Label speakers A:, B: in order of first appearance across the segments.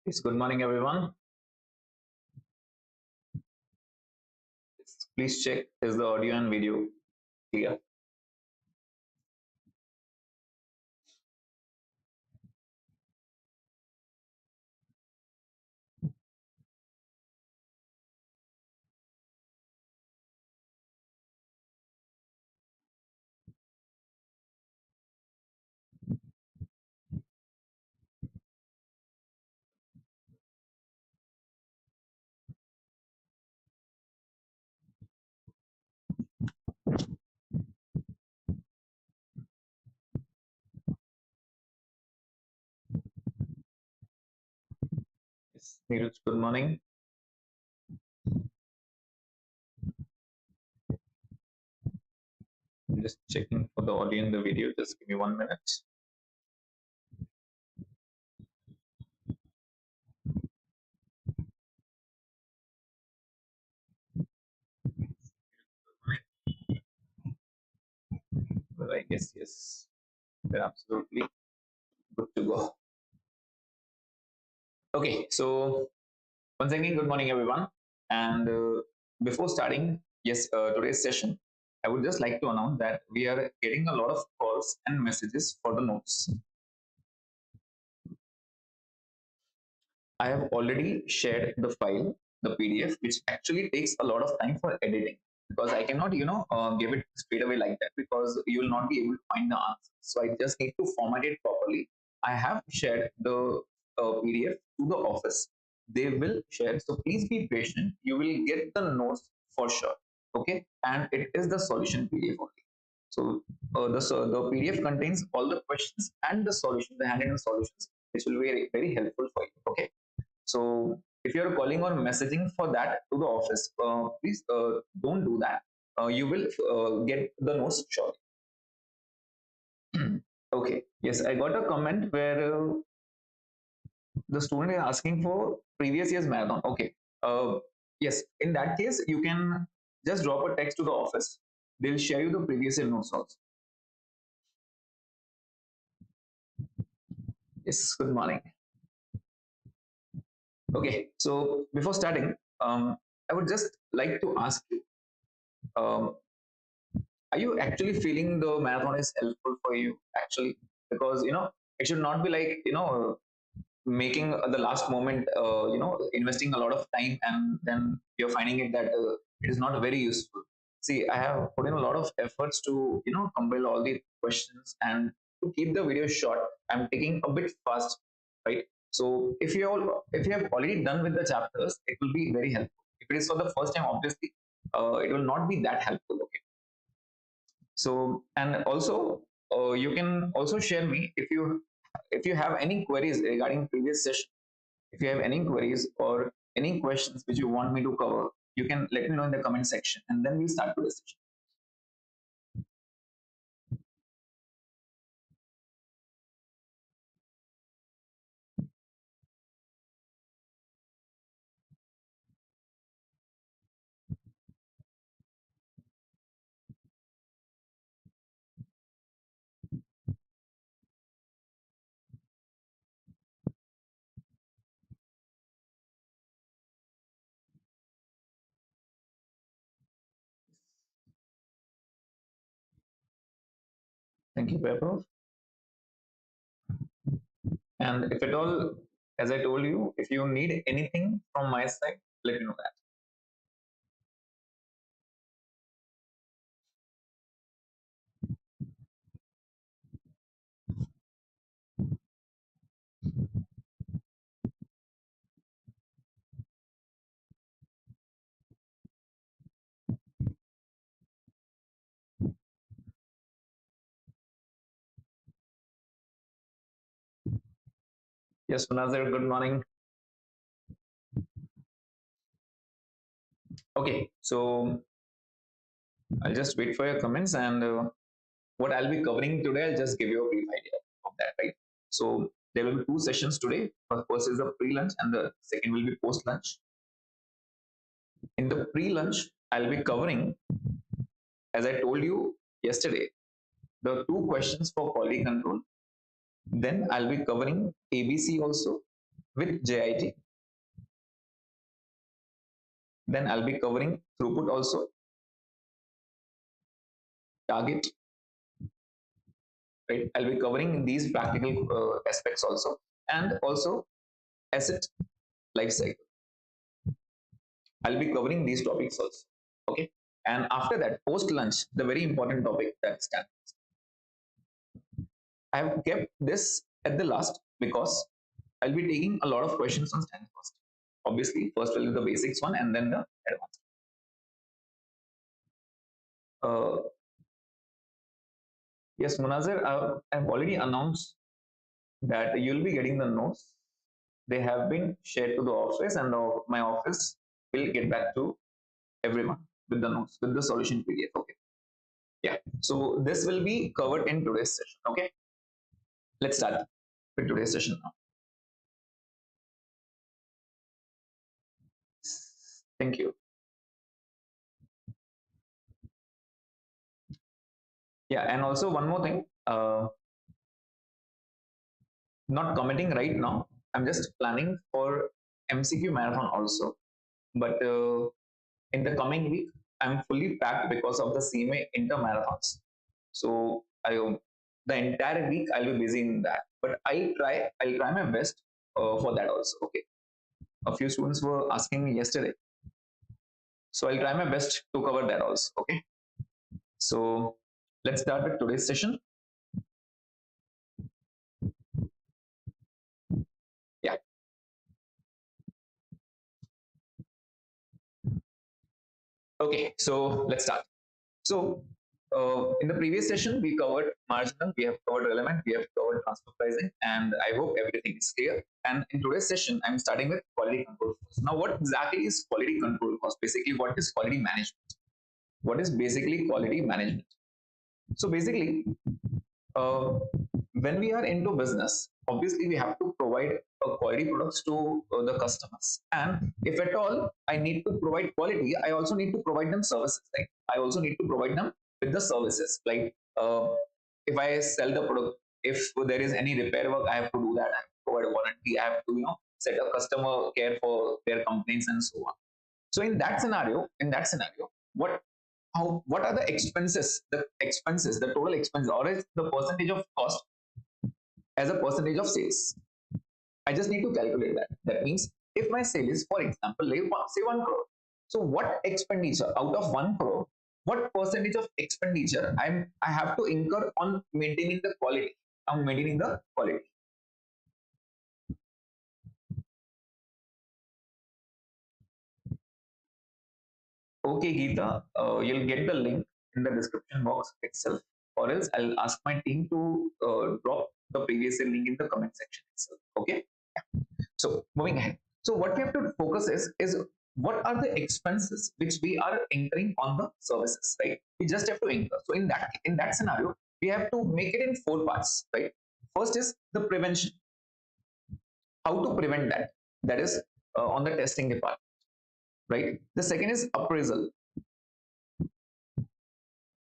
A: Yes, good morning, everyone. Please check is the audio and video clear? Yes, Neeraj, good morning. I'm just checking for the audio and the video. Just give me 1 minute. But I guess yes, we're absolutely good to go. Okay, so once again, good morning, everyone. And before starting, yes, today's session, I would just like to announce that we are getting a lot of calls and messages for the notes. I have already shared the file, the PDF, which actually takes a lot of time for editing because I cannot, give it straight away like that because you will not be able to find the answer. So I just need to format it properly. I have shared the PDF to the office. They will share. So please be patient. You will get the notes for sure. Okay. And it is the solution PDF only. So the PDF contains all the questions and the solution, the handwritten solutions, which will be very, very helpful for you. Okay. So if you're calling or messaging for that to the office, please don't do that. You will get the notes shortly. Okay. Yes, I got a comment where the student is asking for previous year's marathon. Okay. Yes, in that case, you can just drop a text to the office. They'll share you the previous year notes also. Yes, good morning. Okay. So before starting, I would just like to ask you, um, are you actually feeling the marathon is helpful for you actually? Because it should not be like making the last moment, investing a lot of time and then you're finding it that it is not very useful. See, I have put in a lot of efforts to compile all the questions, and to keep the video short, I'm taking a bit fast, right? So if you have already done with the chapters, it will be very helpful. If it is for the first time, obviously it will not be that helpful. Okay. So, and also you can also share me if you have any queries regarding previous session. If you have any queries or any questions which you want me to cover, you can let me know in the comment section, and then we'll start today's session. Thank you, Pepper. And if at all, as I told you, if you need anything from my side, let me know that. Yes, Munazir, good morning. Okay, so I'll just wait for your comments, and what I'll be covering today, I'll just give you a brief idea of that, right? So there will be two sessions today. First is the pre-lunch, and the second will be post-lunch. In the pre-lunch, I'll be covering, as I told you yesterday, the two questions for quality control. Then I'll be covering ABC also, with JIT. Then I'll be covering throughput also, target, right? I'll be covering these practical aspects also, and also asset life cycle. I'll be covering these topics also. Okay. And after that, post lunch, the very important topic that stands. I have kept this at the last because I'll be taking a lot of questions on stand first. Obviously, first will be the basics one and then the advanced. Uh, yes, Munazir, I've already announced that you'll be getting the notes. They have been shared to the office, and my office will get back to everyone with the notes, with the solution PDF. Okay. Yeah. So this will be covered in today's session. Okay. Let's start with today's session now. Thank you. Yeah. And also, one more thing, not committing right now. I'm just planning for MCQ marathon also. But in the coming week, I'm fully packed because of the CMA inter marathons. So the entire week I'll be busy in that. But I'll try my best for that also. Okay. A few students were asking me yesterday, so I'll try my best to cover that also. Okay. So let's start with today's session. Yeah. Okay. So let's start. So in the previous session, we covered marginal, we have covered relevant, we have covered transfer pricing, and I hope everything is clear. And in today's session, I'm starting with quality control cost. Now, what exactly is quality control cost? Basically, what is quality management? What is basically quality management? So basically, uh, when we are into business, obviously we have to provide quality products to the customers. And if at all I need to provide quality, I also need to provide them services. Like I also need to provide them with the services. Like if I sell the product, if there is any repair work, I have to do that. I have to provide a warranty. I have to set up customer care for their complaints and so on. So in that scenario, what are the expenses, the total expense, or is the percentage of cost as a percentage of sales? I just need to calculate that. That means if my sale is, for example, say 1 crore. So what expenditure out of 1 crore, what percentage of expenditure I have to incur on maintaining the quality? On maintaining the quality. Okay, Geeta, you'll get the link in the description box itself, or else I'll ask my team to drop the previous link in the comment section itself. Okay. So moving ahead. So what we have to focus is what are the expenses which we are incurring on the services, right? We just have to incur. So in that scenario, we have to make it in 4 parts, right? First is the prevention. How to prevent that? That is on the testing department, right? The second is appraisal.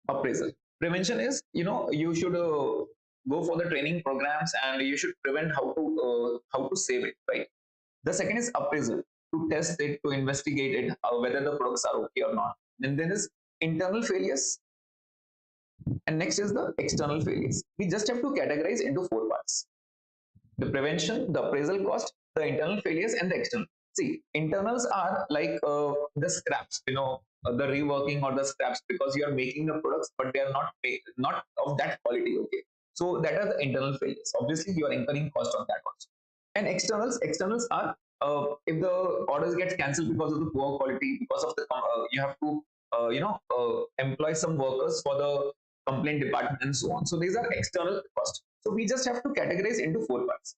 A: Appraisal. Prevention is, you should go for the training programs and you should prevent how to save it, right? The second is appraisal, to test it, to investigate it, whether the products are okay or not. And then is internal failures, and next is the external failures. We just have to categorize into 4 parts: the prevention, the appraisal cost, the internal failures, and the external. See, internals are like the scraps, the reworking or the scraps, because you are making the products, but they are not of that quality. Okay, so that are the internal failures. Obviously, you are incurring cost on that also. And externals are if the orders get cancelled because of the poor quality, because of the you have to employ some workers for the complaint department and so on. So these are external costs. So we just have to categorize into 4 parts.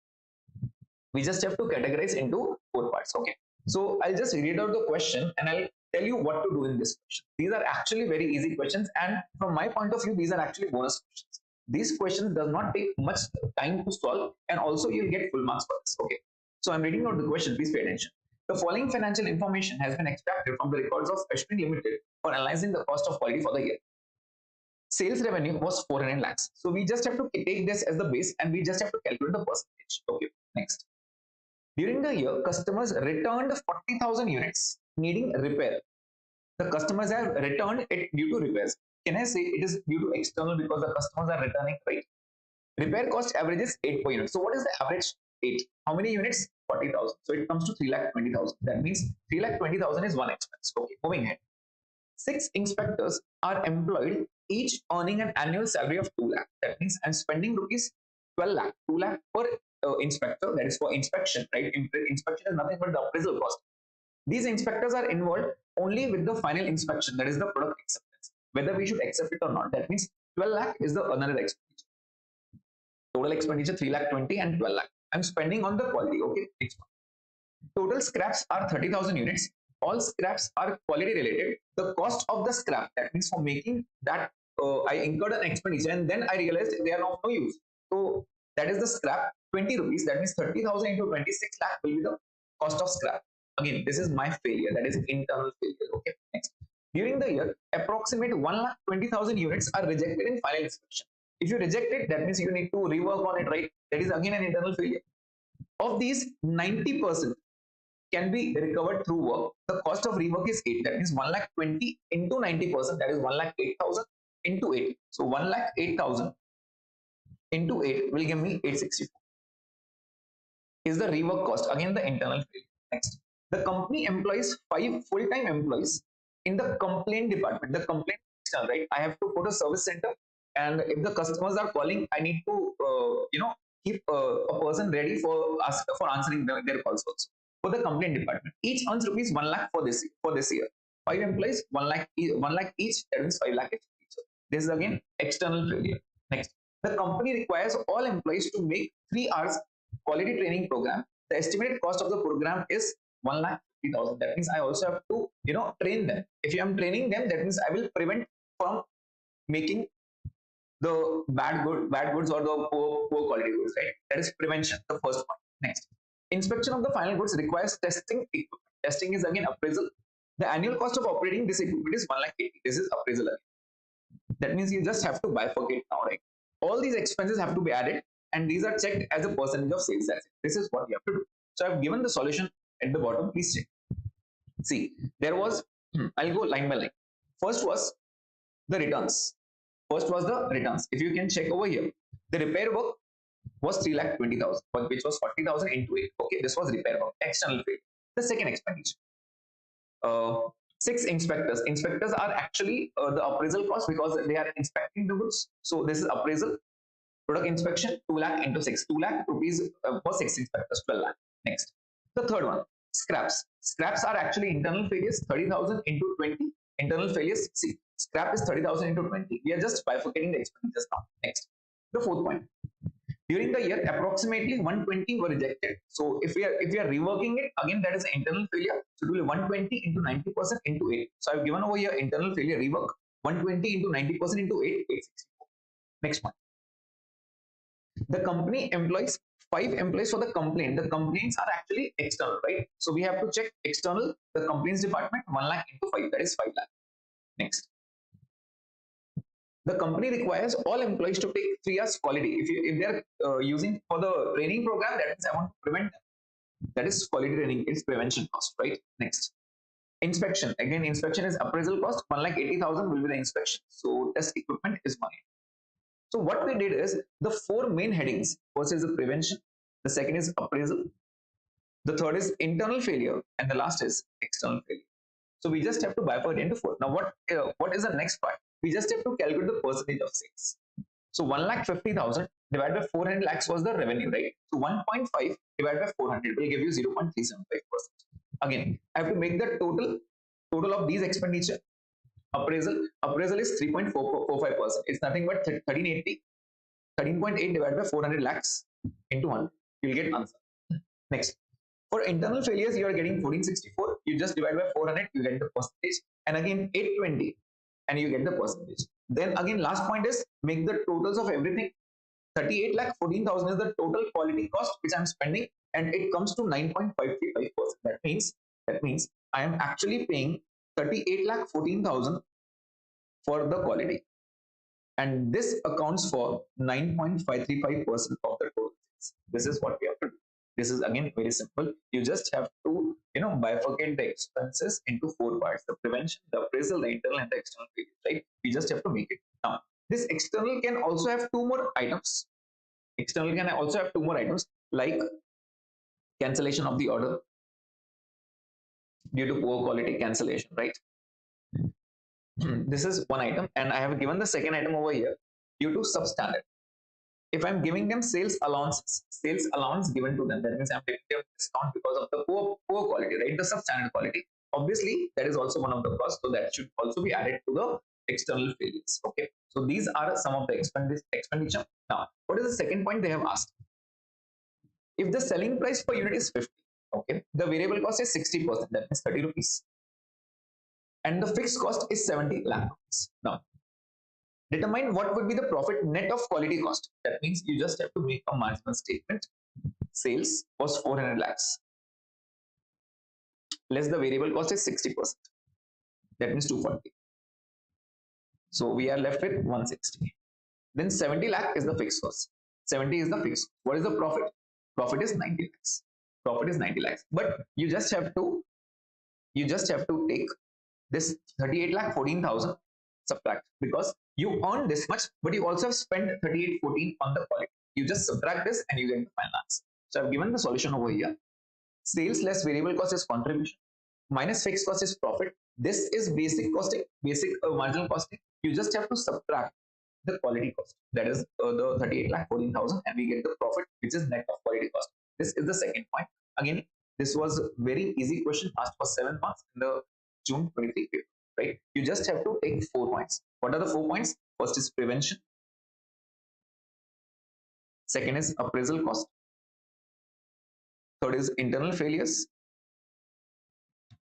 A: We just have to categorize into 4 parts. Okay. So I'll just read out the question and I'll tell you what to do in this question. These are actually very easy questions, and from my point of view, these are actually bonus questions. These questions does not take much time to solve, and also you'll get full marks for this. Okay. So I'm reading out the question. Please pay attention. The following financial information has been extracted from the records of Ashwin Limited for analyzing the cost of quality for the year. Sales revenue was 400 lakhs. So we just have to take this as the base and we just have to calculate the percentage. Okay, next. During the year, customers returned 40,000 units needing repair. The customers have returned it due to repairs. Can I say it is due to external because the customers are returning, right? Repair cost averages 8 per unit. So what is the average 8? How many units? 40,000. So it comes to 3,20,000. That means 3,20,000 is one expense. Okay, moving ahead. 6 inspectors are employed, each earning an annual salary of 2 lakh. That means I'm spending rupees 12 lakh, 2 lakh per inspector. That is for inspection, right? Inspection is nothing but the appraisal cost. These inspectors are involved only with the final inspection, that is the product acceptance, whether we should accept it or not. That means 12 lakh is the another expenditure. Total expenditure 3 lakh 20 and 12 lakh. I'm spending on the quality. Okay, next one. Total scraps are 30,000 units. All scraps are quality related. The cost of the scrap, that means for making that, I incurred an expenditure and then I realized they are of no use. So that is the scrap 20 rupees. That means 30,000 into 26 lakh will be the cost of scrap. Again, this is my failure. That is internal failure. Okay, next. During the year, approximate 1,20,000 units are rejected in final inspection. If you reject it, that means you need to rework on it, right? That is again an internal failure. Of these, 90% can be recovered through work. The cost of rework is 8. That means 1,20,000 into 90%. That is 1,08,000 into 8. So 1,08,000 into 8 will give me 864. Is the rework cost. Again, the internal failure. Next. The company employs 5 full-time employees in the complaint department. The complaint, right? I have to go to service center, and if the customers are calling, I need to, keep a person ready for answering their calls also. For the complaint department, each earns rupees 1 lakh for this year. 5 employees, 1 lakh, 1 lakh each. That means 5 lakh each. This is again external failure. Next, the company requires all employees to make 3 hours quality training program. The estimated cost of the program is 1,50,000. That means I also have to, train them. If I am training them, that means I will prevent from making the bad goods or the poor quality goods, right? That is prevention, the first one. Next, inspection of the final goods requires testing equipment. Testing is again appraisal. The annual cost of operating this equipment is 1,80,000. This is appraisal again. That means you just have to bifurcate now, right? All these expenses have to be added, and these are checked as a percentage of sales. That's it. This is what you have to do. So I've given the solution at the bottom. Please check. See, there was, I'll go line by line. First was the returns. First was the returns. If you can check over here, the repair work was 3,20,000, which was 40,000 into 8. Okay, this was repair work, external pay. The second expenditure. 6 inspectors. Inspectors are actually the appraisal cost because they are inspecting the goods. So this is appraisal. Product inspection, 2 lakh into 6. 2 lakh rupees for 6 inspectors, 12 lakh. Next. The third one, scraps. Scraps are actually internal failures, 30,000 into 20. Internal failures, see, scrap is 30,000 into 20. We are just bifurcating the expenditures now. Next. The fourth point. During the year, approximately 120 were rejected. So if we are reworking it, again, that is an internal failure. So do 120 into 90% into 8. So I've given over here internal failure rework. 120 into 90% into 8, 864. Next one. The company employs 5 employees for the complaint. The complaints are actually external, right? So we have to check external, the complaints department, 1 lakh into 5, that is 5 lakh. Next. The company requires all employees to take 3 hours quality. If they're using for the training program, that means I want to prevent them. That is quality training, it's prevention cost, right? Next. Inspection. Again, inspection is appraisal cost, 1,80,000 will be the inspection. So test equipment is money. So what we did is the 4 main headings. First is the prevention, the second is appraisal, the third is internal failure, and the last is external failure. So we just have to bifurcate into 4. Now what is the next part? We just have to calculate the percentage of sales. So 1,50,000 divided by 400 lakhs was the revenue, right? So 1.5 divided by 400 will give you 0.375%. Again, I have to make the total of these expenditure. Appraisal is 3.45%. It's nothing but 1380, 13.8 divided by 400 lakhs into 1. You'll get answer. Next. For internal failures, you are getting 1464. You just divide by 400, you get the percentage. And again, 820, and you get the percentage. Then again, last point is make the totals of everything. 38 lakh 14,000 is the total quality cost which I'm spending, and it comes to 9.535%. That means I am actually paying 38 lakh 14,000 for the quality, and this accounts for 9.535% of the total sales. This is what we have to do. This is again very simple. You just have to, bifurcate the expenses into four parts: the prevention, the appraisal, the internal, and the external failures, right? You just have to make it. Now this external can also have two more items. External can also have two more items, like cancellation of the order due to poor quality, cancellation, right? This is one item, and I have given the second item over here, due to substandard. If I'm giving them sales allowance given to them, that means I'm giving them discount because of the poor quality, right? The substandard quality. Obviously, that is also one of the costs, so that should also be added to the external failures. Okay, so these are some of the expenditure. Now, what is the second point they have asked? If the selling price per unit is 50, okay, the variable cost is 60%, that means 30 rupees, and the fixed cost is 70 lakh rupees. Now, determine what would be the profit net of quality cost. That means you just have to make a marginal statement. Sales was 400 lakhs, less the variable cost is 60%. That means 240. So we are left with 160. Then 70 lakh is the fixed cost. 70 is the fixed. What is the profit? Profit is 90 lakhs. Profit is 90 lakhs. But you just have to take this 38 lakh 14,000, subtract, because you earn this much, but you also have spent 3814 on the quality. You just subtract this and you get the final answer. So I've given the solution over here. Sales less variable cost is contribution, minus fixed cost is profit. This is basic costing, basic marginal costing. You just have to subtract the quality cost, that is the 38 lakh 14,000, and we get the profit, which is net of quality cost. This is the second point. Again, this was a very easy question asked for 7 marks in the June 23 paper, right? You just have to take 4 points. What are the 4 points? First is prevention. Second is appraisal cost. Third is internal failures.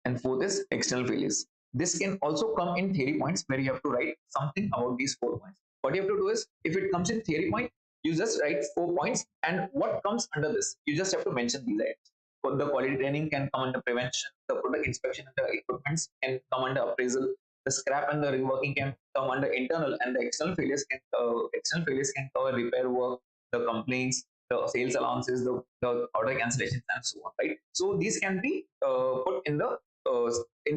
A: And fourth is external failures. This can also come in theory points, where you have to write something about these 4 points. What you have to do is, if it comes in theory point, you just write 4 points, and what comes under this, you just have to mention these items. For the quality training can come under prevention, the product inspection and the equipments can come under appraisal, the scrap and the reworking can come under internal, and the external failures can cover repair work, the complaints, the sales allowances, the order cancellations, and so on, right? So these can be put in the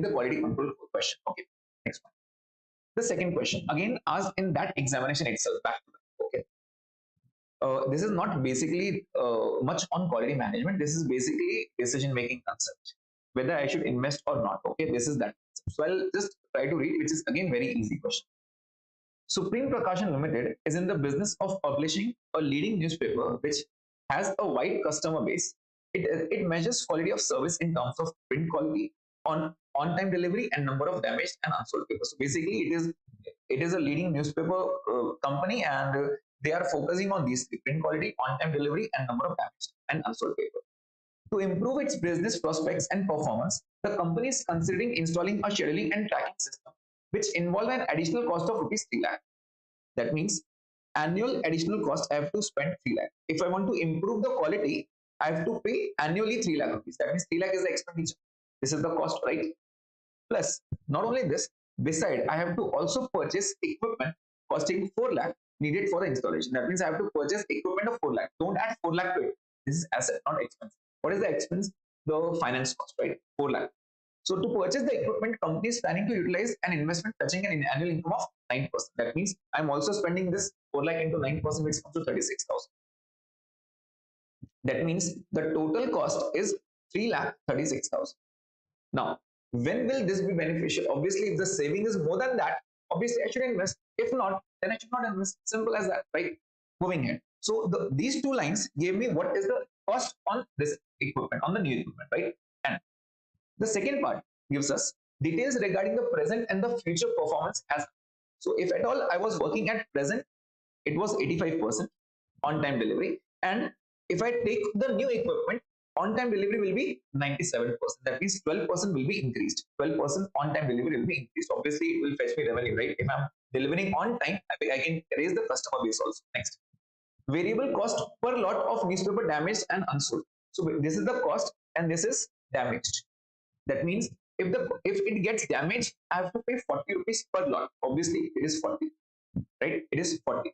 A: quality control question. Okay, next one. The second question, again asked in that examination itself. Back to that. Okay, this is not basically much on quality management. This is basically decision making concept, whether I should invest or not. Okay, this is that. So I'll just try to read, which is again very easy question. Supreme Prakashan Limited is in the business of publishing a leading newspaper which has a wide customer base. It measures quality of service in terms of print quality, on-time delivery, and number of damaged and unsold papers. So basically, it is a leading newspaper company, and they are focusing on these three: print quality, on-time delivery, and number of damaged and unsold papers. To improve its business prospects and performance, the company is considering installing a scheduling and tracking system, which involve an additional cost of rupees 3 lakh. That means annual additional cost I have to spend 3 lakh. If I want to improve the quality, I have to pay annually 3 lakh rupees. That means 3 lakh is the expenditure. This is the cost, right? Plus, not only this, beside I have to also purchase equipment costing 4 lakh needed for the installation. That means I have to purchase equipment of 4 lakh. Don't add 4 lakh to it. This is asset, not expense. What is the expense? The finance cost, right? 4 lakh. So to purchase the equipment, company is planning to utilize an investment touching an annual income of 9%. That means I'm also spending this 4 lakh into 9%, which comes to 36,000. That means the total cost is 3 lakh 36,000. Now, when will this be beneficial? Obviously, if the saving is more than that, obviously I should invest. If not, then I should not invest. Simple as that, right? Moving ahead. So these two lines gave me what is the cost on this equipment, on the new equipment, right? And the second part gives us details regarding the present and the future performance as. So if at all I was working at present, it was 85% on time delivery. And if I take the new equipment, on time delivery will be 97%. That means 12% will be increased. 12% on time delivery will be increased. Obviously, it will fetch me revenue, right? If I'm delivering on time, I can raise the customer base also. Next, variable cost per lot of newspaper damaged and unsold. So this is the cost, and this is damaged. That means if it gets damaged, I have to pay 40 rupees per lot. Obviously, it is 40, right? It is 40.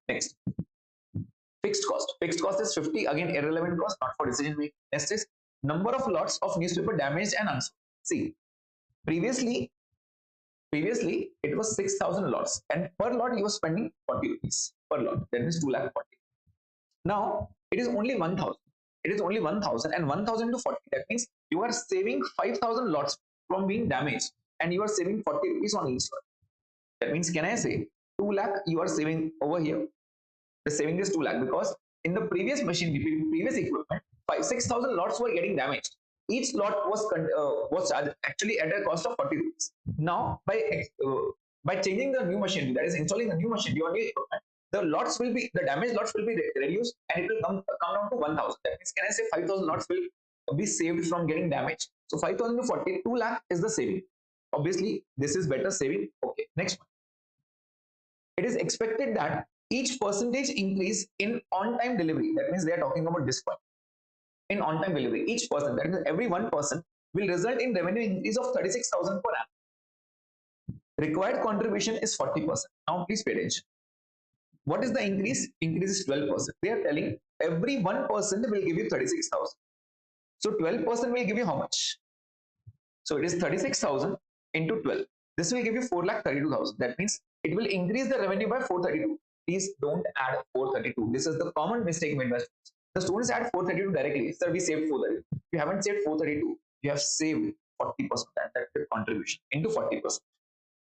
A: Next, Fixed cost is 50, again irrelevant cost, not for decision making. Next is number of lots of newspaper damaged and unsold. See, previously previously it was 6,000 lots, and per lot you were spending 40 rupees per lot, that means 2 lakh 40. Now it is only 1,000. It is only 1,000, and 1,000 to 40. That means you are saving 5,000 lots from being damaged, and you are saving 40 rupees on each lot. That means, can I say 2 lakh you are saving over here? The saving is 2 lakh, because in the previous machine, previous equipment, 6,000 lots were getting damaged. Each lot was charged actually at a cost of 40 rupees. Now by changing the new machine, that is installing the new machine, your new equipment, the damaged lots will be reduced, and it will come down to 1,000. That means, can I say 5,000 lots will be saved from getting damaged? So 5,000 to 40, 2 lakh is the saving. Obviously, this is better saving. Okay, next one. It is expected that each percentage increase in on-time delivery, that means they are talking about this point, in on-time delivery, each person, that means every 1% will result in revenue increase of 36,000 per annum. Required contribution is 40%. Now please pay attention. What is the increase? Increase is 12%. They are telling every 1% will give you 36,000. So 12% will give you how much? So it is 36,000 into 12. This will give you 4,32,000. That means it will increase the revenue by 432. Please don't add 432. This is the common mistake made by students. The students add 432 directly. Sir, we saved 432. You haven't saved 432. You have saved 40%. That contribution into 40%.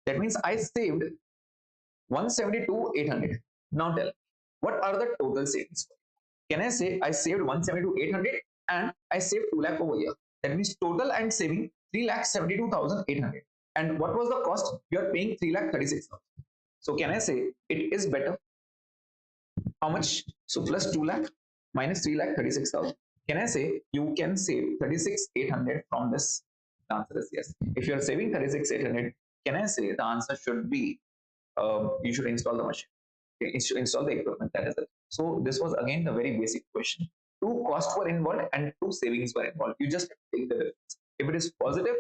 A: That means I saved 172,800. Now tell, what are the total savings? Can I say I saved 172,800 and I saved 2 lakh over here? That means total I'm saving 3,72,800. And what was the cost? You are paying 3,36,000. So can I say it is better? How much? So plus 2 lakh minus 3,36,000. Can I say you can save 36,800 from this? The answer is yes. If you are saving 36,800, can I say the answer should be you should install the machine? Okay, you should install the equipment. That is it. So this was again the very basic question. 2 costs were involved and 2 savings were involved. You just take the difference. If it is positive,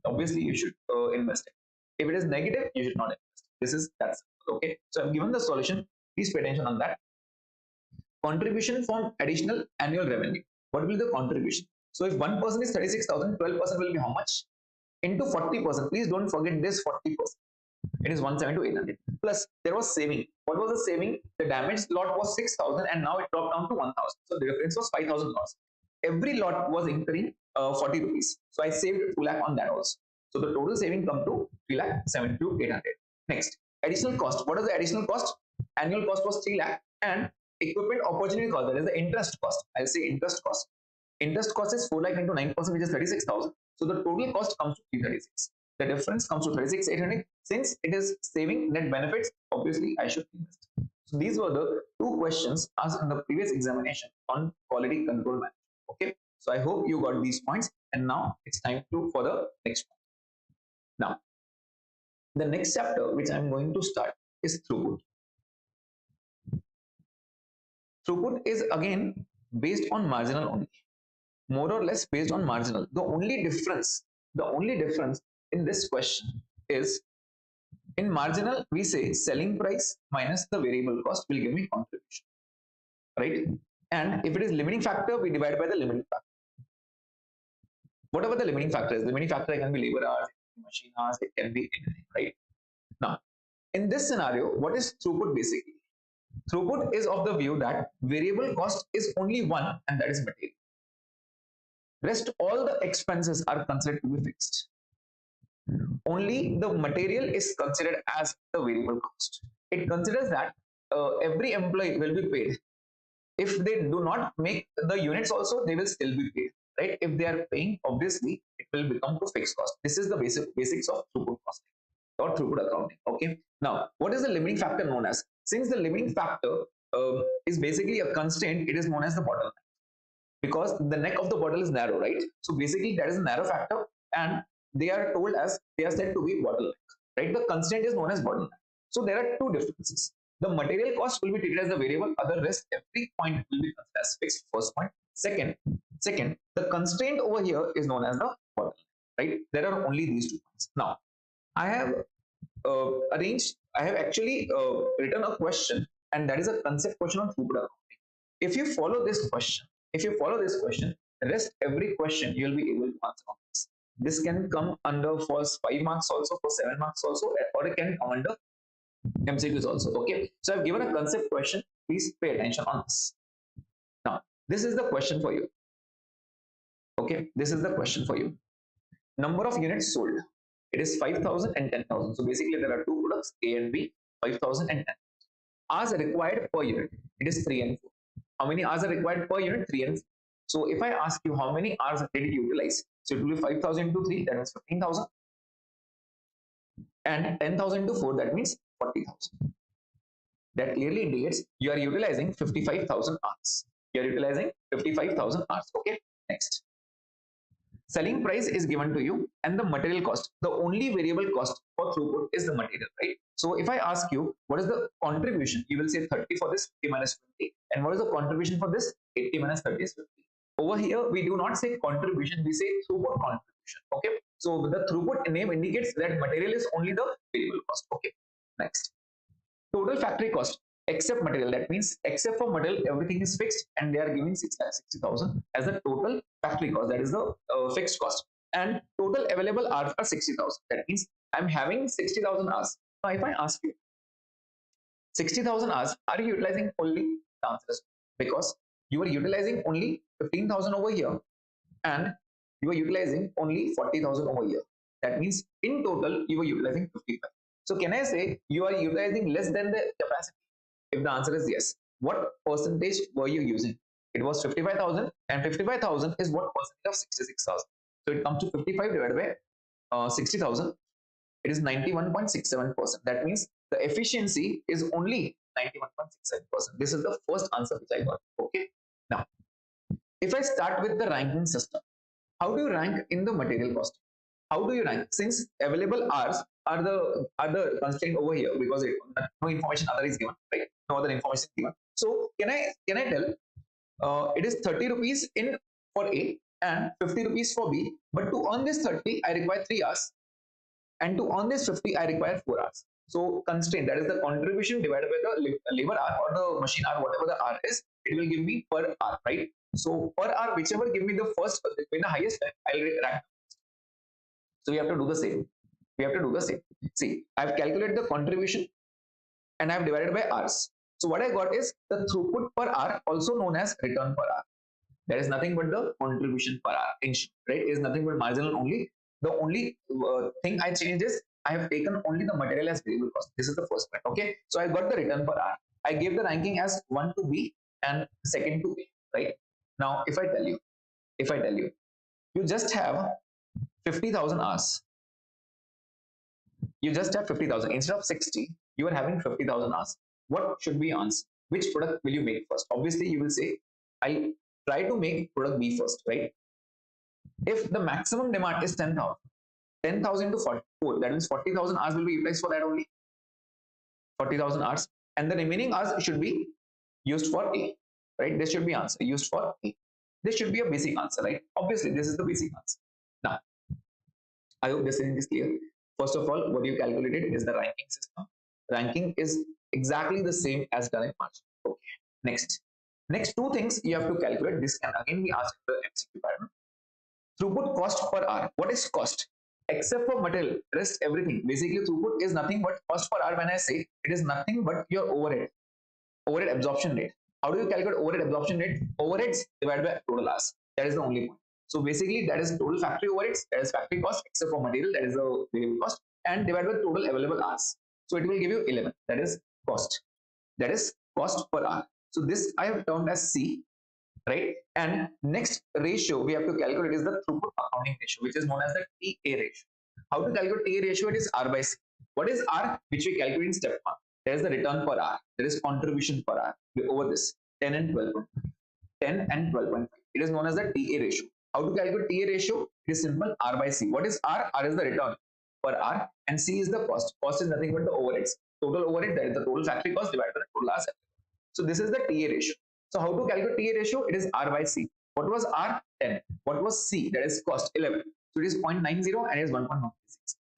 A: obviously you should invest it. If it is negative, you should not invest. That's okay. So I've given the solution. Please pay attention on that. Contribution from additional annual revenue. What will be the contribution? So if 1% is 36,000, 12% will be how much? Into 40%. Please don't forget this 40%. It is 172,800. Plus there was saving. What was the saving? The damaged lot was 6,000 and now it dropped down to 1,000. So the difference was 5,000 loss. Every lot was incurring 40 rupees. So I saved 2 lakh on that also. So the total saving come to 3,72,800. Next, additional cost. What is the additional cost? Annual cost was 3 lakh and equipment opportunity cost, that is the interest cost. I'll say interest cost. Interest cost is 4 lakh into 9%, which is 36,000. So the total cost comes to 336. The difference comes to 36,800. Since it is saving net benefits, obviously I should invest. So these were the 2 questions asked in the previous examination on quality control management. Okay. So I hope you got these points, and now it's time for the next one. Now, the next chapter which I'm going to start is throughput. Throughput is again based on marginal only, more or less based on marginal. The only difference in this question is, in marginal we say selling price minus the variable cost will give me contribution, right? And if it is limiting factor, we divide by the limiting factor. Whatever the limiting factor is, limiting factor can be labor hours, machine hours, it can be anything, right? Now, in this scenario, what is throughput basically? Throughput is of the view that variable cost is only one, and that is material. Rest all the expenses are considered to be fixed. Only the material is considered as the variable cost. It considers that every employee will be paid. If they do not make the units also, they will still be paid, right? If they are paying, obviously it will become to fixed cost. This is the basics of throughput costing or throughput accounting. Okay. Now, what is the limiting factor known as? Since the limiting factor is basically a constraint, it is known as the bottleneck, because the neck of the bottle is narrow, right? So basically that is a narrow factor, and they are said to be bottleneck, right? The constraint is known as bottleneck. So there are 2 differences. The material cost will be treated as the variable, other rest every point will be considered as fixed. First point. Second, the constraint over here is known as the bottleneck, right? There are only these 2 points. Now, I have actually written a question, and that is a concept question on throughput accounting. If you follow this question, rest every question you'll be able to answer on this. This can come under for 5 marks also, for 7 marks also, or it can come under MCQs also. Okay, so I've given a concept question. Please pay attention on this. Now, this is the question for you. Okay, this is the question for you. Number of units sold. It is 5,000 and 10,000. So basically, there are two products, A and B, 5,000 and 10. Hours required per unit. It is 3 and 4. How many hours are required per unit? 3 and 4. So if I ask you how many hours did you utilize, so it will be 5,000 to 3, that means 15,000, and 10,000 to 4, that means 40,000. That clearly indicates you are utilizing 55,000 hours. You are utilizing 55,000 hours. Okay, next. Selling price is given to you and the material cost. The only variable cost for throughput is the material, right? So if I ask you what is the contribution, you will say 30 for this, 50 minus 50. And what is the contribution for this? 80 minus 30 is 50. Over here, we do not say contribution, we say throughput contribution. Okay, so the throughput name indicates that material is only the variable cost. Okay, next. Total factory cost except material, that means except for material everything is fixed, and they are giving 60,000 as the total factory cost, that is the fixed cost, and total available hours are 60,000. That means I'm having 60,000 hours. Now if I ask you 60,000 hours, are you utilizing only? The answer is because you are utilizing only 15,000 over here and you are utilizing only 40,000 over here. That means in total you are utilizing 55. So can I say you are utilizing less than the capacity? If the answer is yes, what percentage were you using? It was 55,000, and 55,000 is what percentage of 66,000? So it comes to 55 divided by 60,000. It is 91.67%. That means the efficiency is only 91.67%. This is the first answer which I got. Okay. Now, if I start with the ranking system, how do you rank in the material cost? How do you rank? Since available hours are the constraint over here, because no information other is given, right? No other information given. So can I tell it is 30 rupees in for A and 50 rupees for B, but to earn this 30 I require 3 hours, and to earn this 50 I require 4 hours. So constraint, that is the contribution divided by the labor hour or the machine hour, whatever the hour is, it will give me per hour, right? So per hour, whichever give me the first, in the highest time, I'll rank. So we have to do the same. See, I've calculated the contribution and I've divided by hours. So what I got is the throughput per hour, also known as return per hour. That is nothing but the contribution per hour, right? Is nothing but marginal only. The only thing I changed is I have taken only the material as variable cost. This is the first point. Okay, so I got the return per hour. I gave the ranking as 1 to B and second to A. Right now, if I tell you, you just have 50,000 hours. You just have 50,000 instead of 60. You are having 50,000 hours. What should be answered? Which product will you make first? Obviously, you will say, I'll try to make product B first, right? If the maximum demand is 10,000, 10,000 to 44, that means 40,000 hours will be utilized for that only. 40,000 hours, and the remaining hours should be used for A, right? This should be answer used for A. This should be a basic answer, right? Obviously, this is the basic answer. Now, I hope this is clear. First of all, what you calculated is the ranking system. Ranking is exactly the same as done in March. Okay. Next two things you have to calculate. This can again be asked in the MCQ pattern. Throughput cost per hour. What is cost? Except for material, rest everything. Basically, throughput is nothing but cost per hour. When I say it is nothing but your overhead absorption rate. How do you calculate overhead absorption rate? Overheads divided by total hours. That is the only point. So basically, that is total factory overheads, that is factory cost, except for material, that is the variable cost, and divided by total available hours. So it will give you 11. That is cost. That is cost per hour. So this I have termed as C, right? And next ratio we have to calculate is the throughput accounting ratio, which is known as the TA ratio. How to calculate TA ratio? It is R by C. What is R? Which we calculate in step 1. There is the return per hour. There is contribution per hour over this 10 and 12. 10 and 12.5. It is known as the TA ratio. How to calculate TA ratio? It is simple, R by C. What is R? R is the return per hour and C is the cost. Cost is nothing but the overheads. Total overhead, that is the total factory cost divided by the total hours. So this is the TA ratio. So how to calculate TA ratio? It is R by C. What was R? 10. What was C? That is cost 11. So it is 0.90 and it is 1.136.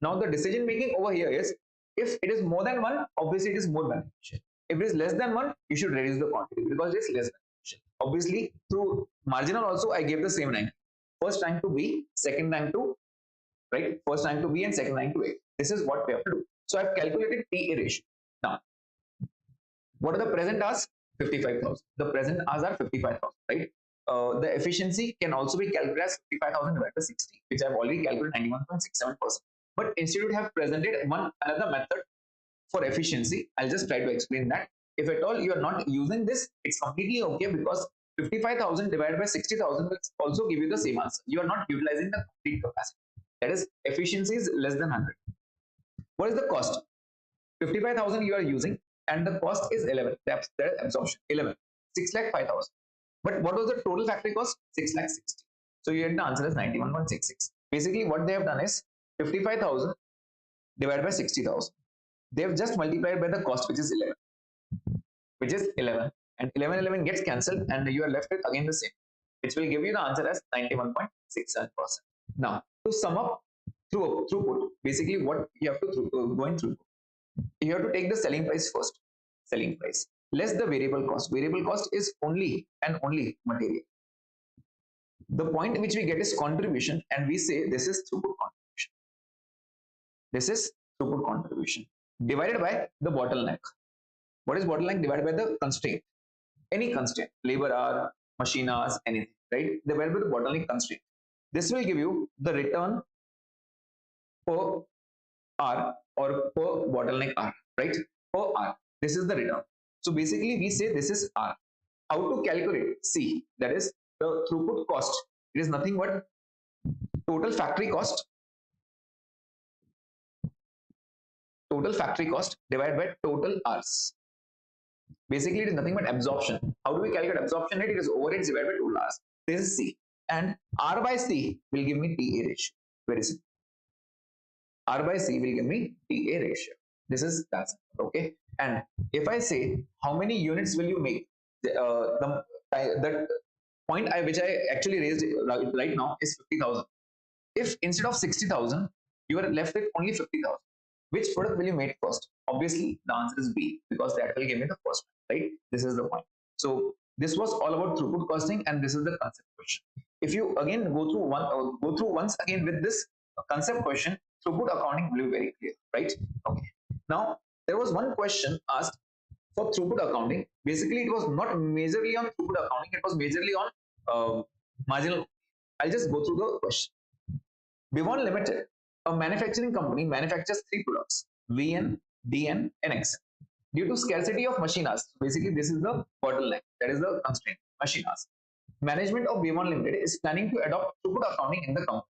A: Now the decision making over here is, if it is more than 1, obviously it is more beneficial. If it is less than 1, you should reduce the quantity because it is less beneficial. Obviously, through marginal also, I gave the same rank. First rank to B, second rank to, right? First rank to B and second rank to A. This is what we have to do. So I've calculated TA ratio. Now, what are the present hours? 55,000. The present hours are 55,000, right? The efficiency can also be calculated as 55,000 divided by 60, which I've already calculated 91.67%. But instead we have presented one another method for efficiency. I'll just try to explain that. If at all you are not using this, it's completely okay, because 55,000 divided by 60,000 will also give you the same answer. You are not utilizing the complete capacity. That is, efficiency is less than 100. What is the cost? 55,000 you are using, and the cost is 11. That's the absorption 11, 6 lakh 5,000. But what was the total factory cost? 6 lakh 60. So you get the answer as 91.66. Basically, what they have done is 55,000 divided by 60,000. They have just multiplied by the cost, which is 11, and 11 gets cancelled, and you are left with again the same, which will give you the answer as 91.67%. Now, to sum up throughput, basically what you have to going through, you have to take the selling price first. Selling price less the variable cost. Variable cost is only and only material. The point which we get is contribution, and we say this is throughput contribution. This is throughput contribution divided by the bottleneck. What is bottleneck? Divided by the constraint. Any constraint, labor hour, machine hours, anything, right? Divided by the bottleneck constraint. This will give you the return per hour or per bottleneck hour, right? Per hour. This is the return. So basically, we say this is R. How to calculate? C, that is the throughput cost. It is nothing but total factory cost. Total factory cost divided by total hours. Basically, it is nothing but absorption. How do we calculate absorption rate? It is overheads divided by total hours. This is C. And R by C will give me TA ratio. Very simple. R by C will give me TA ratio. This is that. Okay. And if I say how many units will you make, that point which I actually raised right now is 50,000. If instead of 60,000 you are left with only 50,000, which product will you make first? Obviously, the answer is B, because that will give me the first one, right? This is the point. So this was all about throughput costing, and this is the concept question. If you again go through once again with this concept question, throughput accounting will be very clear, right? Okay. Now there was one question asked for throughput accounting. Basically, it was not majorly on throughput accounting; it was majorly on marginal. I'll just go through the question. Bivon Limited, a manufacturing company, manufactures three products: VN, DN, and XN. Due to scarcity of machine hours, basically this is the bottleneck, that is the constraint, machine hours. Management of Bivon Limited is planning to adopt throughput accounting in the company.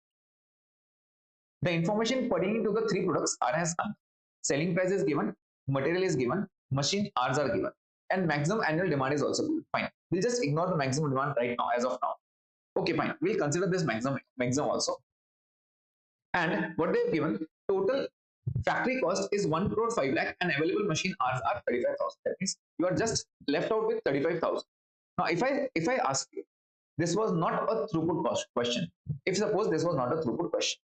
A: The information pertaining to the three products are as under. Selling price is given, material is given, machine hours are given, and maximum annual demand is also given. Fine. We'll just ignore the maximum demand right now, as of now. Okay, fine. We'll consider this maximum also. And what they've given, total factory cost is 1 crore 5 lakh, and available machine hours are 35,000. That means you are just left out with 35,000. Now, if I ask you, this was not a throughput cost question. If suppose this was not a throughput question,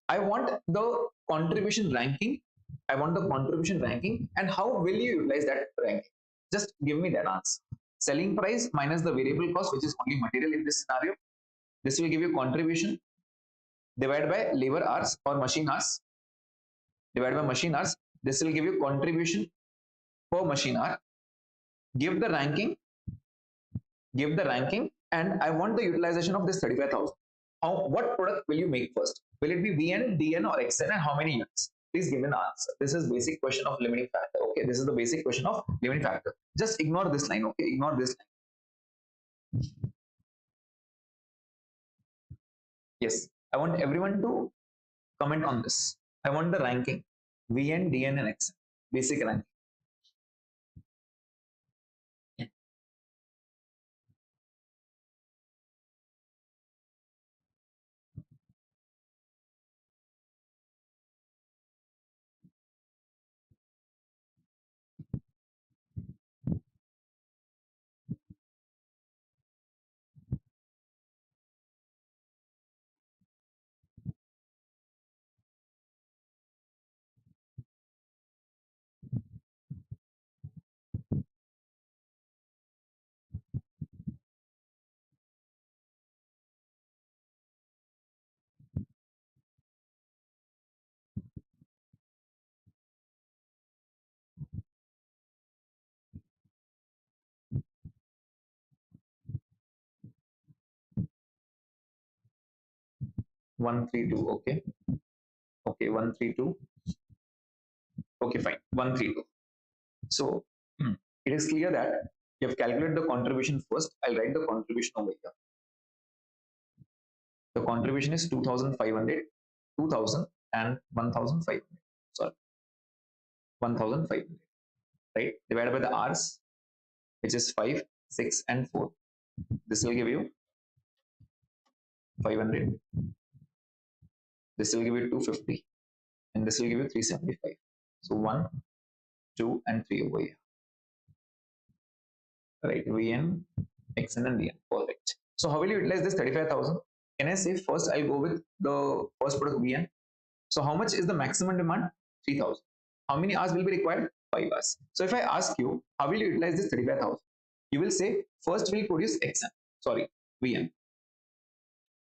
A: I want the contribution ranking. I want the contribution ranking, and how will you utilize that ranking? Just give me that answer. Selling price minus the variable cost, which is only material in this scenario. This will give you contribution divided by labor hours or machine hours, divided by machine hours. This will give you contribution per machine hour. Give the ranking, and I want the utilization of this 35,000. What product will you make first? Will it be VN, DN, or XN, and how many units? Please give me an answer. This is basic question of limiting factor. Okay, this is the basic question of limiting factor. Just ignore this line. Okay, ignore this line. Yes, I want everyone to comment on this. I want the ranking: VN, DN, and XN. Basic ranking. 132. Okay. Okay. 132. Okay. Fine. 132. So it is clear that you have calculated the contribution first. I'll write the contribution over here. The contribution is 2,500, 2,000, and 1,500. Sorry, 1,500. Right? Divided by the hours, which is 5, 6, and 4. This will give you 500. This will give you 250, and this will give you 375. So 1, 2, and 3 over here. Right? VN, XN, and DN. Perfect. So how will you utilize this 35,000? Can I say first I'll go with the first product VN? So how much is the maximum demand? 3,000. How many hours will be required? 5 hours. So if I ask you, how will you utilize this 35,000? You will say, first we'll produce XN. Sorry, VN.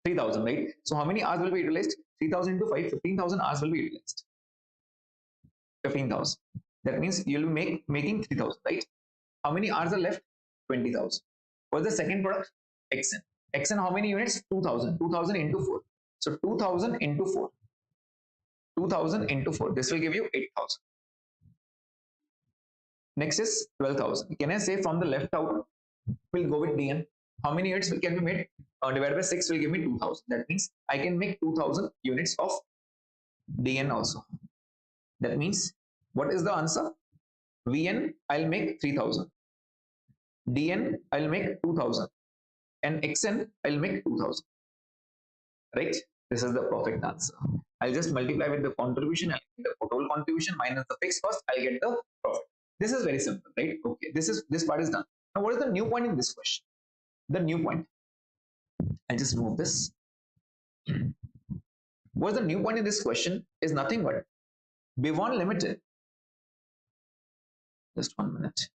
A: 3,000, right? So how many hours will be utilized? 3,000 into 5, 15,000 hours will be utilized. 15,000. That means you'll be making 3,000, right? How many hours are left? 20,000. What's the second product? XN. XN, how many units? 2,000. 2,000 into 4. So 2,000 into 4. 2,000 into 4. This will give you 8,000. Next is 12,000. Can I say from the left out, we'll go with DN. How many units can be made? Divided by 6 will give me 2,000. That means I can make 2,000 units of DN also. That means what is the answer? VN, I'll make 3,000. DN, I'll make 2,000. And XN, I'll make 2,000. Right? This is the perfect answer. I'll just multiply with the contribution, I'll get the total contribution minus the fixed cost, I'll get the profit. This is very simple, right? Okay, this part is done. Now, what is the new point in this question? The new point. I'll just remove this. What's the new point in this question is nothing but B1 Limited. Just 1 minute.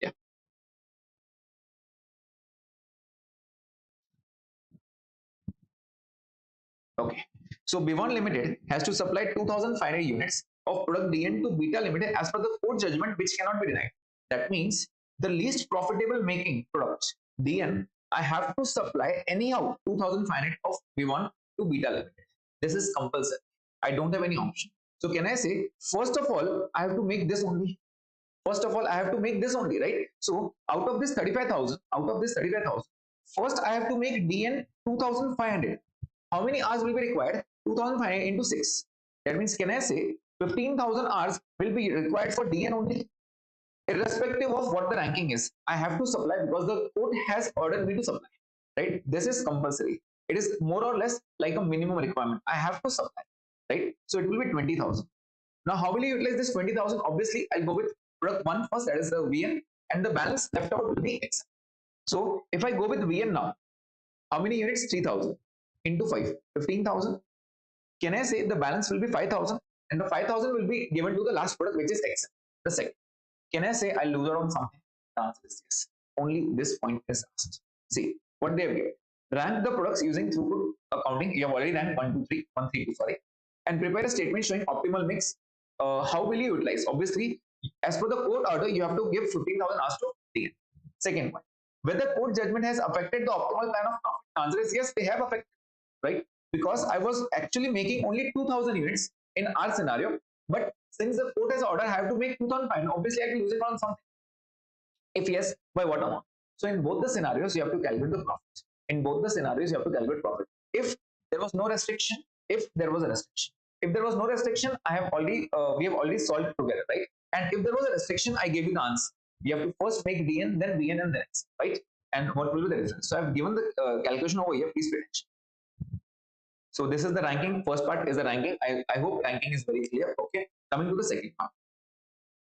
A: Yeah. Okay. So B1 Limited has to supply 2,500 units of product DN to Beta Limited as per the court judgment, which cannot be denied. That means the least profitable making product DN, I have to supply anyhow 2,500 of B1 to Beta Limited. This is compulsory. I don't have any option. So can I say, first of all, I have to make this only. First of all, I have to make this only, right? So out of this 35,000, first I have to make DN 2,500. How many hours will be required? 2,500 into 6. That means, can I say 15,000 hours will be required for DN only? Irrespective of what the ranking is, I have to supply because the court has ordered me to supply. Right? This is compulsory. It is more or less like a minimum requirement. I have to supply. Right? So it will be 20,000. Now, how will you utilize this 20,000? Obviously, I'll go with product 1 first, that is the VN, and the balance left out will be X. So if I go with VN now, how many units? 3,000 into 5, 15,000. Can I say the balance will be 5,000 and the 5,000 will be given to the last product, which is X, the second. Can I say I'll lose out on something? The answer is yes. Only this point is asked. See what they have given. Rank the products using throughput accounting. You have already ranked 1, 2, 3, 1, 3, 2, sorry. And prepare a statement showing optimal mix. How will you utilize? Obviously, as per the court order, you have to give 15,000 hours to DN. Second point, whether court judgment has affected the optimal plan of profit? Answer is yes, they have affected, right? Because I was actually making only 2,000 units in our scenario, but since the court has ordered, I have to make 2,500. Obviously, I can lose it on something. If yes, by what amount? So in both the scenarios, you have to calculate the profit. In both the scenarios, you have to calculate profit. If there was no restriction, if there was a restriction, if there was no restriction, we have already solved together, right? And if there was a restriction, I gave you the answer. You have to first make DN, then VN, and then X, right? And what will be the difference? So I've given the calculation over here. Please pay attention. So this is the ranking. First part is the ranking. I hope ranking is very clear. Okay. Coming to the second part.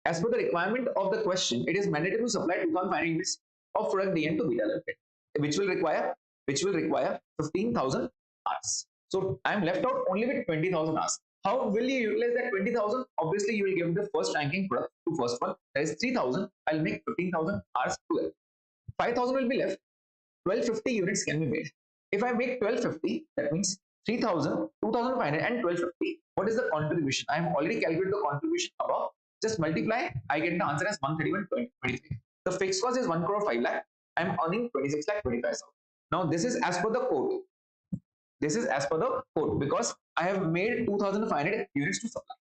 A: As per the requirement of the question, it is mandatory to supply 2,500 units of product DN to Beta Limited, which will require 15,000 hours. So I am left out only with 20,000 hours. How will you utilize that 20,000? Obviously, you will give the first ranking product to first one. That is 3,000. I'll make 15,000 hours to it. 5,000 will be left. 1,250 units can be made. If I make 1,250, that means 3,000, 2,500 and 1,250. What is the contribution? I have already calculated the contribution above. just multiply, I get the answer as 131.23. The fixed cost is 1 crore 5 lakh. I'm earning 26 lakh 25,000. Now this is as per the code. This is as per the code because I have made 2,500 units to supply.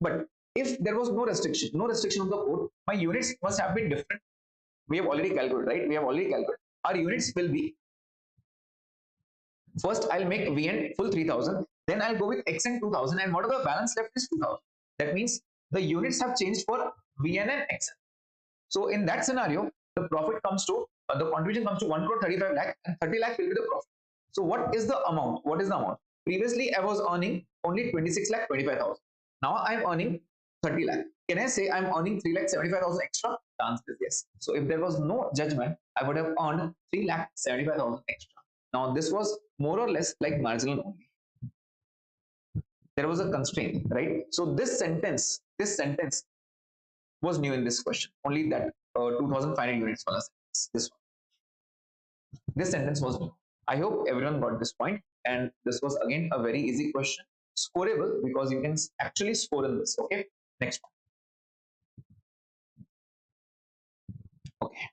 A: But if there was no restriction of the code, my units must have been different. We have already calculated, right? We have already calculated. Our units will be, first I'll make VN full 3,000, then I'll go with XN 2,000, and whatever the balance left is 2,000. That means the units have changed for VN and XN. So in that scenario, the profit comes to, the contribution comes to 1 crore 35 lakh, and 30 lakh will be the profit. So what is the amount? What is the amount? Previously I was earning only 26 lakh 25,000. Now I'm earning 30 lakh. Can I say I'm earning 3 lakh 75,000 extra? The answer is yes. So if there was no judgment, I would have earned 3 lakh 75,000 extra. Now this was more or less like marginal only. There was a constraint, right? So this sentence was new in this question. Only that 2,500 units was this one. This sentence was new. I hope everyone got this point, and this was again a very easy question, scoreable because you can actually score in this. Okay, next one. Okay,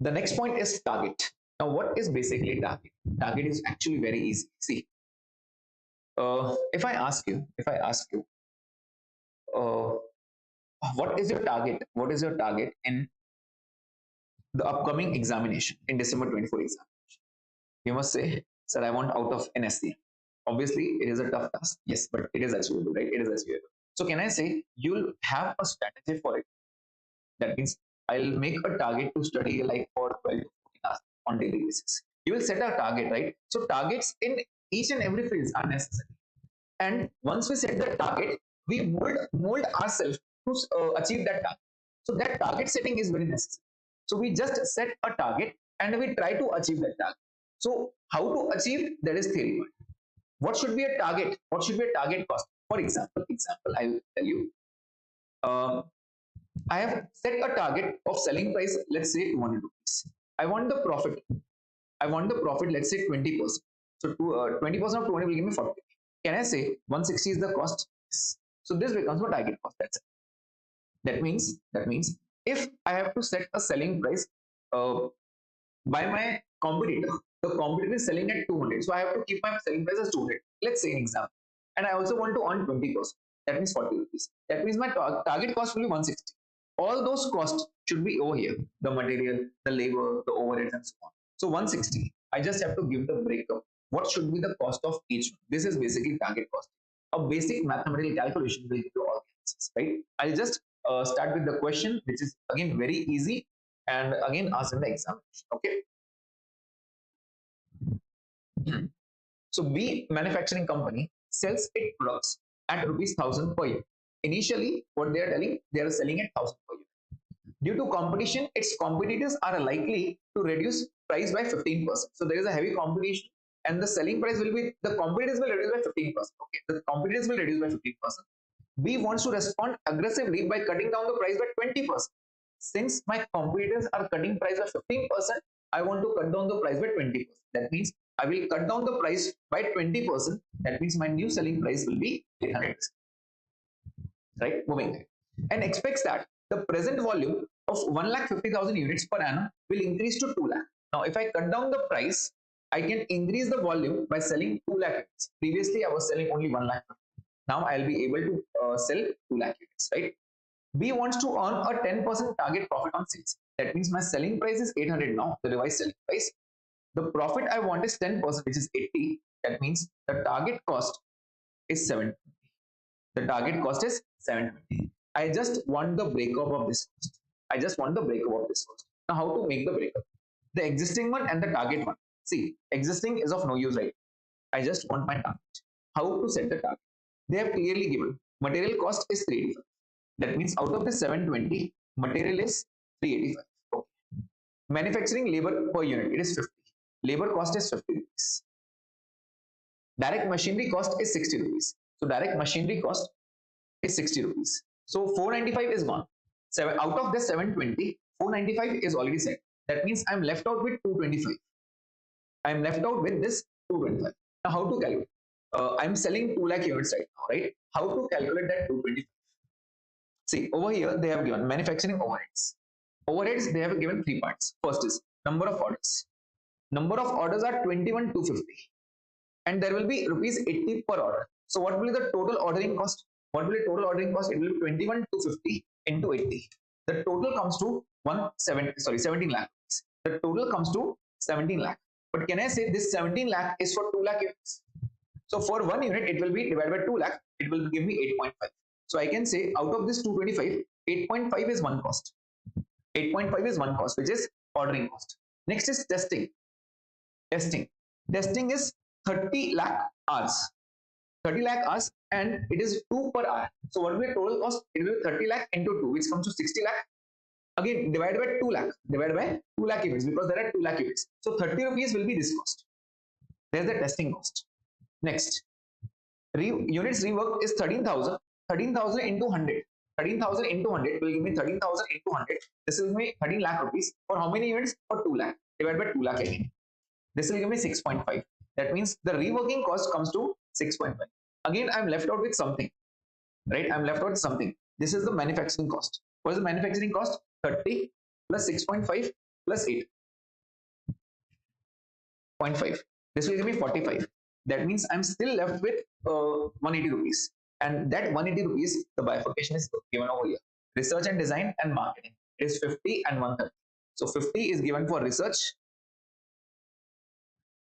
A: the next point is target. Now, what is basically target? Target is actually very easy. See, if I ask you, what is your target? What is your target in the upcoming examination in December 24 examination? You must say, sir, I want out of NSC. Obviously, it is a tough task. Yes, but it is achievable, right? It is achievable. So can I say you'll have a strategy for it? That means I'll make a target to study like for 12 to 14 hours on daily basis. You will set a target, right? So targets in each and every field are necessary. And once we set the target, we mold ourselves to achieve that target. So that target setting is very necessary. So we just set a target and we try to achieve that target. So how to achieve, that is theory. What should be a target? What should be a target cost? For example, I will tell you. I have set a target of selling price, let's say 200 rupees. I want the profit. Let's say 20%. So 20% of 200 will give me 40. Can I say 160 is the cost? Yes. So this becomes my target cost. That's it. That means if I have to set a selling price by my competitor, the competitor is selling at 200, so I have to keep my selling price as 200. Let's say an example, and I also want to earn 20%. That means 40 rupees. That means my target cost will be 160. All those costs should be over here: the material, the labor, the overheads, and so on. So 160. I just have to give the breakup. What should be the cost of each one? This is basically target cost. A basic mathematical calculation will give you all the answers, right? I'll just start with the question, which is again very easy and again asked in the examination. Okay. So B manufacturing company sells its products at rupees 1,000 per unit. Initially, what they are telling, they are selling at 1,000 per unit. Due to competition, its competitors are likely to reduce price by 15%. So there is a heavy competition, and the selling price will be, the competitors will reduce by 15%. Okay, the competitors will reduce by 15%. B wants to respond aggressively by cutting down the price by 20%. Since my competitors are cutting price by 15%, I want to cut down the price by 20%. That means I will cut down the price by 20%. That means my new selling price will be 800. Right? Moving ahead. And expects that the present volume of 1,50,000 units per annum will increase to 2 lakh. Now, if I cut down the price, I can increase the volume by selling 2 lakh units. Previously, I was selling only 1 lakh. Now, I'll be able to sell 2 lakh units, right? B wants to earn a 10% target profit on sales. That means my selling price is 800 now, the revised selling price. The profit I want is 10%, which is 80. That means the target cost is 720. The target cost is 720. I just want the breakup of this cost. Now, how to make the breakup? The existing one and the target one. See, existing is of no use, right? I just want my target. How to set the target? They have clearly given material cost is 385. That means out of the 720, material is 385. Okay. Manufacturing labor per unit, it is 50. Labor cost is 50 rupees. Direct machinery cost is 60 rupees. So direct machinery cost is 60 rupees. So 495 is gone. Out of the 720, 495 is already set. That means I'm left out with 225. I'm left out with this 225. Now how to calculate? I'm selling 2 lakh units right now, right? How to calculate that 225? See, over here they have given manufacturing overheads. Overheads they have given three parts. First is number of orders. Number of orders are 21,250, and there will be rupees 80 per order. So what will be the total ordering cost? What will be total ordering cost? It will be 21,250 into 80. The total comes to 17 lakh. The total comes to 17 lakh. But can I say this 17 lakh is for 2 lakh units? So for one unit, it will be divided by 2 lakh. It will give me 8.5. So I can say out of this 225, 8.5 is one cost. 8.5 is one cost, which is ordering cost. Next is testing. Testing. Testing is 30 lakh hours. 30 lakh hours, and it is 2 per hour. So what will be the total cost? It will be 30 lakh into 2, which comes to 60 lakh. Again, divided by 2 lakh. Divided by 2 lakh units, because there are 2 lakh units. So 30 rupees will be this cost. There's the testing cost. Next, units reworked is 13,000. 13,000 into 100. 13,000 into 100 will give me 13,000 into 100. This will give me 13 lakh rupees. For how many units? For 2 lakh. Divided by 2 lakh again. This will give me 6.5. That means the reworking cost comes to 6.5. Again, I'm left out with something, right? I'm left out with something. This is the manufacturing cost. What is the manufacturing cost? 30 plus 6.5 plus 8.5. This will give me 45. That means I'm still left with 180 rupees. And that 180 rupees, the bifurcation is given over here. Research and design and marketing is 50 and 130. So 50 is given for research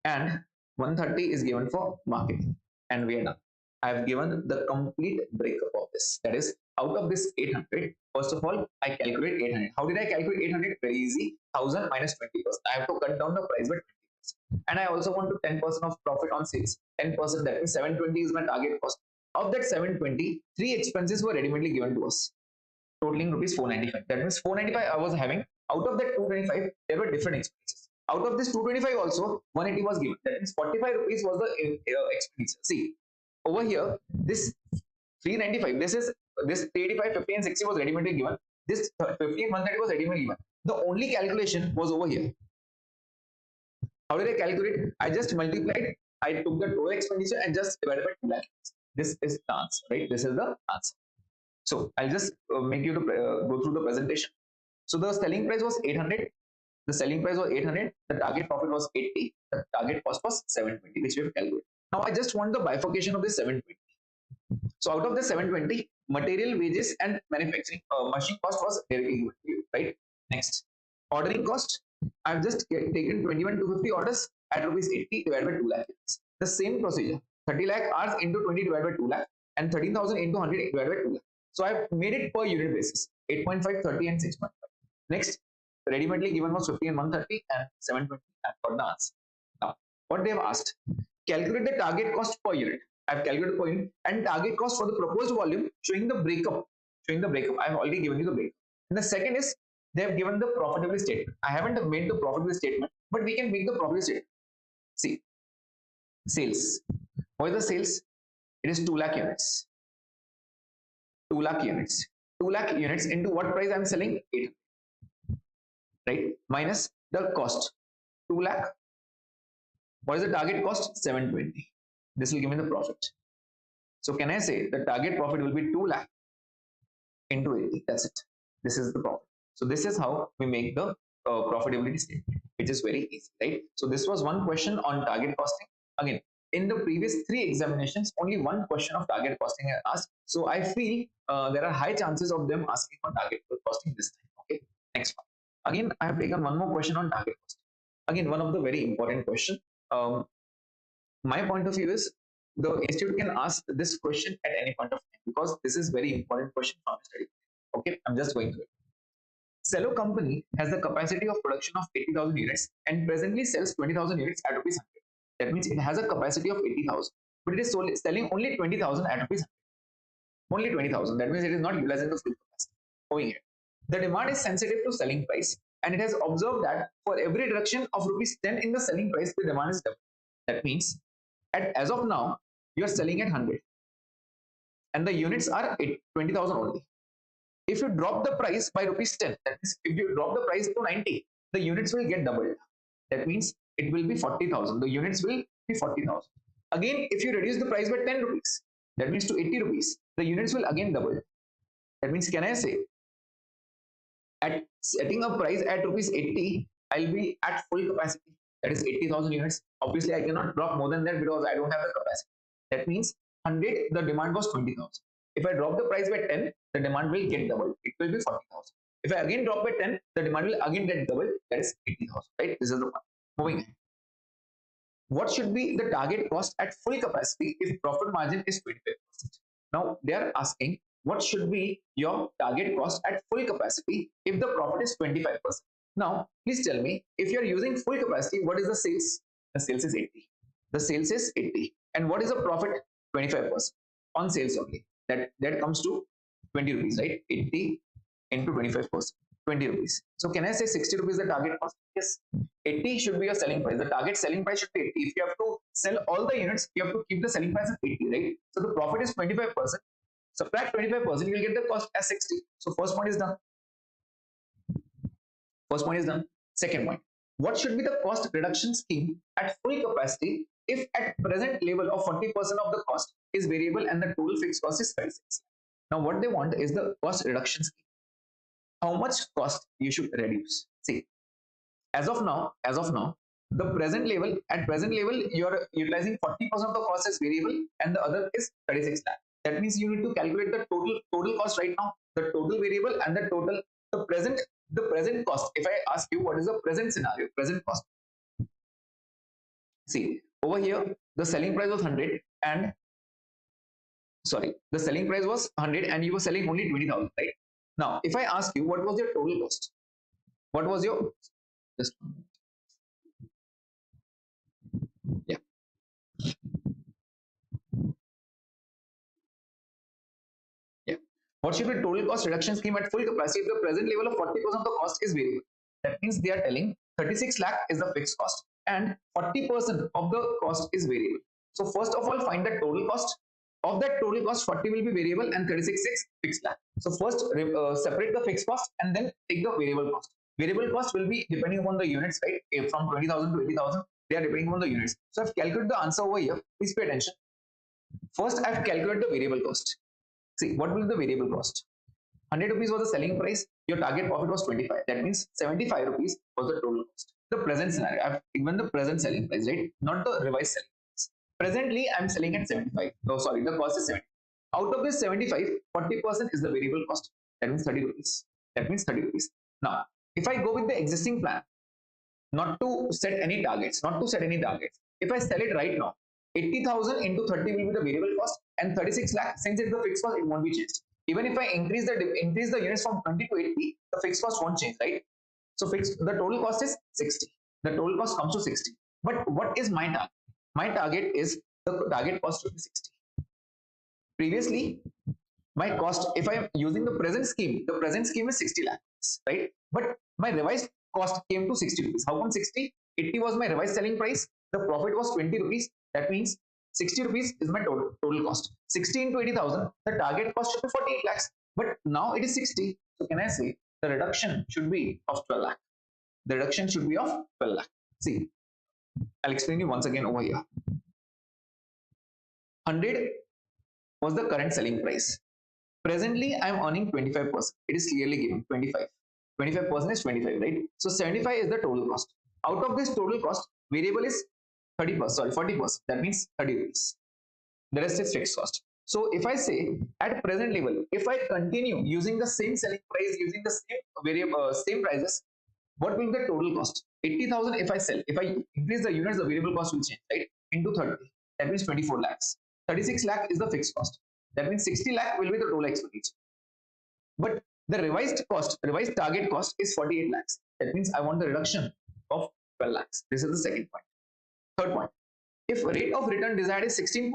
A: and 130 is given for marketing, and we are done. I have given the complete breakup of this. That is, out of this 800, first of all, I calculate 800. How did I calculate 800? Very easy. 1000 minus 20%. I have to cut down the price by 20%. And I also want to 10% of profit on sales. 10%, that means 720 is my target cost. Of that 720, three expenses were readily given to us, totaling rupees 495. That means 495 I was having. Out of that 225, there were different expenses. Out of this 225 also, 180 was given. That means 45 rupees was the expenditure. See, over here, this 395, this 385, 50 and 60 was ready-made given. This 50 and 130 was ready-made given. The only calculation was over here. How did I calculate? I just multiplied. I took the total expenditure and just divided by 2 lakh. This is the answer, right? This is the answer. So I'll just make you to go through the presentation. So the selling price was 800. The selling price was 800. The target profit was 80. The target cost was 720, which we have calculated. Now I just want the bifurcation of this 720. So out of the 720, material, wages, and manufacturing machine cost was directly given to you, right? Next, ordering cost. I've just taken 21,250 orders at rupees 80 divided by 2 lakh. The same procedure. 30 lakh hours into 20 divided by 2 lakh, and 13,000 into 100 divided by 2 lakh. So I've made it per unit basis. 8.5, 30, and 6.5. Next, ready-madely given was 50 and 130 and 720. I've got the answer. Now, what they have asked, calculate the target cost per unit. I've calculated per unit and target cost for the proposed volume, showing the breakup. I've already given you the breakup. And the second is they have given the profitability statement. I haven't made the profitability statement, but we can make the profitability statement. See, sales. What is the sales? It is 2 lakh units. 2 lakh units. 2 lakh units into what price I'm selling? 8. Right? Minus the cost. 2 lakh. What is the target cost? 720. This will give me the profit. So can I say the target profit will be 2 lakh into 80? That's it. This is the profit. So this is how we make the profitability statement. It is very easy, right? So this was one question on target costing. Again, in the previous 3 examinations, only one question of target costing I asked. So I feel there are high chances of them asking for target costing this time. Okay, next one. Again, I have taken one more question on target costing. Again, one of the very important question. My point of view is the institute can ask this question at any point of time because this is very important question from study. Okay, I'm just going through it. Cello company has the capacity of production of 80,000 units and presently sells 20,000 units at rupees 100. That means it has a capacity of 80,000, but it is selling only 20,000 at rupees 100. Only 20,000. That means it is not utilizing the full capacity. Going here, the demand is sensitive to selling price, and it has observed that for every reduction of rupees 10 in the selling price, the demand is double. That means as of now, you are selling at 100, and the units are 20,000 only. If you drop the price by rupees 10, that means if you drop the price to 90, the units will get doubled. That means it will be 40,000. The units will be 40,000. Again, if you reduce the price by 10 rupees, that means to 80 rupees, the units will again double. That means, can I say at setting a price at rupees 80, I'll be at full capacity, that is 80,000 units. Obviously, I cannot drop more than that because I don't have the capacity. That means 100, the demand was 20,000. If I drop the price by 10, the demand will get doubled. It will be 40,000. If I again drop by 10, the demand will again get doubled. That is 80,000. Right? This is the one. Moving ahead. What should be the target cost at full capacity if profit margin is 25%? Now they are asking what should be your target cost at full capacity if the profit is 25%. Now please tell me, if you are using full capacity, what is the sales? The sales is 80. The sales is 80. And what is the profit? 25% on sales only. That comes to 20 rupees, right? 80 into 25%. 20 rupees. So can I say 60 rupees the target cost? Yes. 80 should be your selling price. The target selling price should be 80. If you have to sell all the units, you have to keep the selling price at 80, right? So the profit is 25%. Subtract 25%, you will get the cost as 60. So first point is done. First point is done. Second point. What should be the cost reduction scheme at full capacity if at present level of 40% of the cost is variable and the total fixed cost is 36? Now what they want is the cost reduction scheme. How much cost you should reduce? See, as of now, the present level, at present level, you are utilizing 40% of the cost is variable and the other is 36 lakh. That means you need to calculate the total cost right now, the total variable and the present cost. If I ask you what is the present scenario, present cost. See, over here, the selling price was 100 and the selling price was 100 and you were selling only 20,000, right? Now, if I ask you what was your total cost, what was your, just yeah, yeah. What should be total cost reduction scheme at full capacity if the present level of 40% of the cost is variable? That means they are telling 36 lakh is the fixed cost and 40% of the cost is variable. So first of all, find the total cost. Of that total cost, 40 will be variable and 36 is fixed lakh. So first separate the fixed cost and then take the variable cost. Variable cost will be depending upon the units, right? From 20,000 to 80,000, they are depending on the units. So I've calculated the answer over here. Please pay attention. First, I've calculated the variable cost. See, what will be the variable cost? 100 rupees was the selling price. Your target profit was 25. That means 75 rupees was the total cost. The present scenario, I've given the present selling price, right? Not the revised selling price. Presently, I'm selling at 75. Oh, sorry, the cost is 70. Out of this 75, 40% is the variable cost. That means 30 rupees. That means 30 rupees. Now, if I go with the existing plan, not to set any targets, if I sell it right now, 80,000 into 30 will be the variable cost and 36 lakh, since it's the fixed cost, it won't be changed. Even if I increase the units from 20 to 80, the fixed cost won't change, right? So the total cost is 60. The total cost comes to 60. But what is my target? My target is the target cost to be 60. Previously, my cost, if I am using the present scheme is 60 lakhs, right? But my revised cost came to 60 rupees. How come 60? 80 was my revised selling price. The profit was 20 rupees. That means 60 rupees is my total cost. 60 into 80,000, the target cost should be 48 lakhs. But now it is 60. So can I say the reduction should be of 12 lakh? The reduction should be of 12 lakh. See, I'll explain you once again over here. 100 was the current selling price. Presently, I am earning 25%. It is clearly given 25. 25% is 25, right? So 75 is the total cost. Out of this total cost, variable is 30%, sorry, 40%. That means 30 rupees. The rest is fixed cost. So if I say at present level, if I continue using the same selling price, using the same variable, same prices, what will be the total cost? 80,000 if I sell. If I increase the units, the variable cost will change, right? Into 30. That means 24 lakhs. 36 lakh is the fixed cost. That means 60 lakh will be the total expenditure. But the revised target cost is 48 lakhs. That means I want the reduction of 12 lakhs. This is the second point. Third point. If rate of return desired is 16%,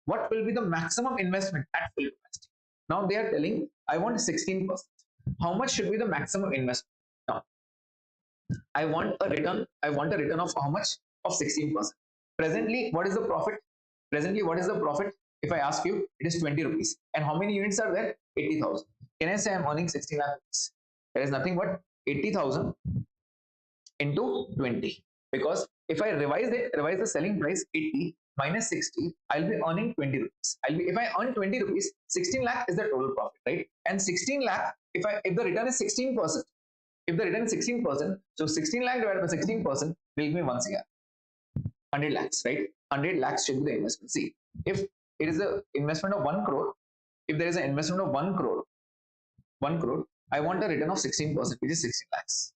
A: what will be the maximum investment at full capacity? Now they are telling I want 16%. How much should be the maximum investment? Now I want a return of how much? Of 16%. Presently, what is the profit? If I ask you, it is 20 rupees. And how many units are there? 80,000. Can I say I'm earning 16 lakh rupees? There is nothing but 80,000 into 20. Because if I revise the selling price 80, minus 60, I'll be earning 20 rupees. If I earn 20 rupees, 16 lakh is the total profit, right? And 16 lakh, if the return is 16%, if the return is 16%, so 16 lakh divided by 16% will give me 1 CR, 100 lakhs, right? 100 lakhs should be the investment. See, if it is an investment of 1 crore, if there is an investment of 1 crore, I want a return of 16%, which is 16 lakhs.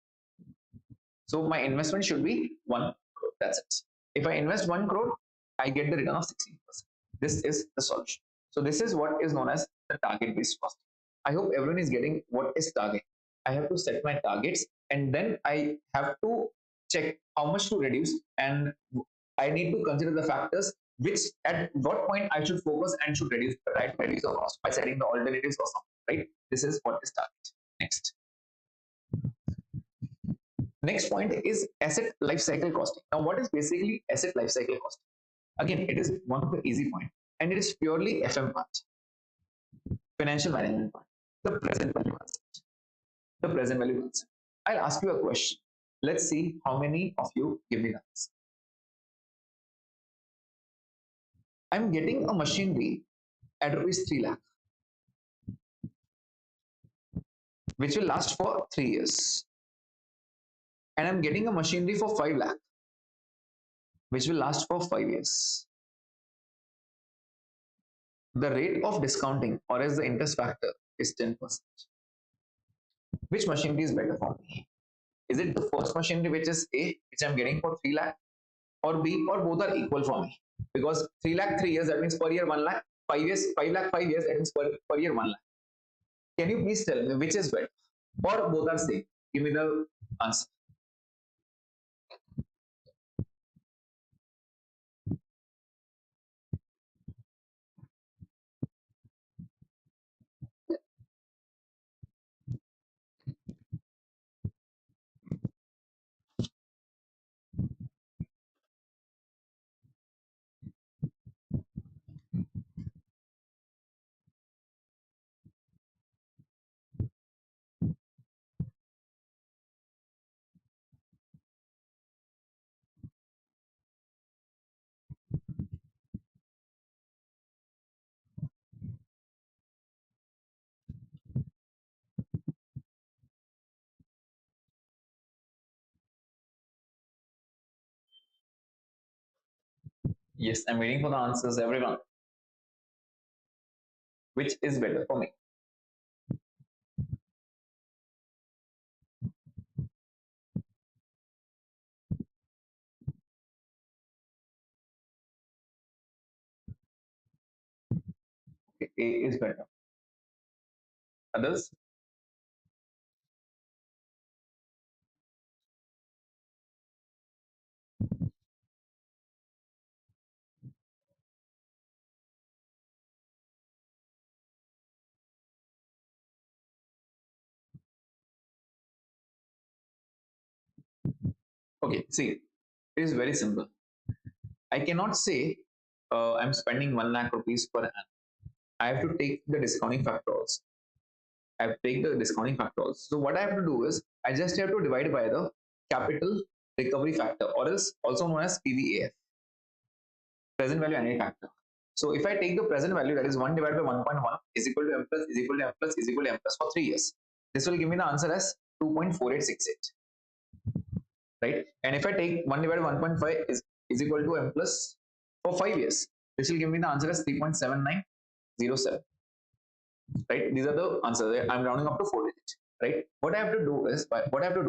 A: So my investment should be 1 crore. That's it. If I invest 1 crore, I get the return of 16%. This is the solution. So this is what is known as the target based cost. I hope everyone is getting what is target. I have to set my targets and then I have to check how much to reduce, and I need to consider the factors which at what point I should focus and should reduce, right? Reduce the cost by setting the alternatives or something, right? This is what is target. Next. Next point is asset life cycle costing. Now, what is basically asset life cycle costing? Again, it is one of the easy point, and it is purely FM part, financial management part, the present value concept. The present value concept. I'll ask you a question. Let's see how many of you give me that. I'm getting a machinery at rupees 3 lakh, which will last for 3 years. And I'm getting a machinery for 5 lakh, which will last for 5 years. The rate of discounting, or as the interest factor, is 10%. Which machinery is better for me? Is it the first machinery, which is A, which I'm getting for 3 lakh, or B, or both are equal for me? Because 3 lakh 3 years, that means per year 1 lakh, 5 years, 5 lakh 5 years, that means per year 1 lakh. Can you please tell me which is better? Or both are same? Give me the answer. Yes, I'm waiting for the answers, everyone. Which is better for me? Okay, A is better. Others? Okay, see, it is very simple. I cannot say I'm spending 1 lakh rupees per annum. I have to take the discounting factor also. I have to take the discounting factor also. So what I have to do is I just have to divide by the capital recovery factor, or else also known as PVAF, present value annual factor. So if I take the present value, that is 1 divided by 1.1 is equal to M plus is equal to M plus is equal to M plus for 3 years. This will give me the answer as 2.4868. Right? And if I take 1 divided by 1.5 is equal to M plus for 5 years, this will give me the answer as 3.7907. Right? These are the answers. I'm rounding up to 4 digits. Right? What I have to do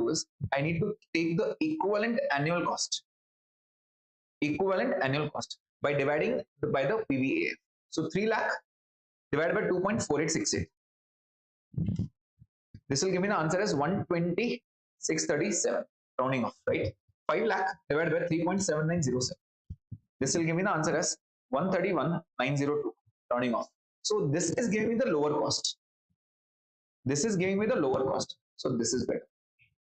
A: is I need to take the equivalent annual cost by dividing by the PVA. So 3 lakh divided by 2.4868. This will give me the answer as 120,637, rounding off, right? 5 lakh divided by 3.7907. This will give me the answer as 131,902, rounding off. So this is giving me the lower cost. This is giving me the lower cost. So this is better.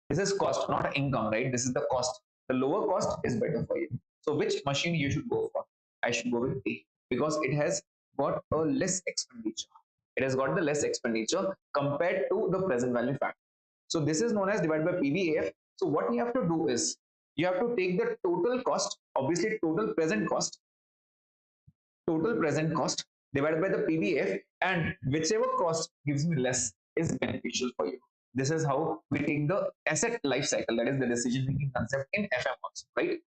A: This is cost, not income, right? This is the cost. The lower cost is better for you. So which machine you should go for? I should go with A, because it has got a less expenditure. It has got the less expenditure compared to the present value factor. So this is known as divided by PVAF. So what you have to do is you have to take the total cost, obviously total present cost, total present cost divided by the PBF, and whichever cost gives me less is beneficial for you. This is how we take the asset life cycle, that is the decision making concept in FM also, right?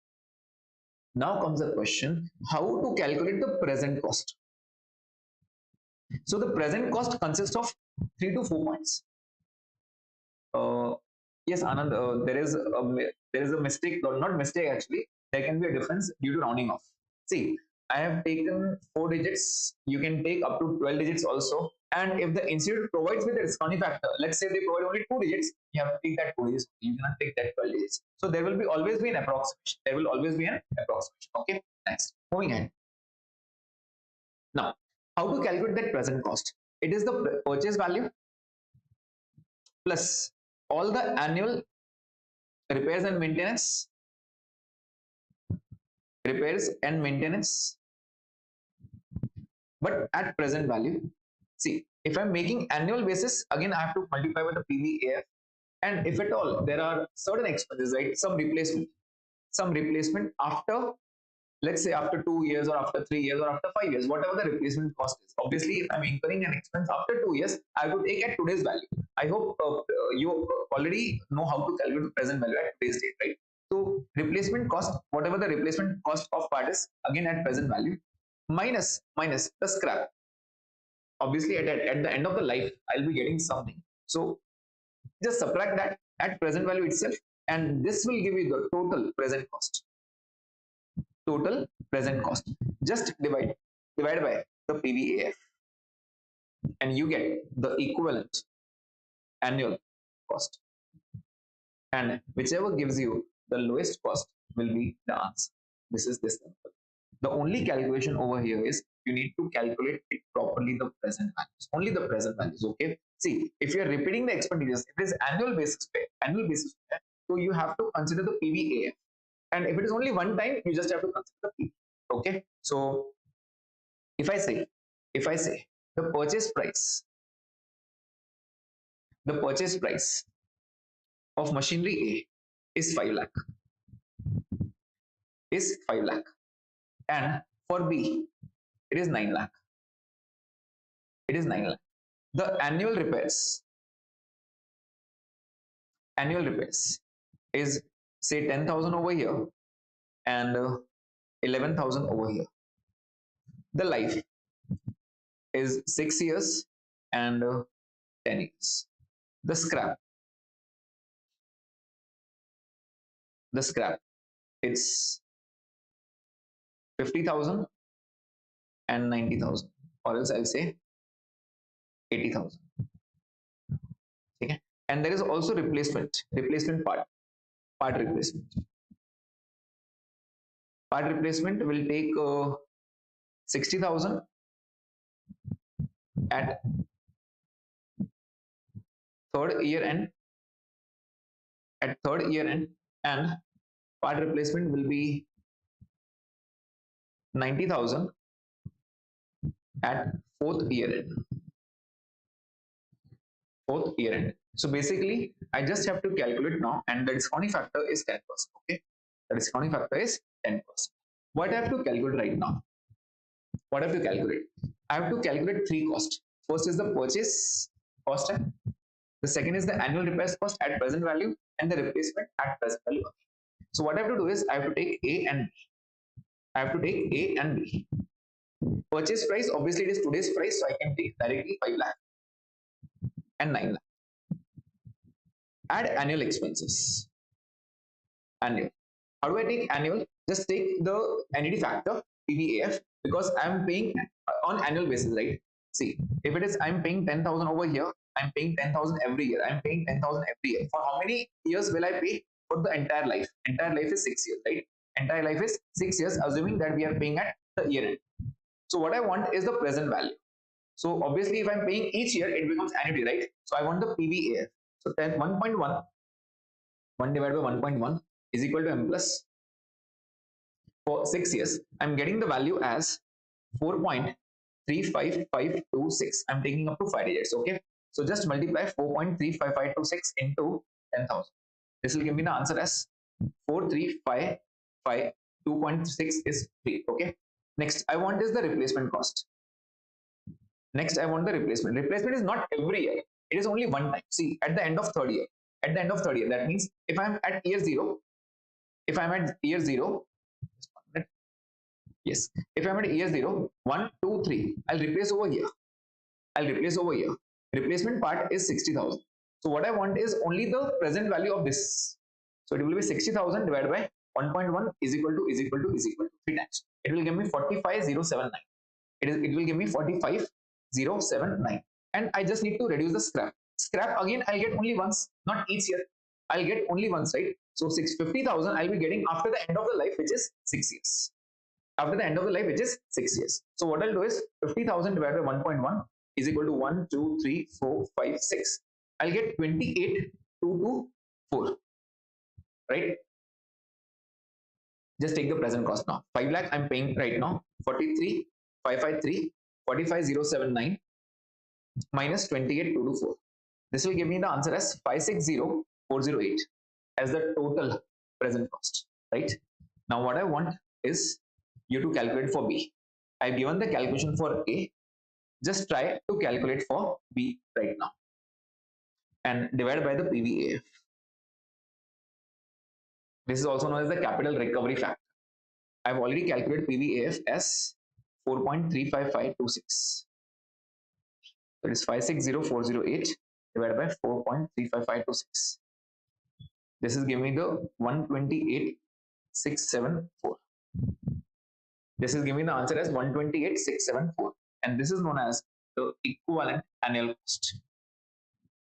A: Now comes the question, how to calculate the present cost. So the present cost consists of 3 to 4 points. uh, yes, Anand, there is a mistake, or not mistake actually, there can be a difference due to rounding off. See, I have taken 4 digits, you can take up to 12 digits also, and if the institute provides with a discounting factor, let's say they provide only 2 digits, you have to take that 2 digits, you cannot take that 12 digits. So there will be always be an approximation, there will always be an approximation. Okay, next, moving ahead. Now, how to calculate that present cost? It is the purchase value plus all the annual repairs and maintenance, repairs and maintenance, but at present value. See, if I'm making annual basis, again I have to multiply with the PVAF, and if at all there are certain expenses, right, some replacement after, let's say after 2 years or after 3 years or after 5 years, whatever the replacement cost is. Obviously, if I'm incurring an expense after 2 years, I would take at today's value. I hope you already know how to calculate the present value at today's date, right? So replacement cost, whatever the replacement cost of part is, again at present value, minus the scrap. Obviously, at the end of the life, I'll be getting something. So just subtract that at present value itself, and this will give you the total present cost. Total present cost. Just divide by the PVAF, and you get the equivalent annual cost. And whichever gives you the lowest cost will be the answer. This is this number. The only calculation over here is you need to calculate it properly, the present values, only the present values. Okay. See, if you are repeating the expenditures, it is annual basis pay, so you have to consider the PVAF. And if it is only one time, you just have to consider the P. Okay. So if I say the purchase price of machinery A is 5 lakh, and for B it is 9 lakh. The annual repairs is say 10,000 over here and 11,000 over here. The life is 6 years and 10 years. The scrap it's 50,000 and 90,000, or else I'll say 80,000. Okay. And there is also replacement replacement. Part replacement will take 60,000 at third year end, and part replacement will be 90,000 at fourth year end. So basically, I just have to calculate now, and the discounting factor is 10%. Okay, the discounting factor is 10%. What I have to calculate right now? I have to calculate 3 costs. First is the purchase cost, the second is the annual repairs cost at present value, and the replacement at present value. So what I have to do is I have to take A and B. Purchase price, obviously it is today's price, so I can take directly 5 lakh and 9 lakh. Add annual expenses. Annual. How do I take annual? Just take the annuity factor, PVAF, because I'm paying on annual basis, right? See, if it is I'm paying 10,000 over here, I'm paying 10,000 every year. For how many years will I pay? For the entire life. Entire life is 6 years, right? Entire life is 6 years, assuming that we are paying at the year end. So what I want is the present value. So obviously, if I'm paying each year, it becomes annuity, right? So I want the PVAF. So 1.1 divided by 1.1 is equal to M plus. For 6 years, I'm getting the value as 4.35526. I'm taking up to 5 digits. Okay. So just multiply 4.35526 into 10,000. This will give me the answer as 43552.6 is 3. Okay. Next I want is the replacement cost. Next I want the replacement. Replacement is not every year, it is only one time. See, at the end of third year, at the end of third year, that means if I'm at year zero, if I'm at year zero, yes, if I'm at year zero, 1, 2, 3, I'll replace over here. I'll replace over here. Replacement part is 60,000. So what I want is only the present value of this. So it will be 60,000 divided by 1.1 is equal to is equal to is equal to 3 times. It will give me 45,079. It will give me 45,079. And I just need to reduce the scrap. Scrap again I'll get only once, not each year. I'll get only once, right? So 650,000 I'll be getting after the end of the life, which is 6 years. After the end of the life, which is 6 years. So what I'll do is 50,000 divided by 1.1 is equal to 1, 2, 3, 4, 5, 6. I'll get 28,224, right? Just take the present cost now. 5 lakh I'm paying right now, 43,553, 45,079 minus 28,224. This will give me the answer as 560,408 as the total present cost, right? Now what I want is you to calculate for B. I've given the calculation for A. Just try to calculate for B right now and divide by the PVAF. This is also known as the capital recovery factor. I've already calculated PVAF as 4.35526. So it is 560,408 divided by 4.35526. This is giving me the 128,674. This is giving the answer as 128,674, and this is known as the equivalent annual cost.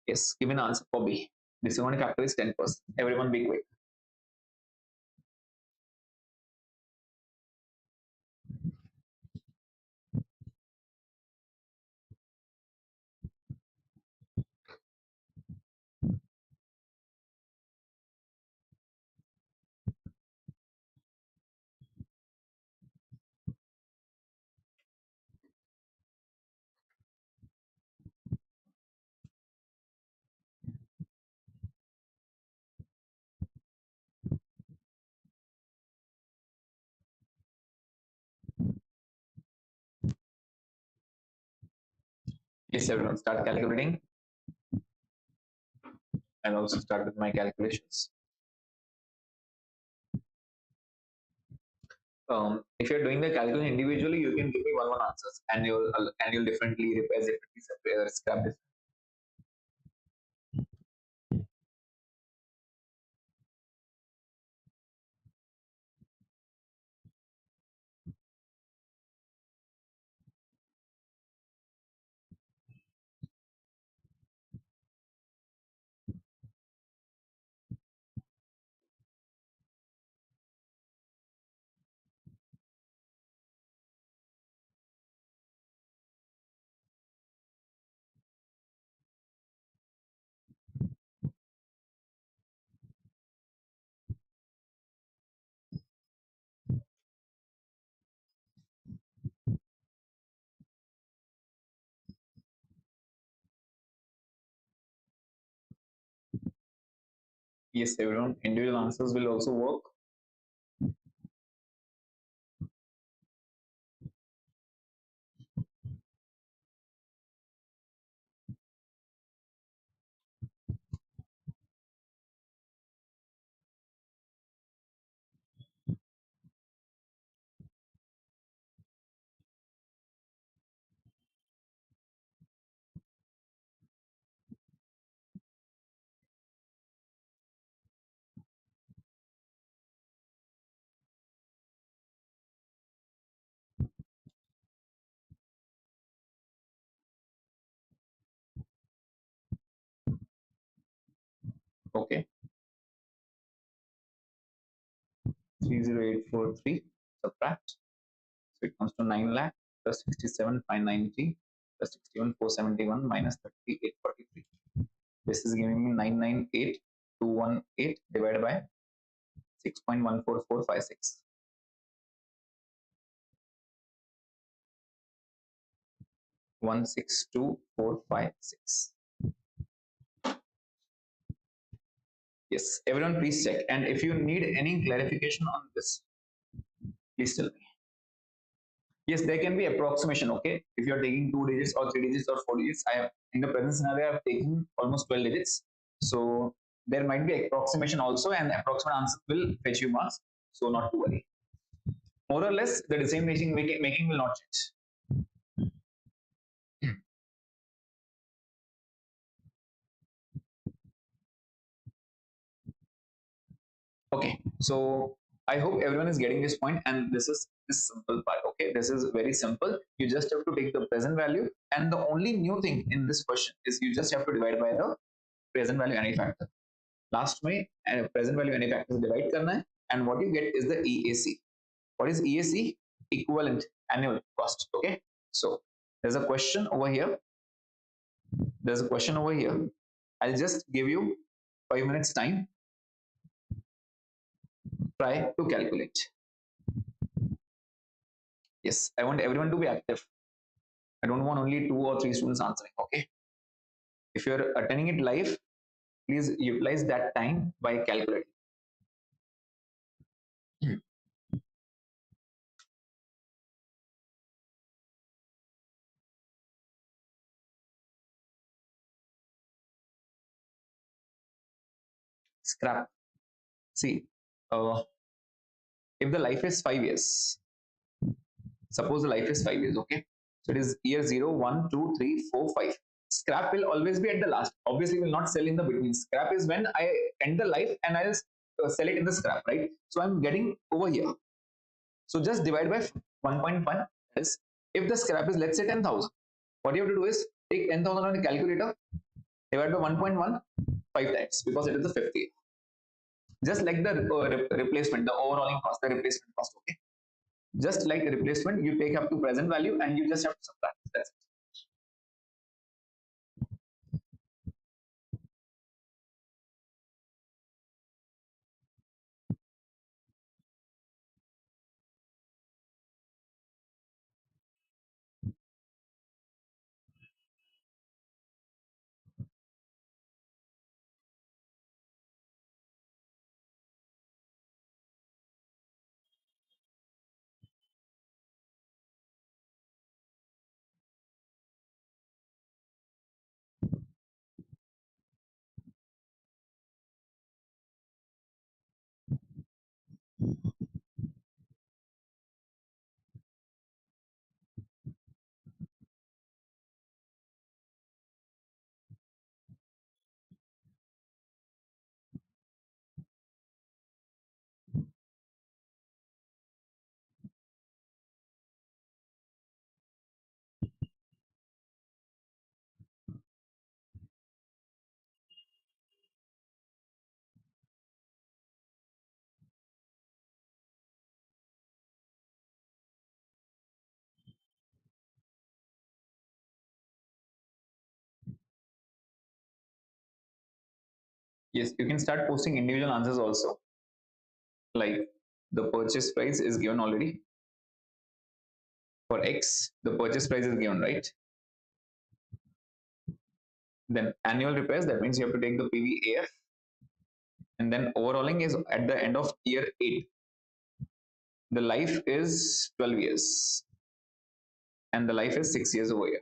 A: Yes, give me the answer for B. This one factor is 10%. Everyone be quick. Yes, everyone, start calculating. I'll also start with my calculations. If you're doing the calculation individually, you can give me one answers, annual differently, repairs differently, scrap differently. Yes, everyone, individual answers will also work. Okay, 30843 subtract. So it comes to 9 lakh plus 67,590 plus 61,471 minus 3843. This is giving me 998,218 divided by 6.14456. 162,456. Yes, everyone please check. And if you need any clarification on this, please tell me. Yes, there can be approximation. Okay, if you're taking 2 digits or 3 digits or 4 digits, I have in the present scenario I have taken almost 12 digits. So there might be approximation also, and approximate answer will fetch you marks. So not to worry. More or less, the decision making will not change. Okay, so I hope everyone is getting this point, and this is this simple part. Okay, this is very simple. You just have to take the present value, and the only new thing in this question is you just have to divide by the present value any factor. Last में present value any factor से divide करना है, and what you get is the EAC. What is EAC? Equivalent annual cost. Okay, so there's a question over here. There's a question over here. I'll just give you 5 minutes time. Try to calculate. Yes, I want everyone to be active. I don't want only 2 or 3 students answering. Okay, if you're attending it live, please utilize that time by calculating. Scrap. See, if the life is 5 years, suppose the life is 5 years. Okay, so it is year 0, 1, 2, 3, 4, 5. Scrap will always be at the last. Obviously, will not sell in the between. Scrap is when I end the life and I'll sell it in the scrap, right? So I'm getting over here. So just divide by 1.1 is if the scrap is, let's say, 10,000. What you have to do is take 10,000 on a calculator, divide by 1.1 5 times because it is the 50. Just like the replacement, the overhauling cost, the replacement cost. Okay, just like the replacement, you take up to present value and you just have to subtract. That's it. Yes, you can start posting individual answers also. Like the purchase price is given already for X. The purchase price is given, right? Then annual repairs. That means you have to take the PVAF, and then overhauling is at the end of year 8. The life is 12 years, and the life is 6 years over here.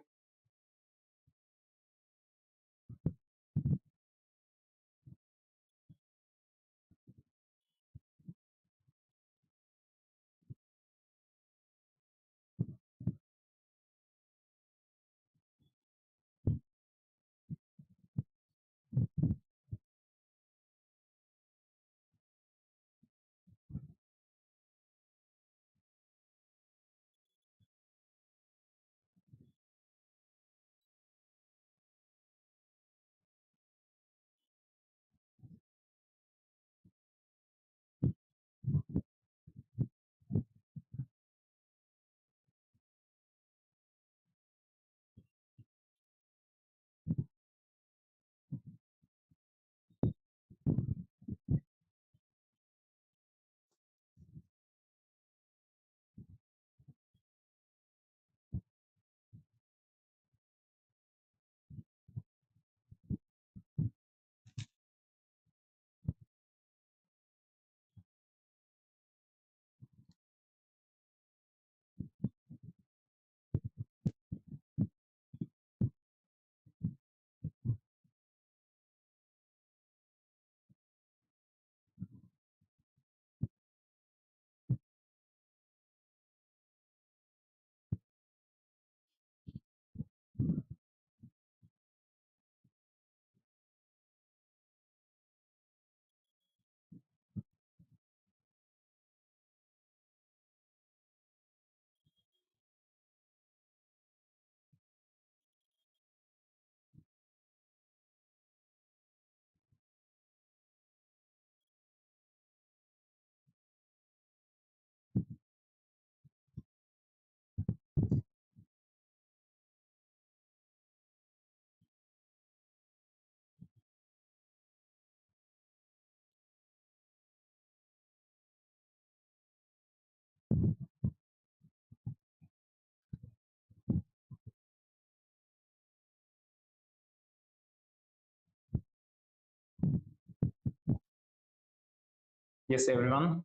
A: Yes, everyone.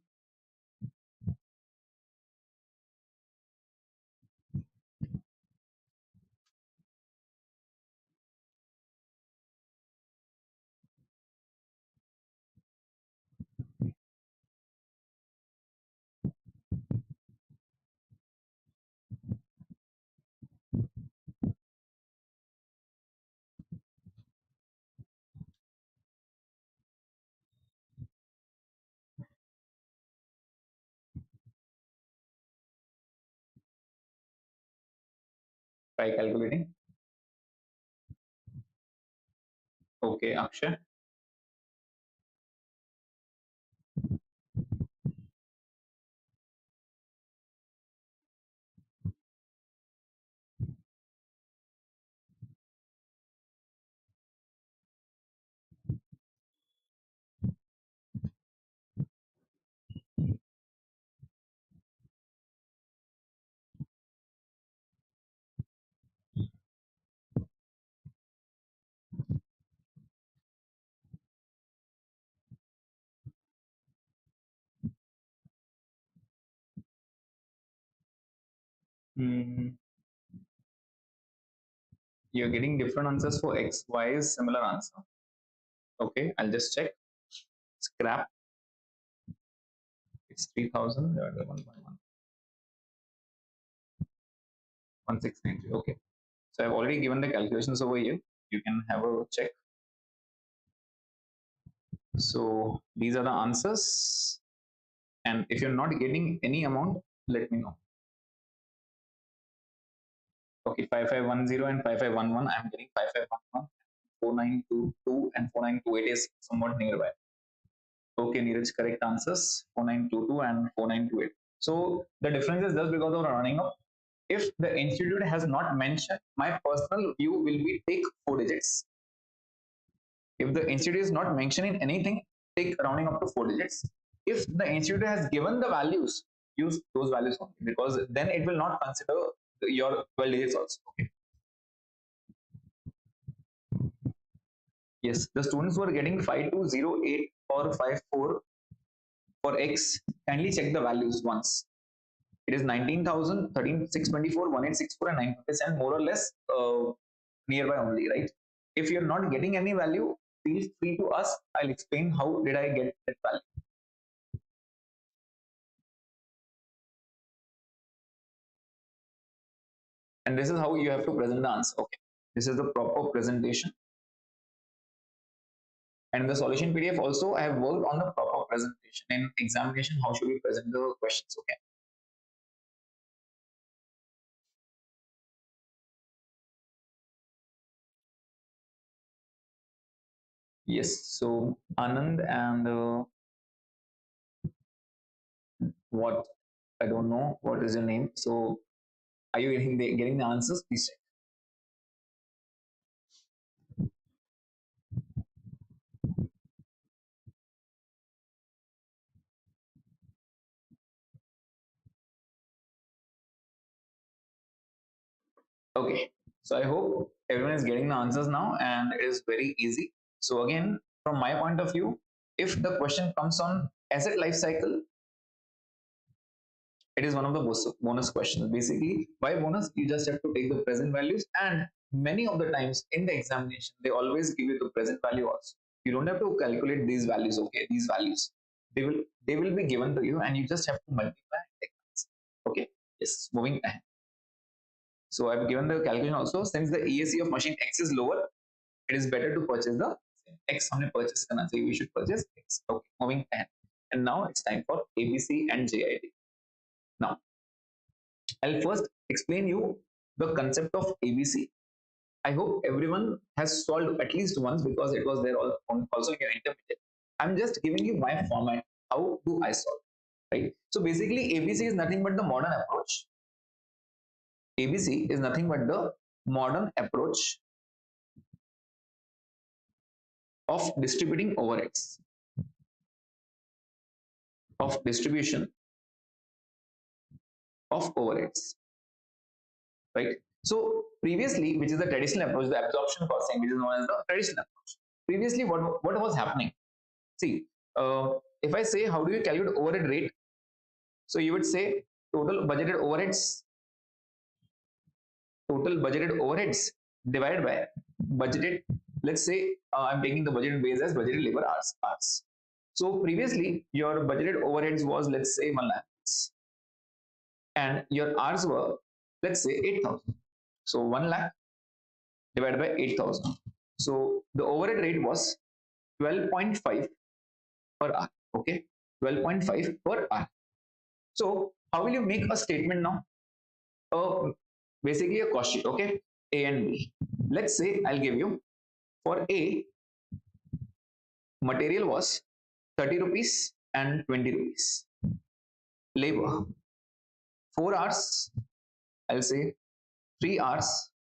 A: Try calculating. Okay, Akshay. Hmm. You're getting different answers for X. Y is similar answer. Okay, I'll just check. Scrap. It's 3000 divided by 1.1693. Okay. So I've already given the calculations over here. You can have a check. So these are the answers. And if you're not getting any amount, let me know. Okay, 5510 and 5511. I'm getting 5511. 4922 and 4928 is somewhat nearby. Okay, Neeraj, correct answers 4922 and 4928. So the difference is just because of running up. If the institute has not mentioned, my personal view will be take 4 digits. If the institute is not mentioning anything, take rounding up to 4 digits. If the institute has given the values, use those values only, because then it will not consider your 12 digits also. Okay. Yes, the students who are getting 5208 or 54 for X, kindly check the values once. It is 19,000, 13,624, 1864, and 9%, more or less nearby only, right? If you're not getting any value, feel free to ask. I'll explain how did I get that value. And this is how you have to present the answer. Okay. This is the proper presentation. And in the solution PDF also, I have worked on the proper presentation. In examination, how should we present the questions? Okay. Yes. So Anand and what, I don't know what is your name. So are you getting the answers? Please check. Okay. So I hope everyone is getting the answers now, and it is very easy. So again, from my point of view, if the question comes on asset life cycle, it is one of the bonus questions. Basically, why bonus? You just have to take the present values, and many of the times in the examination, they always give you the present value also. You don't have to calculate these values. Okay, these values they will be given to you, and you just have to multiply and take answer. Okay. Yes. Moving ahead. So I've given the calculation also. Since the EAC of machine X is lower, it is better to purchase the X. हमने purchase करना चाहिए. We should purchase X. Okay. Moving ahead. And now it's time for ABC and JID. Now I'll first explain you the concept of ABC. I hope everyone has solved at least once because it was there also in your intermediate. I'm just giving you my format. How do I solve? Right. So basically, ABC is nothing but the modern approach. ABC is nothing but the modern approach of distributing overheads, of distribution of overheads, right? So previously, which is the traditional approach, the absorption costing, which is known as the traditional approach. Previously, what was happening? See, If I say how do you calculate overhead rate, so you would say total budgeted overheads, divided by budgeted. Let's say I'm taking the budgeted base as budgeted labor hours. So previously your budgeted overheads was, let's say, 1 lakh, and your hours were, let's say, 8,000. So 1 lakh divided by 8,000. So the overhead rate was 12.5 per hour. Okay, 12.5 per hour. So how will you make a statement now? Basically a cost sheet. Okay, A and B. Let's say I'll give you, for A, material was 30 rupees and 20 rupees. Labor, 4 hours, I'll say 3 hours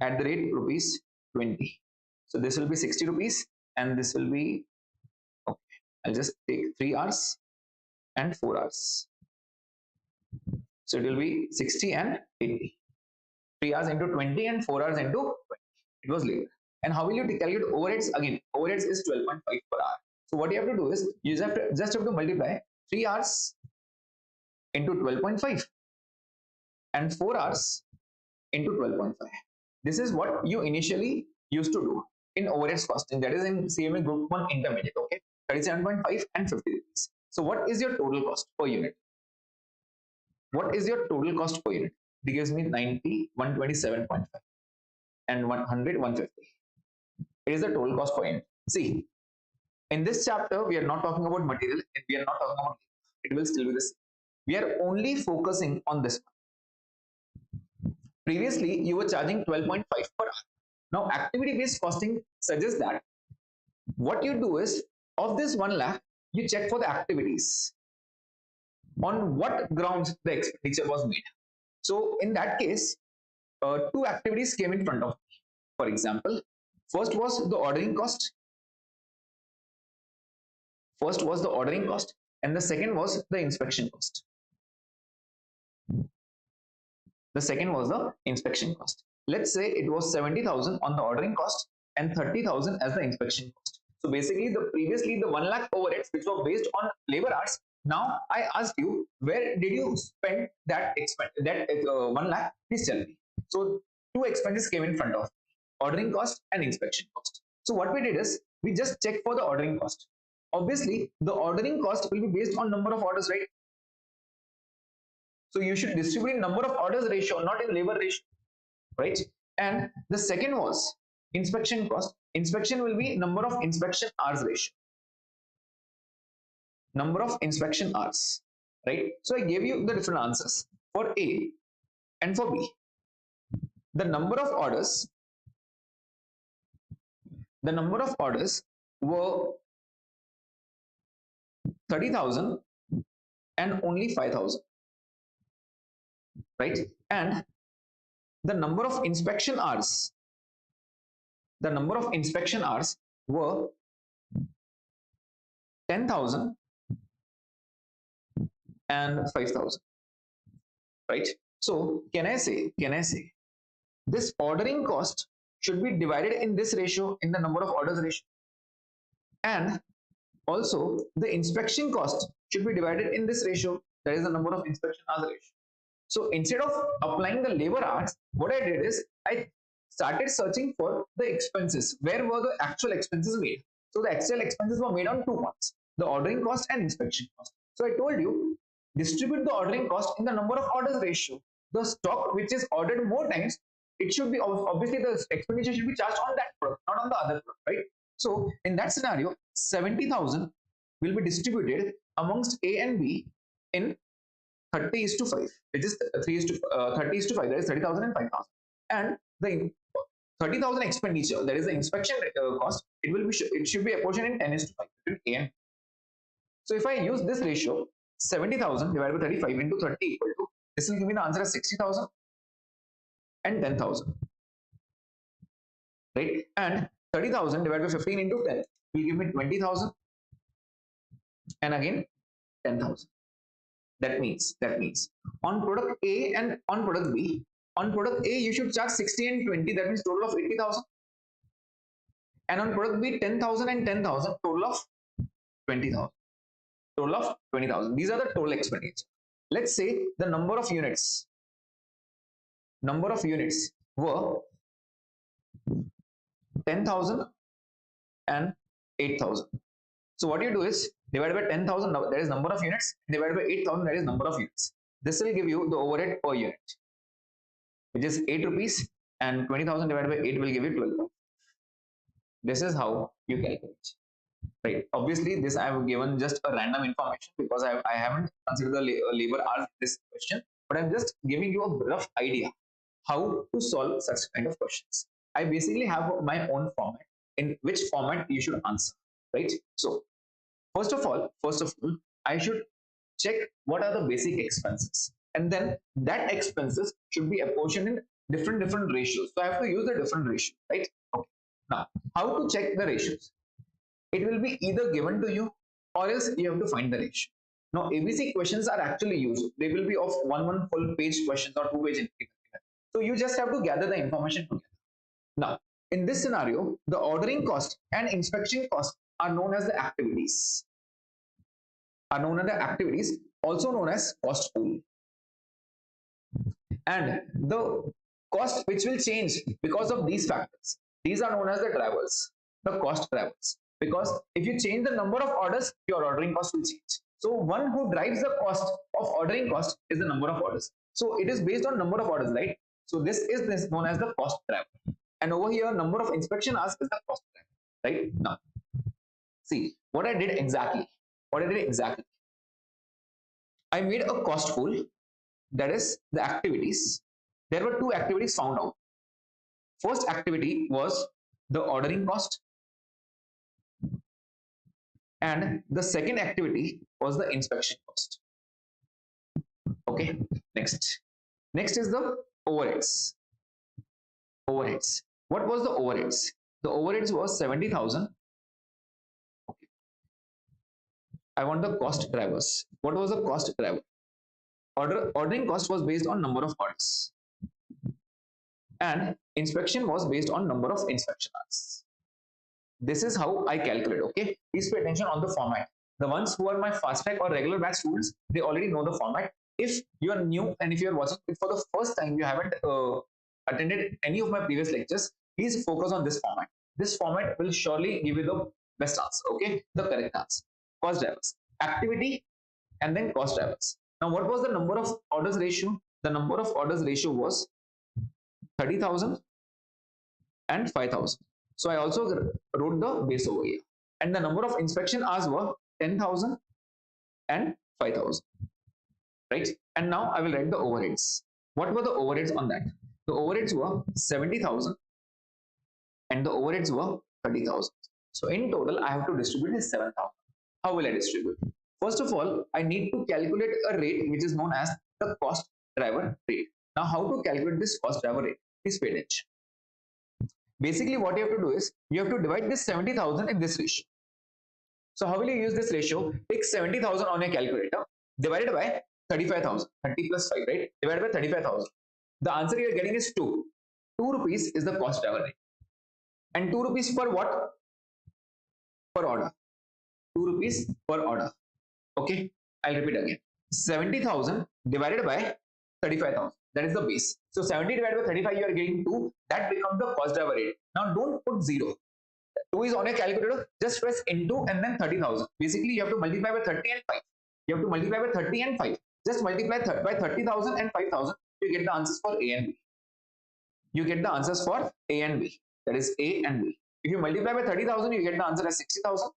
A: at the rate rupees 20. So this will be 60 rupees, and this will be, okay, I'll just take 3 hours and 4 hours. So it will be 60 and 80. 3 hours into 20 and 4 hours into 20. It was labor. And how will you calculate overheads? Again, overheads is 12.5 per hour. So what you have to do is you just have to multiply 3 hours into 12.5 and 4 hours into 12.5. This is what you initially used to do in overheads costing, that is in CMA Group 1 Intermediate. Okay, 37.5 and 50 rupees. So what is your total cost per unit? What is your total cost per unit? It gives me 90, 127.5 and 100, 150. It is the total cost per unit. See, in this chapter, we are not talking about material, and we are not talking about, it will still be the same. We are only focusing on this one. Previously, you were charging 12.5 per hour. Now, activity-based costing suggests that what you do is, of this 1 lakh, you check for the activities. On what grounds the expenditure was made. So, in that case, 2 activities came in front of me. For example, first was the ordering cost. And the second was the inspection cost. Let's say it was 70,000 on the ordering cost and 30,000 as the inspection cost. So basically, previously the 1 lakh overheads which were based on labor hours. Now I asked you, where did you spend that 1 lakh? Please tell me. So 2 expenses came in front of ordering cost and inspection cost. So what we did is we just checked for the ordering cost. Obviously, the ordering cost will be based on number of orders, right? So you should distribute in number of orders ratio, not in labor ratio, right? And the second was inspection cost. Inspection will be number of inspection hours ratio. Number of inspection hours, right? So I gave you the different answers for A and for B. The number of orders were 30,000 and only 5,000, right? And the number of inspection hours were 10,000 and 5,000, right? So can I say this ordering cost should be divided in this ratio, in the number of orders ratio, and also the inspection cost should be divided in this ratio, that is the number of inspection hours ratio. So instead of applying the labor hours, what I did is I started searching for the expenses. Where were the actual expenses made? So the actual expenses were made on 2 parts, the ordering cost and inspection cost. So I told you, distribute the ordering cost in the number of orders ratio. The stock which is ordered more times, it should be, obviously the expenditure should be charged on that product, not on the other product, right? So in that scenario, 70,000 will be distributed amongst A and B in 30:5, which is 30:5, that is 30,000 and 5,000. And the 30,000 expenditure, that is the inspection cost, it should be apportioned in 10:5 between A and B. So if I use this ratio, 70,000 divided by 35 into 30 equal to, this will give me the answer as 60,000 and 10,000, right? And 30,000 divided by 15 into 10 will give me 20,000 and again 10,000. That means on product A and on product B, on product A you should charge 60 and 20, that means total of 80,000, and on product B 10,000 and 10,000, total of 20,000. Total of 20,000. These are the total expenditure. Let's say the number of units were 10,000 and 8,000. So what you do is divide by 10,000, that is number of units, divided by 8,000, that is number of units. This will give you the overhead per unit, which is 8 rupees, and 20,000 divided by 8 will give you 12,000. This is how you calculate, right? Obviously, this I have given just a random information because I haven't considered the labor hours in this question, but I'm just giving you a rough idea how to solve such kind of questions. I basically have my own format in which format you should answer, right? So first of all, I should check what are the basic expenses, and then that expenses should be apportioned in different ratios. So I have to use the different ratio, right? Okay. Now, how to check the ratios? It will be either given to you or else you have to find the ratio. Now, ABC questions are actually used. They will be of one full page questions or 2 page. So you just have to gather the information together. Now, in this scenario, the ordering cost and inspection cost are known as the activities. Also known as cost pool. And the cost which will change because of these factors, these are known as the drivers, the cost drivers. Because if you change the number of orders, your ordering cost will change. So one who drives the cost of ordering cost is the number of orders. So it is based on number of orders, right? So this is known as the cost driver. And over here, number of inspection hours is the cost driver, right? Now, see what I did exactly. I made a cost pool, that is the activities. There were 2 activities found out. First activity was the ordering cost, and the second activity was the inspection cost. Okay, next is the overheads. What was the overheads? The overheads was 70,000. Okay. I want the cost drivers. What was the cost driver? Ordering cost was based on number of orders, and inspection was based on number of inspection hours. This is how I calculate. Okay, please pay attention on the format. The ones who are my fast track or regular batch students, they already know the format. If you are new and if you are watching it for the first time, you haven't attended any of my previous lectures, please focus on this format. This format will surely give you the best answer. Okay, the correct answer. Cost drivers, activity, and then cost drivers. Now, what was the number of orders ratio? The number of orders ratio was 30,000 and 5,000. So I also wrote the base over here. And the number of inspection hours were 10,000 and 5,000. Right? And now I will write the overheads. What were the overheads on that? The overheads were 70,000 and the overheads were 30,000. So in total, I have to distribute 7,000. How will I distribute? First of all, I need to calculate a rate which is known as the cost driver rate. Now, how to calculate this cost driver rate? Please pay attention. Basically, what you have to do is you have to divide this 70,000 in this ratio. So how will you use this ratio? Take 70,000 on your calculator, divided by 35,000. 30 plus 5, right? Divided by 35,000. The answer you are getting is 2. 2 rupees is the cost driver rate. And 2 rupees per what? Per order. 2 rupees per order. Okay, I'll repeat again. 70,000 divided by 35,000. That is the base. So 70 divided by 35, you are getting 2. That becomes the cost driver rate. Now don't put 0. 2 is on your calculator. Just press into and then 30,000. Basically, you have to multiply by 30 and 5. You have to multiply by 30 and 5. Just multiply by 30,000 and 5,000. You get the answers for A and B. You get the answers for A and B. That is A and B. If you multiply by 30,000, you get the answer as 60,000.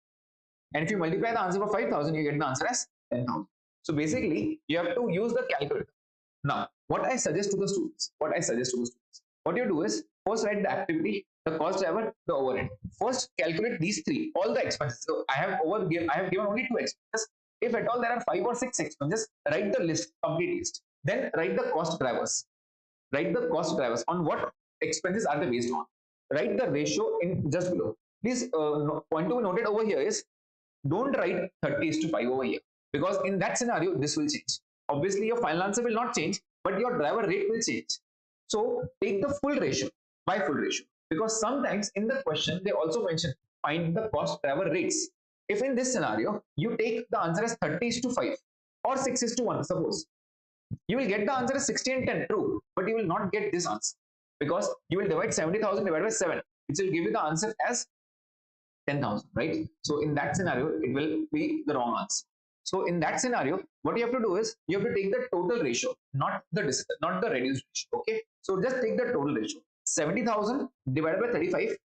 A: And if you multiply the answer for 5,000, you get the answer as 10,000. So basically, you have to use the calculator. Now, what I suggest to the students, what you do is first write the activity, the cost driver, the overhead. First calculate these 3, all the expenses. So I have given only 2 expenses. If at all there are 5 or 6 expenses, write the list, complete list. Then write the cost drivers. Write the cost drivers on what expenses are they based on. Write the ratio in just below. Please, point to be noted over here is don't write 30:5 over here, because in that scenario this will change. Obviously your final answer will not change, but your driver rate will change. So take the full ratio by full ratio, because sometimes in the question they also mention find the cost driver rates. if in this scenario you take the answer as 30 is to 5 or 6 is to 1, suppose, you will get the answer as 60 and 10, true, but you will not get this answer because you will divide 70,000 divided by 7, which will give you the answer as 10,000, right? So in that scenario, it will be the wrong answer. So in that scenario, what you have to do is you have to take the total ratio, not the reduced ratio. Okay, so just take the total ratio. 70,000 divided by 35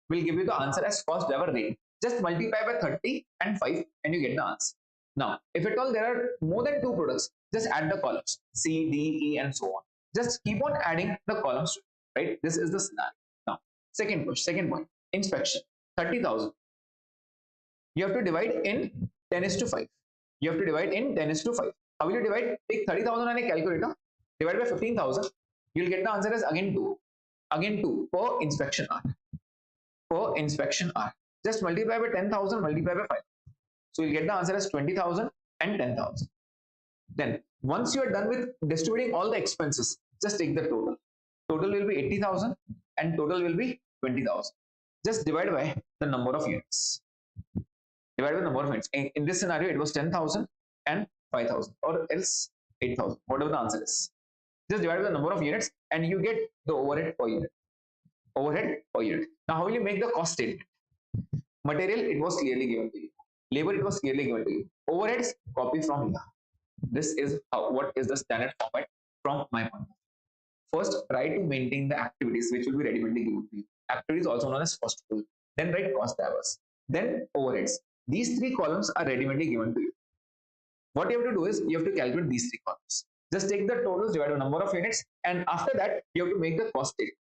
A: will give you the answer as cost driver rate. Just multiply by 30 and 5 and you get the answer. Now, if at all there are more than two products, just add the columns C, D, E, and so on. Just keep on adding the columns, right? This is the scenario. Now, second point, inspection. 30,000. You have to divide in 10 is to 5. You have to divide in 10 is to 5. How will you divide? Take 30,000 on a calculator, divide by 15,000. You will get the answer as again 2. Again 2 per inspection hour. Per inspection hour. Just multiply by 10,000, multiply by 5. So you'll get the answer as 20,000 and 10,000. Then once you are done with distributing all the expenses, just take the total. Total will be 80,000 and total will be 20,000. Just divide by the number of units. Divide by the number of units. In this scenario, it was 10,000 and 5,000 or else 8,000, whatever the answer is. Just divide by the number of units and you get the overhead per unit. Overhead per unit. Now, how will you make the cost statement? Material, it was clearly given to you. Labor, it was clearly given to you. Overheads, copy from here. This is what is the standard format from my point of view. First, try to maintain the activities which will be ready-made given to you. Activities also known as cost pool. Then write cost drivers. Then overheads. These three columns are ready-made given to you. What you have to do is you have to calculate these three columns. Just take the totals divided by number of units, and after that you have to make the cost statement.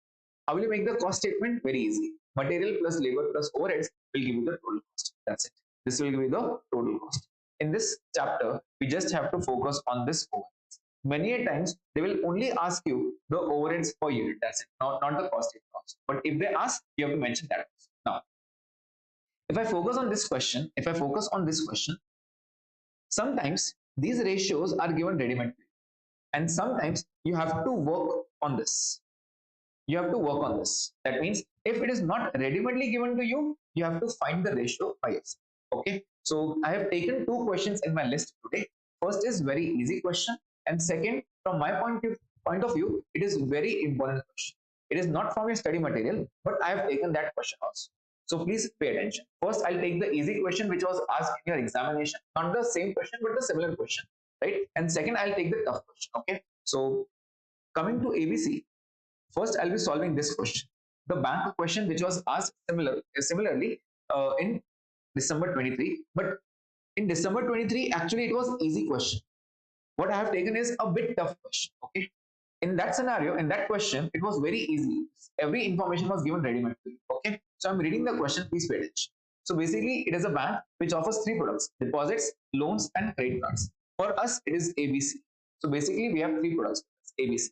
A: How will you make the cost statement? Very easy. Material plus labor plus overheads will give you the total cost. That's it. This will give you the total cost. In this chapter, we just have to focus on this overheads. Many a times they will only ask you the overheads per unit. That's it. Not the cost statement. But if they ask, you have to mention that. Now, if I focus on this question, sometimes these ratios are given ready-made, and sometimes you have to work on this. That means if it is not ready-madely given to you, you have to find the ratio by yourself. Okay, so I have taken two questions in my list today. First is very easy question, and second, from my point of view, it is very important question. It is not from your study material, but I have taken that question also. So please pay attention. First, I'll take the easy question which was asked in your examination, not the same question, but the similar question, right? And second, I'll take the tough question. Okay, so coming to ABC, first I'll be solving this question, the bank question which was asked similarly in December 23, but in December 23 actually it was easy question. What I have taken is a bit tough question. Okay, in that scenario, in that question, it was very easy. Every information was given ready-made to you. Okay, so I'm reading the question, please pay attention. So basically it is a bank which offers three products: deposits, loans, and credit cards. For us it is ABC. So basically we have three products, ABC.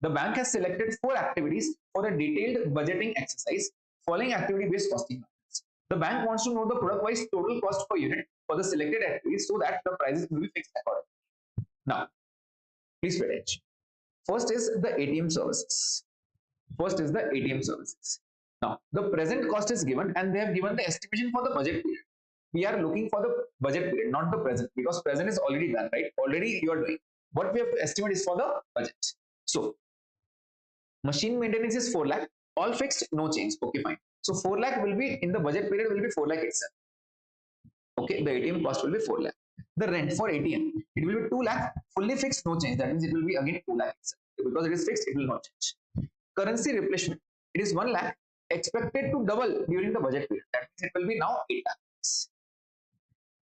A: The bank has selected 4 activities for a detailed budgeting exercise following activity-based costing methods. The bank wants to know the product-wise total cost per unit for the selected activities so that the prices will be fixed accordingly. Now, please pay attention. First is the ATM services. Now, the present cost is given and they have given the estimation for the budget period. We are looking for the budget period, not the present, because present is already done, right? Already you are doing. What we have to estimate is for the budget. So, machine maintenance is 4 lakh, all fixed, no change. Okay, fine. So 4 lakh will be in the budget period, will be 4 lakh itself. Okay, the ATM cost will be 4 lakh. The rent for ATM, it will be 2 lakh, fully fixed, no change. That means it will be again 2 lakh itself. Because it is fixed, it will not change. Currency replacement, it is 1 lakh, expected to double during the budget period. That means it will be now 8 lakh.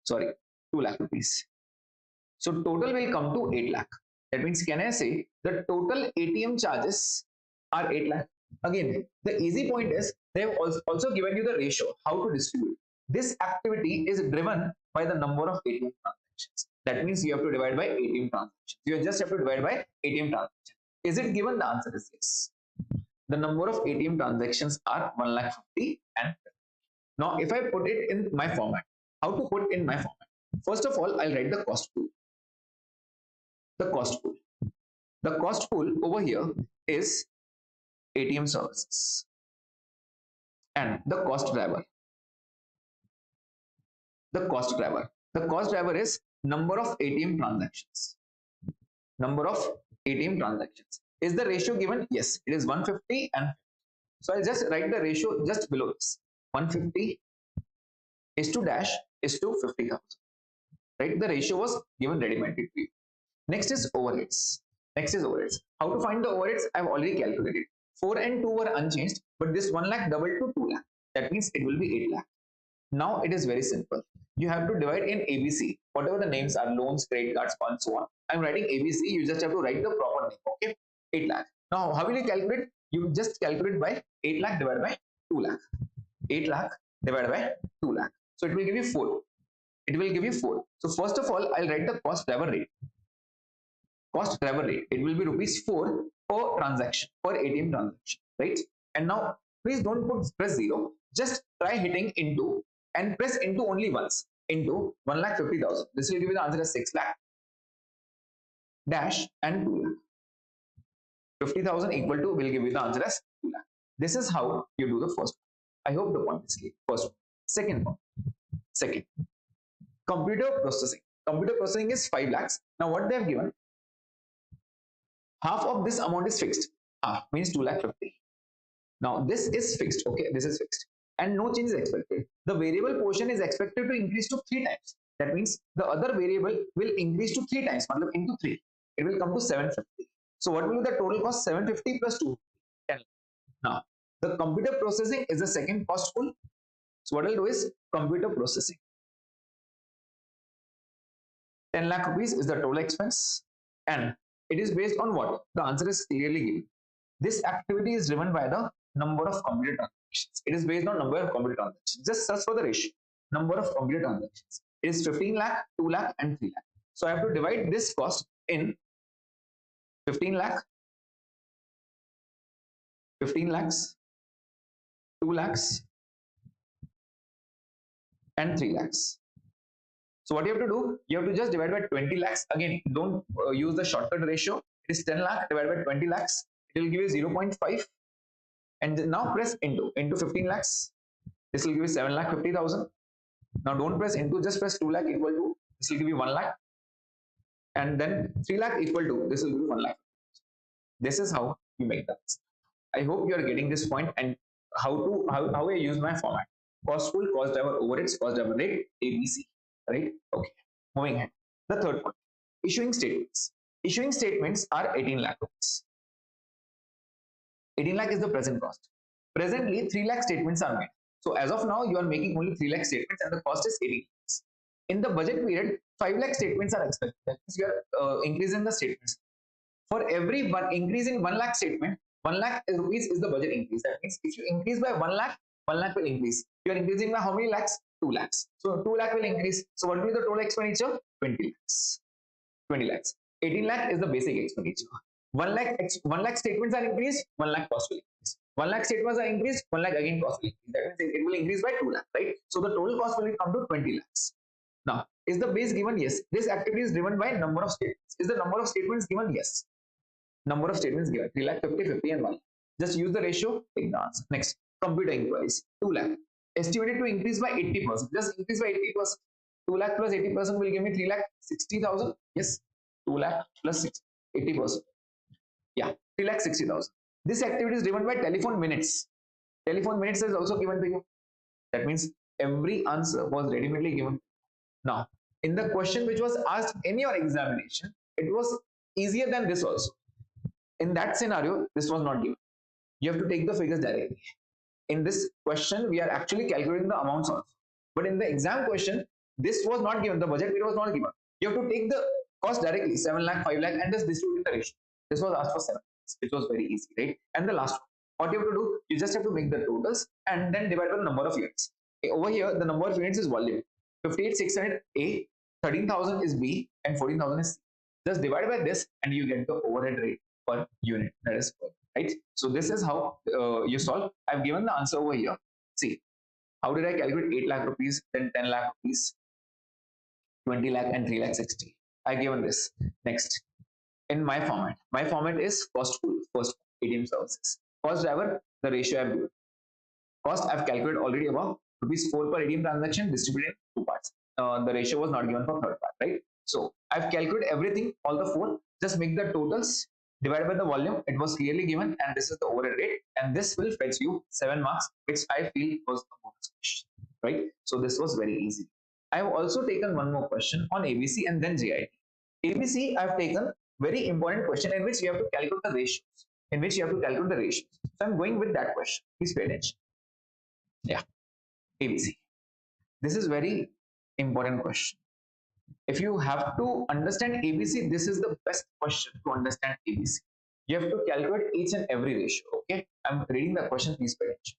A: Sorry, 2 lakh rupees. So total will come to 8 lakh. That means, can I say the total ATM charges are 8 lakh? Again, the easy point is they have also given you the ratio, how to distribute. This activity is driven by the number of ATM transactions. That means you have to divide by ATM transactions. You just have to divide by ATM transactions. Is it given? The answer is yes. The number of ATM transactions are 1,50,000 and 50. Now, if I put it in my format, how to put in my format? First of all, I'll write the cost pool. The cost pool over here is ATM services and the cost driver. the cost driver. The cost driver is number of ATM transactions. Number of ATM transactions. Is the ratio given? Yes, it is 150 and so I'll just write the ratio just below this. 150 is to dash is to 50,000. Right? The ratio was given ready-made to you. Next is overheads. Next is overheads. How to find the overheads? I've already calculated. 4 and 2 were unchanged, but this 1 lakh doubled to 2 lakh. That means it will be 8 lakh. Now it is very simple. You have to divide in ABC, whatever the names are, loans, credit cards, and so on. I'm writing ABC, you just have to write the proper name, okay? 8 lakh. Now, how will you calculate? You just calculate by 8 lakh divided by 2 lakh. 8 lakh divided by 2 lakh. So it will give you 4. It will give you 4. So first of all, I'll write the cost driver rate. Cost driver rate. It will be rupees 4 per transaction, per ATM transaction, right? And now, please don't press 0. Just try hitting into and press into only once. Into 1,50,000. This will give you the answer as 6 lakh. Dash and 2 lakh. 50,000 equal to will give you the answer as 2 lakh. This is how you do the first one. I hope the point is clear. First one. Second one. Second. Computer processing. Computer processing is 5 lakhs. Now what they have given? Half of this amount is fixed. Means 2,50,000. Now this is fixed. Okay, this is fixed. And no change is expected. The variable portion is expected to increase to 3 times. That means the other variable will increase to 3 times, into 3. It will come to 750. So what will be the total cost? 750 plus 2, 10. Now the computer processing is the second cost pool. So what I'll do is computer processing. 10 lakh rupees is the total expense, and it is based on what? The answer is clearly given. This activity is driven by the number of computer transactions. It is based on number of computer transactions. Just search for the ratio. Number of computer transactions. It is 15 lakh, 2 lakh, and 3 lakh. So I have to divide this cost in 15 lakh, 15 lakhs, 2 lakhs, and 3 lakhs. So what you have to do? You have to just divide by 20 lakhs. Again, don't use the shortcut ratio. It is 10 lakh divided by 20 lakhs. It will give you 0.5. And now press into 15 lakhs. This will give you 7,50,000. Now don't press into, just press 2 lakh equal to, this will give you 1 lakh. And then 3 lakh equal to, this will give you 1 lakh. This is how you make that. I hope you are getting this point and how I use my format. Cost pool, cost driver, overheads, cost driver rate, ABC. Right? Okay. Moving ahead. The third point. Issuing statements. Issuing statements are 18 lakh rupees. 18 lakh is the present cost. Presently, 3 lakh statements are made. So as of now, you are making only 3 lakh statements and the cost is 18 lakhs. In the budget period, 5 lakh statements are expected. That means you are increasing the statements. For every one increase in 1 lakh statement, 1 lakh rupees is the budget increase. That means if you increase by 1 lakh, 1 lakh will increase. You are increasing by how many lakhs? 2 lakhs. So 2 lakh will increase. So what will be the total expenditure? 20 lakhs. 20 lakhs. 18 lakh is the basic expenditure. 1 lakh statements are increased, 1 lakh cost will increase. 1 lakh statements are increased, 1 lakh again cost will increase. That means it will increase by 2 lakh, right? So the total cost will come to 20 lakhs. Now, is the base given? Yes. This activity is driven by number of statements. Is the number of statements given? Yes. Number of statements given 3 lakh, 50, 50, and 1 lakh. Just use the ratio, take the answer. Next, computer inquiries 2 lakh. Estimated to increase by 80%. Just increase by 80%. 2 lakh plus 80% will give me 3 lakh 60,000. Yes. 2 lakh plus 80%. Yeah, 3 lakh 60,000. This activity is driven by telephone minutes. Telephone minutes is also given to you. That means every answer was ready-madely given. Now, in the question which was asked in your examination, it was easier than this also. In that scenario, this was not given. You have to take the figures directly. In this question, we are actually calculating the amounts also. But in the exam question, this was not given. The budget period was not given. You have to take the cost directly, 7 lakh, 5 lakh, and just distribute the ratio. This was asked for 7 lakhs. It was very easy, right? And the last one, what you have to do, you just have to make the totals and then divide by the number of units. Over here, the number of units is volume. 58,600 A, 13,000 is B, and 14,000 is C. Just divide by this and you get the overhead rate per unit. That is right. So this is how you solve. I've given the answer over here. See, how did I calculate 8 lakh rupees, then 10 lakh rupees, 20 lakh, and 3 lakh 60. I given this. Next, in my format is cost pool, first ATM services. Cost driver, the ratio I've given. Cost I've calculated already above. Rupees 4 per ATM transaction distributed in 2 parts. the ratio was not given for third part, right? So I've calculated everything, all the four, just make the totals, divided by the volume, it was clearly given, and this is the overhead rate, and this will fetch you 7 marks, which I feel was a bonus question, right? So this was very easy. I have also taken one more question on ABC and then GIT. ABC, I've taken very important question in which you have to calculate the ratios. So I'm going with that question. Please pay attention. Yeah, ABC. This is very important question. If you have to understand ABC, this is the best question to understand ABC. You have to calculate each and every ratio. Okay, I'm reading the question. Please pay attention.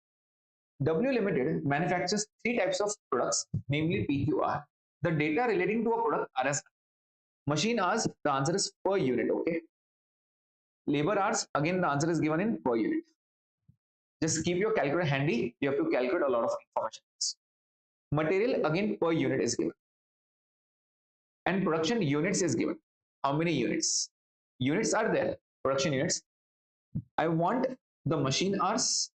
A: W Limited manufactures three types of products, namely PQR. The data relating to a product are as machine hours. The answer is per unit. Okay. Labor hours, again the answer is given in per unit. Just keep your calculator handy. You have to calculate a lot of information. Material, again per unit is given. And production units is given. How many units? Units are there. Production units. I want the machine hours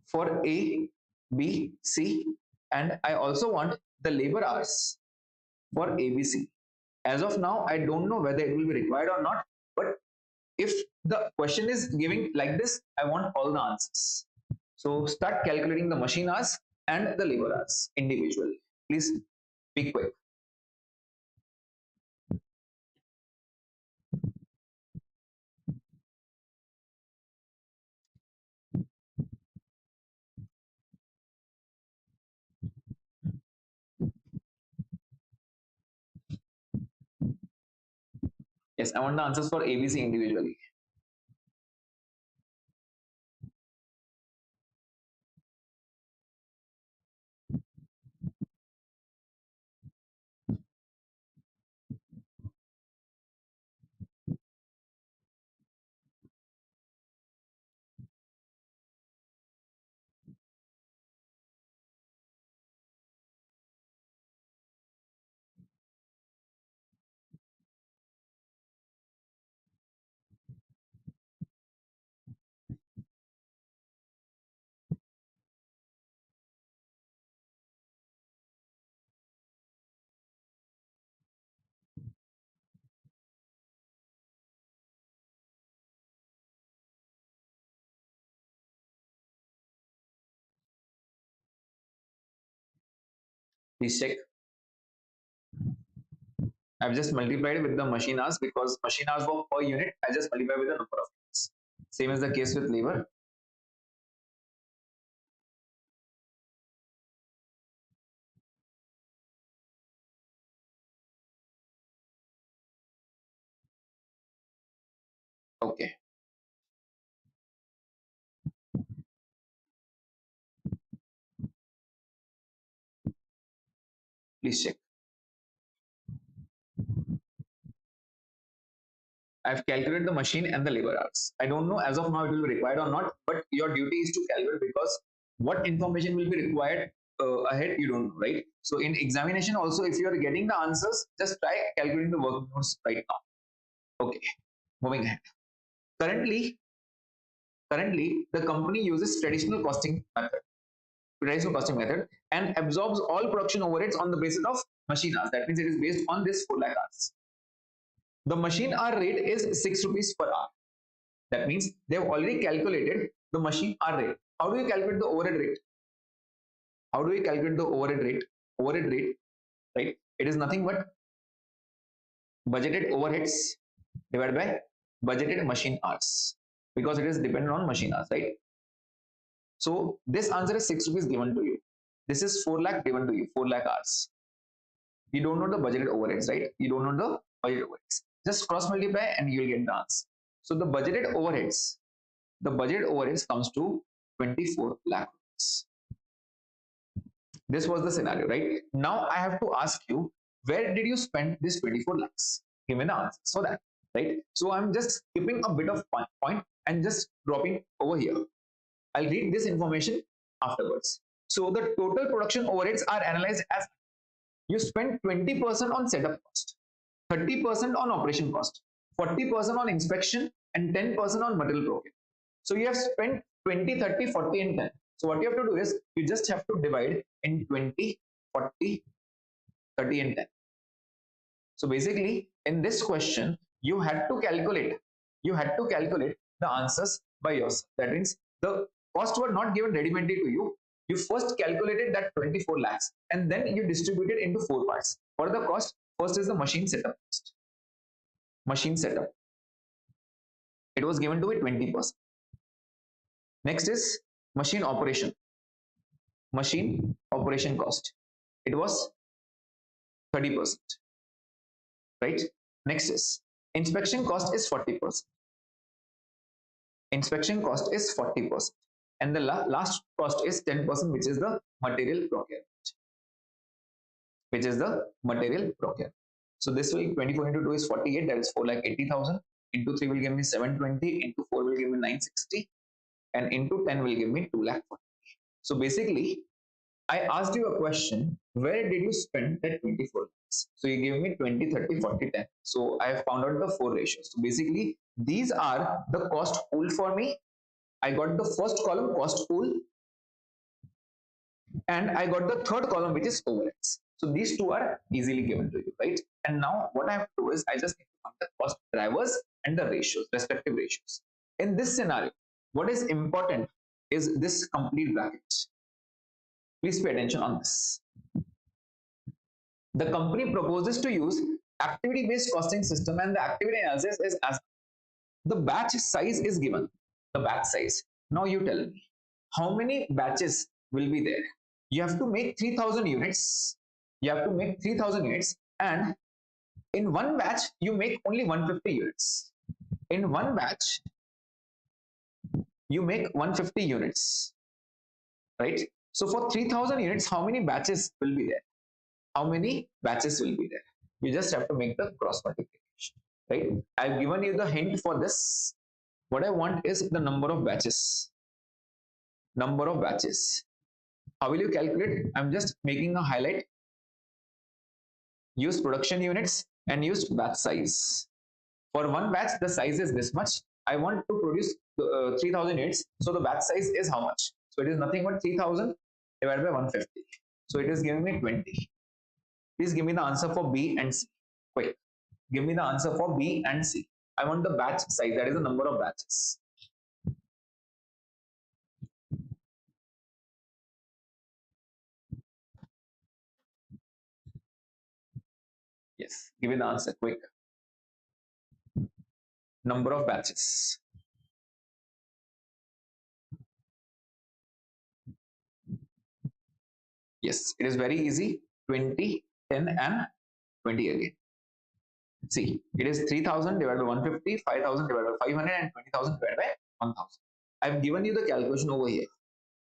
A: for A, B, C, and I also want the labor hours for ABC. As of now, I don't know whether it will be required or not, but if the question is giving like this, I want all the answers. So start calculating the machine hours and the labor hours individually. Please be quick. Yes, I want the answers for ABC individually. Please check. I've just multiplied with the machine hours because machine hours were per unit. I just multiply with the number of units. Same as the case with labor. Okay. Please check. I've calculated the machine and the labor hours. I don't know as of now it will be required or not, but your duty is to calculate because what information will be required ahead, you don't know, right? So in examination also, if you are getting the answers, just try calculating the work notes right now. Okay, moving ahead. Currently, the company uses traditional costing method and absorbs all production overheads on the basis of machine hours. That means it is based on this 4 lakh hours. The machine hour rate is 6 rupees per hour. That means they have already calculated the machine hour rate. How do you calculate the overhead rate? How do we calculate the overhead rate? Overhead rate, right? It is nothing but budgeted overheads divided by budgeted machine hours because it is dependent on machine hours, right? So this answer is 6 rupees given to you. This is 4 lakh given to you, 4 lakh hours. You don't know the budgeted overheads, right? You don't know the budgeted overheads. Just cross multiply and you will get the answer. So the budgeted overheads comes to 24 lakh rupees. This was the scenario, right? Now I have to ask you, where did you spend this 24 lakhs? Give me the answer. So that, right? So I'm just skipping a bit of point and just dropping over here. I'll read this information afterwards. So the total production overheads are analyzed as you spend 20% on setup cost, 30% on operation cost, 40% on inspection, and 10% on material procurement. So you have spent 20, 30, 40, and 10. So what you have to do is you just have to divide in 20, 40, 30 and 10. So basically in this question you had to calculate the answers by yourself. That means the cost were not given ready-made to you. You first calculated that 24 lakhs and then you distributed into four parts. For the cost, first is the machine setup cost. Machine setup, it was given to be 20%. Next is machine operation. Machine operation cost, it was 30%, right? Next is inspection cost is 40%. Inspection cost is 40%. And the last cost is 10%, which is the material procurement. Which is the material procurement. So this will 24 into 2 is 48, that is 4,80,000. Into 3 will give me 720, into 4 will give me 960, and into 10 will give me 2,40,000. So basically, I asked you a question, where did you spend that 24 lakhs? So you gave me 20, 30, 40, 10. So I have found out the four ratios. So basically, these are the cost pool for me. I got the first column, cost pool, and I got the third column, which is overheads. So these two are easily given to you, right? And now what I have to do is I just need to find the cost drivers and the ratios, respective ratios. In this scenario, what is important is this complete bracket. Please pay attention on this. The company proposes to use activity-based costing system, and the activity analysis is as the batch size is given. The batch size. Now you tell me, how many batches will be there? You have to make 3,000 units. You have to make 3,000 units, and in one batch you make only 150 units. In one batch you make 150 units, right? So for 3,000 units, how many batches will be there? How many batches will be there? You just have to make the cross multiplication, right? I've given you the hint for this. What I want is the number of batches. Number of batches. How will you calculate? I'm just making a highlight. Use production units and use batch size. For one batch, the size is this much. I want to produce 3,000 units. So the batch size is how much? So it is nothing but 3,000 divided by 150. So it is giving me 20. Please give me the answer for B and C. Quick. Give me the answer for B and C. I want the batch size, that is the number of batches. Yes, give me the answer quick. Number of batches. Yes, it is very easy. 20, 10 and 20 again. See, it is 3,000 divided by 150, 5,000 divided by 500 and 20,000 divided by 1,000. I've given you the calculation over here.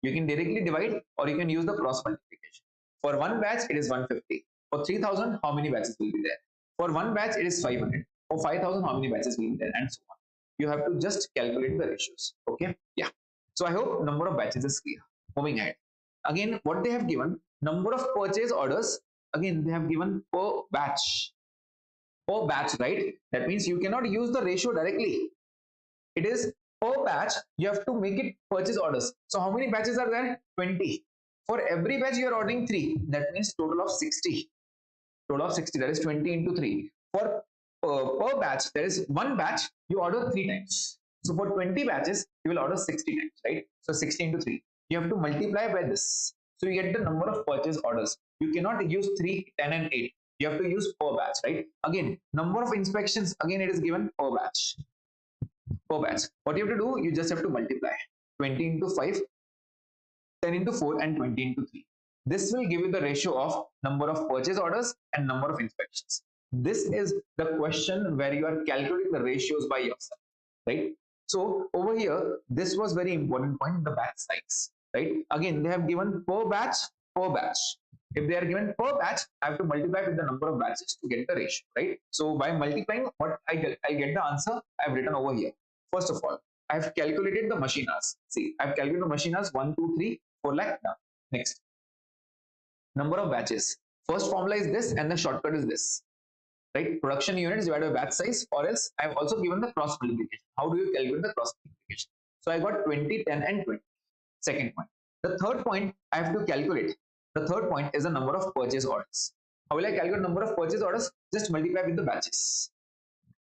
A: You can directly divide or you can use the cross multiplication. For one batch, it is 150. For 3,000, how many batches will be there? For one batch, it is 500. For 5,000, how many batches will be there, and so on. You have to just calculate the ratios. Okay? Yeah. So I hope number of batches is clear. Moving ahead. Again, what they have given, number of purchase orders. Again, they have given per batch. Per batch, right? That means you cannot use the ratio directly. It is per batch, you have to make it purchase orders. So how many batches are there? 20. For every batch you are ordering 3. That means total of 60. Total of 60, that is 20 into 3. For per batch, there is one batch you order 3 times. So for 20 batches, you will order 60 times, right? So 60 into 3. You have to multiply by this. So you get the number of purchase orders. You cannot use 3, 10 and 8. You have to use per batch, right? Again, number of inspections, again it is given per batch. Per batch. What you have to do, you just have to multiply 20 into 5, 10 into 4 and 20 into 3. This will give you the ratio of number of purchase orders and number of inspections. This is the question where you are calculating the ratios by yourself, right? So over here, this was very important point, the batch size, right? Again, they have given per batch, per batch. If they are given per batch, I have to multiply with the number of batches to get the ratio, right? So by multiplying, what I get the answer I've written over here. First of all, I've calculated the machine hours. See, I've calculated the machine hours 1, 2, 3, 4 lakh done. Next, number of batches. First formula is this and the shortcut is this, right? Production units divided by batch size, or else I've also given the cross multiplication. How do you calculate the cross multiplication? So I got 20, 10 and 20. Second point. The third point I have to calculate. The third point is the number of purchase orders. How will I calculate number of purchase orders? Just multiply with the batches.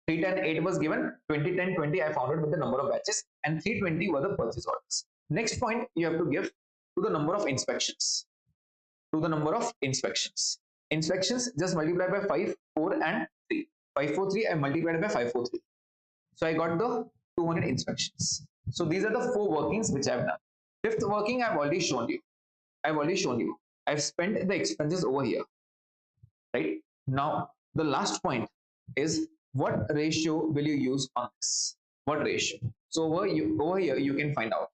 A: 3, 10, 8 was given, 20, 10, 20 I found it with the number of batches, and 320 were the purchase orders. Next point you have to give to the number of inspections. To the number of inspections. Inspections just multiply by 5, 4 and 3. 543 I multiplied by 543. So I got the 200 inspections. So these are the 4 workings which I have done. Fifth working I've already shown you. I've spent the expenses over here. Right? Now the last point is, what ratio will you use on this? What ratio? So over here you can find out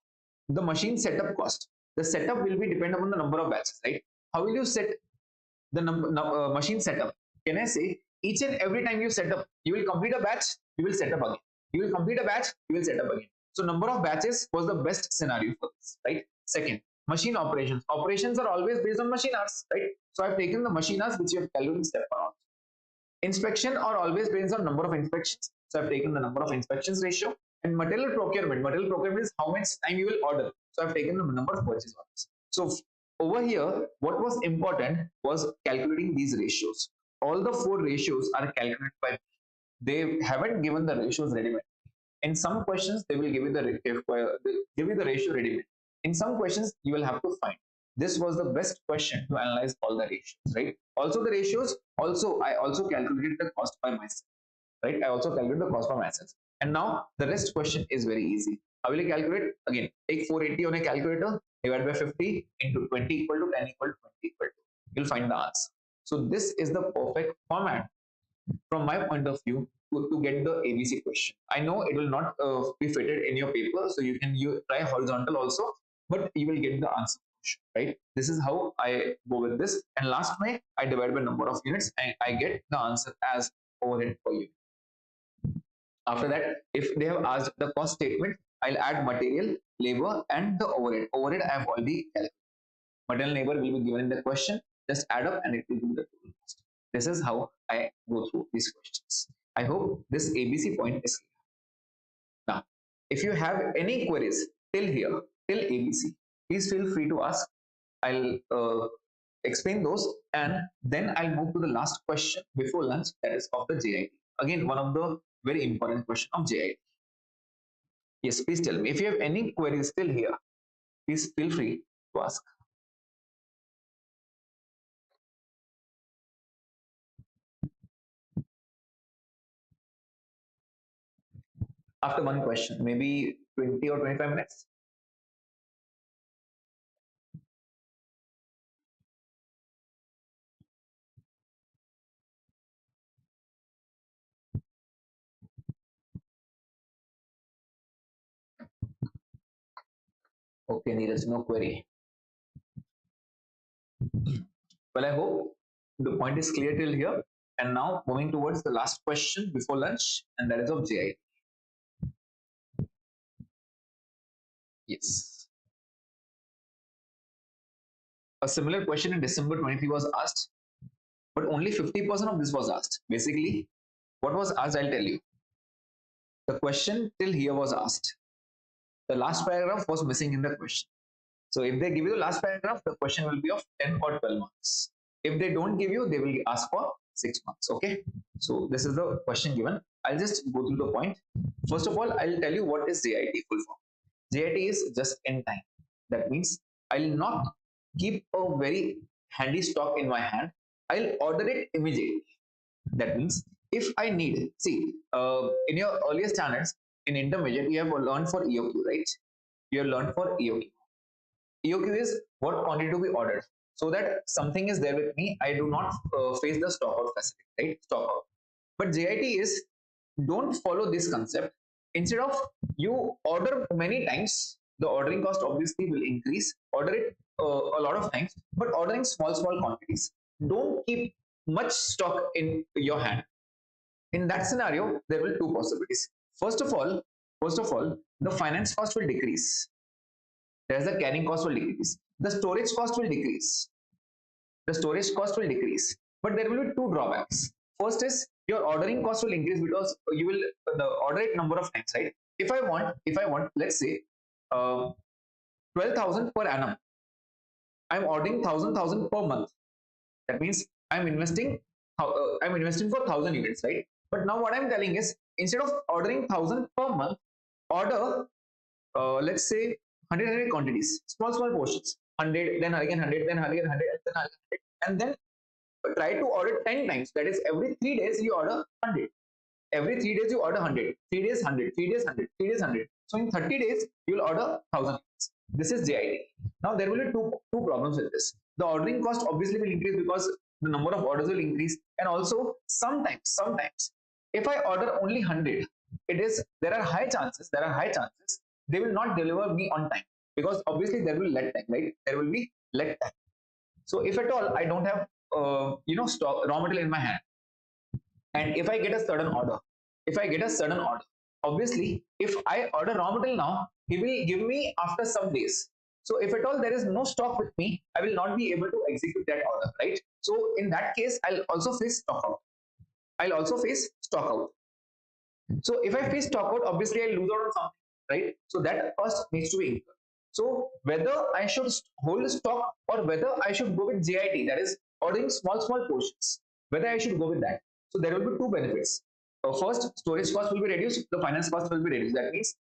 A: the machine setup cost. The setup will be dependent upon the number of batches, right? How will you set the machine setup? Can I say each and every time you set up, you will complete a batch, you will set up again. You will complete a batch, you will set up again. So number of batches was the best scenario for this, right? Second, machine operations. Operations are always based on machine hours, right? So I've taken the machine hours which you have calculated step per hour. Inspection are always based on number of inspections. So I've taken the number of inspections ratio. And material procurement. Material procurement is how much time you will order. So I've taken the number of purchase orders. So over here, what was important was calculating these ratios. All the 4 ratios are calculated by me. They haven't given the ratios ready-made. In some questions, they will give you the ratio ready-made. In some questions, you will have to find. This was the best question to analyze all the ratios, right? Also the ratios, I also calculated the cost by myself, right? I also calculated the cost by myself. And now the rest question is very easy. How will you calculate? Again, take 480 on a calculator, divide by 50 into 20 equal to 10 equal to 20 equal to. You'll find the answer. So this is the perfect format from my point of view to get the ABC question. I know it will not be fitted in your paper, so you can try horizontal also, but you will get the answer, right? This is how I go with this. And last May, I divide by number of units and I get the answer as overhead per unit. After that, if they have asked the cost statement, I'll add material, labor, and the overhead. Overhead I have already calculated. Material, labor will be given in the question. Just add up and it will give the total cost. This is how I go through these questions. I hope this ABC point is clear. Now, if you have any queries till here, till ABC, please feel free to ask. I'll explain those and then I'll move to the last question before lunch, that is of the JIT. Again, one of the very important question of JIT. Yes, please tell me if you have any queries still here. Please feel free to ask. After one question, maybe 20 or 25 minutes. Okay, Neeraj, no query. Well, I hope the point is clear till here. And now moving towards the last question before lunch, and that is of JIT. Yes. A similar question in December 23 was asked, but only 50% of this was asked. Basically, what was asked, I'll tell you. The question till here was asked. The last paragraph was missing in the question. So if they give you the last paragraph, the question will be of 10 or 12 marks. If they don't give you, they will ask for 6 marks. Okay. So this is the question given. I'll just go through the point. First of all, I'll tell you what is JIT full form. JIT is just in time. That means I'll not keep a very handy stock in my hand. I'll order it immediately. That means if I need, see, in your earlier standards, in intermediate, you have learned for EOQ, right? You have learned for EOQ. EOQ is what quantity to be ordered, so that something is there with me. I do not face the stock out facility, right? Stock out. But JIT is, don't follow this concept. Instead of you order many times, the ordering cost obviously will increase. Order it a lot of times, but ordering small quantities. Don't keep much stock in your hand. In that scenario, there will be 2 possibilities. First of all, the finance cost will decrease. There's the carrying cost will decrease. The storage cost will decrease. The storage cost will decrease. But there will be 2 drawbacks. First is your ordering cost will increase because you will order it number of times, right? If I want, let's say 12,000 per annum, I'm ordering 1,000 per month. That means I'm investing for 1,000 units, right? But now what I'm telling is, instead of ordering 1,000 per month, order let's say 100 quantities, small portions, 100, then again 100, then again 100, and then 100, and then try to order 10 times. That is, every 3 days you order 100. Every 3 days you order 100. 3 days 100, 3 days 100, 3 days 100. So in 30 days you will order 1,000 units. This is JIT. Now there will be two problems with this. The ordering cost obviously will increase because the number of orders will increase, and also sometimes if I order only 100, there are high chances they will not deliver me on time, because obviously there will let time, right? There will be let time. So if at all I don't have stock raw material in my hand, and if I get a certain order, obviously if I order raw material now, he will give me after some days. So if at all there is no stock with me, I will not be able to execute that order, right? So in that case, I'll also face stock out. So if I face stock out, obviously I lose out on something, right? So that cost needs to be incurred. So whether I should hold stock or whether I should go with JIT, that is ordering small portions, whether I should go with that. So there will be two benefits. First, storage cost will be reduced, the finance cost will be reduced. That means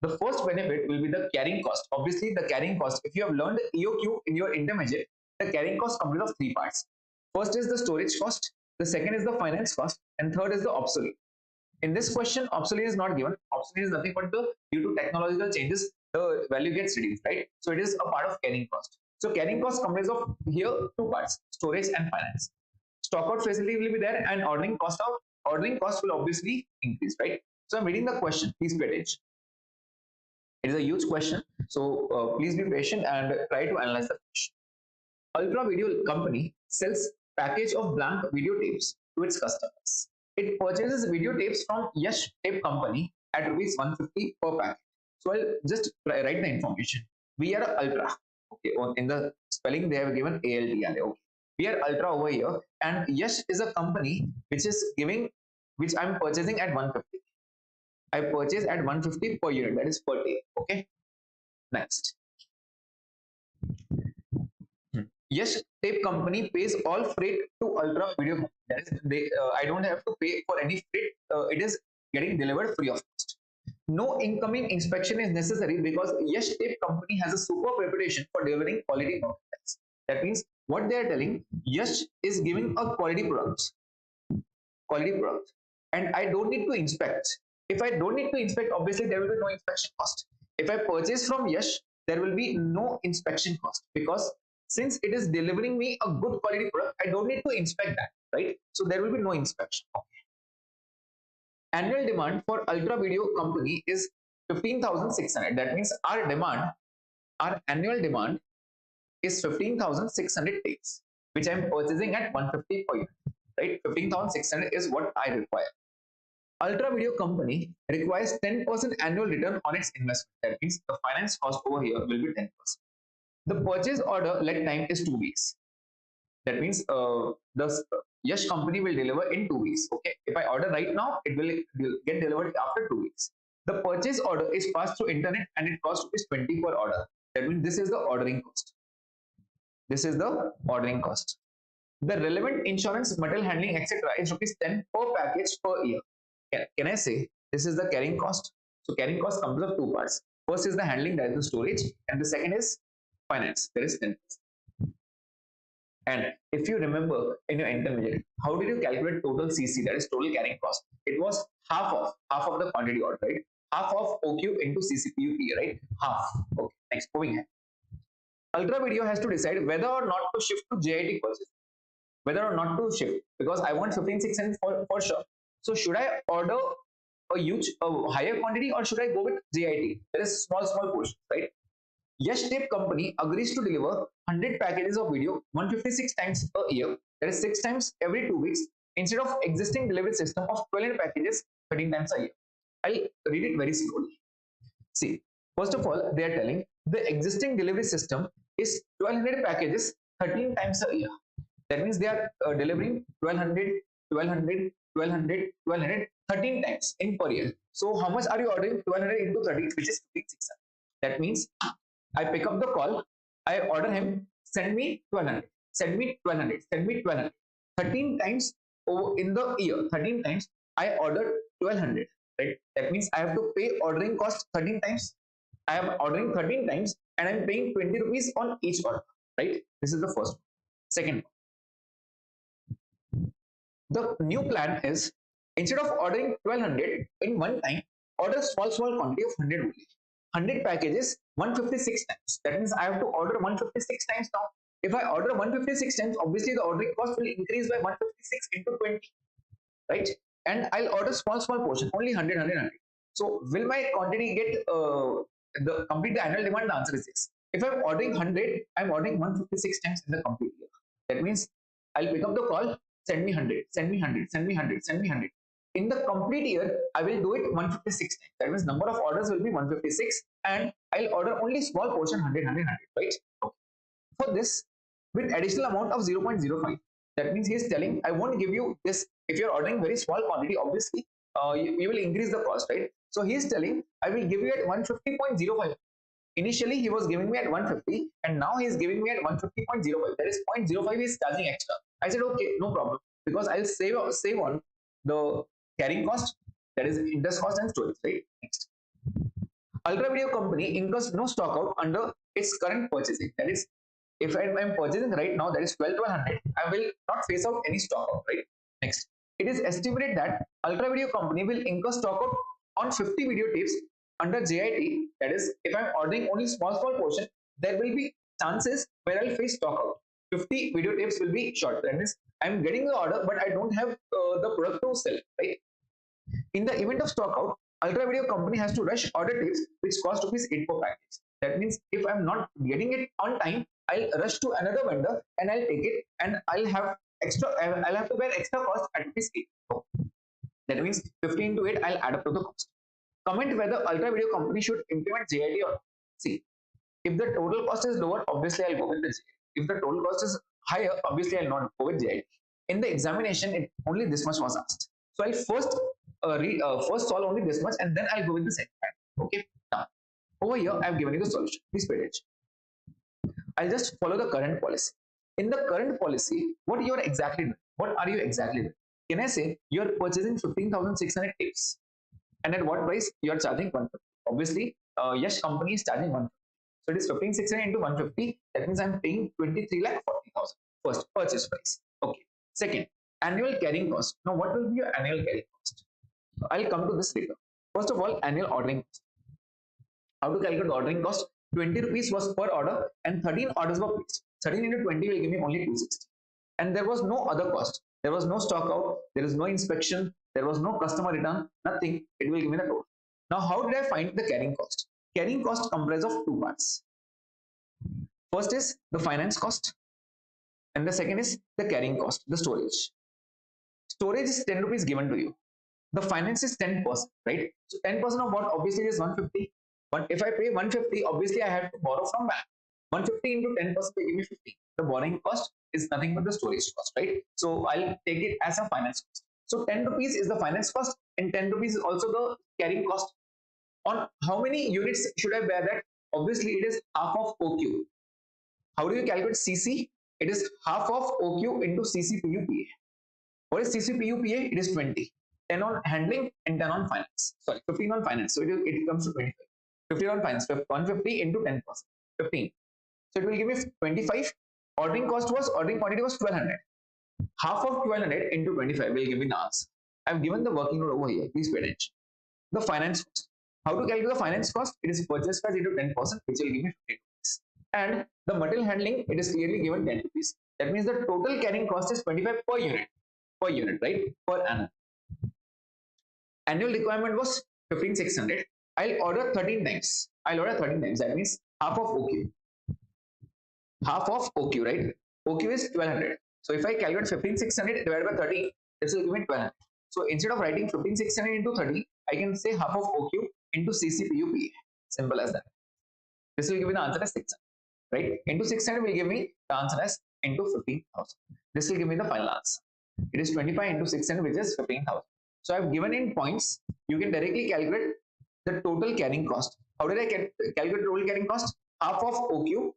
A: the first benefit will be the carrying cost. Obviously, the carrying cost, if you have learned EOQ in your intermediate, the carrying cost consists of three parts. First is the storage cost, the second is the finance cost, and third is the obsolete. In this question, obsolete is not given. Obsolete is nothing but due to technological changes, the value gets reduced, right? So it is a part of carrying cost. So carrying cost comprises of here two parts: storage and finance. Stock out facility will be there, and ordering cost will obviously increase, right? So I'm reading the question. Please pay attention. It is a huge question, so please be patient and try to analyze the question. Ultra Video Company sells package of blank videotapes to its customers. It purchases videotapes from Yash Tape Company at rupees 150 per packet. So I'll just write the information. We are Ultra. Okay, in the spelling they have given ALTRA. Okay. We are Ultra over here, and Yash is a company which I'm purchasing at 150. I purchase at 150 per unit, that is per tape. Okay. Next. Yes, tape company pays all freight to Ultra Video Company. That is, I don't have to pay for any freight. It is getting delivered free of cost. No incoming inspection is necessary because Yes Tape Company has a superb reputation for delivering quality products. That means what they are telling, Yes is giving a quality products, and I don't need to inspect. If I don't need to inspect, obviously there will be no inspection cost. If I purchase from Yash, there will be no inspection cost, because since it is delivering me a good quality product, I don't need to inspect that, right? So there will be no inspection. Annual demand for Ultra Video Company is 15,600. That means our annual demand is 15,600 tapes, which I am purchasing at 150 per unit, right? 15,600 is what I require. Ultra Video Company requires 10% annual return on its investment. That means the finance cost over here will be 10%. The purchase order lead time is 2 weeks. That means the Yash company will deliver in 2 weeks. Okay, if I order right now, it will get delivered after 2 weeks. The purchase order is passed through internet and it costs rupees 20 per order. That means this is the ordering cost. This is the ordering cost. The relevant insurance, material handling, etc. is rupees 10 per package per year. Can I say this is the carrying cost? So carrying cost comes of two parts. First is the handling, that is the storage, and the second is finance, there is 10%. And if you remember in your intermediate, how did you calculate total CC, that is total carrying cost? It was half of the quantity order, right? Half of OQ into CCPUP, right? Half. Okay, next, moving ahead. Ultra Video has to decide whether or not to shift to JIT purchase. Whether or not to shift, because I want 15,600 for sure. So should I order a higher quantity, or should I go with JIT? There is small portion, right? Yes Tape Company agrees to deliver 100 packages of video 156 times a year, that is 6 times every 2 weeks, instead of existing delivery system of 12 packages 13 times a year. I'll read it very slowly. See, first of all, they are telling the existing delivery system is 1200 packages 13 times a year. That means they are delivering 1200, 1200, 1200, 1200, 13 times in per year. So how much are you ordering? 1200 into 13, which is 15,600. That means I pick up the call, I order him send me 1200, send me 1200, send me 1200. 13 times in the year, 13 times I ordered 1200, right? That means I have to pay ordering cost 13 times. I am ordering 13 times and I'm paying 20 rupees on each order, right? This is the first one. Second, the new plan is, instead of ordering 1200 in one time, order small quantity of 100 only. 100 packages 156 times. That means I have to order 156 times now. If I order 156 times, obviously the ordering cost will increase by 156 into 20, right? And I'll order small portion, only 100. So will my quantity get the complete the annual demand? The answer is yes. If I'm ordering 100, I'm ordering 156 times in the complete year. That means I'll pick up the call, send me 100, send me 100, send me 100, send me 100. In the complete year, I will do it 156 times. That means number of orders will be 156, and I'll order only small portion 100, right? Okay. For this, with additional amount of 0.05, that means he is telling, I won't give you this. If you're ordering very small quantity, obviously you will increase the cost, right? So he is telling, I will give you at 150.05. Initially he was giving me at 150, and now he is giving me at 150.05. That is 0.05 is charging extra. I said okay, no problem, because I'll save on the carrying cost, that is interest cost and storage, right? Next, Ultra Video company incurs no stock out under its current purchasing. That is, if I'm purchasing right now, that is 1200, I will not face out any stock out, right? Next, it is estimated that Ultra Video company will incur stock out on 50 videotapes under JIT. That is, if I'm ordering only small portion, there will be chances where I'll face stock out. 50 videotapes will be short. That means I'm getting the order, but I don't have the product to sell, right? In the event of stock out, Ultra Video company has to rush order tapes which cost rupees 8 per package. That means if I'm not getting it on time, I'll rush to another vendor and I'll take it, and I'll have to bear extra cost at rupees 8. That means 15 to 8, I'll add up to the cost. Comment whether Ultra Video company should implement JIT or not. See, if the total cost is lower, obviously I'll go with the JIT. If the total cost is higher, obviously I'll not go with JIT. In the examination, only this much was asked. So I'll first solve only this much, and then I'll go with the second part. Okay. Now, over here, I've given you the solution. Please pay attention. I'll just follow the current policy. In the current policy, what are you exactly doing? Can I say you're purchasing 15,600 tapes, and at what price you are charging 150? Obviously, Yash company is charging 150. So it is 15,600 into 150. That means I'm paying 23,40,000 first purchase price. Okay. Second, annual carrying cost. Now, what will be your annual carrying cost? I'll come to this later. First of all, annual ordering cost. How to calculate the ordering cost? 20 rupees was per order, and 13 orders were placed. 13 into 20 will give me only 260. And there was no other cost. There was no stock out. There is no inspection. There was no customer return. Nothing. It will give me the total. Now, how did I find the carrying cost? Carrying cost comprises of two parts. First is the finance cost, and the second is the carrying cost, the storage. Storage is 10 rupees given to you. The finance is 10%, right? So 10% of what? Obviously is 150. But if I pay 150, obviously I have to borrow from bank. 150 into 10% will give me 50. The borrowing cost is nothing but the storage cost, right? So I'll take it as a finance cost. So 10 rupees is the finance cost, and 10 rupees is also the carrying cost. On how many units should I bear that? Obviously it is half of OQ. How do you calculate CC? It is half of OQ into CCPUPA. What is CCPUPA? It is 20. 10 on handling and 10 on finance. Sorry, 15 on finance. So it comes to 25. 15 on finance. 150 into 10%. 15. So it will give me 25. Ordering quantity was 1200. Half of 1200 into 25 will give me the answer. I've given the working note over here. Please pay attention. The finance cost. How to calculate the finance cost? It is purchase price into 10%, which will give me 15 rupees. And the material handling, it is clearly given 10 rupees. That means the total carrying cost is 25 per unit. Per unit, right? Per annum. Annual requirement was 15,600. I'll order 13 times. That means half of OQ. Half of OQ, right? OQ is 1200. So if I calculate 15,600 divided by 13, this will give me 1200. So instead of writing 15,600 into 30, I can say half of OQ into CCPUPA. Simple as that. This will give me the answer as 600. Right? Into 600 will give me the answer as into 15,000. This will give me the final answer. It is 25 into 600, which is 15,000. So I've given in points. You can directly calculate the total carrying cost. How did I calculate total carrying cost? Half of OQ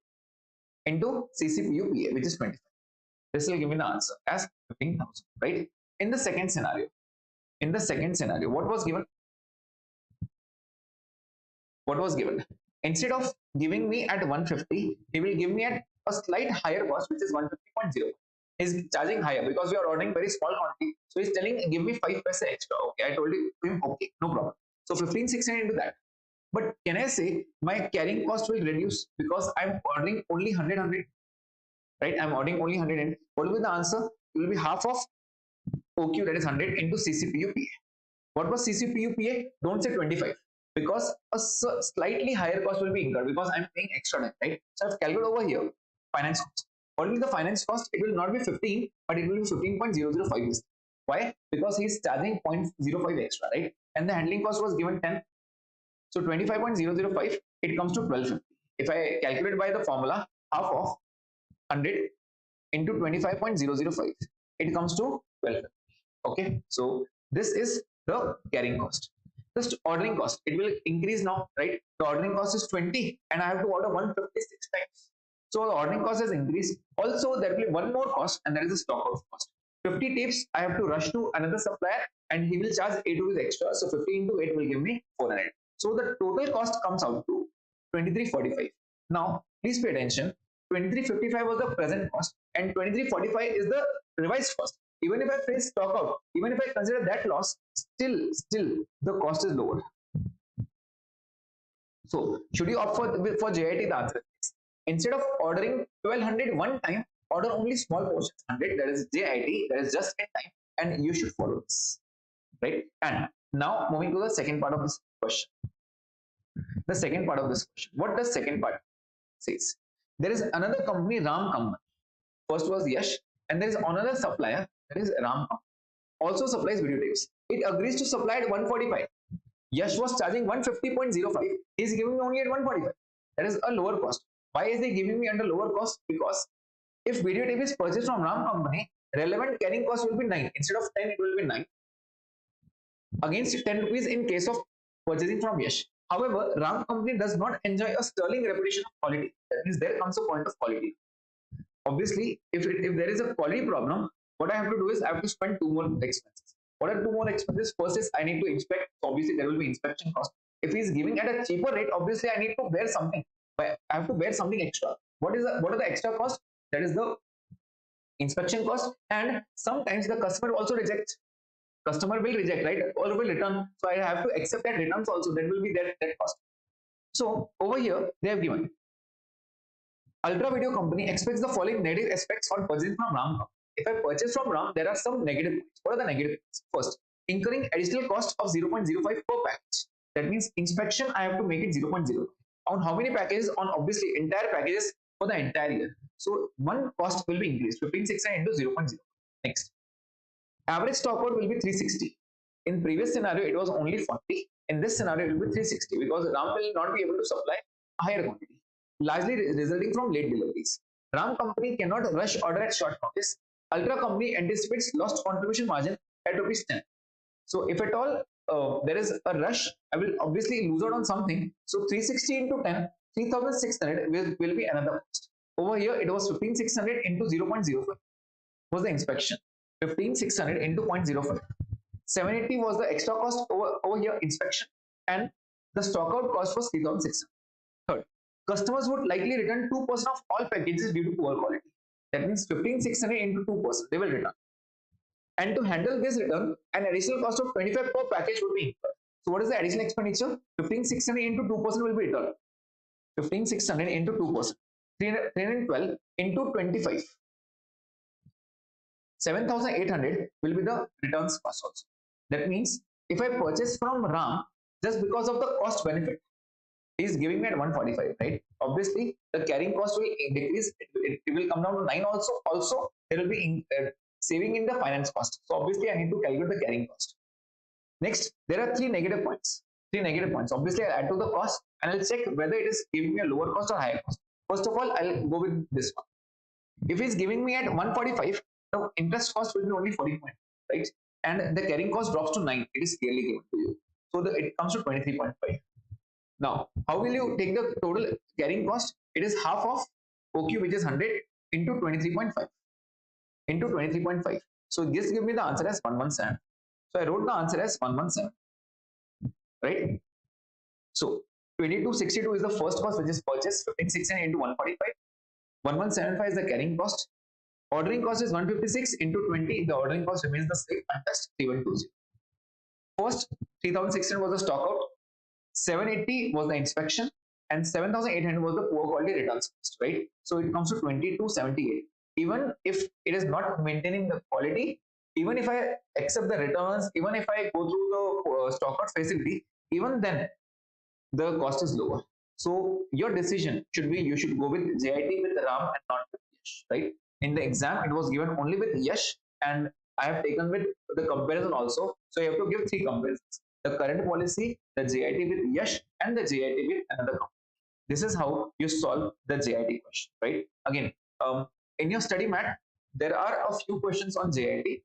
A: into CCPUPA, which is 25. This will give me the answer as 15,000, right? In the second scenario, what was given? What was given? Instead of giving me at 150, he will give me at a slight higher cost, which is 150.0. He's charging higher because we are ordering very small quantity. So he's telling, give me 5 paise extra. Okay, I told him, okay, no problem. So 15,600 into that. But can I say my carrying cost will reduce because I'm ordering only 100, right? I'm ordering only 100. And what will be the answer? It will be half of OQ, that is 100, into CCPUPA. What was CCPUPA? Don't say 25 because a slightly higher cost will be incurred because I'm paying extra time, right? So I've calculated over here finance cost. What will be the finance cost? It will not be 15, but it will be 15.005. Why? Because he's charging 0.05 extra, right? And the handling cost was given 10. So 25.005, it comes to 1250. If I calculate by the formula, half of 100 into 25.005, it comes to 1250. Okay, so this is the carrying cost. Just ordering cost, it will increase now, right? The ordering cost is 20 and I have to order 156 times. So the ordering cost has increased. Also, there will be one more cost, and that is the stock out cost. 50 tips, I have to rush to another supplier and he will charge 8 rupees extra. So 50 into 8 will give me 400. So the total cost comes out to 2345. Now, please pay attention. 2355 was the present cost and 2345 is the revised cost. Even if I face stock out, even if I consider that loss, still the cost is lower. So should you opt for JIT? The answer is instead of ordering 1200 one time, order only small portions, 100, that is JIT, that is just in time, and you should follow this, right? And now moving to the second part of this question. The second part of this question, what does second part says? There is another company, Ram company. First was Yash, and there is another supplier, that is Ram company. Also supplies videotapes. It agrees to supply at 145. Yash was charging 150.05. He is giving me only at 145. That is a lower cost. Why is he giving me under lower cost? Because if videotape is purchased from Ram company, relevant carrying cost will be 9. Instead of 10, it will be 9. Against 10 rupees in case of purchasing from Yash. However, Ram company does not enjoy a sterling reputation of quality. That means there comes a point of quality. Obviously, if there is a quality problem, what I have to do is I have to spend 2 more expenses. What are 2 more expenses? First is I need to inspect. So obviously, there will be inspection cost. If he is giving at a cheaper rate, obviously I need to bear something. I have to bear something extra. What are the extra costs? That is the inspection cost, and sometimes the customer also rejects. Customer will reject, right? Or will return. So I have to accept that returns also. That will be that cost. So over here they have given Ultra Video Company expects the following negative aspects on purchasing from Ram. If I purchase from Ram, there are some negative points. What are the negative points? First, incurring additional cost of 0.05 per package. That means inspection, I have to make it 0.0. On how many packages? On obviously entire packages for the entire year. So one cost will be increased, 15,600 into 0.0. Next, average stock out will be 360. In previous scenario, it was only 40. In this scenario, it will be 360 because Ram will not be able to supply a higher quantity, largely resulting from late deliveries. Ram company cannot rush order at short notice. Ultra company anticipates lost contribution margin at rupees 10. So if at all there is a rush, I will obviously lose out on something. So 360 into 10, 3,600 will be another cost. Over here, it was 15,600 into 0.05 was the inspection. 15,600 into 0.05. 780 was the extra cost over here, inspection, and the stock out cost was 3,600. Third, customers would likely return 2% of all packages due to poor quality. That means 15,600 into 2%, they will return. And to handle this return, an additional cost of 25 per package would be incurred. So what is the additional expenditure? 15,600 into 2% will be returned. 15,600 into 2%. 312 into 25. 7,800 will be the returns cost also. That means if I purchase from Ram, just because of the cost benefit, he is giving me at 145, right? Obviously, the carrying cost will decrease. It will come down to 9 also. Also, there will be saving in the finance cost. So obviously, I need to calculate the carrying cost. Next, there are 3 negative points. 3 negative points. Obviously, I'll add to the cost and I'll check whether it is giving me a lower cost or higher cost. First of all, I'll go with this one. If he's giving me at 145, the interest cost will be only 40 points, right? And the carrying cost drops to 9. It is clearly given to you. So it comes to 23.5. Now, how will you take the total carrying cost? It is half of OQ, which is 100 into 23.5 into 23.5. So this gives me the answer as 117. So I wrote the answer as 117, right? So 2262 is the first cost, which is purchase. 1516 into 145. 1175 is the carrying cost. Ordering cost is 156 into 20. The ordering cost remains the same, and that's 3120. First 3016 was the stock out, 780 was the inspection, and 7800 was the poor quality returns cost, right? So it comes to 2278. Even if it is not maintaining the quality, even if I accept the returns, even if I go through the stock out facility, even then the cost is lower. So your decision should be, you should go with JIT with Ram and not with Yash, right? In the exam, it was given only with Yash, and I have taken with the comparison also. So you have to give three comparisons: the current policy, the JIT with Yash, and the JIT with another company. This is how you solve the JIT question, right? Again, in your study mat, there are a few questions on JIT,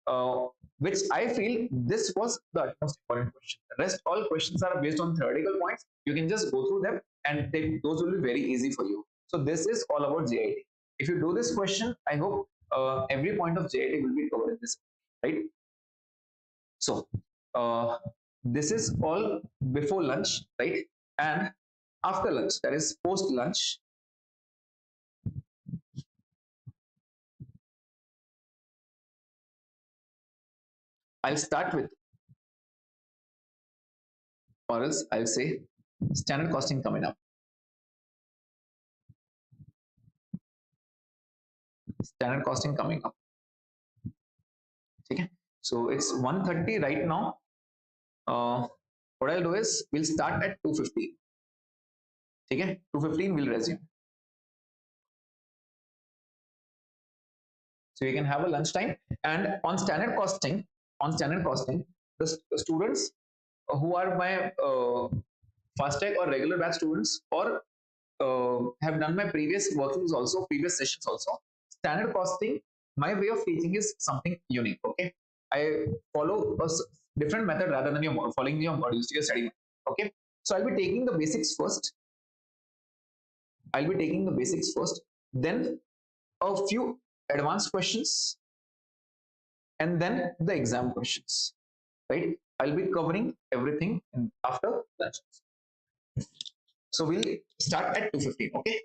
A: uh, which I feel this was the most important question. The rest all questions are based on theoretical points. You can just go through them, and those will be very easy for you. So this is all about JIT. If you do this question, I hope every point of JIT will be covered in this, right? So this is all before lunch, right? And after lunch, that is post lunch, I'll start with, or else I'll say, standard costing coming up. Standard costing coming up. Okay, so it's 1:30 right now. What I'll do is we'll start at 2:15. Okay, 2:15 we'll resume. So you can have a lunchtime. And on standard costing, the students who are my fast tech or regular batch students, or have done my previous workings also, previous sessions also, standard costing, my way of teaching is something unique. Okay, I follow a different method rather than your following your modules, your study. Okay, so I'll be taking the basics first, then a few advanced questions, and then the exam questions, right? I'll be covering everything after lunch. So we'll start at 2:15. Okay.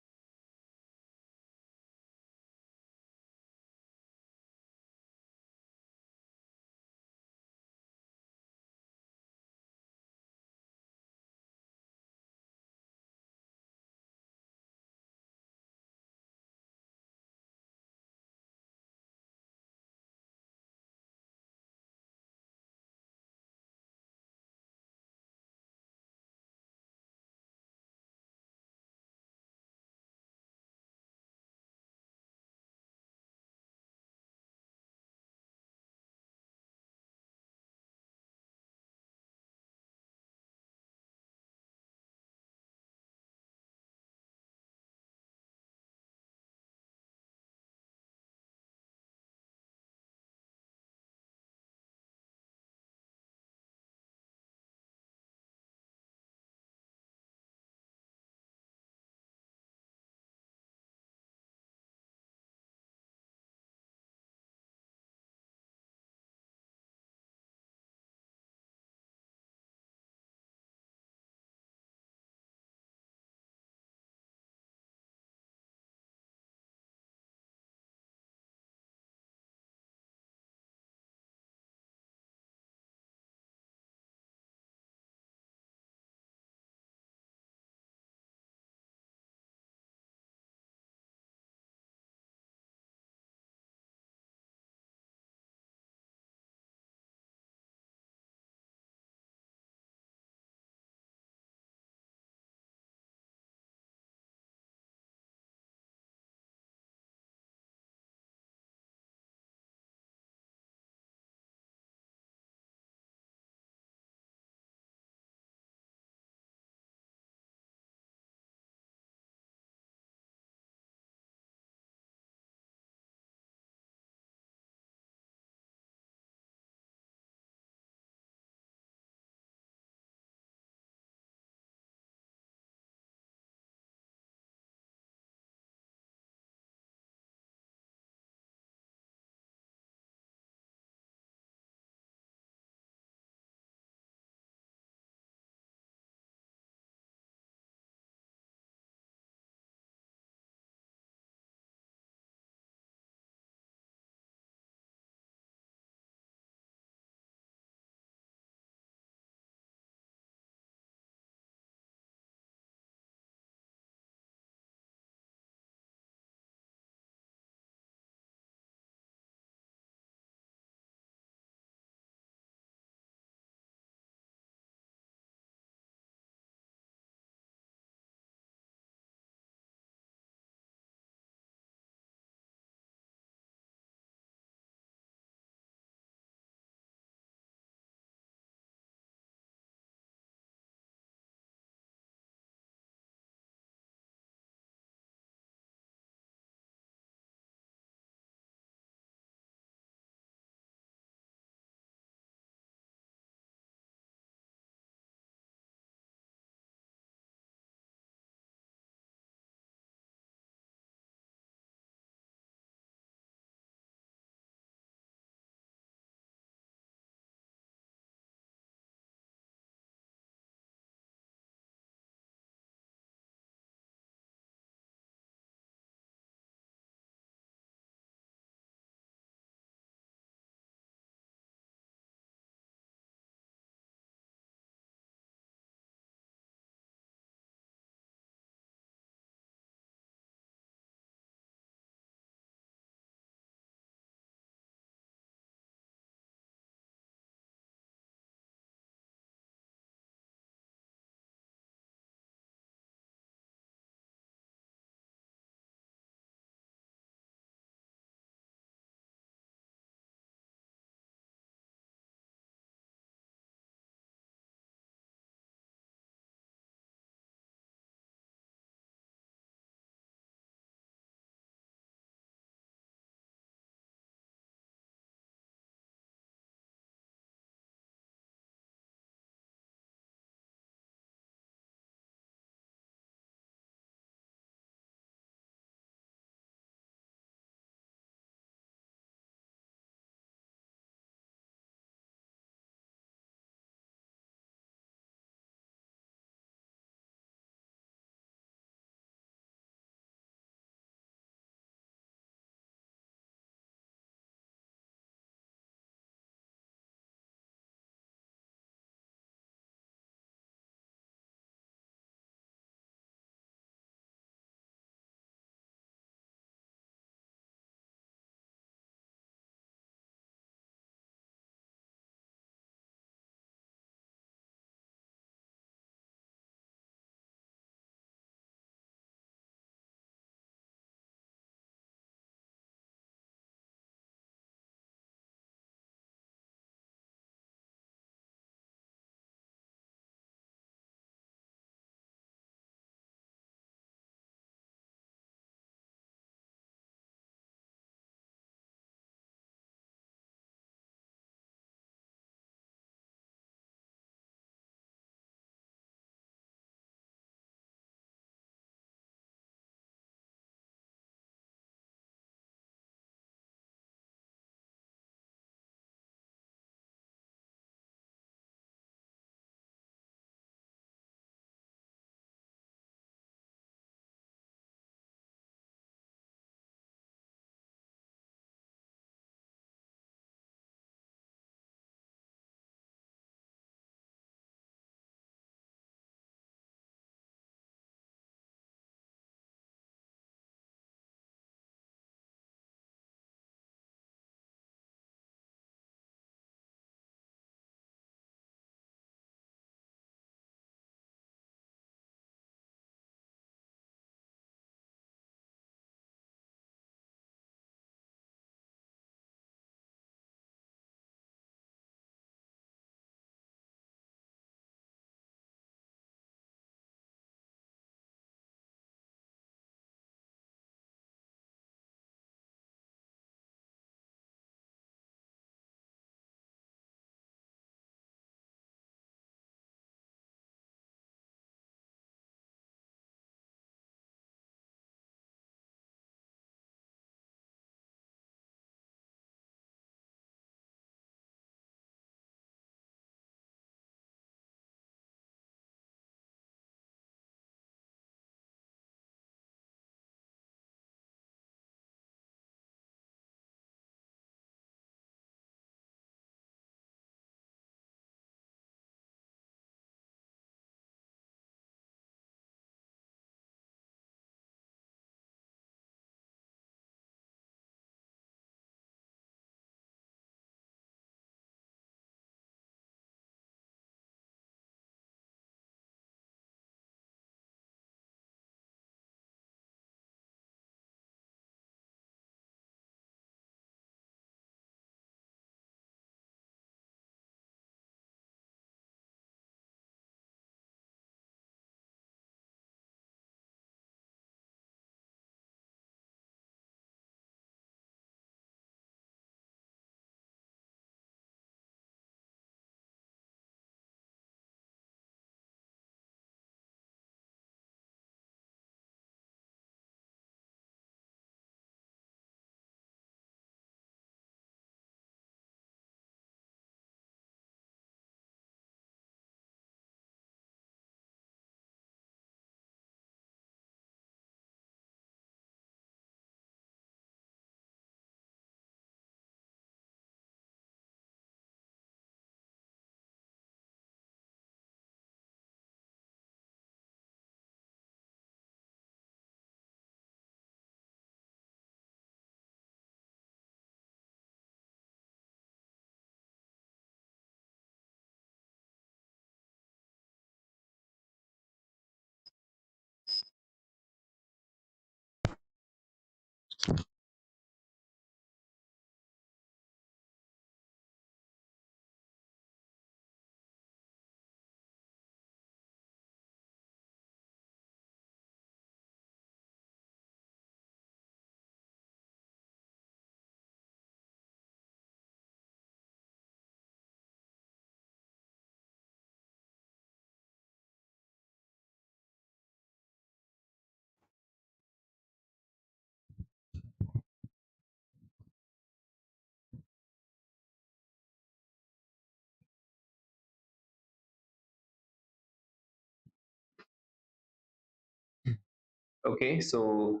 A: Okay, so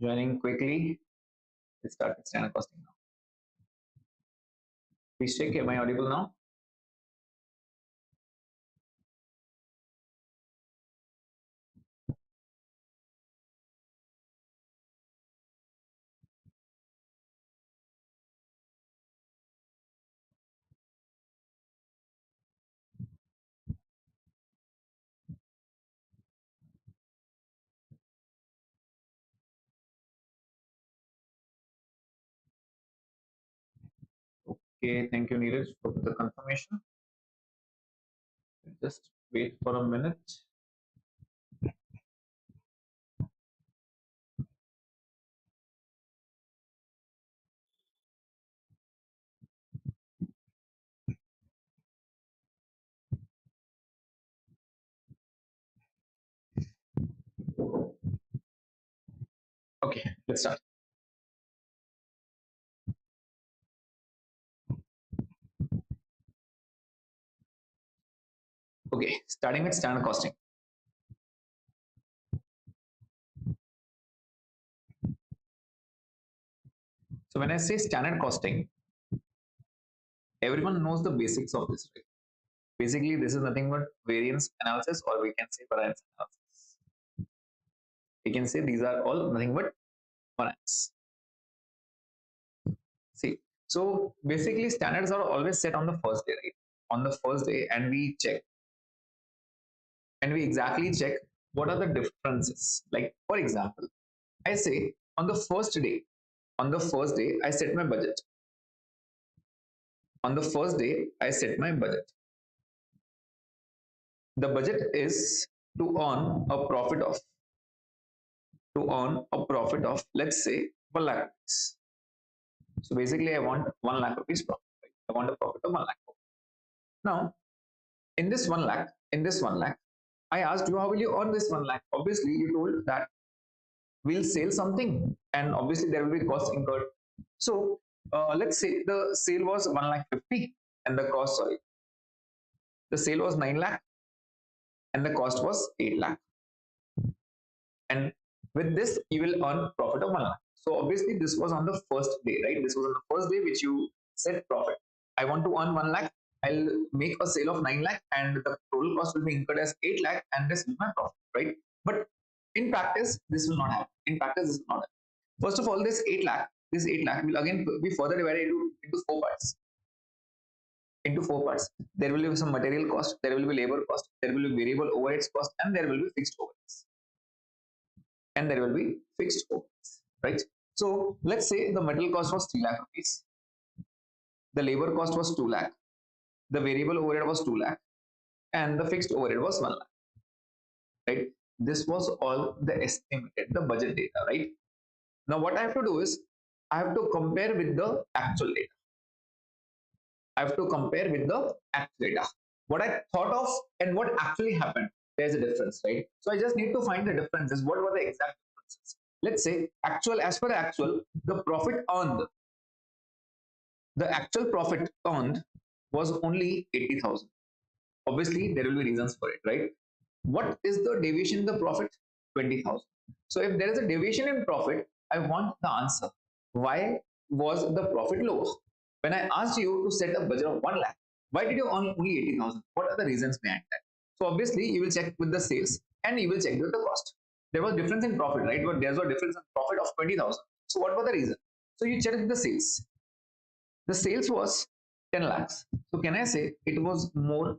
A: joining quickly, let's start with standard costing now. Please check, am I audible now? Okay, thank you, Neeraj, for the confirmation. Just wait for a minute. Okay, let's start. Okay, starting with standard costing. So when I say standard costing, everyone knows the basics of this, right? Basically, this is nothing but variance analysis, or we can say variance analysis. We can say these are all nothing but variance. See, so basically, standards are always set on the first day, right? On the first day, and we check, and we exactly check what are the differences. Like, for example, I say on the first day, I set my budget. On the first day, I set my budget. The budget is to earn a profit of let's say 1 lakh rupees. So basically I want 1 lakh rupees profit, right? I want a profit of 1 lakh. Now in this 1 lakh, I asked you, how will you earn this 1 lakh? Obviously you told that we'll sell something, and obviously there will be costs incurred. So let's say the sale was 1 lakh 50, and the cost, sorry, the sale was 9 lakh and the cost was 8 lakh. And with this you will earn profit of 1 lakh. So obviously this was on the first day, right? This was on the first day which you set profit. I want to earn 1 lakh, I'll make a sale of 9 lakh, and the total cost will be incurred as 8 lakh, and this is my profit, right? But in practice this will not happen. In practice this will not happen. First of all, this 8 lakh will again be further divided into four parts. There will be some material cost, there will be labor cost, there will be variable overheads cost, and there will be fixed overheads, right? So let's say the material cost was 3 lakh rupees, the labor cost was 2 lakh, the variable overhead was 2 lakh, and the fixed overhead was 1 lakh, right? This was all the estimated, the budget data, right? Now what I have to do is I have to compare with the actual data. I have to compare with the actual data. What I thought of and what actually happened, there's a difference, right? So I just need to find the differences. What were the exact differences? Let's say actual, as per actual, the actual profit earned was only 80,000. Obviously, there will be reasons for it, right? What is the deviation in the profit? 20,000. So if there is a deviation in profit, I want the answer. Why was the profit lower? When I asked you to set a budget of 1 lakh, why did you earn only 80,000? What are the reasons behind that? So obviously, you will check with the sales and you will check with the cost. There was difference in profit, right? But there was a difference in profit of 20,000. So what was the reason? So you check with the sales. The sales was 10 lakhs. So can I say it was more?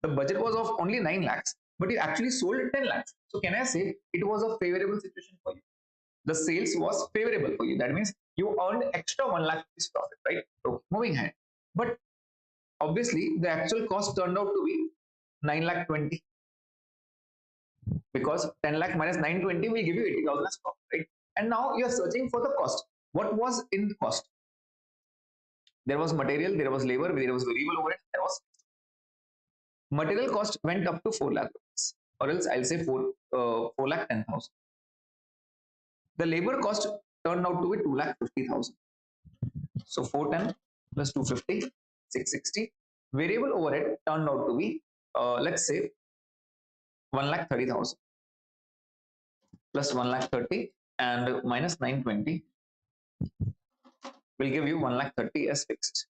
A: The budget was of only 9 lakhs, but you actually sold 10 lakhs. So can I say it was a favorable situation for you? The sales was favorable for you. That means you earned extra 1 lakh rupees profit, right? So moving ahead. But obviously, the actual cost turned out to be 9 lakh 20, because 10 lakh minus 920 will give you 80,000 as profit, right? And now you're searching for the cost. What was in the cost? There was material, there was labor, there was variable overhead, there was material cost went up to 4 lakh rupees, or else I'll say 4 lakh 10,000. The labor cost turned out to be 2 lakh 50,000. So 410 plus 250, 660. Variable overhead turned out to be, let's say, 1 lakh 30,000 plus 1 lakh 30 and minus 920 will give you 1 lakh 30 as fixed,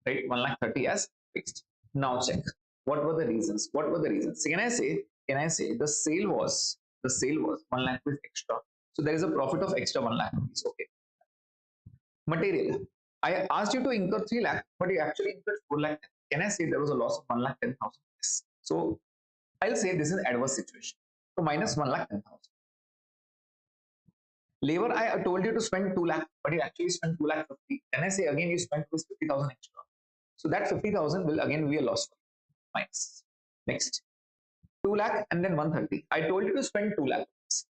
A: right? 1 lakh 30 as fixed. Now check what were the reasons. What were the reasons? Can I say the sale was 1 lakh with extra. So there is a profit of extra 1 lakh rupees. Okay. Material. I asked you to incur 3 lakh, but you actually incurred 4 lakh. Can I say there was a loss of 1 lakh 10,000? Yes. So I'll say this is adverse situation. So minus 1 lakh 10,000. Labor, I told you to spend 2 lakh, but you actually spent 2 lakh 50. Can I say again you spent 50,000 extra? So that 50,000 will again be a loss for you. Minus. Next, 2 lakh and then 130. I told you to spend 2 lakh,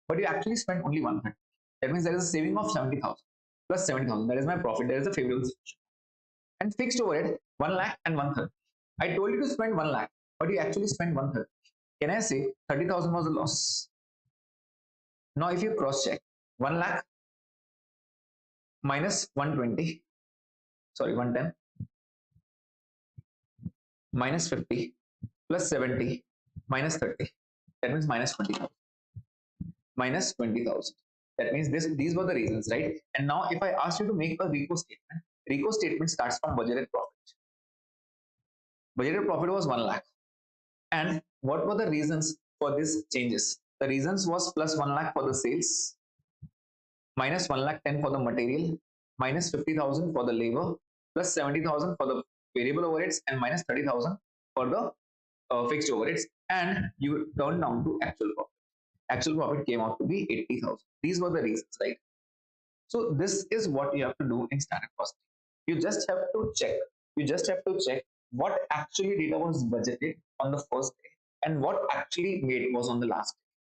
A: but you actually spent only 130. That means there is a saving of 70,000 plus 70,000. That is my profit. There is a favorable situation. And fixed overhead 1 lakh and 130. I told you to spend 1 lakh, but you actually spent 130. Can I say 30,000 was a loss? Now, if you cross check, 1 lakh minus 120, sorry, 110 minus 50 plus 70 minus 30, that means minus 20,000. Minus 20,000. That means these were the reasons, right? And now if I ask you to make a RICO statement starts from budgeted profit. Budgeted profit was 1 lakh. And what were the reasons for these changes? The reasons was plus 1 lakh for the sales, minus 1 lakh 10 for the material, minus 50,000 for the labor, plus 70,000 for the variable overheads, and minus 30,000 for the fixed overheads. And you turn down to actual profit. Actual profit came out to be 80,000. These were the reasons, right? So this is what you have to do in standard costing. You just have to check. You just have to check what actually data was budgeted on the first day and what actually made was on the last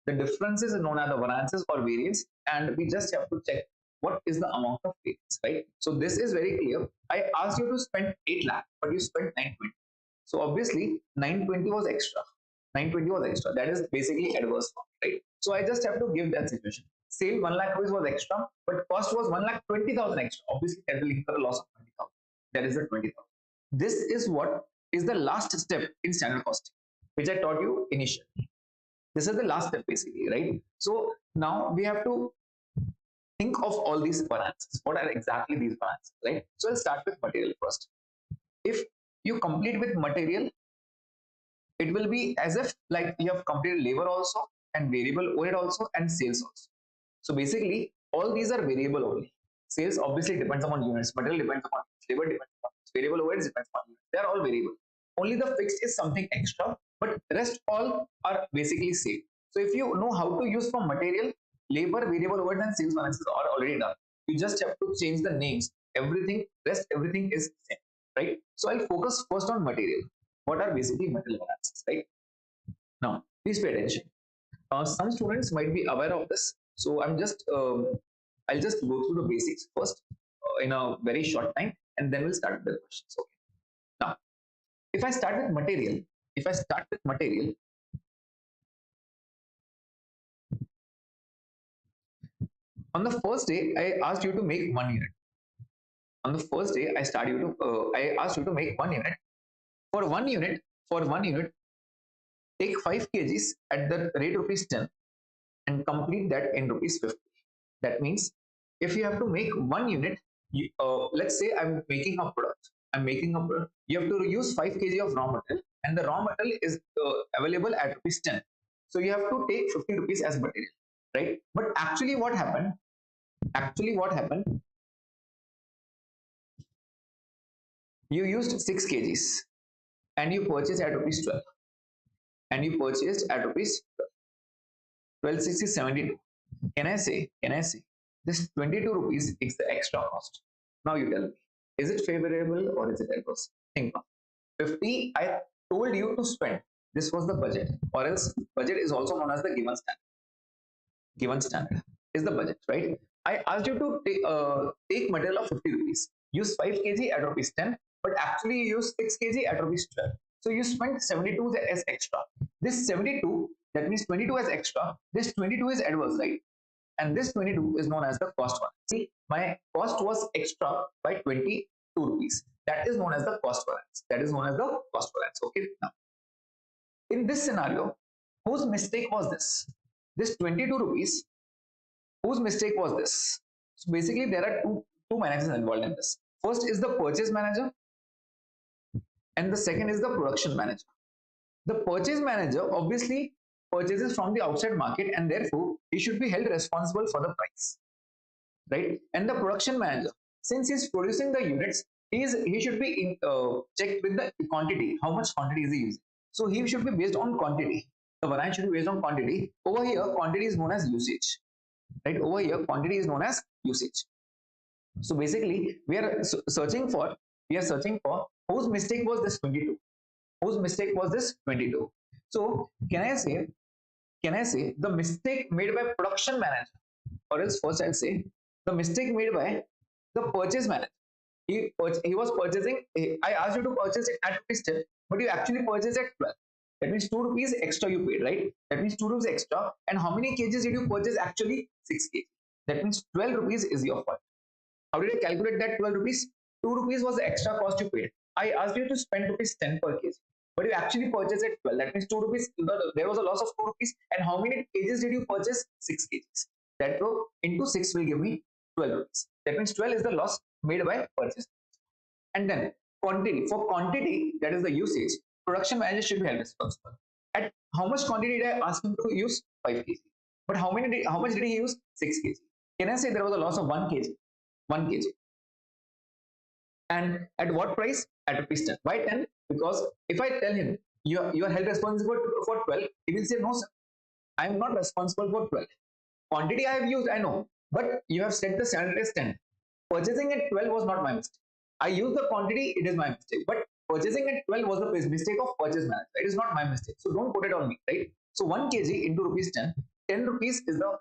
A: day. The differences are known as the variances or variance, and we just have to check what is the amount of variance, right? So this is very clear. I asked you to spend 8 lakh, but you spent 920. So obviously 920 was extra. 920 was extra. That is basically adverse form, right? So I just have to give that situation. Sale 1 lakh rupees was extra, but cost was 1 lakh 20,000 extra. Obviously, that will incur a loss of 20,000. That is the 20,000. This is what is the last step in standard costing, which I taught you initially. This is the last step basically, right? So now we have to think of all these variances. What are exactly these variances, right? So I'll start with material first. If you complete with material, it will be as if like you have completed labor also and variable overhead also and sales also. So basically all these are variable only. Sales obviously depends upon units, material depends upon units, labor depends upon units, variable overheads depends upon units. They are all variable. Only the fixed is something extra, but rest all are basically same. So if you know how to use for material, labor, variable overhead and sales balances are already done. You just have to change the names. Everything, rest everything is same, right? So I'll focus first on material. What are basically material balances, right? Now, please pay attention. Some students might be aware of this, so I'll just go through the basics first in a very short time, and then we'll start with the questions. Okay. Now, if I start with material, on the first day, I asked you to make 1 unit. On the first day, I asked you to make 1 unit. For 1 unit, take 5 kgs at the rate rupees 10 and complete that in rupees 50. That means if you have to make 1 unit, let's say I'm making a product. You have to use 5 kg of raw material, and the raw material is available at rupees 10. So you have to take 50 rupees as material, right? But actually, what happened? You used 6 kgs and you purchased at rupees 12. And you purchased at rupees 12, 6 is 72. Can I say this 22 rupees is the extra cost? Now you tell me, is it favorable or is it adverse? Think of 50. I told you to spend. This was the budget, or else budget is also known as the given standard is the budget, right? I asked you to take material of 50 rupees, use 5 kg at rupees 10, but actually you use 6 kg at rupees 12. So you spent 72 as extra. This 72, that means 22 as extra. This 22 is adverse, right? And this 22 is known as the cost one. See, my cost was extra by 22 rupees. That is known as the cost variance. That is known as the cost variance. Okay. Now, in this scenario, whose mistake was this? This 22 rupees, whose mistake was this? So basically, there are two managers involved in this. First is the purchase manager, and the second is the production manager. The purchase manager obviously purchases from the outside market, and therefore he should be held responsible for the price, right? And the production manager, since he's producing the units, he should be checked with the quantity. How much quantity is he using? So he should be based on quantity. The variance should be based on quantity. Over here, quantity is known as usage, right? Over here, quantity is known as usage. So basically, we are searching for whose mistake was this 22. Whose mistake was this 22? So can I say the mistake made by production manager, or else first I'll say the mistake made by the purchase manager. He was purchasing. I asked you to purchase it at rupees 10, but you actually purchased at 12. That means 2 rupees extra you paid, right? That means 2 rupees extra. And how many kgs did you purchase? Actually 6 kg. That means 12 rupees is your fault. How did I calculate that 12 rupees? 2 rupees was the extra cost you paid. I asked you to spend rupees 10 per kg, but you actually purchased at 12. That means 2 rupees, there was a loss of 2 rupees. And how many kgs did you purchase? 6 kgs. That into 6 will give me 12 rupees. That means 12 is the loss made by purchase. And then quantity. For quantity, that is the usage, production manager should be held responsible. At how much quantity did I ask him to use? 5 kg. But how much did he use? 6 kg. Can I say there was a loss of 1 kg? 1 kg. And at what price? At rupees 10. Why 10? Because if I tell him you are held responsible for 12, he will say no sir, I am not responsible for 12. Quantity I have used, I know, but you have set the standard as 10. Purchasing at 12 was not my mistake. I used the quantity, it is my mistake. But purchasing at 12 was the mistake of purchase manager. It is not my mistake. So don't put it on me, right? So 1 kg into rupees 10, 10 rupees is the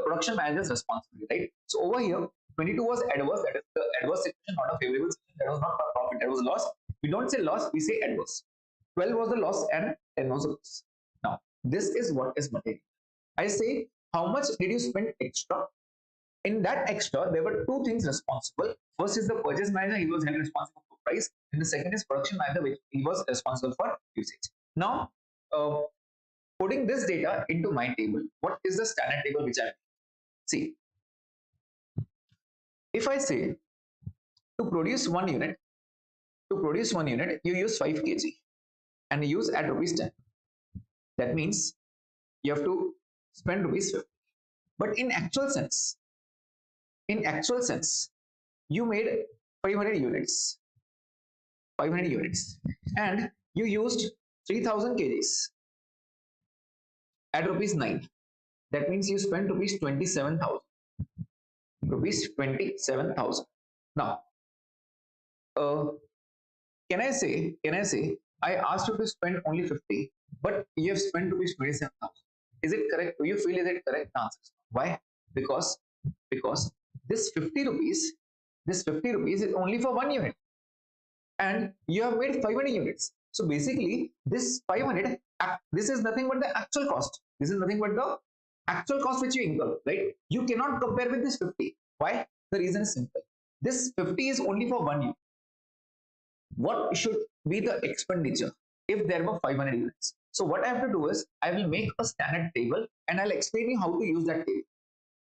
A: production manager's responsibility, right? So over here, 22 was adverse, that is the adverse situation, not a favorable situation. That was not a profit, that was loss. We don't say loss, we say adverse. 12 was the loss and 10 was the loss. Now, this is what is material. I say, how much did you spend extra? In that extra, there were two things responsible. First is the purchase manager, he was held responsible for price, and the second is production manager, which he was responsible for usage. Now, putting this data into my table, what is the standard table which I see? If I say to produce one unit, you use 5 kg and you use at rupees 10. That means you have to spend rupees 50. But in actual sense, you made 500 units, and you used 3000 kgs at rupees 9. That means you spent rupees 27,000. Now, can I say I asked you to spend only 50, but you have spent rupees 27,000. Is it correct? Do you feel is it correct answer? Why? Because this 50 rupees is only for one unit, and you have made 500 units. So basically, this 500, this is nothing but the actual cost. This is nothing but the actual cost which you incur, right? You cannot compare with this 50. Why? The reason is simple. This 50 is only for one unit. What should be the expenditure if there were 500 units? So what I have to do is I will make a standard table and I'll explain you how to use that table.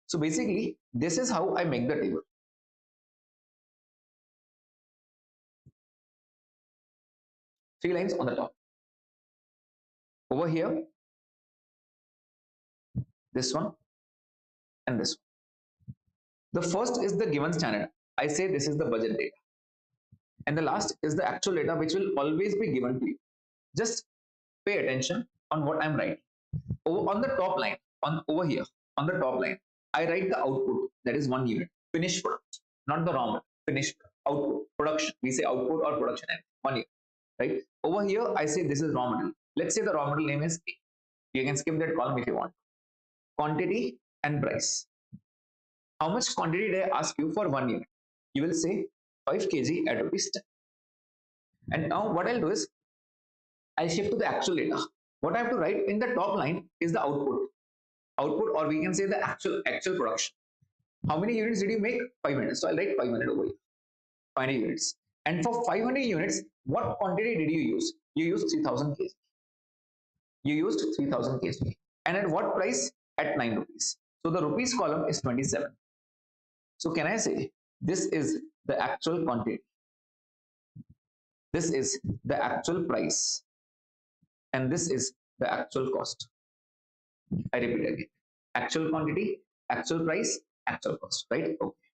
A: So basically, this is how I make the table. Three lines on the top. Over here, this one, and this one. The first is the given standard. I say this is the budget data. And the last is the actual data, which will always be given to you. Just pay attention on what I'm writing. On the top line, over here, on the top line, I write the output, that is 1 unit, finished product, not the raw material, finished product. Output, production. We say output or production and 1 unit, right? Over here, I say this is raw material. Let's say the raw material name is A. You can skip that column if you want. Quantity and price. How much quantity did I ask you for 1 unit? You will say 5 kg at rupees 10. And now what I'll do is I'll shift to the actual data. What I have to write in the top line is the output, or we can say the actual production. How many units did you make? 500. So I'll write 500 over here. 500 units. And for 500 units, what quantity did you use? You used 3000 kg. You used 3000 kg. And at what price? At 9 rupees. So the rupees column is 27. So can I say this is the actual quantity? This is the actual price. And this is the actual cost. I repeat again. Actual quantity, actual price, actual cost, right? Okay.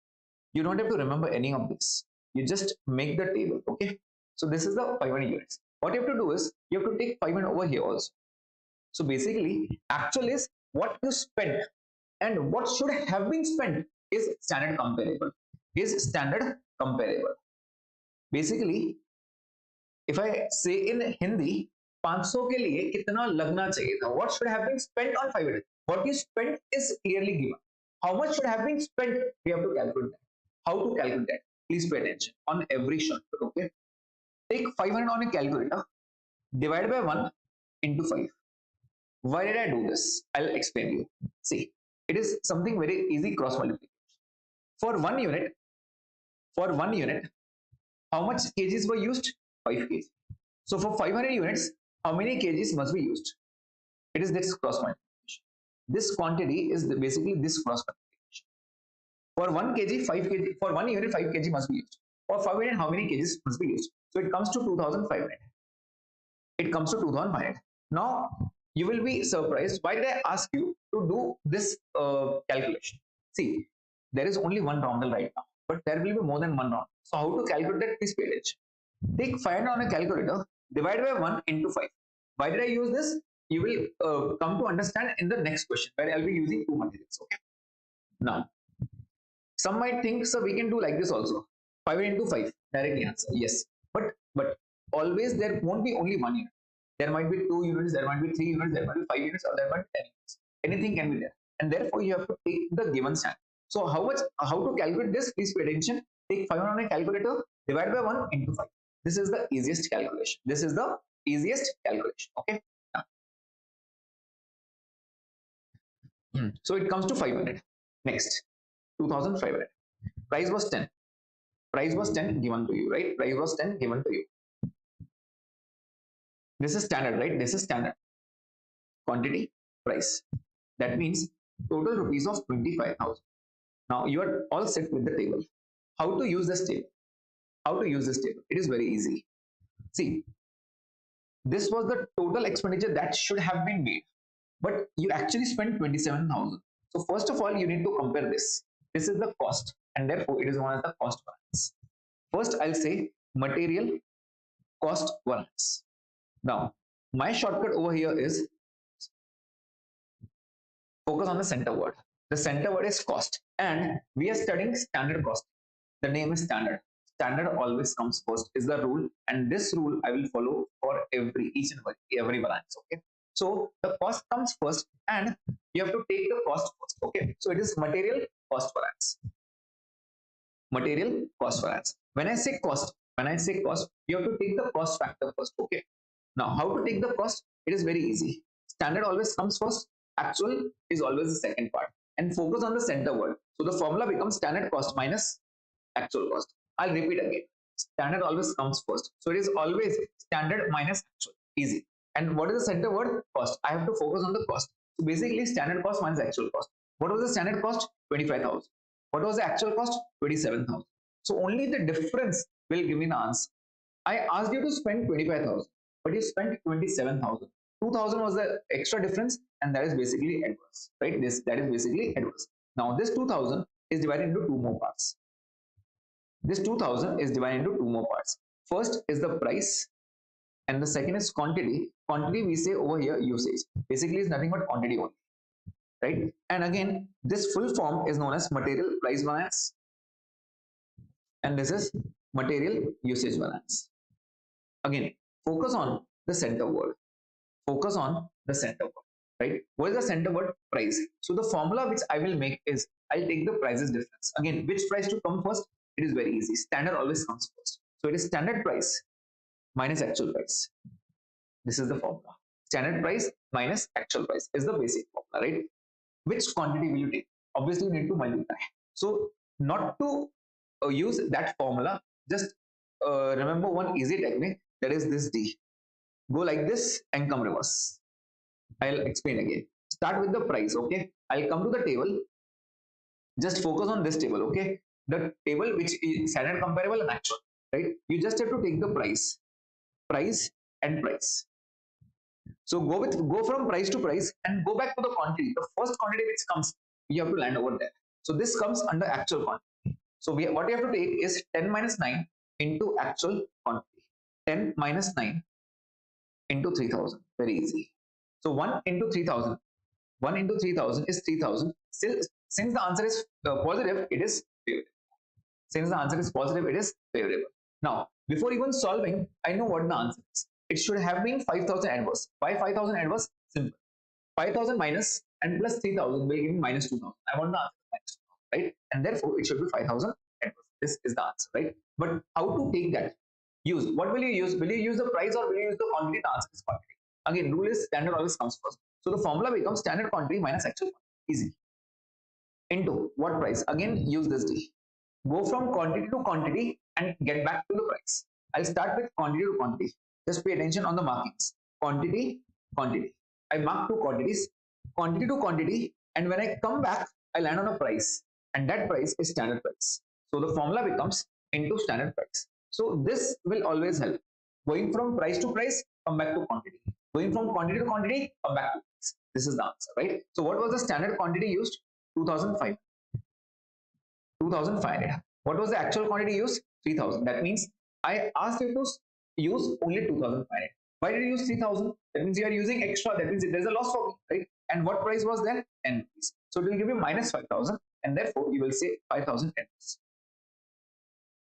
A: You don't have to remember any of this. You just make the table, okay? So this is the 500 units. What you have to do is, you have to take 500 over here also. So basically, actual is what you spent, and what should have been spent is standard comparable. Is standard comparable. Basically, if I say in Hindi, 500 के लिए कितना लगना चाहिए था? What should have been spent on 500? What you spent is clearly given. How much should have been spent? We have to calculate that. How to calculate that? Please pay attention on every shortcut. Okay. Take 500 on a calculator. Divide by 1 into 5. Why did I do this? I'll explain you. See, it is something very easy cross multiplication. For 1 unit, how much kgs were used? 5 kg. So for 500 units, how many kgs must be used? It is this cross multiplication. This quantity is basically this cross multiplication. For 1 kg, 5 kg. For 1 unit, 5 kg must be used. For 5 unit, how many kgs must be used? So it comes to 2500. It comes to 2500. Now you will be surprised. Why did I ask you to do this calculation? See, there is only one roundel right now, but there will be more than one round. So how to calculate that? Please pay attention. Take 500 on a calculator, divide by 1 into 5. Why did I use this? You will come to understand in the next question, where I'll be using two materials. Okay. Now, some might think, so we can do like this also. 5 into 5, directly answer. Yes. But always there won't be only 1 unit. There might be 2 units, there might be 3 units, there might be 5 units, or there might be 10 units. Anything can be there. And therefore you have to take the given standard. So how to calculate this? Please pay attention. Take 500 on a calculator, divide by 1 into 5. This is the easiest calculation. This is the easiest calculation. Okay. So it comes to 500. Next, 2500. Price was 10. Price was 10 given to you, right? Price was 10 given to you. This is standard, right? This is standard. Quantity, price. That means total rupees of 25,000. Now you are all set with the table. How to use this table? How to use this table? It is very easy. See, this was the total expenditure that should have been made, but you actually spent 27,000. So first of all, you need to compare this. This is the cost, and therefore it is known as the cost variance. First, I'll say material cost variance. Now, my shortcut over here is focus on the center word. The center word is cost, and we are studying standard cost. The name is standard. Standard always comes first is the rule, and this rule I will follow for each and every variance. Okay. So the cost comes first, and you have to take the cost first. Okay. So it is material cost variance. Material cost variance. When I say cost, you have to take the cost factor first. Okay. Now, how to take the cost? It is very easy. Standard always comes first. Actual is always the second part. And focus on the center word. So the formula becomes standard cost minus actual cost. I'll repeat again. Standard always comes first. So it is always standard minus actual. Easy. And what is the center word? Cost. I have to focus on the cost. So basically, standard cost minus actual cost. What was the standard cost? 25,000. What was the actual cost? 27,000. So only the difference will give me the answer. I asked you to spend 25,000, but you spent 27,000. 2,000 was the extra difference, and that is basically adverse, right? That is basically adverse. Now this 2,000 is divided into two more parts. This 2,000 is divided into two more parts. First is the price, and the second is quantity. Quantity we say over here usage. Basically, is nothing but quantity only. right? And again, this full form is known as material price balance, and this is material usage balance. Again, focus on the center word. Focus on the center word, right? What is the center word? Price. So the formula which I will make is I'll take the prices difference. Again, which price to come first? It is very easy. Standard always comes first. So it is standard price minus actual price. This is the formula. Standard price minus actual price is the basic formula, right? Which quantity will you take? Obviously, you need to multiply. So not to use that formula, just remember one easy technique, that is this D. Go like this and come reverse. I'll explain again. Start with the price, okay? I'll come to the table. Just focus on this table, okay? The table which is standard, comparable, and actual, right? You just have to take the price, and price. So go from price to price and go back to the quantity. The first quantity which comes, you have to land over there. So this comes under actual quantity. So what we have to take is 10 minus 9 into actual quantity. 10 minus 9 into 3000. Very easy. So 1 into 3000. 1 into 3000 is 3000. Still, since the answer is positive, it is favorable. Since the answer is positive, it is favorable. Now, before even solving, I know what the answer is. It should have been 5000 adverse. Why 5000 adverse? Simple. 5000 minus and plus 3000 will give me minus 2000. I want the answer minus 2000, right? And therefore, it should be 5000 adverse. This is the answer, right? But how to take that? Use. What will you use? Will you use the price or will you use the quantity? The answer is quantity. Again, rule is standard always comes first. So the formula becomes standard quantity minus actual quantity. Easy. Into what price? Again, use this D. Go from quantity to quantity and get back to the price. I'll start with quantity to quantity. Just pay attention on the markings. Quantity, quantity. I mark two quantities, quantity to quantity, and when I come back, I land on a price, and that price is standard price. So the formula becomes into standard price. So this will always help. Going from price to price, come back to quantity. Going from quantity to quantity, come back to price. This is the answer, right? So what was the standard quantity used? 2005. 2500. What was the actual quantity used? 3000. That means I asked you to use only 2500. Why did you use 3000? That means you are using extra. That means there's a loss for me, right? And what price was there? 10 rupees. So it will give you minus 5000, and therefore you will say 5000 rupees.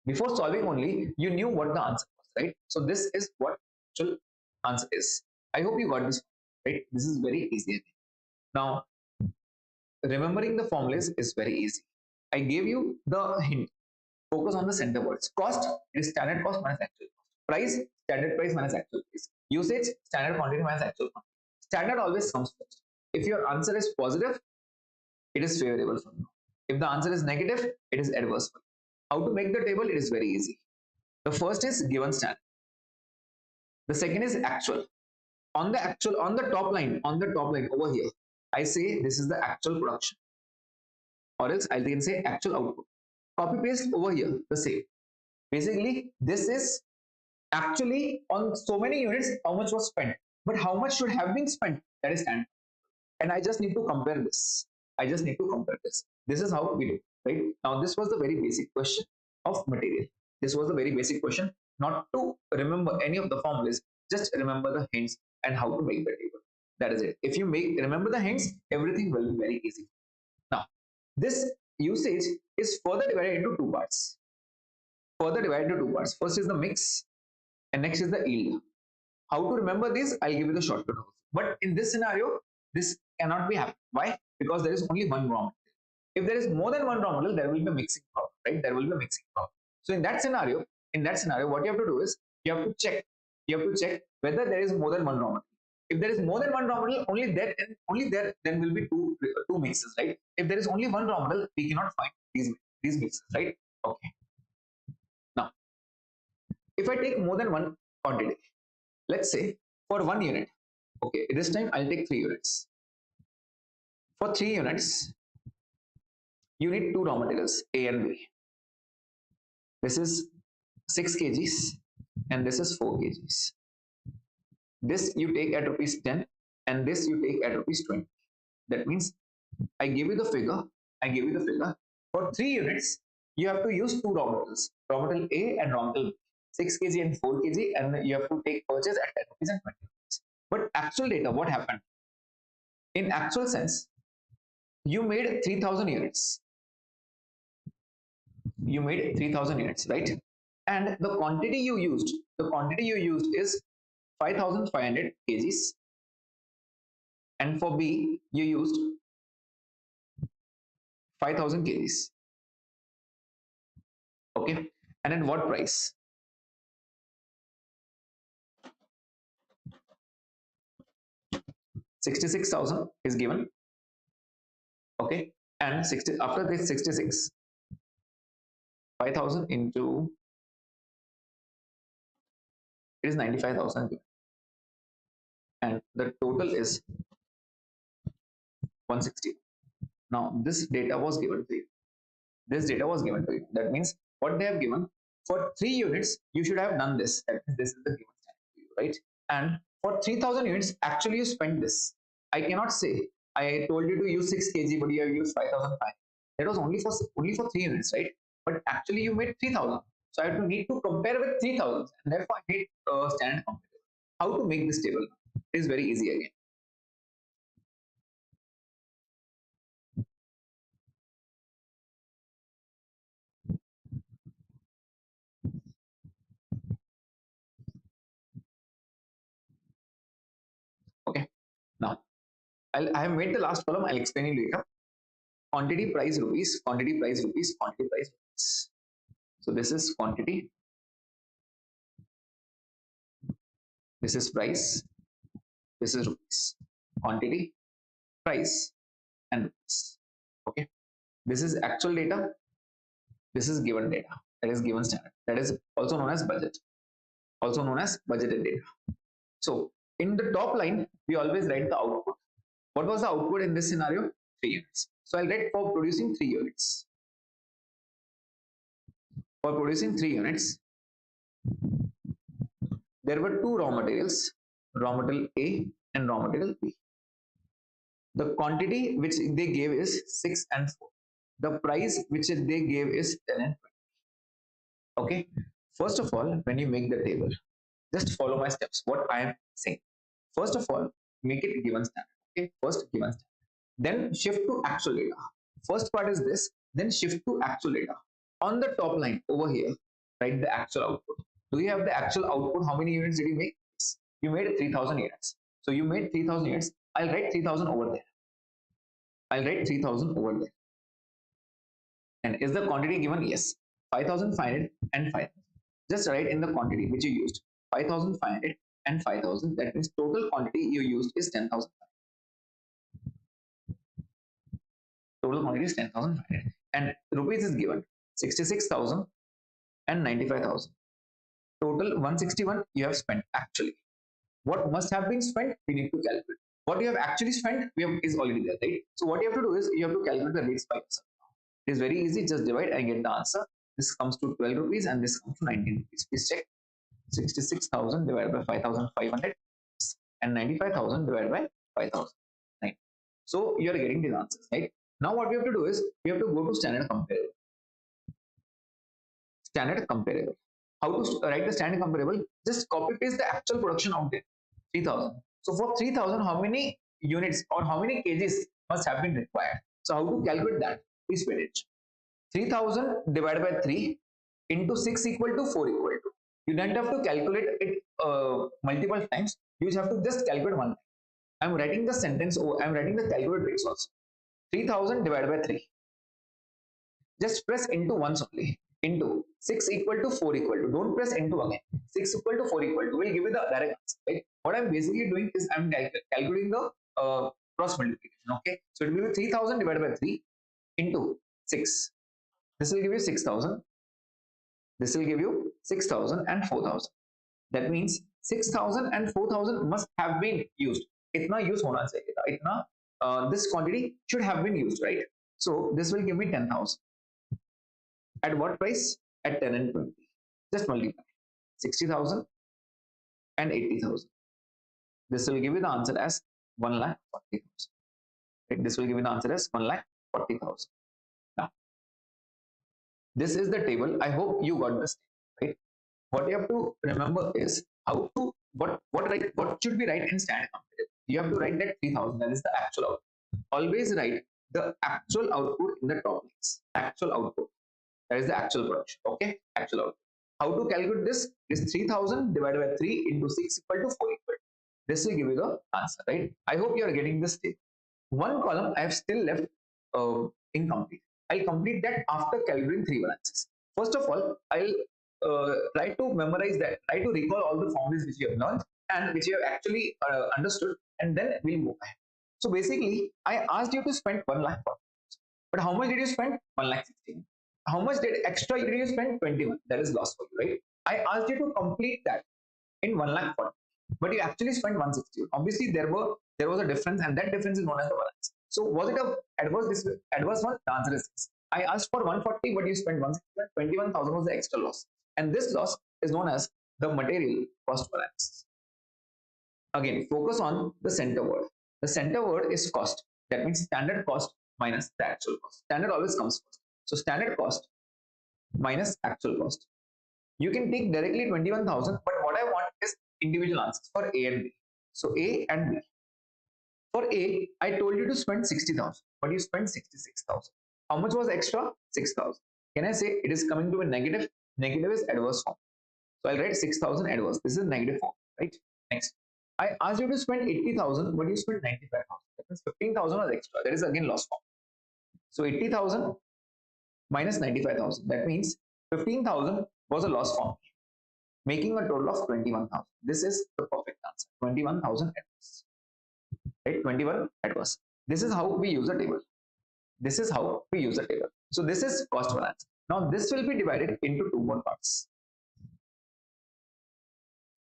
A: Before solving only, you knew what the answer was, right? So this is what actual answer is. I hope you got this, right? This is very easy. Now, remembering the formulas is very easy. I gave you the hint. Focus on the center words. Cost is standard cost minus actual cost. Price, standard price minus actual price. Usage, standard quantity minus actual quantity. Standard always comes first. If your answer is positive, it is favorable for you. If the answer is negative, it is adverse for you. How to make the table? It is very easy. The first is given standard. The second is actual. On the top line over here, I say this is the actual production, or else I can say actual output. Copy paste over here, the same. Basically, this is actually on so many units how much was spent, but how much should have been spent, that is standard. And I just need to compare this. This is how we do, right? Now, this was the very basic question of material. This was the very basic question. Not to remember any of the formulas, just remember the hints and how to make the table. That is it. If you remember the hints, everything will be very easy. Now, this usage is further divided into two parts. First is the mix, and next is the yield. How to remember this? I'll give you the shortcut. But in this scenario, this cannot be happening. Why? Because there is only one raw material. If there is more than one raw material, there will be a mixing problem, right? There will be a mixing problem. So in that scenario, what you have to do is you have to check whether there is more than one raw material. If there is more than one raw material, only there then will be two mixes, right? If there is only one raw material, we cannot find these mixes, right? Okay. Now, if I take more than one quantity, let's say for 1 unit, okay, this time I'll take 3 units. For 3 units, you need 2 raw materials, A and B. This is 6 kgs and this is 4 kgs. This you take at rupees 10 and this you take at rupees 20. That means I give you the figure. For 3 units, you have to use 2 raw materials, raw material A and raw material B. 6 kg and 4 kg, and you have to take purchase at 10 rupees and 20 rupees. But actual data, what happened? In actual sense, you made 3000 units, you made 3000 units, right? And the quantity you used is 5500 kgs, and for B you used 5000 kgs. Okay, and at what price? 66,000 is given. Okay, and 60 after this 66, 5000 into, it is 95,000, and the total is 160. Now this data was given to you. This data was given to you. That means what they have given for 3 units, you should have done this. That means this is the given standard to you, right? And for 3000 units, actually you spent this. I cannot say I told you to use 6 kg, but you have used 5,500. That was only for 3 units, right? But actually you made 3000. So I have to need to compare with 3000, and therefore I need standard comparative. How to make this table? It is very easy again. Okay. Now I have made the last column. I'll explain it later. Quantity price rupees, quantity price rupees, quantity price rupees. So this is quantity, this is price, this is rupees. Quantity, price, and rupees. Okay. This is actual data. This is given data. That is given standard. That is also known as budget. Also known as budgeted data. So in the top line, we always write the output. What was the output in this scenario? 3 units. So I'll write for producing 3 units. For producing 3 units, there were 2 raw materials, raw material A and raw material B. The quantity which they gave is 6 and 4. The price which they gave is 10 and 20. Okay. First of all, when you make the table, just follow my steps. What I am saying. First of all, make it given standard. Okay. First given standard. Then shift to actual data. First part is this. Then shift to actual data. On the top line over here, write the actual output. Do you have the actual output? How many units did you make? You made 3000 units. So you made 3000 units. I'll write 3000 over there. I'll write 3000 over there. And is the quantity given? Yes. 5500 and 5000. Just write in the quantity which you used. 5500 and 5000. That means total quantity you used is 10,000. Total quantity is 10,500. And rupees is given 66,000 and 95,000. Total 161 you have spent actually. What must have been spent, we need to calculate. What you have actually spent is already there, right? So what you have to do is you have to calculate the rates by yourself. It is very easy, just divide and get the answer. This comes to 12 rupees and this comes to 19 rupees. Please check. 66,000 divided by 5,500 and 95,000 divided by 5,000. Right. So you are getting these answers, right? Now what we have to do is we have to go to standard comparable. Standard comparable. How to write the standard comparable? Just copy paste the actual production out there. 3000. So for 3000, how many units or how many kgs must have been required? So how to calculate that? Please pay attention. 3000 divided by 3 into 6 equal to 4 equal to. You don't have to calculate it multiple times. You have to just calculate one time. I'm writing the sentence, I'm writing the calculate rates also. 3000 divided by 3. Just press into once only. Into 6 equal to 4 equal to. Don't press into again. 6 equal to 4 equal to will give you the direct answer. Right? What I'm basically doing is I'm calculating the cross multiplication. Okay. So it will be 3000 divided by 3 into 6. This will give you 6000. This will give you 6000 and 4000. That means 6000 and 4000 must have been used. Itna use hona chahiye tha. Itna this quantity should have been used, right? So this will give me 10,000. At what price? At 10 and 20. Just multiply 60,000 and 80,000. This will give you the answer as 1,40,000. Right? This will give you the answer as 1,40,000. Now, this is the table. I hope you got this, right? What you have to remember is how to what should be write in standard comparative. You have to write that 3000, that is the actual output. Always write the actual output in the top lines. Actual output. That is the actual production. Okay, actual output. How to calculate this? Is 3000 divided by 3 into 6 equal to 4 equal. This will give you the answer, right? I hope you are getting this step. One column I have still left incomplete. I'll complete that after calculating three balances. First of all, I'll try to memorize that, try to recall all the formulas which you have learned and which you have actually understood, and then we'll move ahead. So basically, I asked you to spend 1 lakh, but how much did you spend? 1 lakh 16. How much did extra did you spend? 21. That is lost for you, right? I asked you to complete that in 1 lakh 40, but you actually spent 160. Obviously, there was a difference, and that difference is known as the balance. So was it a adverse one? The answer is yes. I asked for 140, but you spent 160. 21,000 was the extra loss, and this loss is known as the material cost balance. Again, focus on the center word. The center word is cost. That means standard cost minus the actual cost. Standard always comes first. So standard cost minus actual cost. You can take directly 21,000, but what I want is individual answers for A and B. So A and B. For A, I told you to spend 60,000, but you spent 66,000. How much was extra? 6,000. Can I say it is coming to a negative? Negative is adverse form. So I'll write 6,000 adverse. This is negative form, right? Next. I asked you to spend 80,000, but you spent 95,000. That means 15,000 was extra. That is again loss form. So 80,000 minus 95,000. That means 15,000 was a loss form, making a total of 21,000. This is the perfect answer. 21,000 adverse. Right? 21 adverse. This is how we use a table. This is how we use a table. So this is cost balance. Now this will be divided into two more parts.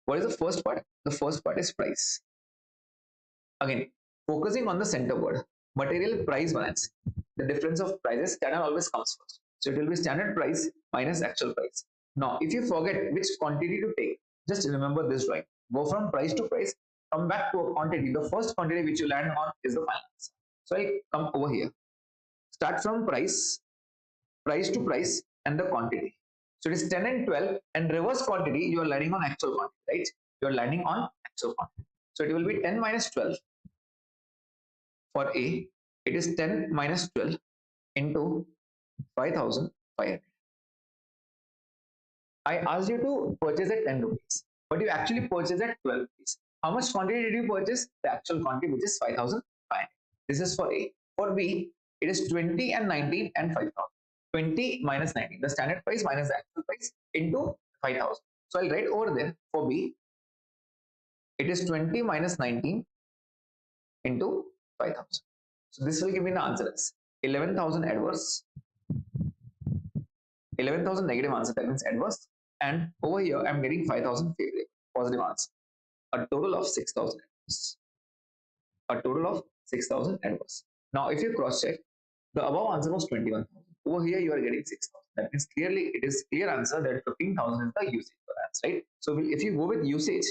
A: What is the first part? The first part is price. Again, focusing on the center word, material price balance. The difference of prices, standard always comes first. So it will be standard price minus actual price. Now, if you forget which quantity to take, just remember this drawing. Go from price to price, come back to a quantity. The first quantity which you land on is the final answer. So I'll come over here. Start from price to price, and the quantity. So it is 10 and 12, and reverse quantity, you are landing on actual quantity, right? You are landing on actual quantity. So it will be 10 minus 12 for A. It is 10 minus 12 into 5,500. I asked you to purchase at 10 rupees, but you actually purchased at 12 rupees. How much quantity did you purchase? The actual quantity, which is 5,500. This is for A. For B, it is 20 and 19 and 5,000. 20 minus 19, the standard price minus the actual price into 5,000. So I'll write over there for B, it is 20 minus 19 into 5,000. So this will give me the answer as 11,000 adverse, 11,000 negative answer, that means adverse, and over here I'm getting 5,000 favorable, positive answer. A total of 6,000 adverse. A total of 6,000 adverse. Now if you cross check, the above answer was 21,000. Over here you are getting 6,000. That means clearly it is clear answer that 15,000 is the usage balance, right? So if you go with usage,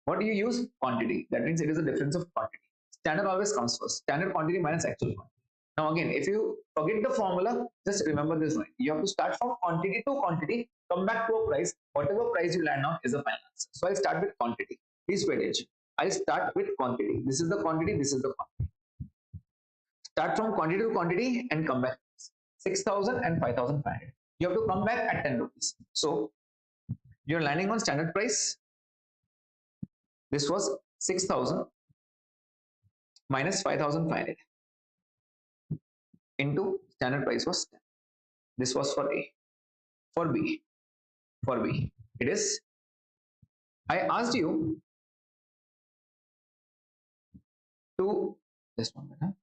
A: what do you use? Quantity. That means it is a difference of quantity. Standard always comes first. Standard quantity minus actual quantity. Now again, if you forget the formula, just remember this one. You have to start from quantity to quantity, come back to a price. Whatever price you land on is the final answer. So I'll start with quantity. Please pay attention. I'll start with quantity. This is the quantity, this is the quantity. Start from quantity to quantity and come back. 6,000 and 5,500. You have to come back at 10 rupees. So you're landing on standard price. This was 6,000 minus 5,500 into standard price was 10. This was for A. For B, it is, I asked you to, just 1 minute.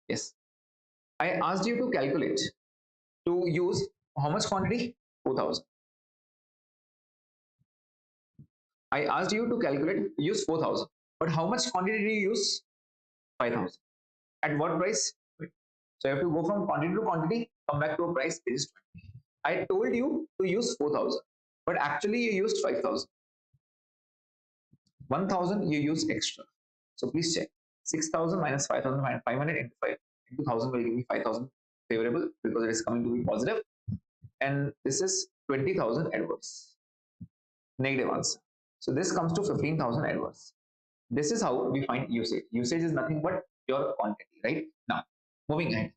A: Yes, I asked you to calculate, to use how much quantity? 4,000. I asked you to calculate, use 4,000. But how much quantity did you use? 5,000. At what price? So you have to go from quantity to quantity, come back to a price, which is 20. I told you to use 4,000, but actually you used 5,000. 1,000 you use extra. So please check. 6,000 minus 5,500 into 1,000 will give me 5,000 favorable because it is coming to be positive. And this is 20,000 adverse. Negative answer. So this comes to 15,000 adverse. This is how we find usage. Usage is nothing but your quantity, right? Now, moving ahead.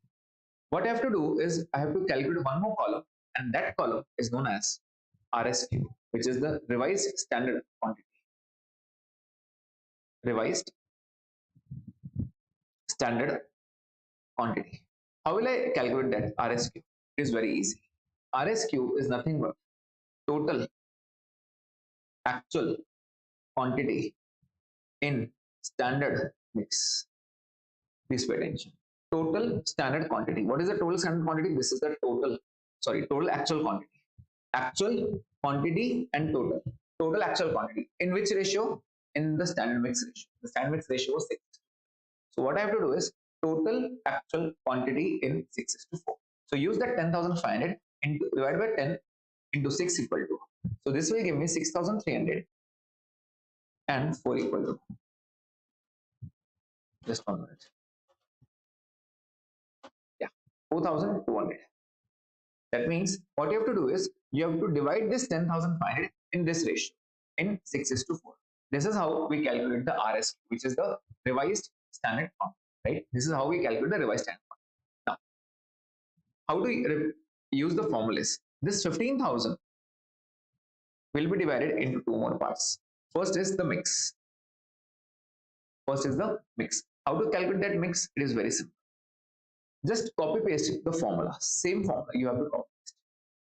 A: What I have to do is I have to calculate one more column, and that column is known as RSQ, which is the revised standard quantity. Revised standard quantity. How will I calculate that RSQ? It is very easy. RSQ is nothing but total actual quantity in standard mix. Please pay attention. Total standard quantity. What is the total standard quantity? This is the total actual quantity. Actual quantity and total. Total actual quantity. In which ratio? In the standard mix ratio. The standard mix ratio is 6. So what I have to do is total actual quantity in 6:4. So use that 10,500 into divided by 10 into 6 equal to. So this will give me 6,300 and 4 equal to. Just 1 minute. Yeah, 4,200. That means what you have to do is you have to divide this 10,500 in this ratio in 6:4. This is how we calculate the RS, which is the revised standard form, right? This is how we calculate the revised standard form. Now, how do you use the formulas? This 15,000 will be divided into two more parts. First is the mix. First is the mix. How to calculate that mix? It is very simple. Just copy paste the formula. Same formula you have to copy paste.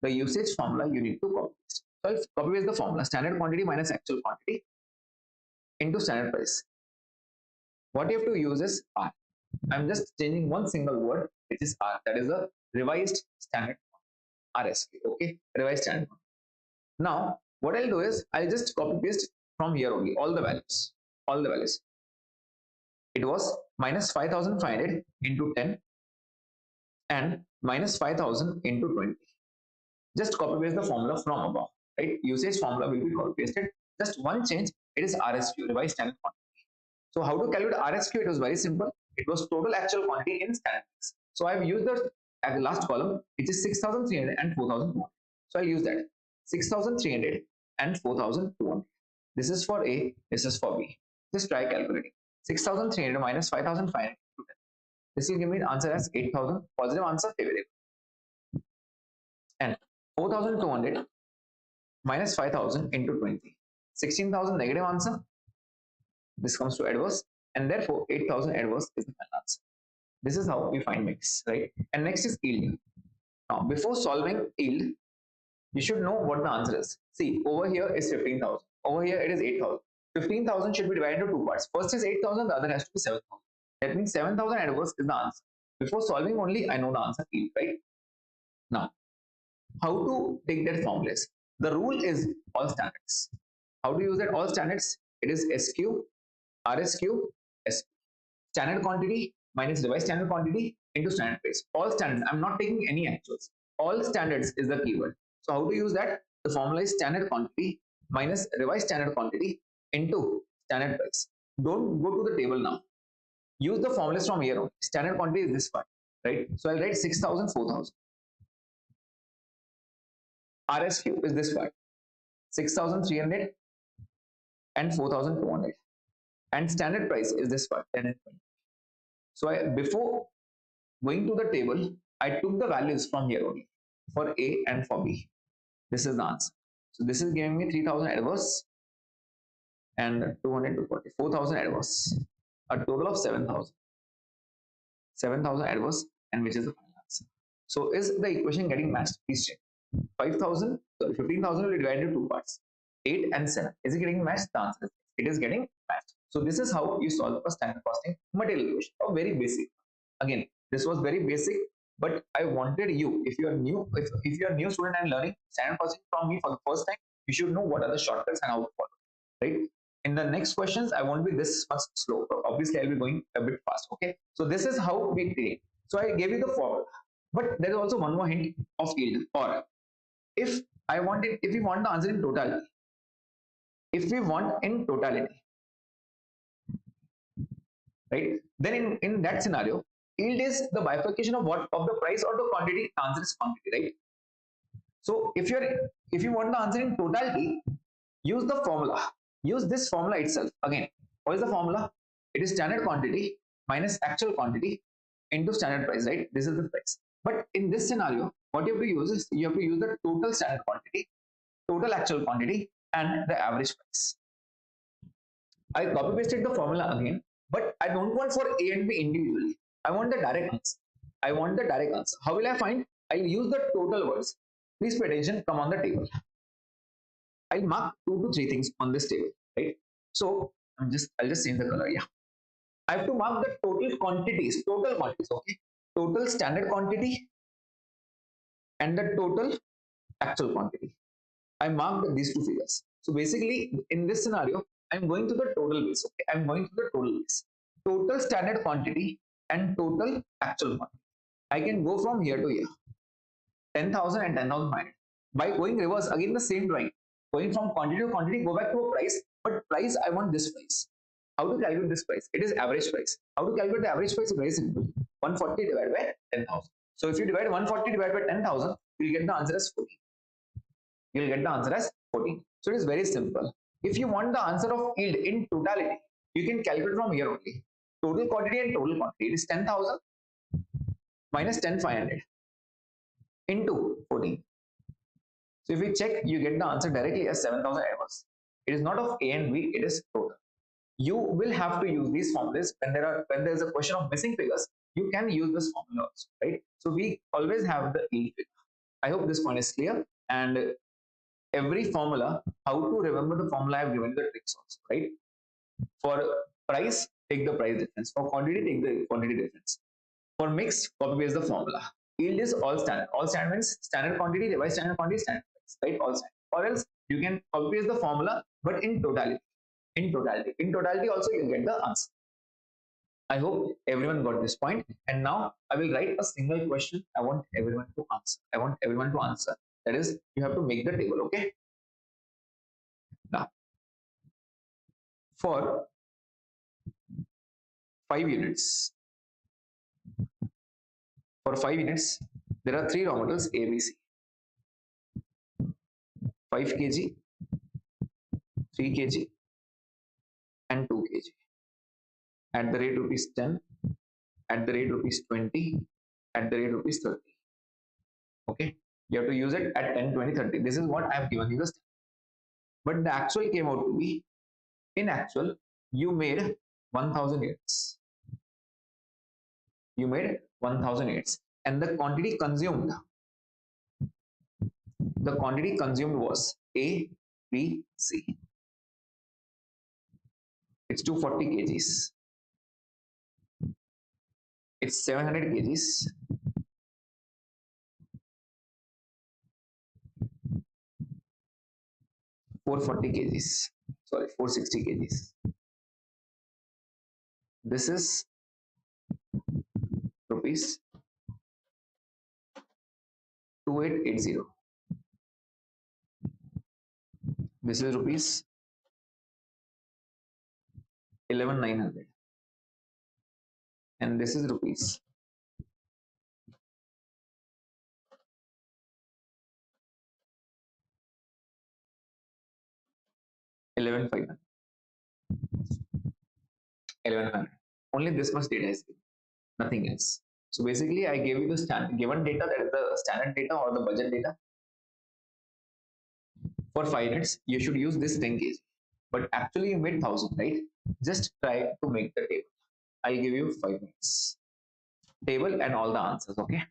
A: The usage formula you need to copy paste. So I'll copy paste the formula. Standard quantity minus actual quantity into standard price. What you have to use is R. I'm just changing one single word, which is R. That is the revised standard RSQ. Okay, revised standard. Now, what I'll do is I'll just copy paste from here only all the values. All the values. It was minus 5,500 into 10 and minus 5,000 into 20. Just copy paste the formula from above. Right? Usage formula will be copy pasted. Just one change. It is RSQ, revised standard quantity. So how to calculate RSQ? It was very simple. It was total actual quantity in standard mix. So I have used the last column, which is 6,300 and 4,200. So I'll use that 6,300 and 4,200. This is for A. This is for B. Just try calculating. 6,300 minus 5,500. This will give me the answer as 8,000. Positive answer, favorable. And 4,200 minus 5,000 into 20. 16,000 negative answer. This comes to adverse, and therefore 8,000 adverse is the final answer. This is how we find mix, right? And next is yield. Now, before solving yield, you should know what the answer is. See, over here is 15,000. Over here it is 8,000. 15,000 should be divided into two parts. First is 8,000, the other has to be 7,000. That means 7,000 adverse is the answer. Before solving only, I know the answer yield, right? Now, how to take that formulas? The rule is all standards. How to use that all standards? It is SQ, RSQ, SP. Standard quantity minus revised standard quantity into standard price. All standards. I'm not taking any actuals. All standards is the keyword. So how to use that? The formula is standard quantity minus revised standard quantity into standard price. Don't go to the table now. Use the formulas from here on. Standard quantity is this part, right? So I'll write 6,000, 4,000. RSQ is this part, 6,300 and 4,200. And standard price is this part, 10 and 20. So before going to the table, I took the values from here only for A and for B. This is the answer. So this is giving me 3,000 adverse and 200 to 40, 4,000 adverse, a total of 7,000. 7,000 adverse, and which is the final answer. So is the equation getting matched? Please check. 5,000, sorry, 15,000 will be divided into two parts, 8 and 7. Is it getting matched? The answer is it is getting matched. So this is how you solve a standard costing material equation. Oh, very basic. Again, this was very basic, but I wanted you, if you are new, if you are new student and learning standard costing from me for the first time, you should know what are the shortcuts and how to follow. Right? In the next questions, I won't be this much slow. Obviously, I'll be going a bit fast. Okay. So this is how we create. So I gave you the formula, but there is also one more hint of yield. Or if I want it, if we want the answer in totality, if we want in totality, right? Then in that scenario, yield is the bifurcation of what of the price or the quantity. Answer is quantity, right? So if you want the answer in totality, use the formula. Use this formula itself. Again, What is the formula? It is standard quantity minus actual quantity into standard price, right? This is the price. But in this scenario, what you have to use is you have to use the total standard quantity, total actual quantity, and the average price. I copy pasted the formula again, but I don't want for A and B individually. I want the direct answer. I want the direct answer. How will I find? I'll use the total words. Please pay attention, come on the table. I'll mark 2 to 3 things on this table, right? So I'll just change the color. Yeah. I have to mark the total quantities, okay? Total standard quantity and the total actual quantity. I marked these 2 figures. So basically, in this scenario, I'm going to the total base. Okay, I'm going to the total base. Total standard quantity and total actual quantity. I can go from here to here. 10,000 and 10,000 by going reverse again the same drawing, going from quantity to quantity, go back to a price, but price I want this price. How to calculate this price? It is average price. How to calculate the average price is very simple. 140 divided by 10,000. So if you divide 140 divided by 10,000, you'll get the answer as 14. You'll get the answer as 14. So it is very simple. If you want the answer of yield in totality, you can calculate from here only. Total quantity and total quantity. It is 10,000 minus 10,500 into 14. So if we check, you get the answer directly as 7,000 hours. It is not of A and B, it is total. You will have to use these formulas when there is a question of missing figures. You can use this formula also, right? So we always have the yield figure. I hope this point is clear. And every formula, how to remember the formula I have given you the tricks also, right? For price, take the price difference. For quantity, take the quantity difference. For mix, copy paste the formula. Yield is all standard. All standard means standard quantity divided standard quantity, standard price, right? All standard. Or else you can copy paste the formula, but in totality. In totality. In totality also you'll get the answer. I hope everyone got this point. And now I will write a single question. I want everyone to answer. I want everyone to answer. That is, you have to make the table, okay? Now, for 5 units, for 5 units, there are 3 raw materials A, B, C. 5 kg, 3 kg, and 2 kg. At the rate rupees 10, at the rate rupees 20, at the rate rupees 30. Okay, you have to use it at 10, 20, 30. This is what I have given you the. But the actual came out to be, in actual, you made 1,000 units. You made 1,000 units, and the quantity consumed was A, B, C. It's 240 kgs. It's 700 kgs. 440 kgs. Sorry, 460 kgs. This is rupees 2880. This is rupees 11,900. And this is rupees 11,500. 1100. Only this much data is given, nothing else. So basically, I gave you the given data, that is the standard data or the budget data. For 5 units, you should use this 10 kg. But actually, you made 1,000, right? Just try to make the table. I'll give you 5 minutes. Table and all the answers, okay?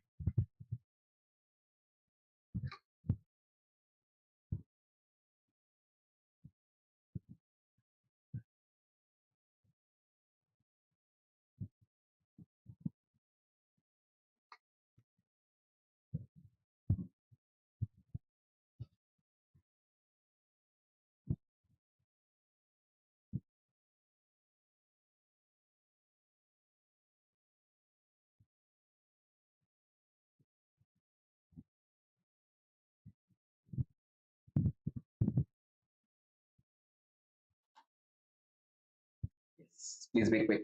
A: Yes. Please be quick.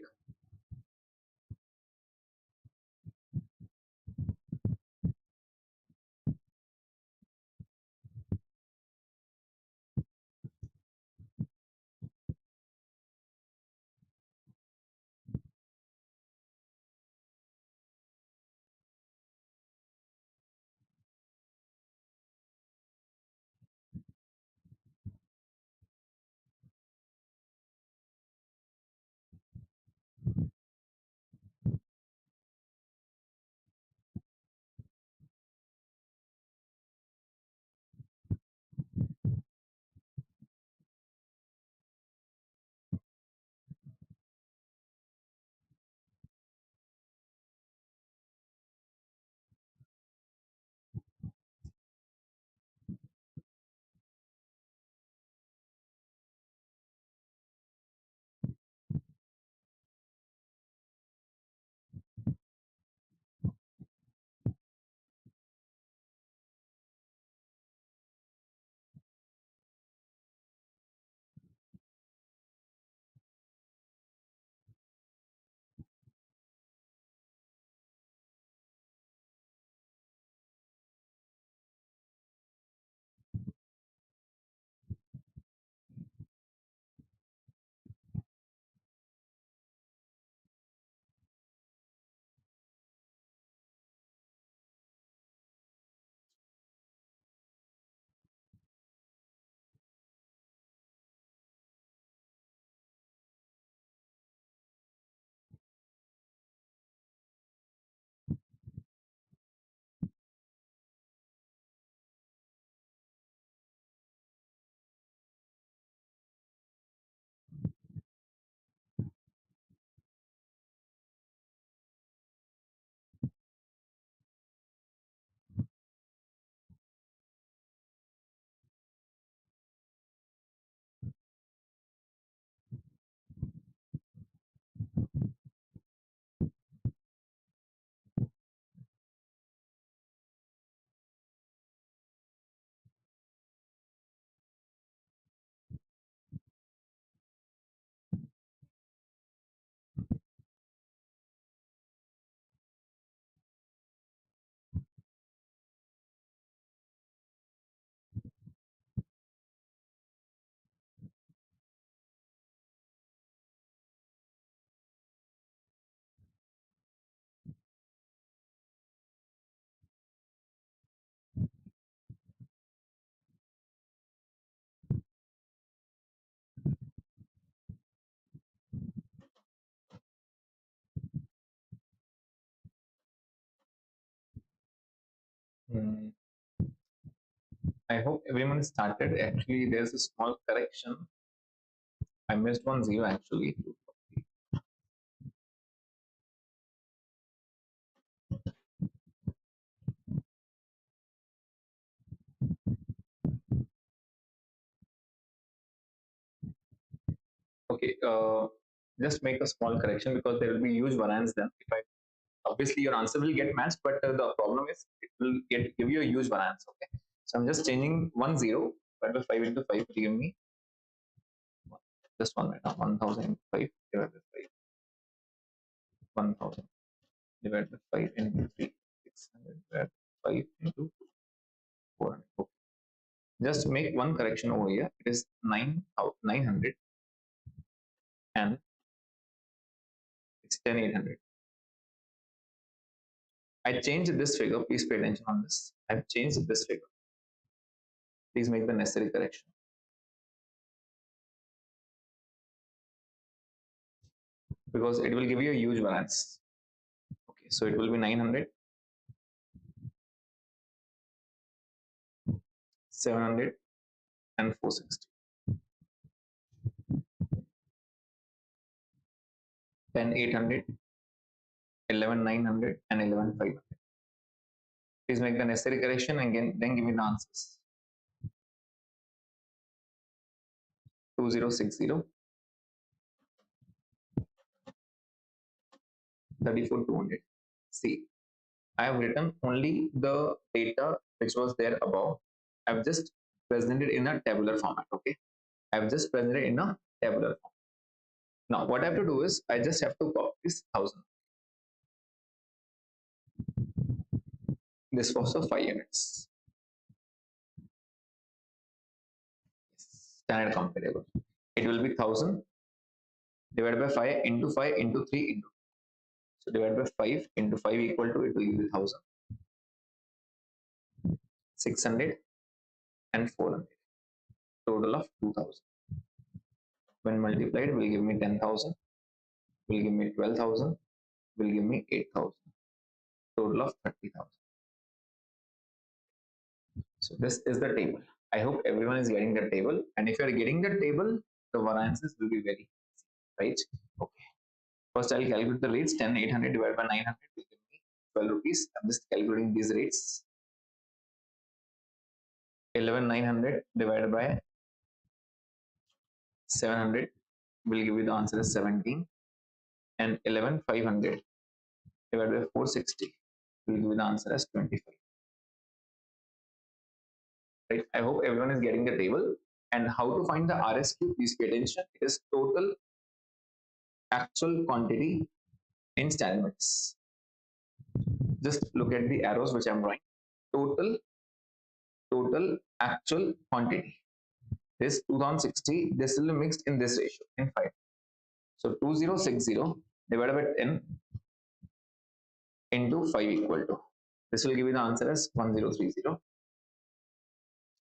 A: Hmm, I hope everyone started. Actually, there's a small correction. I missed one zero actually. Okay, just make a small correction because there will be huge variance then. If I obviously your answer will get matched, but the problem is it will give you a huge variance. Okay, so I'm just changing one zero. Divided by 5 into 5 will give me just one right now. 1005 divided by 5. 1000 divided by 5 into 3. 600 divided by 5 into 400. Okay. Just make one correction over here. It is 900 and it's 10800. I changed this figure. Please pay attention on this. I've changed this figure. Please make the necessary correction because it will give you a huge variance. Okay, so it will be 900, 700, and 460. 10 800, 11 900, and 11 500. Please make the necessary correction and then give me the answers. 2060, 34 200. See, I have written only the data which was there above. I've just presented in a tabular format. Okay, I've just presented in a tabular form. Now, what I have to do is I just have to copy this 1000. This was for 5 units. Standard comparable. It will be 1000 divided by 5 into 5 into 3 into. So divided by 5 into 5 equal to it will give you 1000, 600, and 400. Total of 2000. When multiplied, will give me 10,000, will give me 12,000, will give me 8,000. Total of 30,000. So this is the table. I hope everyone is getting the table. And if you are getting the table, the variances will be very easy, right? Okay. First, I'll calculate the rates. 10 800 divided by 900 will give me 12 rupees. I'm just calculating these rates. 11 900 divided by 700 will give you the answer as 17. And 11 500 divided by 460 will give you the answer as 25. Right? I hope everyone is getting the table. And how to find the RSQ, please pay attention. It is total actual quantity in standard mix. Just look at the arrows which I'm drawing. Total actual quantity. This 2060, this will be mixed in this ratio in 5. So 2060 divided by 10 into 5 equal to. This will give you the answer as 1030.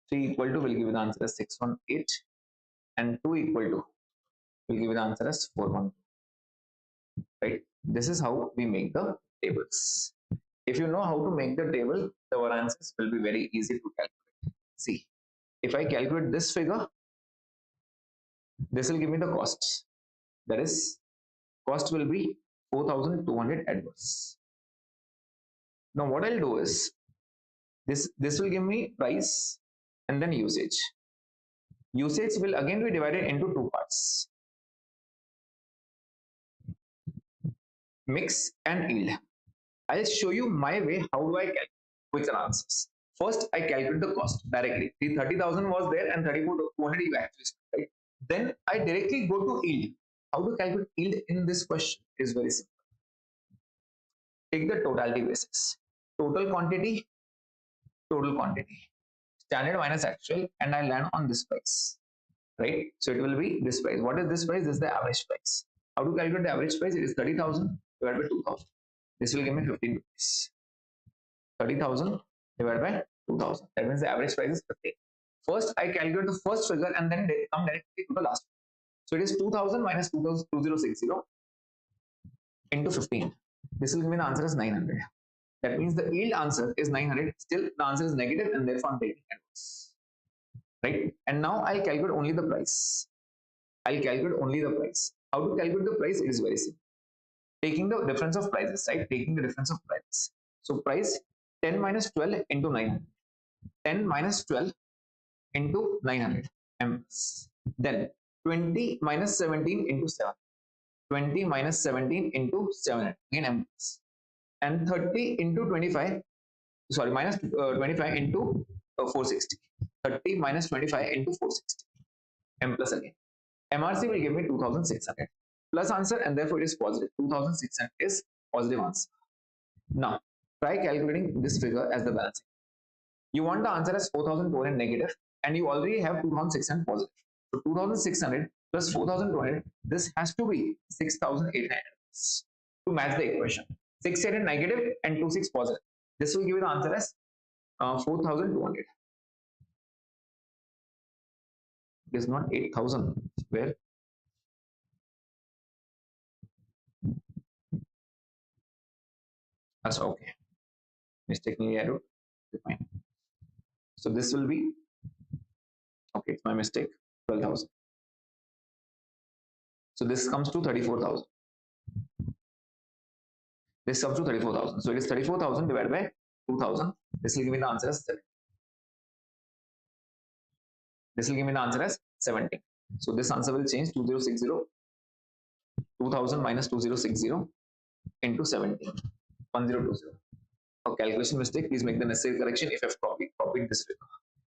A: 3 equal to will give you the answer as 618. And 2 equal to will give you the answer as 412. Right? This is how we make the tables. If you know how to make the table, the variances will be very easy to calculate. See, if I calculate this figure, this will give me the costs. That is, cost will be 4,200 adverse. Now what I'll do is, this will give me price and then usage. Usage will again be divided into two parts, mix and yield. I'll show you my way how do I calculate quick analysis. First, I calculate the cost directly. The 30,000 was there and 34,200 you actually spent, right? Then I directly go to yield. How to calculate yield in this question is very simple. Take the totality basis. Total quantity, standard minus actual, and I land on this price, right? So it will be this price. What is this price? This is the average price. How to calculate the average price? It is 30,000 divided by 2,000. This will give me 15 rupees. 30,000 divided by 2,000. That means the average price is 15. First, I calculate the first figure and then come directly to the last. So it is 2,000 minus 2060 into 15. This will give me the answer as 900. That means the yield answer is 900. Still, the answer is negative, and therefore I'm taking adverse. Right? And now I'll calculate only the price. I'll calculate only the price. How to calculate the price? It is very simple. Taking the difference of prices, right? Taking the difference of prices. So price 10 minus 12 into 900. 10 minus 12 into 900 amps. Then 20 minus 17 into 7. 20 minus 17 into 7 again amps. And 30 into 25, sorry, minus 25 into 460. 30 minus 25 into 460 m plus again. MRC will give me 2600 plus answer, and therefore it is positive. 2600 is positive answer. Now try calculating this figure as the balancing. You want the answer as 4200 negative, and you already have 2600 positive. So 2600 plus 4200, this has to be 6800 to match the equation. 6800 negative and 26 positive. This will give you the answer as 4200. It is not 8000. Where? That's okay. Mistakenly arrowed. Fine. So this will be okay. It's my mistake. 12,000. So this comes to 34,000. This comes to 34,000. So it is 34,000 divided by 2,000. This will give me the answer as 7. This will give me the answer as 70. So this answer will change 2060. 2000 minus 2060 into 70. 1020. For calculation mistake, please make the necessary correction if you have copied this figure.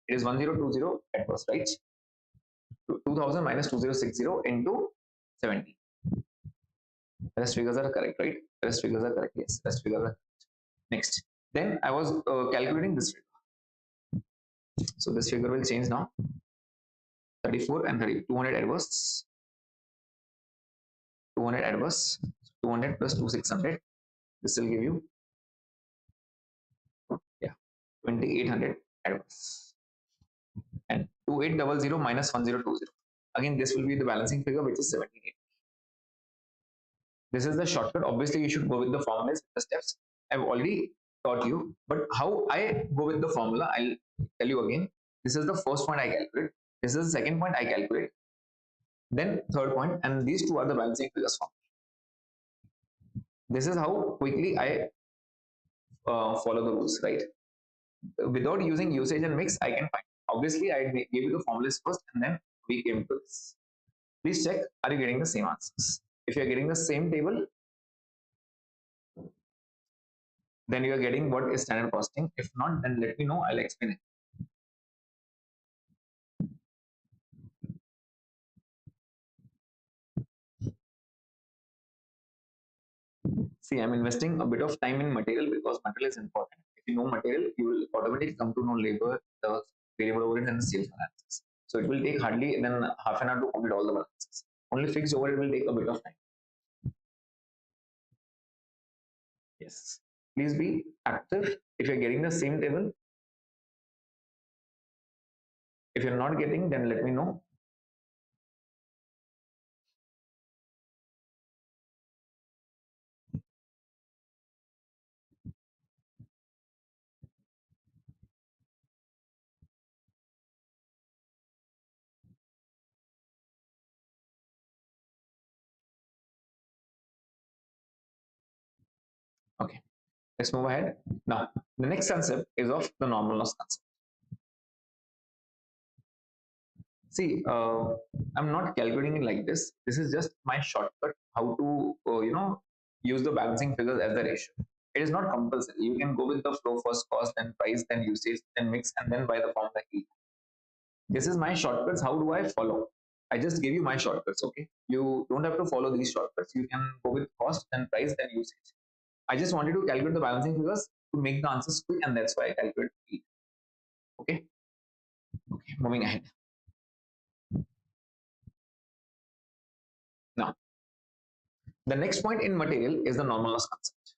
A: It is 1020 at first, right? 2000 minus 2060 into 70. Rest figures are correct, right? Rest figures are correct. Yes, rest figures are correct. Next. Then I was calculating this figure. So this figure will change now. 34 and 30. 200 adverse. 200 adverse. 200 plus 2600. This will give you 2800 adverse. And 2800 minus 1020. Again, this will be the balancing figure, which is 1780. This is the shortcut. Obviously, you should go with the formulas, the steps I've already taught you. But how I go with the formula, I'll tell you again. This is the first point I calculate. This is the second point I calculate. Then third point, and these two are the balancing figures form. This is how quickly I follow the rules, right? Without using usage and mix, I can find. Obviously, I gave you the formulas first, and then we came to this. Please check, are you getting the same answers? If you are getting the same table, then you are getting what is standard costing. If not, then let me know, I'll explain it. See, I'm investing a bit of time in material because material is important. If you know material, you will automatically come to know labor, the variable overhead, and the sales analysis. So it will take hardly then half an hour to complete all the balances. Only fixed overhead will take a bit of time. Yes. Please be active. If you're getting the same table, if you're not getting, then let me know. Okay. Let's move ahead. Now, the next concept is of the normal loss concept. See, I'm not calculating it like this. This is just my shortcut how to, use the balancing figures as the ratio. It is not compulsory. You can go with the flow first, cost, then price, then usage, then mix, and then by the formula E. This is my shortcuts. How do I follow? I just give you my shortcuts. Okay, you don't have to follow these shortcuts. You can go with cost, then price, then usage. I just wanted to calculate the balancing figures to make the answers quick, and that's why I calculate E. Okay. Okay. Moving ahead. Now, the next point in material is the normal loss concept.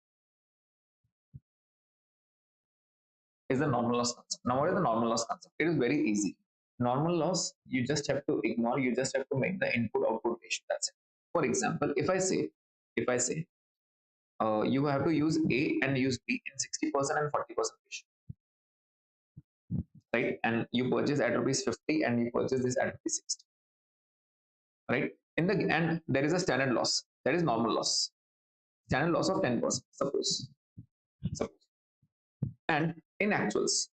A: Now, what is the normal loss concept? It is very easy. Normal loss, you just have to ignore. You just have to make the input output ratio. That's it. For example, if I say you have to use A and use B in 60% and 40% ratio, right? And you purchase at rupees 50 and you purchase this at rupees 60, right? In the and there is a standard loss, that is normal loss, standard loss of 10%, suppose. And in actuals,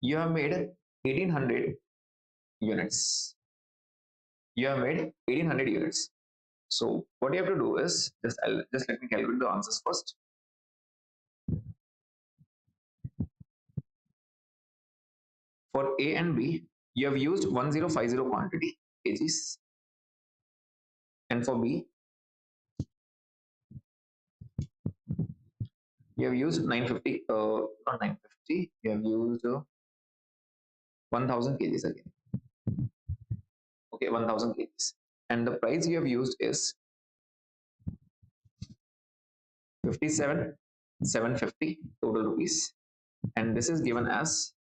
A: you have made 1800 units. You have made 1800 units. So what you have to do is just let me calculate the answers first. For A and B, you have used 1050 quantity kgs, and for B, you have used 950. Not 950. You have used 1000 kgs again. Okay, 1000 kgs, and the price you have used is 57,750 total rupees, and this is given as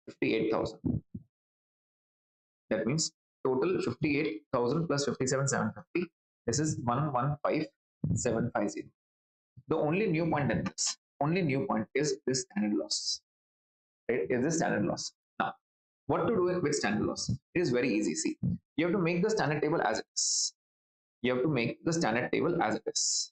A: 58,000. That means total 58,000 plus 57,750. This is 115750. The only new point is this standard loss. Right? Is this standard loss? Now, what to do with standard loss? It is very easy. See, you have to make the standard table as it is. You have to make the standard table as it is.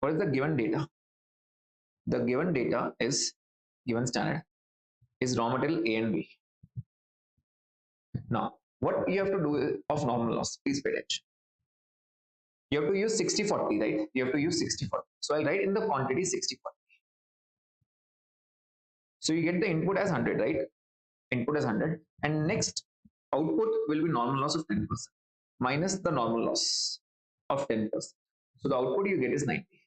A: What is the given data? The given data is given standard is raw material A and B. Now, what you have to do of normal loss, please pay attention. You have to use 60/40, right? You have to use 60/40. So I'll write in the quantity 60/40. So you get the input as 100, right? Input as 100, and next output will be normal loss of 10% minus the normal loss of 10%. So the output you get is 90.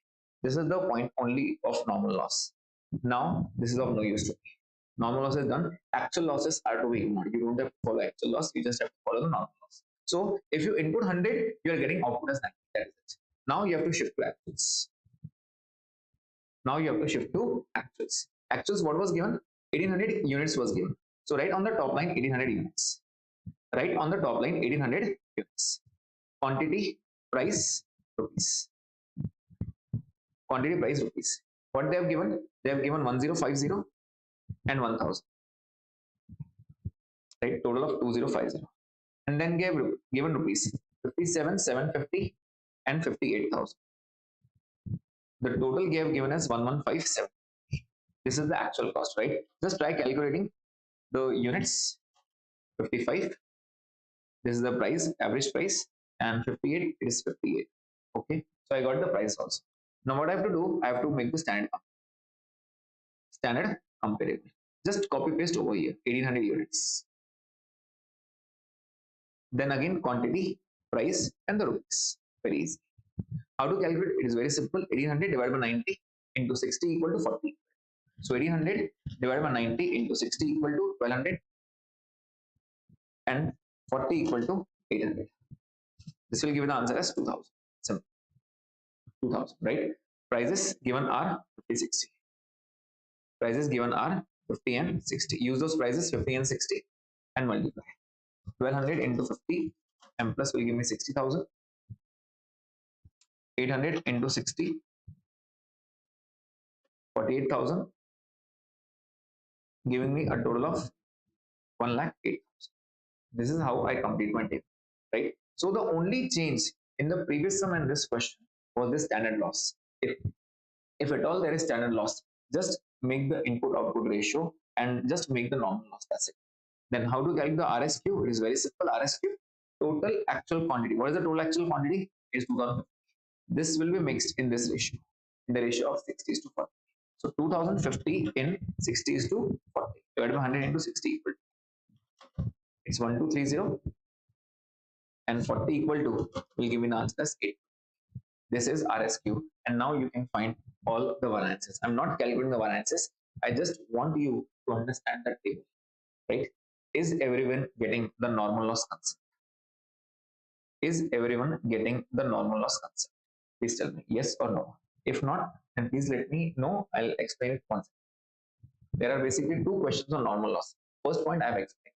A: This is the point only of normal loss. Now this is of no use to me. Normal loss is done. Actual losses are to be ignored. You don't have to follow actual loss. You just have to follow the normal loss. So if you input 100, you are getting output as 90. That is it. Now you have to shift to actuals. Now you have to shift to actuals. Actuals, what was given? 1800 units was given. So write on the top line 1800 units. Write on the top line 1800 units. Quantity, price, rupees. Quantity, price, rupees. What they have given? They have given 1050 and 1000. Right? Total of 2050. And then given rupees 57,750 and 58,000. The total they have given as 1157. This is the actual cost, right? Just try calculating the units. 55, this is the price, average price, and 58 is 58. Okay, so I got the price also. Now what I have to do, I have to make the standard comparable. Just copy paste over here 1800 units. Then again quantity, price, and the rupees. Very easy. How to calculate? It is very simple. 1800 divided by 90 into 60 equal to 40. So 1800 divided by 90 into 60 equal to 1200 and 40 equal to 800. This will give the answer as 2000. Simple. 2000, right? Prices given are 50, 60. Prices given are 50 and 60. Use those prices 50 and 60 and multiply. 1200 into 50 m plus will give me 60,000. 800 into 60, 48,000, giving me a total of 1,08,000. This is how I complete my table, right? So the only change in the previous sum and this question was the standard loss. If at all there is standard loss, just make the input output ratio and just make the normal loss. That's it. Then how to calculate the RSQ? It is very simple. RSQ, total actual quantity. What is the total actual quantity? Is 2050. This will be mixed in this ratio, in the ratio of 60 to 40. So 2050 in 60 to 40 divided by 100 into 60 equal to, it's 1230, and 40 equal to will give me the answer as 8. This is RSQ, and now you can find all the variances. I'm not calculating the variances. I just want you to understand that table, right? Is everyone getting the normal loss concept? Is everyone getting the normal loss concept? Please tell me yes or no. If not, then please let me know. I'll explain it once. There are basically two questions on normal loss. First point I've explained.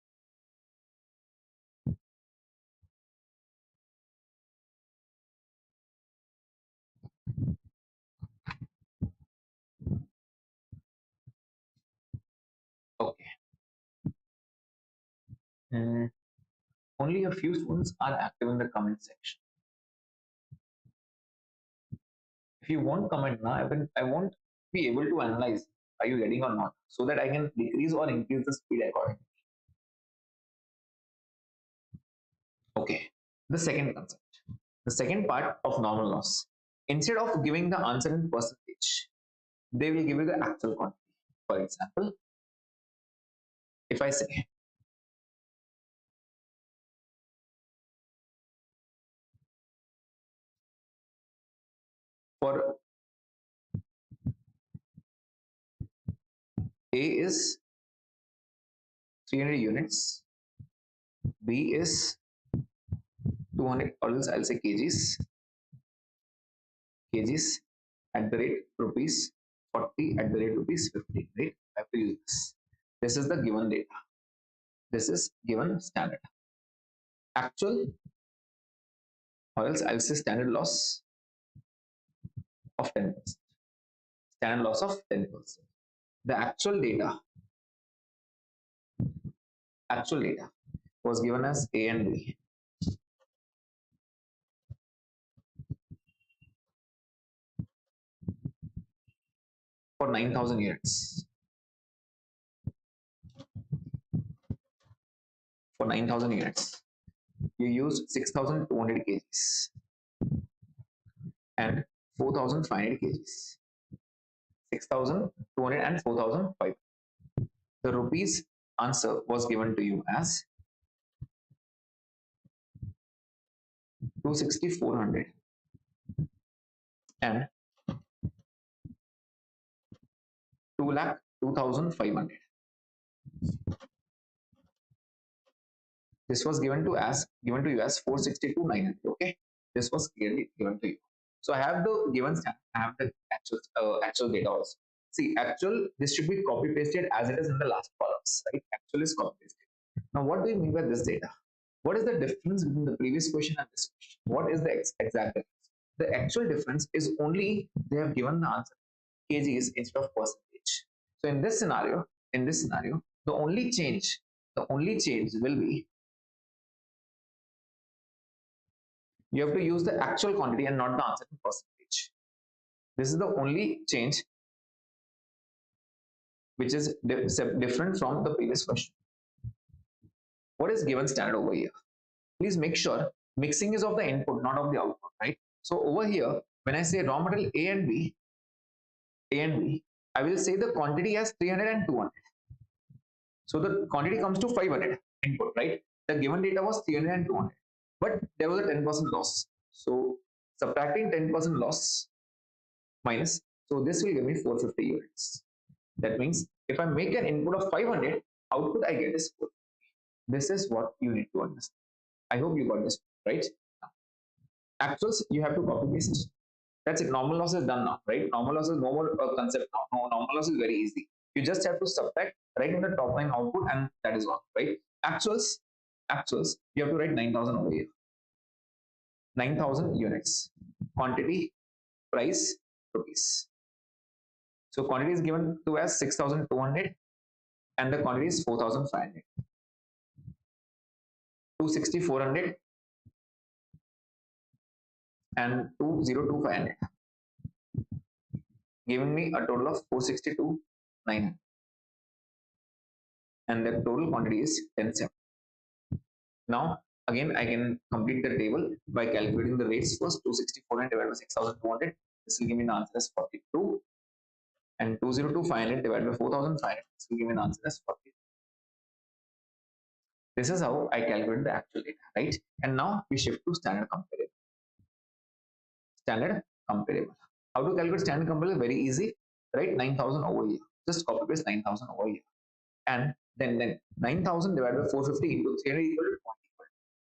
A: Okay. Mm, only a few students are active in the comment section. If you won't comment now, I won't be able to analyze are you getting or not, so that I can decrease or increase the speed accordingly. Okay. The second concept, the second part of normal loss. Instead of giving the answer in percentage, they will give you the actual quantity. For example, if I say for A is 300 units, B is 200, or else I'll say kgs at the rate rupees 40 at the rate rupees 50, right? I have to use this. This is the given data. This is given standard. Actual, or else I'll say standard loss of 10%. Standard loss of 10%. The actual data was given as A and B. For 9,000 units. For 9,000 units, you use 6,200 kgs and 4,500 kgs. 6,200 and 4,500. The rupees answer was given to you as 260,400 and 2,02,500. This was given to you as 462,900. Okay, this was clearly given to you. So I have the given I have the actual data also. See, actual, this should be copy pasted as it is in the last columns, right? Actual is copy pasted. Now, what do you mean by this data? What is the difference between the previous question and this question? What is the exact difference? The actual difference is only they have given the answer kgs instead of percentage. So in this scenario, the only change will be you have to use the actual quantity and not the answer in percentage. This is the only change which is different from the previous question. What is given standard over here? Please make sure mixing is of the input, not of the output, right? So over here, when I say raw material A and B, I will say the quantity as 300 and 200. So the quantity comes to 500 input, right? The given data was 300 and 200, but there was a 10% loss. So subtracting 10% loss minus, so this will give me 450 units. That means if I make an input of 500, output I get is 4. This is what you need to understand. I hope you got this right. Actuals you have to copy paste. That's it. Normal loss is done now, right? Normal loss is no more concept now. No, normal loss is very easy. You just have to subtract right in the top line output, and that is all, right? Actuals, you have to write 9,000 over here. 9,000 units. Quantity, price, rupees. So quantity is given to as 6,200, and the quantity is 4,500. 260,400 and 202,500, giving me a total of 462,900, and the total quantity is 10,700. Now again I can complete the table by calculating the rates first. 260,400 divided by 6,200, this will give me the answer as 42, and 202,500 divided by 4,500, this will give me the answer as 40. This is how I calculate the actual data, right? And now we shift to standard comparable. Standard comparable. How to calculate standard comparable? Very easy. Write 9,000 over here. Just copy paste 9,000 over here. And then 9,000 divided by 450 into 300 equal to 20.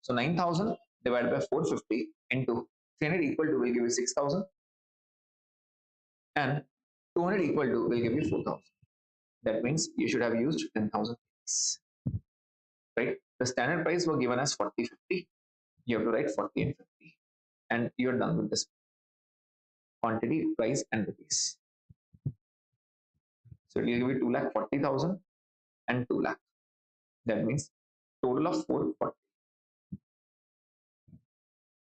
A: So 9,000 divided by 450 into 300 equal to will give you 6,000, and 200 equal to will give you 4,000. That means you should have used 10,000, right? The standard price were given as 40, 50. You have to write 40 and 50, and you're done with this quantity, price, and rupees. So it will give you 2,40,000 and 2 lakh. That means total of 440.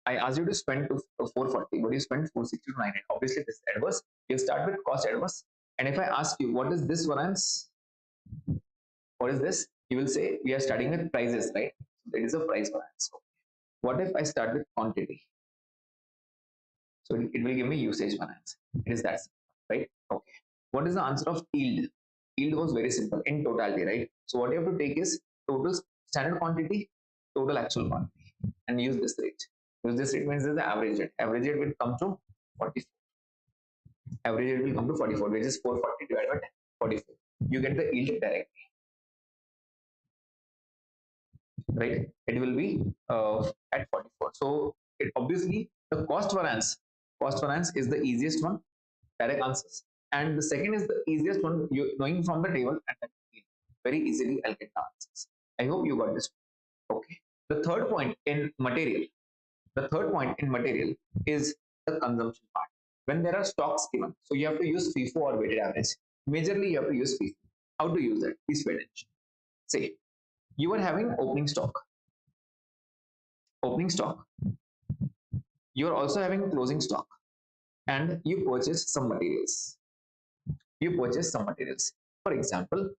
A: I asked you to spend 440, but you spent 460 to 900. Obviously, this is adverse. You start with cost adverse. And if I ask you, what is this variance? What is this? You will say, we are starting with prices, right? So there is a price variance. So what if I start with quantity? So it will give me usage variance. It is that simple, right? Okay. What is the answer of yield? Yield was very simple in totality, right? So what you have to take is total standard quantity, total actual quantity, and use this rate. Use this rate means the average rate. Average rate will come to 44. Average rate will come to 44, which is 440 divided by 10, 44. You get the yield directly, right? It will be at 44. So it obviously the cost variance is the easiest one, direct answers, and the second is the easiest one. You knowing from the table, and very easily I'll get the answers. I hope you got this. Okay. The third point in material. The third point in material is the consumption part. When there are stocks given, so you have to use FIFO or weighted average. Majorly, you have to use FIFO. How to use it? Please pay attention. Say you are having opening stock. Opening stock. You are also having closing stock, and you purchase some materials. You purchase some materials. For example,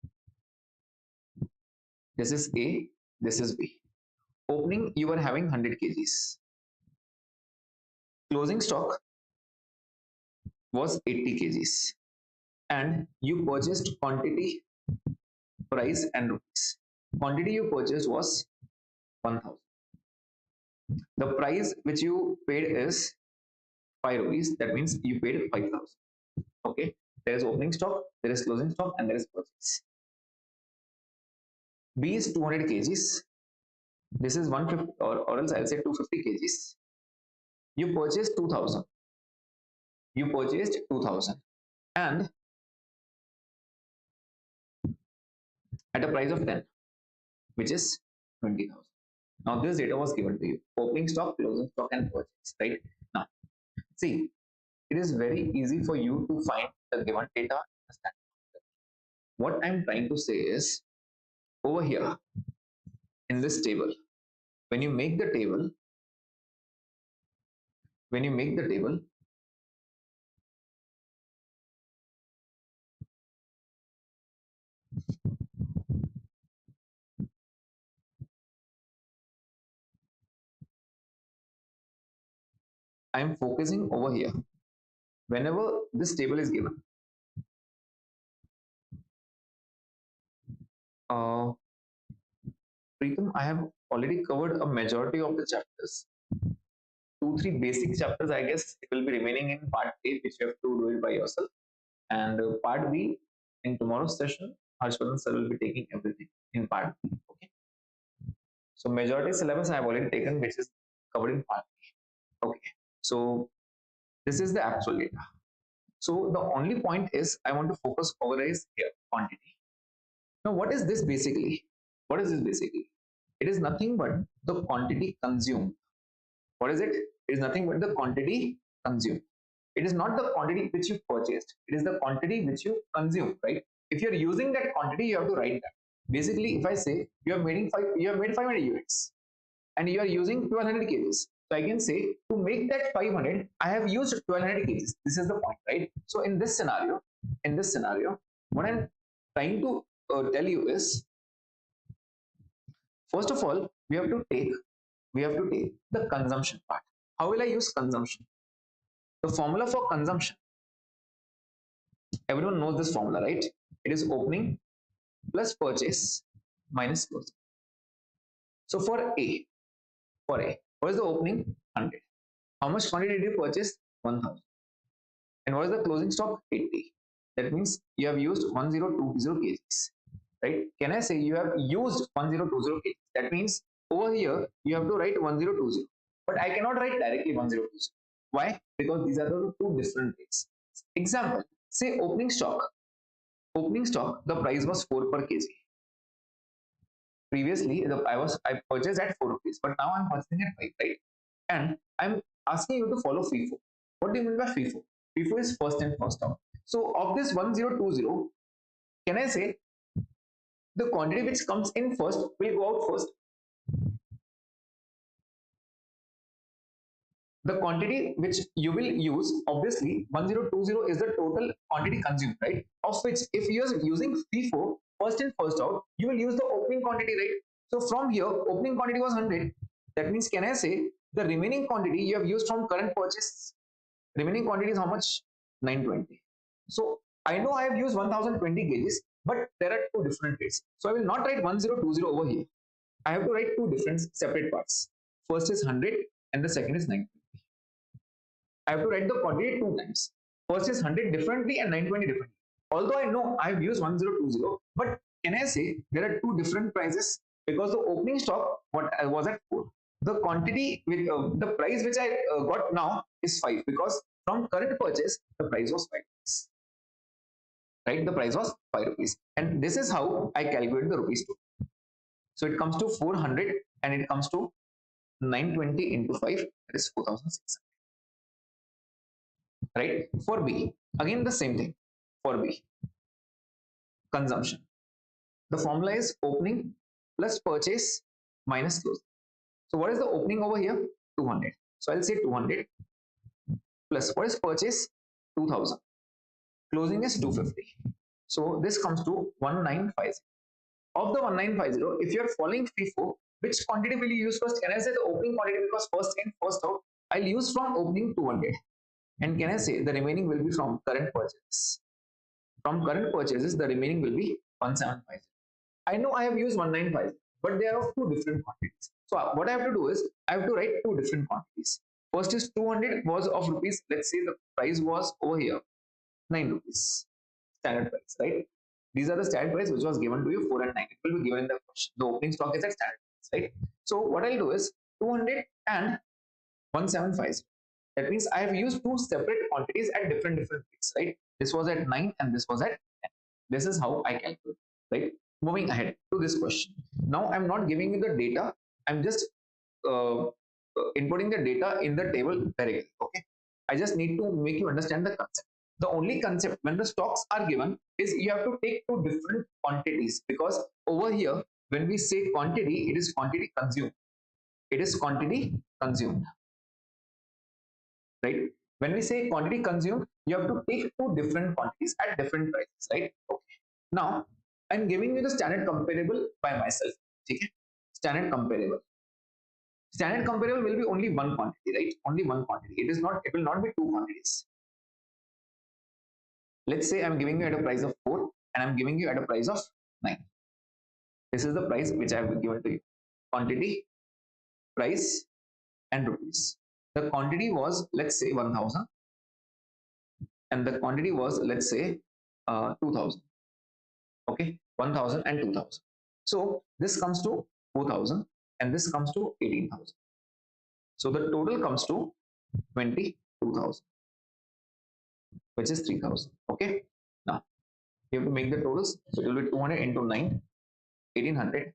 A: this is A, this is B. Opening, you are having 100 kgs. Closing stock was 80 kgs, and you purchased quantity, price, and rupees. Quantity you purchased was 1,000. The price which you paid is 5 rupees. That means you paid 5,000. Okay. There is opening stock, there is closing stock, and there is purchase. B is 200 kgs. This is 150, or else I'll say 250 kgs. You purchased 2,000. You purchased 2,000, and at a price of 10, which is 20,000. Now this data was given to you: opening stock, closing stock, and purchase. Right now, see, it is very easy for you to find the given data. What I'm trying to say is, over here in this table, when you make the table, I'm focusing over here. Whenever this table is given, Preetham, I have already covered a majority of the chapters. 2-3 basic chapters, I guess, it will be remaining in part A, which you have to do it by yourself. And part B, in tomorrow's session, Harshvardhan sir will be taking everything in part B. Okay. So majority syllabus I have already taken, which is covered in part B. Okay. So this is the actual data. So the only point is I want to focus over is here, quantity. Now, what is this basically? What is this basically? It is nothing but the quantity consumed. What is it? It is nothing but the quantity consumed. It is not the quantity which you purchased. It is the quantity which you consume, right? If you're using that quantity, you have to write that. Basically, if I say you have made 500 units and you are using 1200 kgs, so I can say to make that 500, I have used 1200 kgs. This is the point, right? So in this scenario, what I'm trying to tell you is, first of all, we have to take the consumption part. How will I use consumption? The formula for consumption, everyone knows this formula, right? It is opening plus purchase minus closing. So for A, what is the opening? 100. How much quantity did you purchase? 1,000. And what is the closing stock? 80. That means you have used 1020 kgs, right? Can I say you have used 1020 kgs? That means over here you have to write 1020. but I cannot write directly 1020. Why? Because these are the two different rates. Example, say opening stock, the price was 4 per kg. Previously, I purchased at 4 rupees, but now I'm purchasing at 5, right? And I'm asking you to follow FIFO. What do you mean by FIFO? FIFO is first in, first out. So of this 1020, can I say the quantity which comes in first will go out first? The quantity which you will use, obviously 1020 is the total quantity consumed, right? Of which, if you are using FIFO, first in, first out, you will use the opening quantity, right? So from here, opening quantity was 100. That means, can I say the remaining quantity you have used from current purchase? Remaining quantity is how much? 920. So I know I have used 1020 kgs, but there are two different rates. So I will not write 1020 over here. I have to write two different separate parts. First is 100 and the second is 920. I have to write the quantity two times. First is 100 differently and 920 differently. Although I know I have used 1020, but can I say there are two different prices? Because the opening stock what I was at 4. The quantity with the price which I got now is 5, because from current purchase the price was 5 rupees. Right? The price was 5 rupees. And this is how I calculate the rupees too. So it comes to 400 and it comes to 920 into 5, that is 4600. Right? For B, again the same thing. For B, consumption, the formula is opening plus purchase minus closing. So what is the opening over here? 200. So I'll say 200 plus what is purchase? 2000. Closing is 250. So this comes to 1950. Of the 1950, if you are following FIFO, which quantity will you use first? Can I say the opening quantity, because first in, first out? I'll use from opening 200. And can I say the remaining will be from current purchases? From current purchases, the remaining will be 1750. I know I have used 1950, but they are of two different quantities. So what I have to do is I have to write two different quantities. First is 200 was of rupees. Let's say the price was over here 9 rupees, standard price, right? These are the standard price which was given to you, 4 and 9. It will be given in the question. The opening stock is at standard price, right? So what I'll do is 200 and 1750. That means I have used two separate quantities at different rates, right? This was at 9 and this was at 10. This is how I calculate, right? Moving ahead to this question. Now I'm not giving you the data. I'm just inputting the data in the table directly. Okay. I just need to make you understand the concept. The only concept when the stocks are given is you have to take two different quantities, because over here when we say quantity, it is quantity consumed. It is quantity consumed. Right? When we say quantity consumed, you have to take two different quantities at different prices, right? Okay. Now, I'm giving you the standard comparable by myself. Okay? Standard comparable. Standard comparable will be only one quantity, right? Only one quantity. It will not be two quantities. Let's say I'm giving you at a price of 4 and I'm giving you at a price of 9. This is the price which I have given to you. Quantity, price, and rupees. The quantity was, let's say, 1000, and the quantity was, let's say, 2000. Okay, 1000 and 2000. So this comes to 4000 and this comes to 18,000. So the total comes to 22,000, which is 3000. Okay, now you have to make the totals. So it will be 200 into 9, 1800,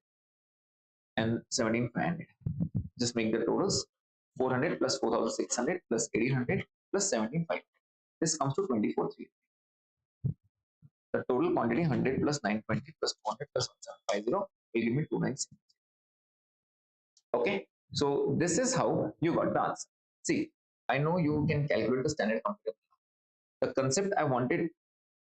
A: and 17,500. Just make the totals. 400 plus 4600 plus 1800 plus 17,500. This comes to 24,300. The total quantity 100 plus 920 plus 200 plus 1750 will give me 2970. Okay, so this is how you got the answer. See, I know you can calculate the standard comparable. The concept I wanted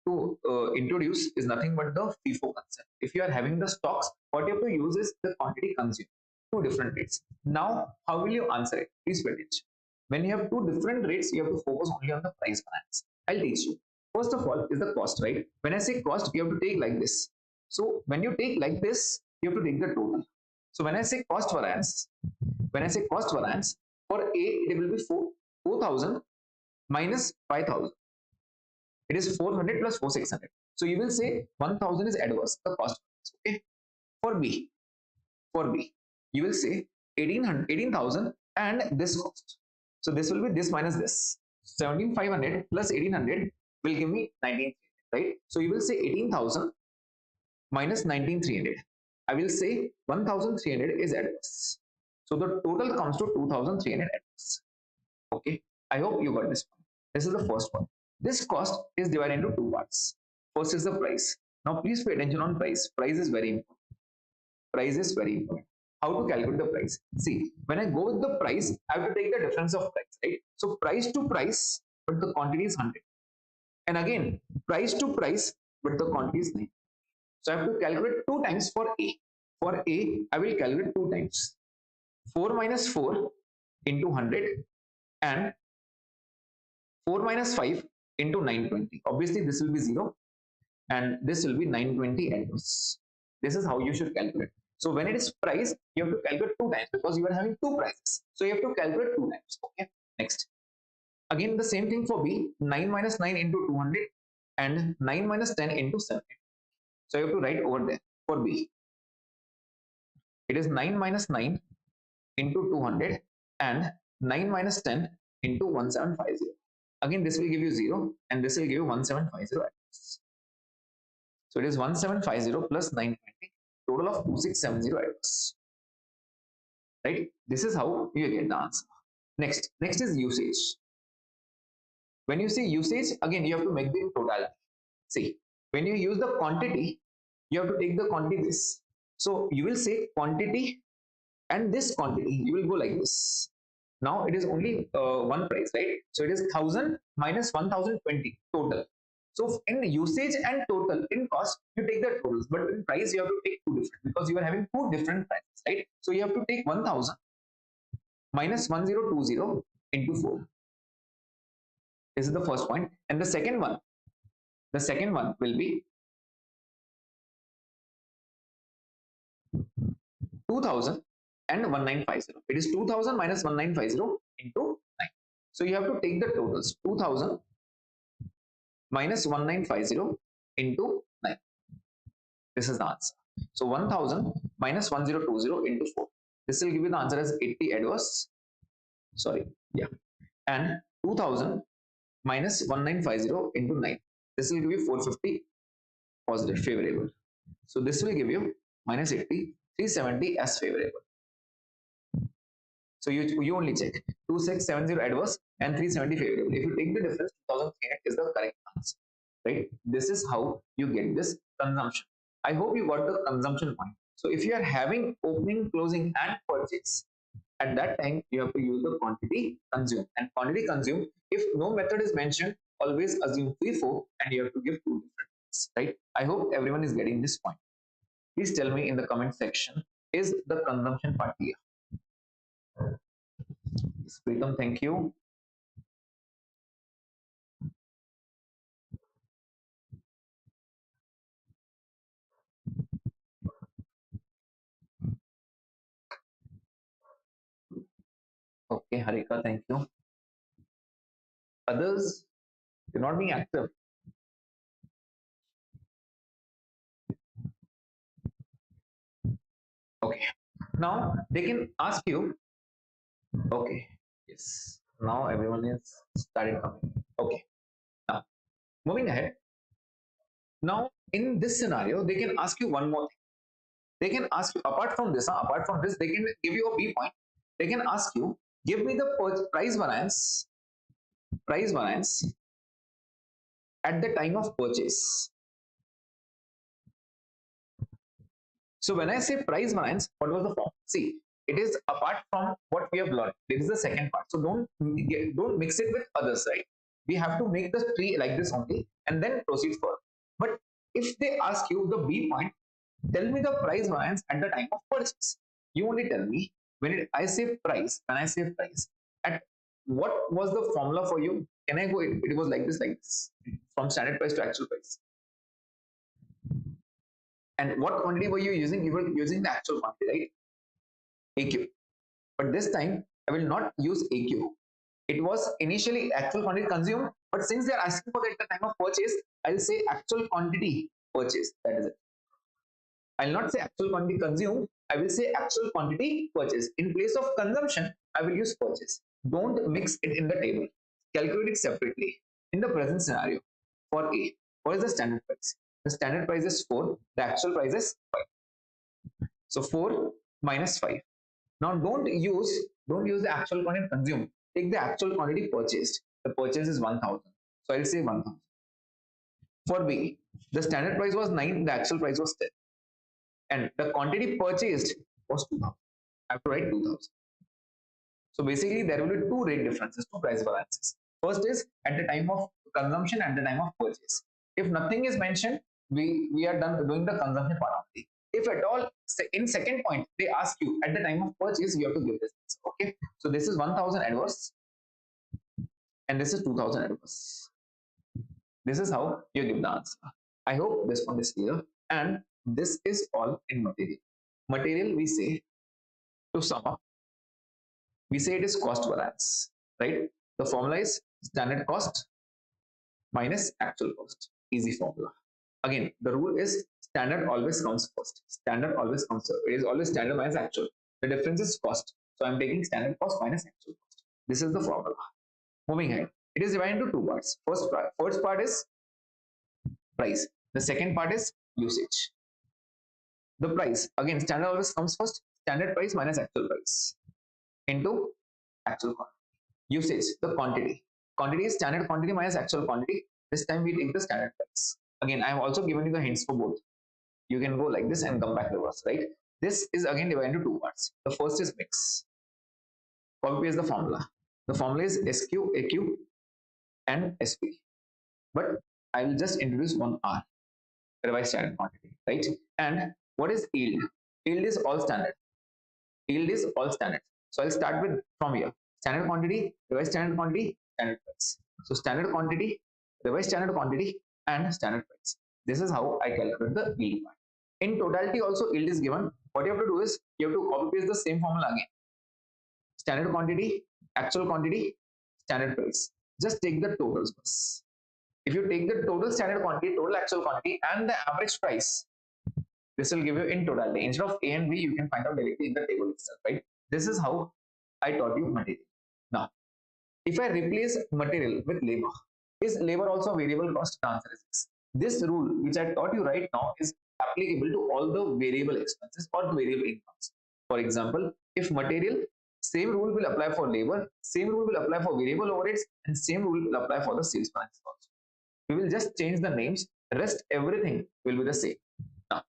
A: to introduce is nothing but the FIFO concept. If you are having the stocks, what you have to use is the quantity consumed. Two different rates. Now, how will you answer it? Please pay attention. When you have two different rates, you have to focus only on the price variance. I'll teach you. First of all is the cost, right? When I say cost, you have to take like this. So when you take like this, you have to take the total. So when I say cost variance, for A, it will be 4,000 minus 5,000. It is 400 plus 4600. So you will say 1000 is adverse, the cost. Okay. For B, you will say 18,000 and this cost. So this will be this minus this. 17,500 plus 1,800 will give me 19,300, right? So you will say 18,000 minus 19,300. I will say 1,300 is adverse. So the total comes to 2,300 adverse. Okay, I hope you got this point. This is the first one. This cost is divided into two parts. First is the price. Now please pay attention on price. Price is very important. Price is very important. How to calculate the price? See, when I go with the price, I have to take the difference of price, right? So price to price, but the quantity is 100. And again, price to price, but the quantity is 9. So I have to calculate two times for A. For A, I will calculate two times. 4 minus 4 into 100 and 4 minus 5 into 920. Obviously, this will be 0 and this will be 920 adverse. This is how you should calculate. So when it is price, you have to calculate two times because you are having two prices. So you have to calculate two times. Okay. Next. Again, the same thing for B. 9 minus 9 into 200 and 9 minus 10 into 7. So you have to write over there for B. It is 9 minus 9 into 200 and 9 minus 10 into 1750. Again, this will give you 0 and this will give you 1750. So it is 1750 plus 920, total of 2670 items. Right? This is how you get the answer. Next is usage. When you say usage, again you have to make the totality. See, when you use the quantity, you have to take the quantity this. So you will say quantity and this quantity, you will go like this. Now it is only one price, right? So it is 1000 minus 1020 total. So in usage and total, in cost, you take the totals, but in price, you have to take two different because you are having two different prices, right? So you have to take 1000 minus 1020 into 4. This is the first point. And the second one will be 2000 and 1950. It is 2000 minus 1950 into 9. So you have to take the totals 2000 minus 1950 into 9. This is the answer. So 1000 minus 1020 into 4. This will give you the answer as 80 adverse. Sorry, yeah. And 2000 minus 1950 into 9. This will give you 450 positive, favorable. So this will give you minus 80, 370 as favorable. So you only check 2670 adverse and 370 favorable. If you take the difference, 2003 is the correct answer. Right? This is how you get this consumption. I hope you got the consumption point. So if you are having opening, closing, and purchase, at that time you have to use the quantity consumed. And quantity consumed, if no method is mentioned, always assume FIFO and you have to give two different things. Right? I hope everyone is getting this point. Please tell me in the comment section, is the consumption part clear? Pritam, thank you. Okay, Harika, thank you. Others, you're not being active. Okay, now they can ask you. Okay, yes, now everyone is started coming. Okay, now moving ahead. Now in this scenario, they can ask you one more thing. They can ask you apart from this, they can give you a B point. They can ask you, give me the price variance at the time of purchase. So when I say price variance, what was the form? See, it is apart from what we have learned. This is the second part. So don't mix it with others, right? We have to make the tree like this only and then proceed further. But if they ask you the B point, tell me the price variance at the time of purchase. You only tell me when I say price, at what was the formula for you? Can I go? It was like this, from standard price to actual price. And what quantity were you using? You were using the actual quantity, right? AQ. But this time, I will not use AQ. It was initially actual quantity consumed, but since they are asking for it at the time of purchase, I'll say actual quantity purchased. That is it. I'll not say actual quantity consumed. I will say actual quantity purchased. In place of consumption, I will use purchase. Don't mix it in the table. Calculate it separately. In the present scenario, for A, what is the standard price? The standard price is 4, the actual price is 5. So 4 minus 5. Now don't use the actual quantity consumed. Take the actual quantity purchased. The purchase is 1000. So I'll say 1000. For B, the standard price was 9, the actual price was 10. And the quantity purchased was 2000. I have to write 2000. So basically, there will be two rate differences, two price balances. First is at the time of consumption, at the time of purchase. If nothing is mentioned, we are done doing the consumption part only. If at all, in second point, they ask you at the time of purchase, you have to give this. Okay, so this is 1000 adverse, and this is 2000 adverse. This is how you give the answer. I hope this one is clear. And this is all in material. Material, we say, to sum up, we say it is cost balance, right? The formula is standard cost minus actual cost. Easy formula. Again, the rule is standard always comes first. Standard always comes first. It is always standard minus actual. The difference is cost. So I'm taking standard cost minus actual cost. This is the formula. Moving ahead. It is divided into two parts. First part is price. The second part is usage. The price, again, standard always comes first. Standard price minus actual price into actual quantity. Usage, the quantity. Quantity is standard quantity minus actual quantity. This time we take the standard price. Again, I have also given you the hints for both. You can go like this and come back reverse, right? This is again divided into two parts. The first is mix. Copy paste the formula. The formula is SQ, AQ, and SP. But I will just introduce one R, revised standard quantity, right? And what is yield? Yield is all standard. Yield is all standard. So I'll start with from here. Standard quantity, revised standard quantity, standard price. So standard quantity, revised standard quantity, and standard price. This is how I calculate the yield part. In totality also yield is given. What you have to do is you have to copy paste the same formula again. Standard quantity, actual quantity, standard price. Just take the totals first. If you take the total standard quantity, total actual quantity, and the average price, this will give you in totality. Instead of A and B, you can find out directly in the table itself, right? This is how I taught you material. Now, if I replace material with labor, is labor also variable cost? The answer is yes. This rule, which I taught you right now, is applicable to all the variable expenses or variable incomes. For example, if material, same rule will apply for labor, same rule will apply for variable overheads, and same rule will apply for the sales prices also. We will just change the names, rest everything will be the same. Now,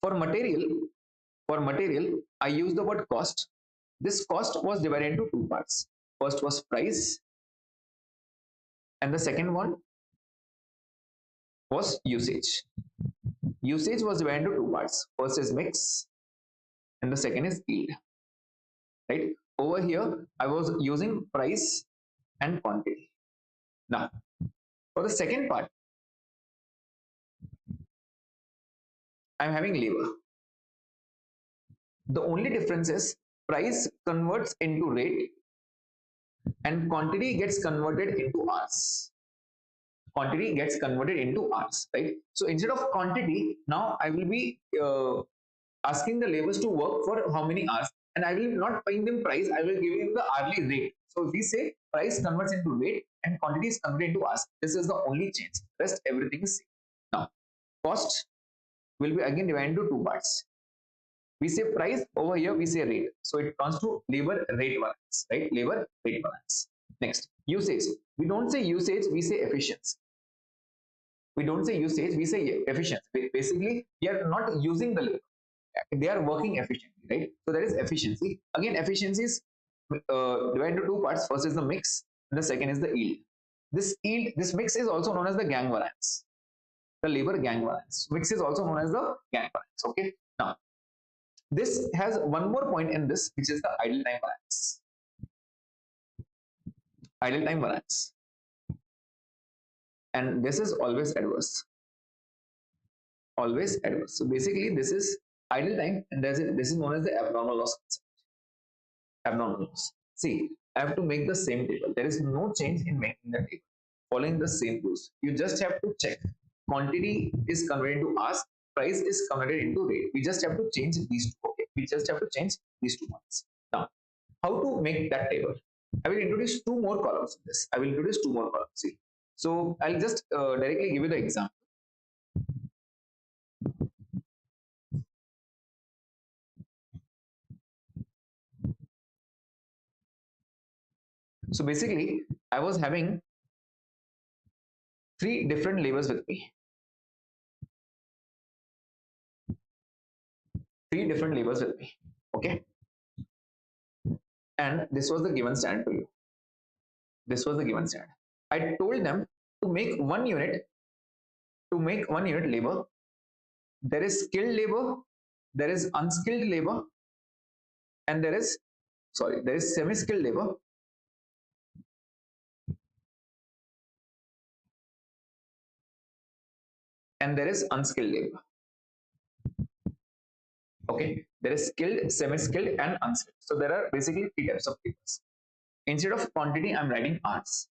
A: for material, I use the word cost. This cost was divided into two parts. First was price, and the second one was usage. Usage was divided into two parts. First is mix, and the second is yield. Right? Over here, I was using price and quantity. Now, for the second part, I'm having labor. The only difference is price converts into rate and quantity gets converted into hours. Quantity gets converted into hours, right? So instead of quantity, now I will be asking the laborers to work for how many hours, and I will not paying them price, I will give them the hourly rate. So if we say price converts into rate and quantity is converted into hours, this is the only change. Rest everything is same. Now, cost will be again divided into two parts. We say price, over here we say rate. So it comes to labor rate balance, right? Labor rate balance. Next, usage. We don't say usage, we say efficiency. We don't say usage, we say efficiency. Basically, we are not using the labor. They are working efficiently, right? So that is efficiency. Again, efficiency is divided into two parts. First is the mix, and the second is the yield. This mix is also known as the gang variance. The labor gang variance. Mix is also known as the gang variance. Okay. Now, this has one more point in this, which is the idle time variance. Idle time variance. And this is always adverse. Always adverse. So basically, this is idle time, and this is known as the abnormal loss concept. Abnormal loss. See, I have to make the same table. There is no change in making the table. Following the same rules. You just have to check. Quantity is converted to hours, price is converted into rate. We just have to change these two. Okay, we just have to change these 2 points. Now, how to make that table? I will introduce two more columns in this. I will introduce two more columns. See, so I'll just directly give you the example. So basically, I was having three different labels with me. Three different labels with me. Okay, and this was the given standard to you. This was the given standard. I told them to make 1 unit. To make 1 unit labor, there is skilled labor, there is unskilled labor, and there is semi-skilled labor, and there is unskilled labor. Okay, there is skilled, semi-skilled, and unskilled. So there are basically three types of labors. Instead of quantity, I'm writing hours.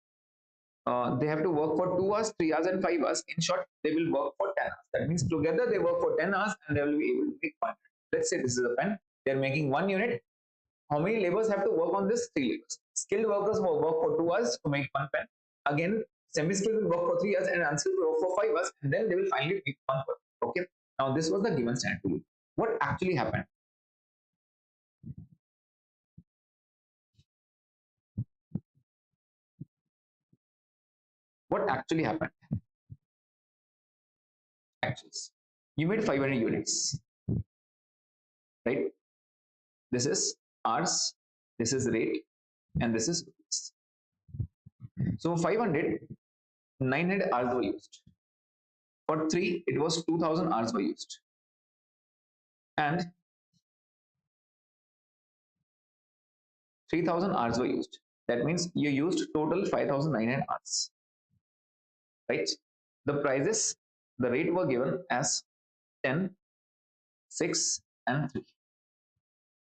A: They have to work for 2 hours, 3 hours, and 5 hours. In short, they will work for 10 hours. That means together they work for 10 hours and they will be able to make 1 unit. Let's say this is a pen. They're making 1 unit. How many laborers have to work on this? 3 laborers. Skilled workers will work for 2 hours to make 1 pen. Again, semi-skilled will work for 3 hours and unskilled will work for 5 hours, and then they will finally make 1 pen. Okay. Now this was the given standard to you. What actually happened? What actually happened? Actually, you made 500 units, right? This is hours, this is rate, and this is rupees. So 500, 900 hours were used. For 3, it was 2000 hours were used. And 3000 hours were used. That means you used total 5900 hours. Right? The prices, the rate were given as 10, 6, and 3.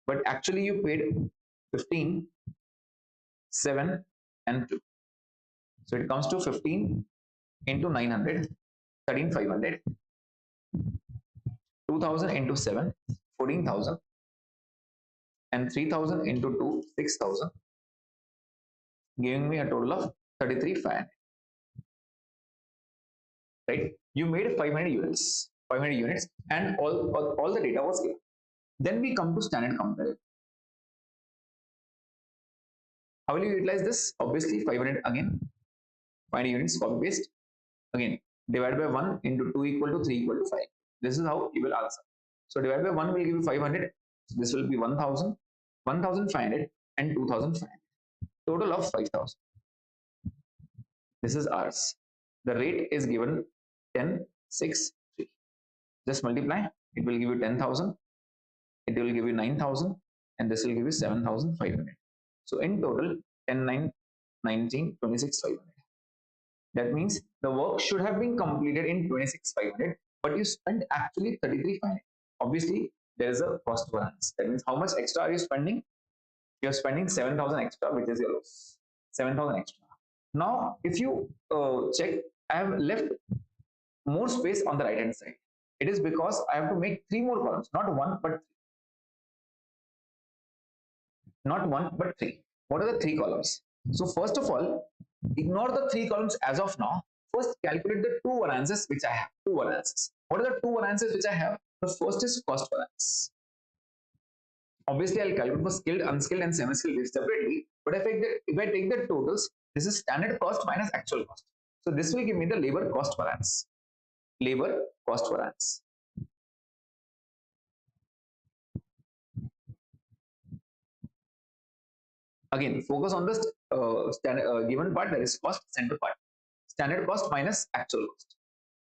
A: But actually you paid 15, 7, and 2. So it comes to 15 into 900, 13,500, 2000 into 7, 14,000, and 3000 into 2, 6,000, giving me a total of 33,500. Right? You made 500 units, and all the data was given. Then we come to standard comparative. How will you utilize this? Obviously, 500 again, 500 units, copy paste. Again, divide by 1 into 2 equal to 3 equal to 5. This is how you will answer. So divide by 1 will give you 500. So this will be 1000, 1500, and 2500. Total of 5000. This is ours. The rate is given 10, 6, 3. Just multiply. It will give you 10,000. It will give you 9,000. And this will give you 7,500. So in total, 10, 9, 19, 26, 500. That means the work should have been completed in 26,500, but you spent actually 33,500. Obviously, there is a cost variance. That means how much extra are you spending? You're spending 7,000 extra, which is your loss. 7,000 extra. Now, if you check, I have left more space on the right hand side. It is because I have to make 3 more columns, not 1 but 3. Not 1 but 3. What are the 3 columns? So first of all, ignore the 3 columns as of now. First, calculate the 2 variances which I have. 2 variances. What are the 2 variances which I have? The first is cost variance. Obviously, I'll calculate for skilled, unskilled, and semi-skilled separately. But if I take the totals, this is standard cost minus actual cost. So this will give me the labor cost variance. Labor cost variance. Again, focus on the given part, that is cost center part. Standard cost minus actual cost.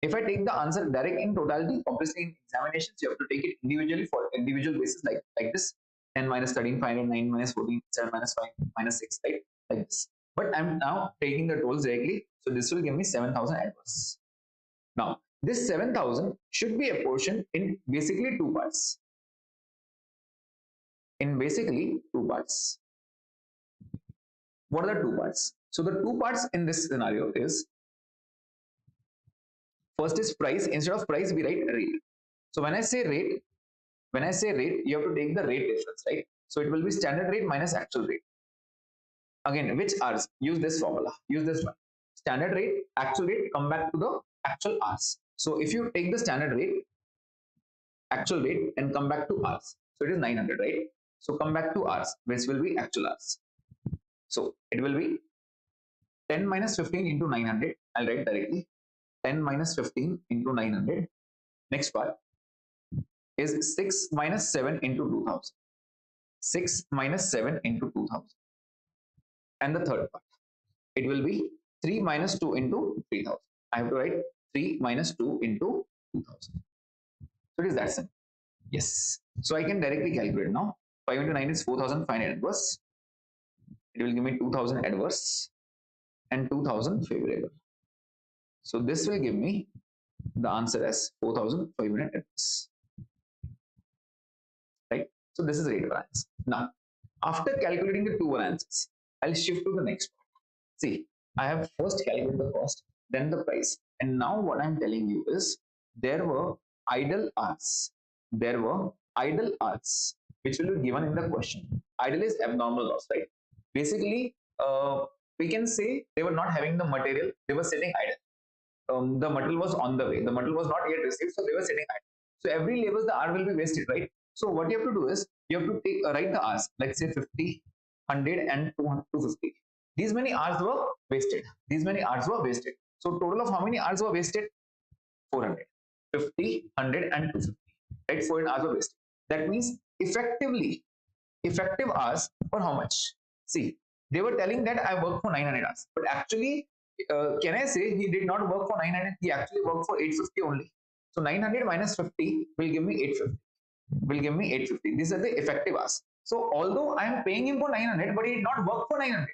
A: If I take the answer direct in totality, obviously in examinations you have to take it individually for individual basis, like this: 10 minus 13, 5 and 9 minus 14, 7 minus 5 minus 6, right? Like this. But I'm now taking the totals directly, so this will give me 7,000 adverse. Now, this 7,000 should be apportioned in basically 2 parts. In basically 2 parts. What are the 2 parts? So the 2 parts in this scenario is, first is price. Instead of price, we write rate. So when I say rate, you have to take the rate difference, right? So it will be standard rate minus actual rate. Again, which hours? Use this formula. Use this one. Standard rate, actual rate, come back to the actual hours. So if you take the standard rate, actual rate, and come back to hours, so it is 900, right? So come back to hours, which will be actual hours. So it will be 10 minus 15 into 900. I'll write directly 10 minus 15 into 900. Next part is 6 minus 7 into 2000. 6 minus 7 into 2000. And the third part, it will be 3 minus 2 into 3000. I have to write 3 minus 2 into 2000. So it is that simple. Yes. So I can directly calculate now. 5 into 9 is 4500 adverse. It will give me 2000 adverse and 2000 favorable. So this will give me the answer as 4500 adverse. Right? So this is rate variance. Now, after calculating the two variances, I'll shift to the next part. See, I have first calculated the cost, then the price. And now what I'm telling you is there were idle hours. There were idle hours, which will be given in the question. Idle is abnormal loss, right? Basically, we can say they were not having the material, they were sitting idle. The material was on the way, the material was not yet received, so they were sitting idle. So every labor, the hour will be wasted, right? So what you have to do is you have to take write the hours, let's say 50, 100, and 250. These many hours were wasted. These many hours were wasted. So total of how many hours were wasted? 400, 50, 100, and 250. Right? 400 hours were wasted. That means effective hours for how much? See, they were telling that I worked for 900 hours, but actually, can I say he did not work for 900? He actually worked for 850 only. So 900 minus 50 will give me 850. Will give me 850. These are the effective hours. So although I am paying him for 900, but he did not work for 900.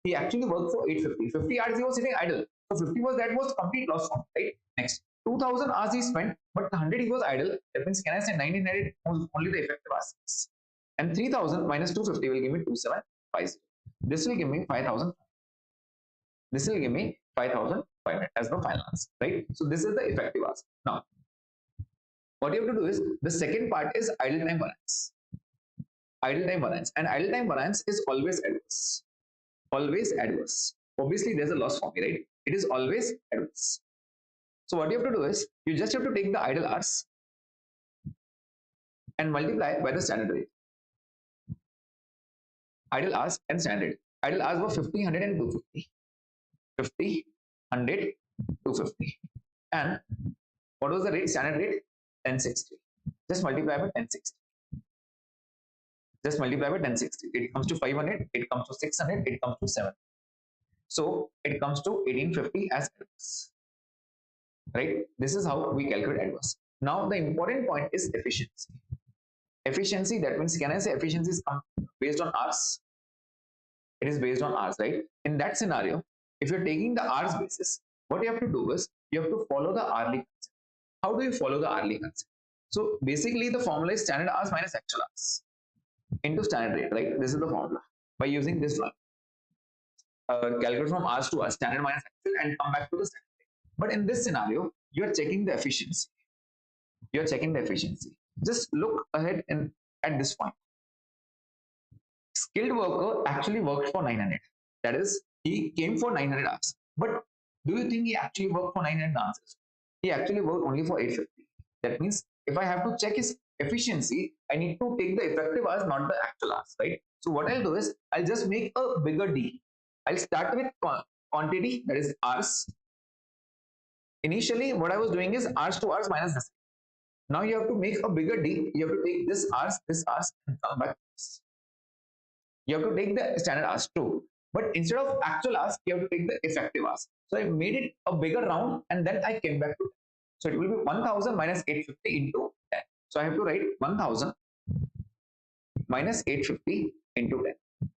A: He actually worked for 850. 50 hours he was sitting idle. So 50 was complete loss for him, right? Next, 2000 hours he spent, but 100 he was idle. That means, can I say 1900 was only the effective hours? And 3000 minus 250 will give me 2750. This will give me 5000. This will give me 5500 as the final answer, right? So this is the effective hours. Now, what you have to do is the second part is idle time variance. Idle time variance, and idle time variance is always adverse. Always adverse. Obviously, there's a loss for me, right? It is always adverse. So what you have to do is you just have to take the idle hours and multiply by the standard rate. Idle hours and standard. Idle hours were 50, 100, and 250. 50, 100, 250. And what was the rate? Standard rate? 1060. Just multiply by 1060. Just multiply by 1060. It comes to 500, it comes to 600, it comes to 7. So it comes to 1850 as adverse. Right? This is how we calculate adverse. Now the important point is efficiency. Efficiency, that means, can I say efficiency is based on hours? It is based on hours, right? In that scenario, if you're taking the hours basis, what you have to do is you have to follow the hourly concept. How do you follow the hourly concept? So basically the formula is standard hours minus actual hours into standard rate, right? This is the formula. By using this one, calculate from hours to hours, standard minus actual, and come back to the standard rate. But in this scenario, you are checking the efficiency. You are checking the efficiency. Just look ahead and at this point. Skilled worker actually worked for 900. That is, he came for 900 hours. But do you think he actually worked for 900 hours? He actually worked only for 850. That means if I have to check his efficiency, I need to take the effective hours, not the actual hours, right? So what I'll do is I'll just make a bigger D. I'll start with quantity, that is hours. Initially, what I was doing is hours to hours minus this. Now you have to make a bigger D. You have to take this hours, and come back to this. You have to take the standard hours too. But instead of actual hours, you have to take the effective hours. So I made it a bigger round and then I came back to 10. So it will be 1000 minus 850 into 10. So I have to write 1000 minus 850 into 10.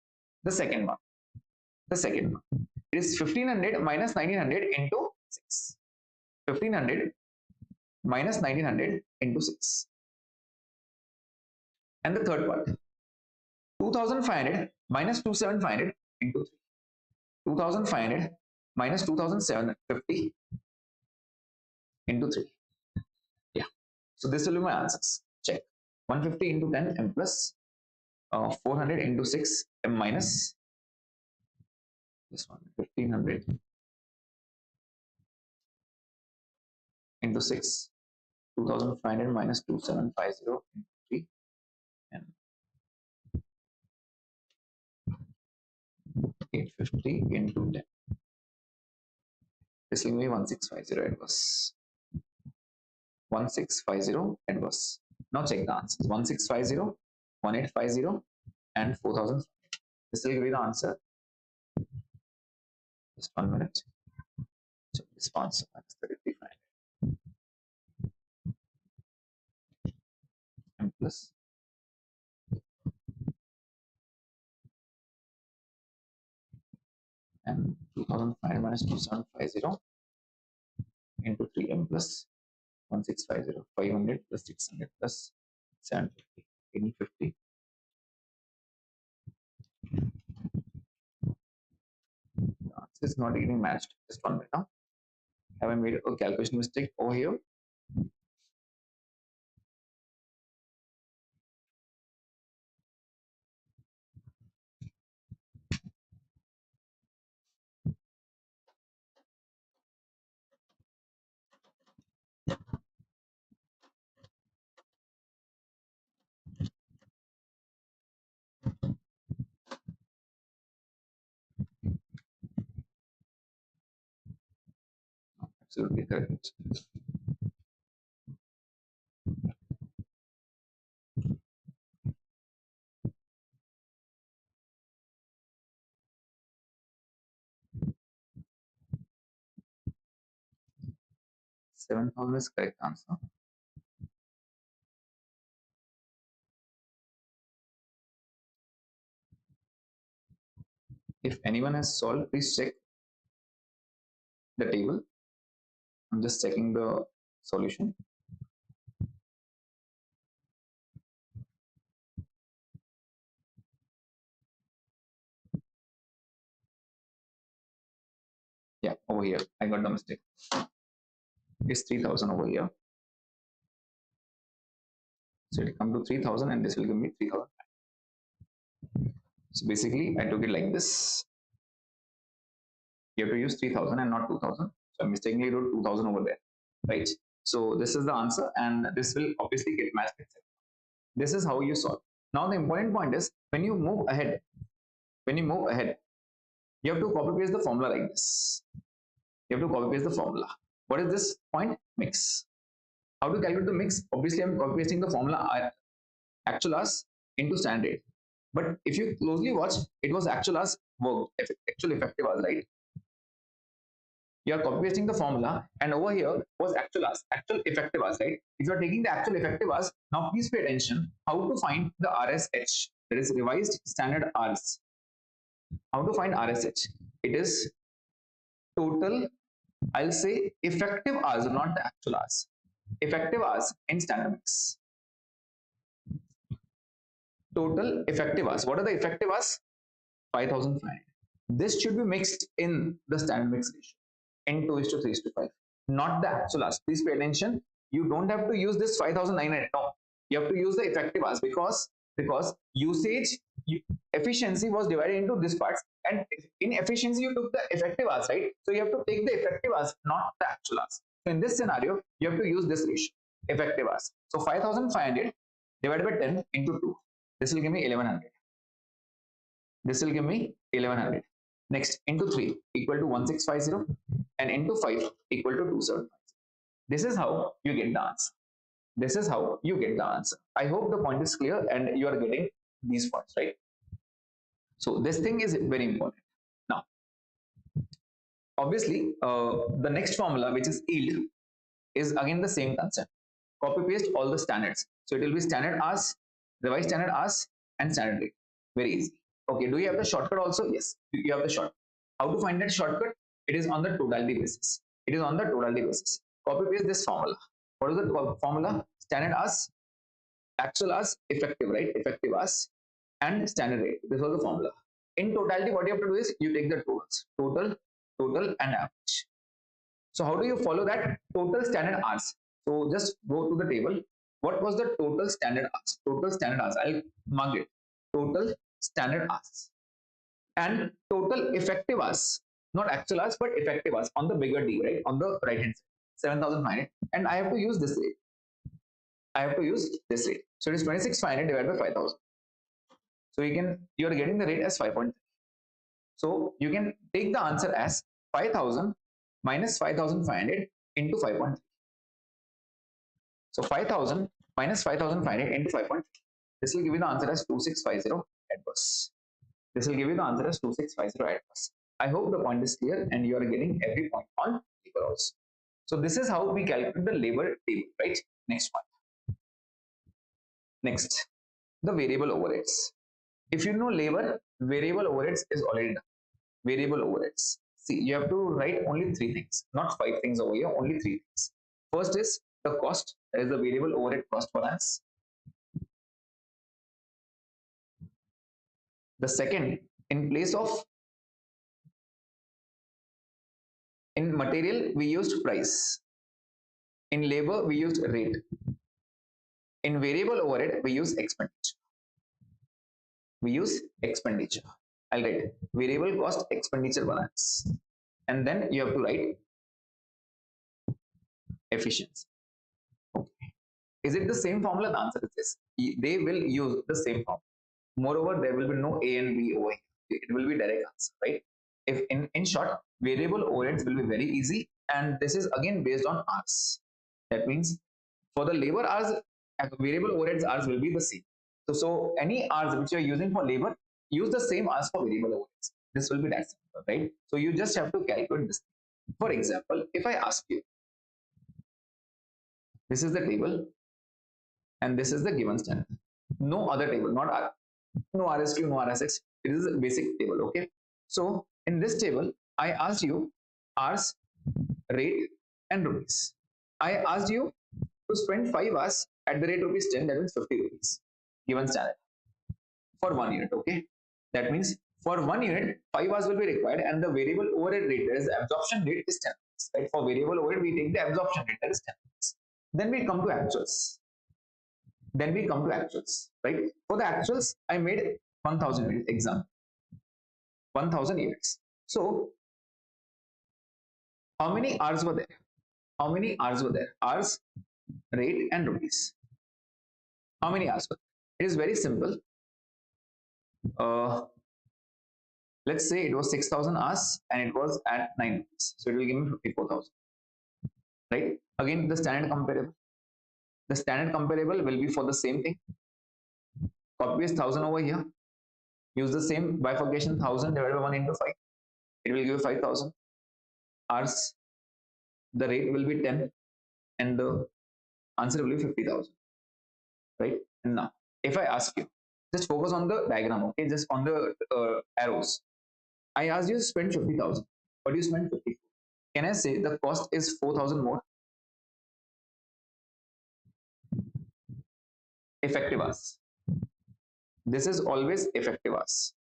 A: The second one. The second one. It is 1500 minus 1900 into 6. 1500 minus 1900 into 6. And the third part. 2500 minus 2700 into 3. 2500 minus 2750 into 3. Yeah. So this will be my answers. Check. 150 into 10 m plus 400 into 6 m minus this one 1500 into 6 2500 minus 2750 into 3 and 850 into 10. This will be 1650 adverse. 1650 adverse. Now check the answers. 1650, 1850 and 4000. This will be the answer. Just 1 minute. So response minus 33 and plus and 2005 minus 2750 into 3m plus 1650 500 plus 600 plus 750 1850. The answer is not getting matched. Just 1 minute now. Have I made a calculation mistake over here? Absolutely correct. $7,000 is correct answer. If anyone has solved, please check the table. I'm just checking the solution. Yeah, over here. I got the mistake. It's 3000 over here. So it will come to 3000 and this will give me 3000. So basically, I took it like this. You have to use 3000 and not 2000. So I mistakenly wrote 2000 over there, right? So this is the answer, and this will obviously get matched. This is how you solve. Now the important point is when you move ahead, you have to copy paste the formula like this. You have to copy paste the formula. What is this point? Mix. How to calculate the mix? Obviously, I'm copy pasting the formula actual as into standard. But if you closely watch, it was actual as worked, actual effective as, right? You are copy pasting the formula, and over here was actual effective as, right? If you are taking the actual effective as, now please pay attention how to find the RSH, that is revised standard Rs. How to find RSH? It is total, I'll say effective hours, not the actual hours. Effective hours in standard mix. Total effective hours. What are the effective hours? 5500. This should be mixed in the standard mix ratio in 2:3:5, not the actual hours. Please pay attention. You don't have to use this 5900. No, you have to use the effective hours because usage efficiency was divided into this parts, and in efficiency you took the effective hours, right? So you have to take the effective hours, not the actual hours. So in this scenario, you have to use this ratio, effective hours. So 5500 divided by 10 into 2. This will give me 1100. This will give me 1100. Next, into 3 equal to 1650 and into 5 equal to 2750. This is how you get the answer. This is how you get the answer. I hope the point is clear and you are getting these points, right? So this thing is very important. Now, obviously, the next formula, which is yield, is again the same concept. Copy paste all the standards. So it will be standard hours, revised standard hours, and standard rate. Very easy. Okay, do you have the shortcut also? Yes, you have the shortcut. How to find that shortcut? It is on the totality basis. It is on the totality basis. Copy paste this formula. What is the formula? Standard hours, actual hours, effective, right? Effective hours, and standard rate. This was the formula. In totality, what you have to do is you take the totals, total, and average. So how do you follow that? Total standard hours. So just go to the table. What was the total standard hours? Total standard hours. I'll mark it. Total standard hours and total effective hours, not actual hours, but effective hours on the bigger D, right? On the right hand side, 7,500. And I have to use this rate. I have to use this rate. So it is 26,500 divided by 5,000. So you are getting the rate as 5.3. So you can take the answer as 5,000 minus 5,500 into 5.3. So 5,000 minus 5,500 into 5.3. This will give you the answer as 2650 at first. This will give you the answer as 2650 at first. I hope the point is clear and you are getting every point on labor also. So this is how we calculate the labor table, right? Next one. Next, the variable overheads. If you know labor, variable overheads is already done. Variable overheads. See, you have to write only three things, not five things over here, only three things. First is the cost, that is the variable overhead cost balance. The second, in place of, in material, we used price. In labor, we used rate. In variable overhead, we use expenditure. We use expenditure. I'll write variable cost expenditure balance. And then you have to write efficiency. Okay. Is it the same formula? The answer is yes. They will use the same formula. Moreover, there will be no A and B over here. It will be direct answer, right? If in short, variable overheads will be very easy, and this is again based on hours. That means for the labor hours, variable overheads hours will be the same. So any hours which you are using for labor, use the same hours for variable overheads. This will be that simple, right? So you just have to calculate this. For example, if I ask you, this is the table, and this is the given standard. No other table, not no RSQ, no RSX. It is a basic table, okay? So in this table, I asked you hours, rate, and rupees. I asked you to spend 5 hours at the rate rupees 10, that means 50 rupees, given standard, for 1 unit, okay? That means for 1 unit, 5 hours will be required, and the variable overhead rate, that is absorption rate, is 10. Right? For variable overhead, we take the absorption rate, that is 10. Then we come to actuals. Right? For the actuals, I made 1,000 units example. 1,000 units. So, how many hours were there? How many hours were there? Hours, rate, and rupees. How many hours were there? It is very simple. Let's say it was 6,000 hours and it was at 9 rupees. So, it will give me 54,000. Right? Again, the standard comparable. The standard comparable will be for the same thing. Copy paste 1,000 over here. Use the same bifurcation, 1,000 divided by 1 into 5. It will give 5,000 hours. The rate will be 10 and the answer will be 50,000. Right? And now, if I ask you, just focus on the diagram, okay? Just on the arrows. I asked you to spend 50,000, but you spent 50. Can I say the cost is 4,000 more? Effective hours. This is always effective hours.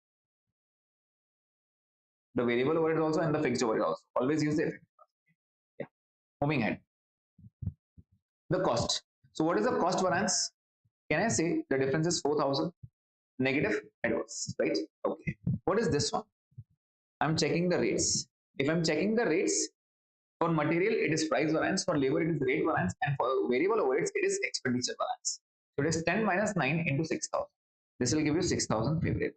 A: The variable overhead also and the fixed overhead also. Always use the effective hours. Yeah. Moving ahead. The cost. So what is the cost variance? Can I say the difference is 4,000? Negative, adverse, right? Okay. What is this one? I'm checking the rates. If I'm checking the rates, for material it is price variance, for labor it is rate variance, and for variable overheads it is expenditure variance. So it is 10 minus 9 into 6,000. This will give you 6,000 favorable.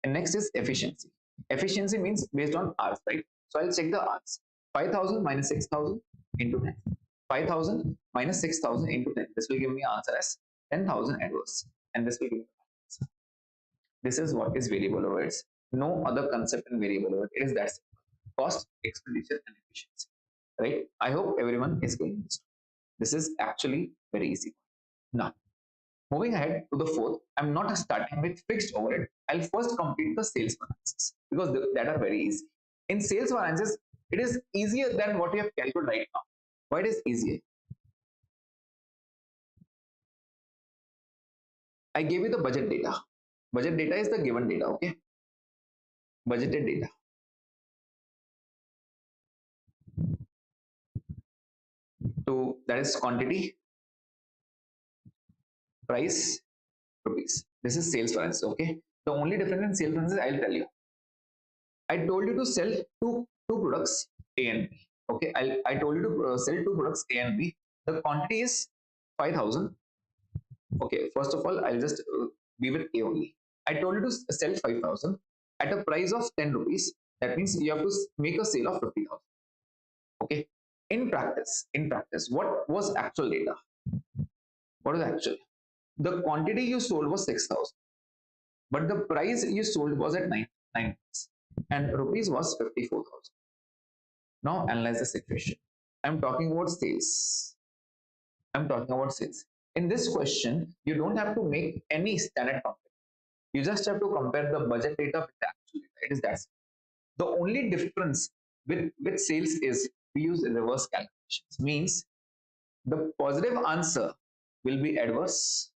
A: And next is efficiency. Efficiency means based on hours, right? So I'll check the hours. 5,000 minus 6,000 into 10. 5,000 minus 6,000 into 10. This will give me answer as 10,000 adverse. And this will give me answer. This is what is variable overheads. No other concept in variable overhead. It is that simple. Cost, expenditure, and efficiency. Right? I hope everyone is getting this. This is actually very easy. Now, moving ahead to the fourth, I'm not starting with fixed overhead. I'll first complete the sales variances because that are very easy. In sales variances, it is easier than what we have calculated right now. Why it is easier? I gave you the budget data. Budget data is the given data, okay? Budgeted data. To to, that is quantity, price, rupees. This is sales variance. Okay. The only difference in sales variance is I'll tell you. I told you to sell two products A and B. Okay. I told you to sell two products A and B. The quantity is 5,000. Okay. First of all, I'll just be with A only. I told you to sell 5,000 at a price of 10 rupees. That means you have to make a sale of 50,000. Okay. In practice, what was actual data? What is actual? The quantity you sold was 6,000, but the price you sold was at 9 and rupees was 54,000. Now analyze the situation. I'm talking about sales. I'm talking about sales. In this question, you don't have to make any standard comparison. You just have to compare the budget data with the actual data. It is that simple. The only difference with sales is we use reverse calculations. Means the positive answer will be adverse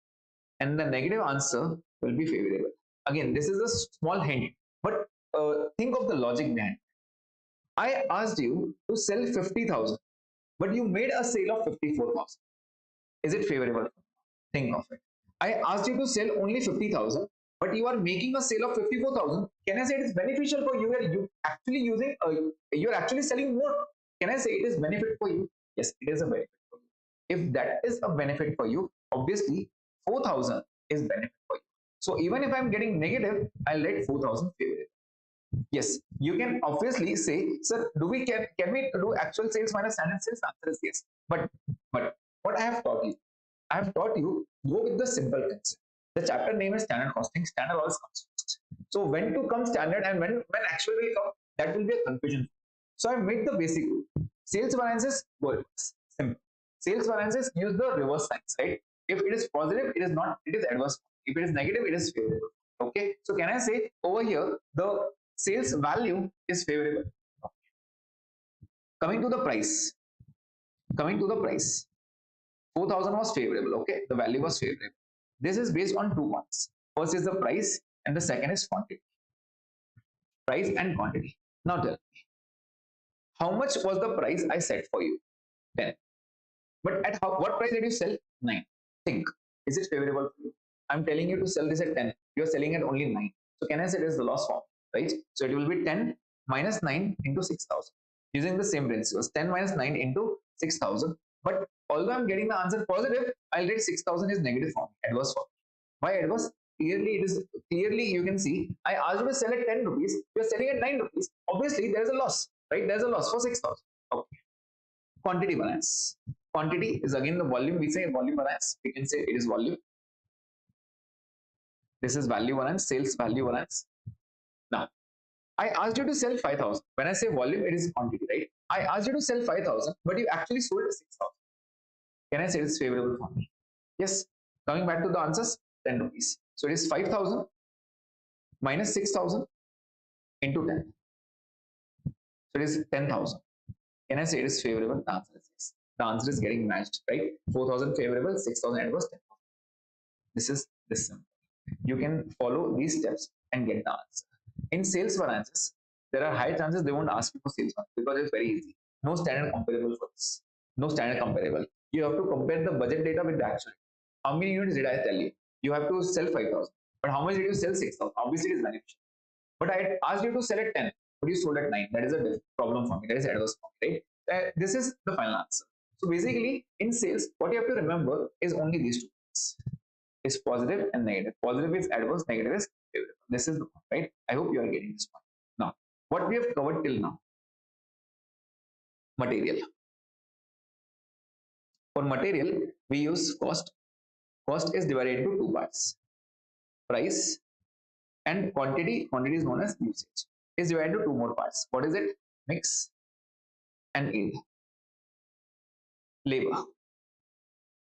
A: and the negative answer will be favorable. Again, this is a small hint, but think of the logic behind. I asked you to sell 50,000, but you made a sale of 54,000. Is it favorable? Think of it. I asked you to sell only 50,000, but you are making a sale of 54,000. Can I say it is beneficial for you? You actually using, you're actually selling more. Can I say it is benefit for you? Yes, it is a benefit for you. If that is a benefit for you, obviously 4,000 is benefit for you. So even if I'm getting negative, I'll let 4,000 favorable. Yes, you can obviously say, sir, can we do actual sales minus standard sales? Answer is yes. But what I have taught you, go with the simple concept. The chapter name is standard costing. Standard always comes first. So when to come standard and when actual will come, that will be a confusion. So I made the basic rule. Sales variances go reverse. Simple. Sales variances use the reverse signs, right? If it is positive, it is not, it is adverse. If it is negative, it is favorable. Okay. So can I say over here the sales value is favorable? Coming to the price. 4,000 was favorable. Okay. The value was favorable. This is based on 2 points. First is the price and the second is quantity. Price and quantity. Now tell me, how much was the price I set for you? 10. But at what price did you sell? 9. Think, is it favorable for you? I'm telling you to sell this at 10. You're selling at only 9. So can I say it is the loss form, right? So it will be 10 minus 9 into 6,000. Using the same principles, 10 minus 9 into 6,000. But although I'm getting the answer positive, I'll get 6,000 is negative form, adverse form. Why adverse? Clearly you can see, I asked you to sell at 10 rupees, you're selling at 9 rupees. Obviously, there is a loss, right? There's a loss for 6,000. Okay. Quantity variance. Quantity is again the volume. We say volume variance. We can say it is volume. This is value variance, sales value variance. Now, I asked you to sell 5,000. When I say volume, it is quantity, right? I asked you to sell 5,000, but you actually sold 6,000. Can I say it is favorable for me? Yes. Coming back to the answers, 10 rupees. So it is 5,000 minus 6,000 into 10. So it is 10,000. Can I say it is favorable? The answer is yes. The answer is getting matched, right? 4,000 favorable, 6,000 adverse, 10,000. This is this simple. You can follow these steps and get the answer. In sales variances, there are high chances they won't ask you for sales variance because it's very easy. No standard comparable for this. No standard comparable. You have to compare the budget data with the actual. How many units did I tell you? You have to sell 5,000. But how much did you sell? 6,000. Obviously, it is beneficial. But I asked you to sell at 10, but you sold at 9. That is a problem for me. That is adverse for me, right? This is the final answer. So basically, in sales, what you have to remember is only these two things. Is positive and negative. Positive is adverse, negative is favorable. This is the point, right? I hope you are getting this point. Now, what we have covered till now? Material. For material, we use cost. Cost is divided into 2 parts. Price and quantity. Quantity is known as usage. Is divided into 2 more parts. What is it? Mix and yield. Labor.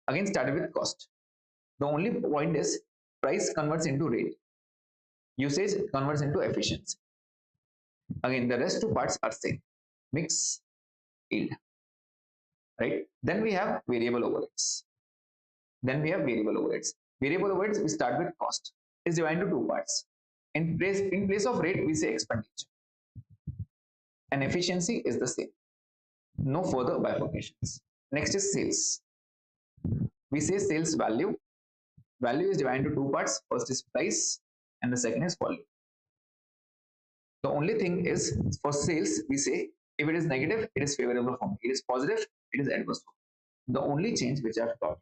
A: Again, started with cost. The only point is price converts into rate. Usage converts into efficiency. Again, the rest 2 parts are same. Mix, yield. Right? Then we have variable overheads. Variable overheads, we start with cost. Is divided into 2 parts. In place of rate, we say expenditure. And efficiency is the same. No further bifurcations. Next is sales. We say sales value. Value is divided into two parts. First is price and the second is volume. The only thing is for sales, we say if it is negative, it is favorable for me. It is positive, it is adverse for me. The only change which I've taught.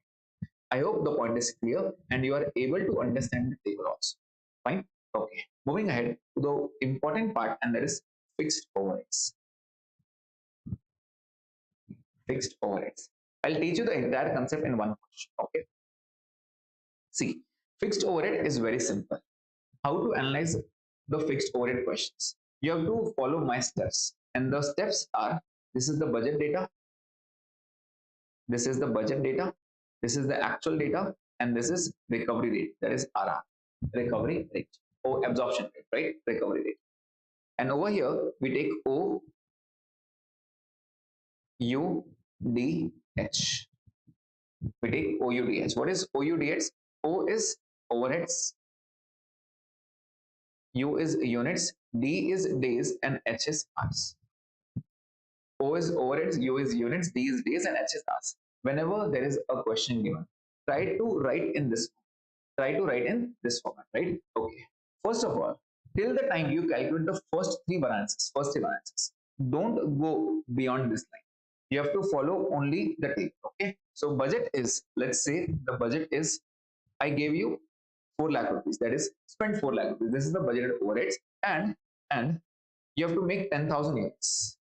A: I hope the point is clear and you are able to understand the table also. Fine. Okay. Moving ahead to the important part, and that is fixed overheads. Fixed overheads. I'll teach you the entire concept in one question. Okay. See, fixed overhead is very simple. How to analyze the fixed overhead questions? You have to follow my steps, and the steps are: this is the budget data, this is the budget data, this is the actual data, and this is recovery rate, that is RR, recovery rate, or absorption rate, right? Recovery rate. And over here we take O U D H. We take O U D H. What is O U D H? O is overheads, U is units, D is days, and H is hours. O is overheads, U is units, D is days, and H is hours. Whenever there is a question given, try to write in this. Try to write in this format, right? Okay. First of all, till the time you calculate the first three variances, don't go beyond this line. You have to follow only the table. Okay. So budget is, let's say the budget is, I gave you 4 lakh rupees. That is, spend 4 lakh rupees. This is the budgeted overheads, and you have to make 10,000 units.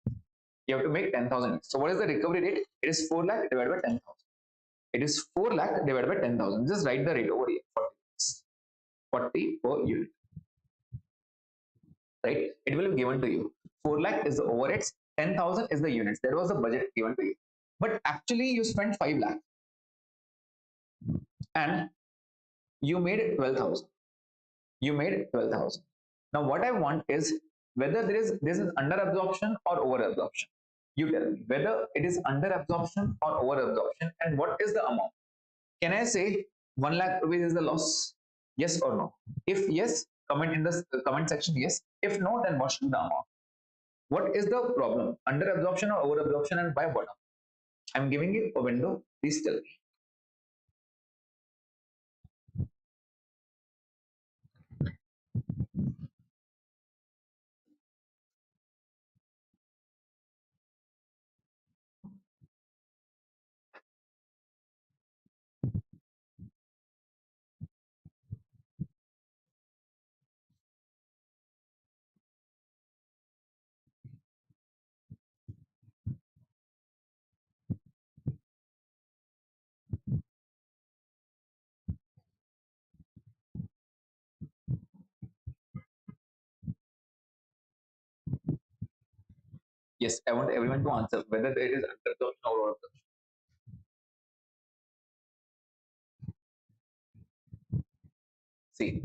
A: You have to make 10,000 units. So what is the recovery rate? It is 4 lakh divided by 10,000. It is 4 lakh divided by 10,000. Just write the rate over here. 40 per unit, right? It will be given to you. 4 lakh is the overheads, 10,000 is the units. That was the budget given to you. But actually, you spent 5 lakh and you made 12,000. You made 12,000. Now, what I want is whether this is under absorption or over absorption. You tell me whether it is under absorption or over absorption, and what is the amount. Can I say 1 lakh rupees is the loss? Yes or no? If yes, comment in the comment section yes. If no, then what should be the amount? What is the problem? Under absorption or over absorption, and by what? I'm giving you a window. Please tell me. Yes, I want everyone to answer whether it is under absorption or over absorption. See,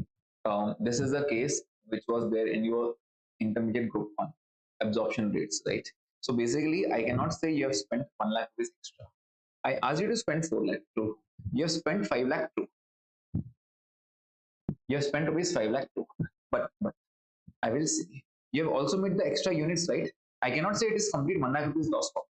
A: this is a case which was there in your intermediate group one, absorption rates, right? So basically, I cannot say you have spent 1 lakh rupees extra. I asked you to spend 4 lakh too. You have spent 5 lakh too. You have spent rupees 5 lakh too. But I will see. You have also made the extra units, right? I cannot say it is complete 1 lakh rupees loss for me.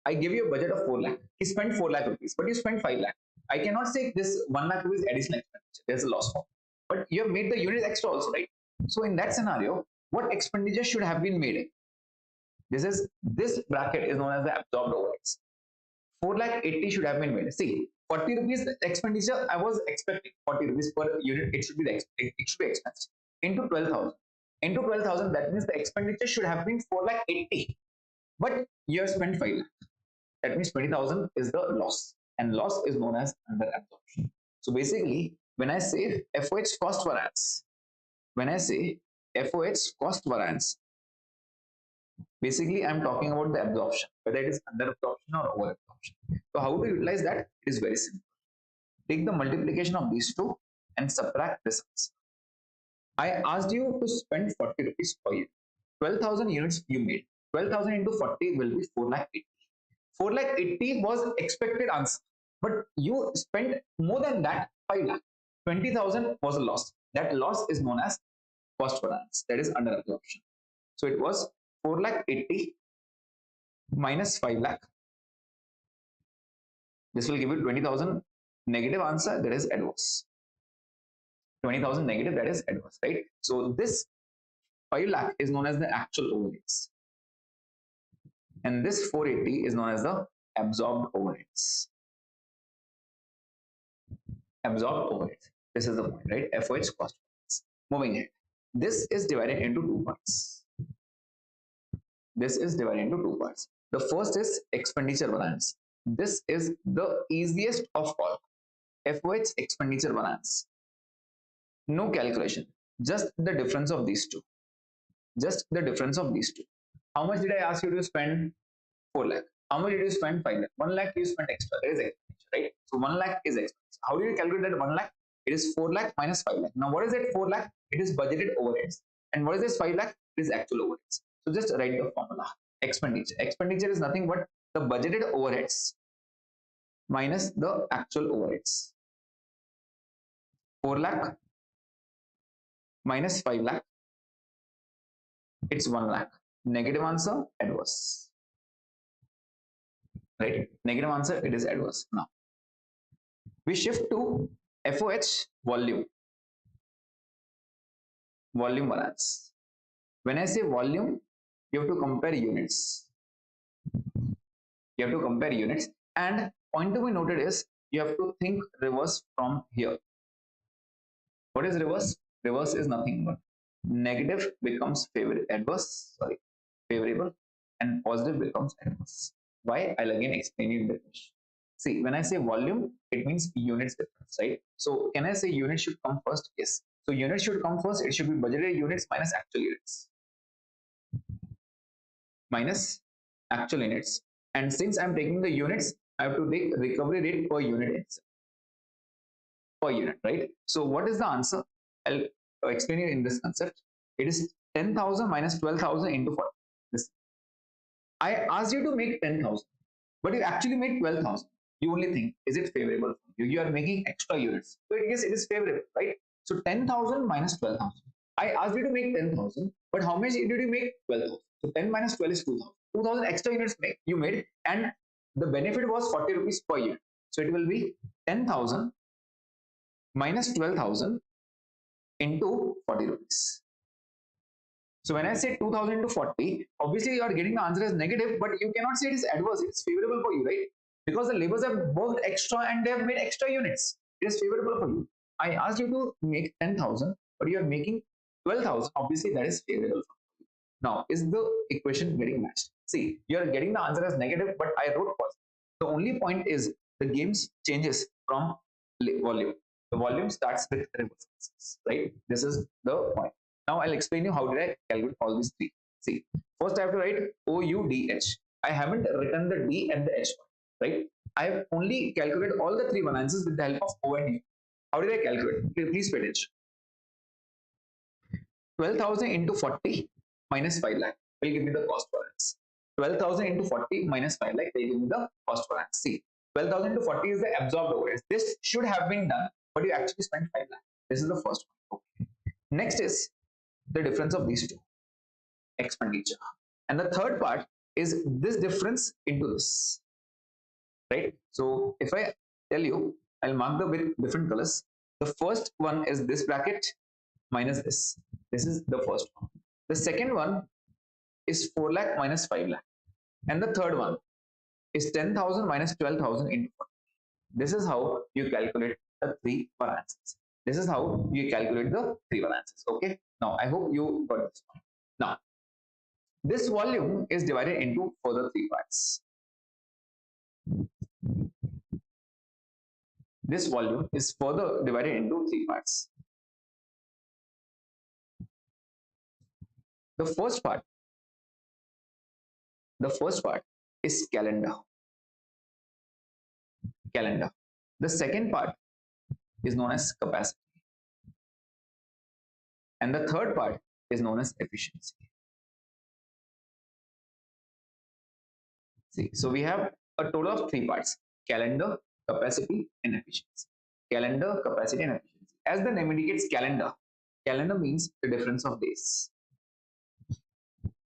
A: I give you a budget of 4 lakh. He spent 4 lakh rupees, but you spent 5 lakh. I cannot say this 1 lakh rupees additional expenditure. There's a loss for me. But you have made the unit extra also, right? So in that scenario, what expenditure should have been made? This bracket is known as the absorbed overheads. 4 lakh 80 should have been made. See, 40 rupees expenditure, I was expecting 40 rupees per unit. It should be expense into 12,000. Into 12,000, that means the expenditure should have been 4 lakh 80. But you have spent 5 lakh. That means 20,000 is the loss, and loss is known as under absorption. So basically, when I say FOH cost variance, basically I'm talking about the absorption, whether it is under absorption or over absorption. So how to utilize that? It is very simple. Take the multiplication of these two and subtract this. I asked you to spend 40 rupees per unit. 12,000 units you made. 12,000 into 40 will be 4 lakh 80. 4 lakh 80 was expected answer, but you spent more than that, 5 lakh. 20,000 was a loss. That loss is known as cost variance, that is under absorption. So it was 4 lakh 80 minus 5 lakh. This will give you 20,000 negative answer, that is adverse. 20,000 negative, that is adverse, right? So this 5 lakh is known as the actual overheads, and this 480 is known as the absorbed overheads. Absorbed overheads. This is the point, right? FOH cost. Moving ahead. This is divided into two parts. This is divided into two parts. The first is expenditure balance. This is the easiest of all. FOH expenditure balance. No calculation. Just the difference of these two. Just the difference of these two. How much did I ask you to spend? 4 lakh. How much did you spend? 5 lakh. 1 lakh you spent extra. That is expenditure, right? So 1 lakh is expense. How do you calculate that 1 lakh? It is 4 lakh minus 5 lakh. Now what is that 4 lakh? It is budgeted overheads. And what is this 5 lakh? It is actual overheads. So just write the formula. Expenditure. Expenditure is nothing but the budgeted overheads minus the actual overheads. 4 lakh minus 5 lakh. It's 1 lakh. Negative answer, adverse. Right? Negative answer, it is adverse. Now we shift to FOH volume. Volume balance. When I say volume, you have to compare units. You have to compare units, and point to be noted is you have to think reverse from here. What is reverse? Reverse is nothing but negative becomes favorable, and positive becomes adverse. Why? I'll again explain you in the question. See, when I say volume, it means units difference, right? So can I say units should come first? Yes. So units should come first. It should be budgeted units minus actual units. Minus actual units. And since I'm taking the units, I have to take recovery rate per unit itself. Per unit, right? So what is the answer? I'll explain you in this concept. It is 10,000 minus 12,000 into 40. This. I asked you to make 10,000, but you actually made 12,000. You only think, is it favorable for you? You are making extra units. So I guess it is favorable, right? So 10,000 minus 12,000. I asked you to make 10,000, but how much did you make? 12,000. So 10 minus 12 is 2,000. 2,000 extra units you made, and the benefit was 40 rupees per unit. So it will be 10,000 minus 12,000 into 40 rupees. So when I say 2000 to 40, obviously you are getting the answer as negative, but you cannot say it is adverse. It's favorable for you, right? Because the laborers have worked extra and they have made extra units. It is favorable for you. I asked you to make 10,000, but you are making 12,000. Obviously, that is favorable for you. Now, is the equation getting matched? See, you are getting the answer as negative, but I wrote positive. The only point is the game changes from volume. The volume starts with reverse, right? This is the point. Now I'll explain you how did I calculate all these three. See, first I have to write OUDH. I haven't written the D and the H point, right? I have only calculated all the three balances with the help of O and U. How did I calculate? Please pay attention. 12,000 into 40 minus 5 lakh will give me the cost balance. 12,000 into 40 minus 5 lakh will give me the cost balance. See, 12,000 to 40 is the absorbed overheads. This should have been done, but you actually spent 5 lakh. This is the first one. Okay. Next is the difference of these two, expenditure. And the third part is this difference into this, right? So if I tell you, I'll mark them with different colors. The first one is this bracket minus this. This is the first one. The second one is 4 lakh minus 5 lakh. And the third one is 10,000 minus 12,000 into 40. This is how you calculate the three balances. This is how you calculate the three balances. Okay. Now I hope you got this point. Now this volume is divided into further three parts. This volume is further divided into three parts. The first part is calendar. The second part is known as capacity. And the third part is known as efficiency. See, so we have a total of three parts: calendar, capacity, and efficiency. Calendar, capacity, and efficiency. As the name indicates, calendar means the difference of days.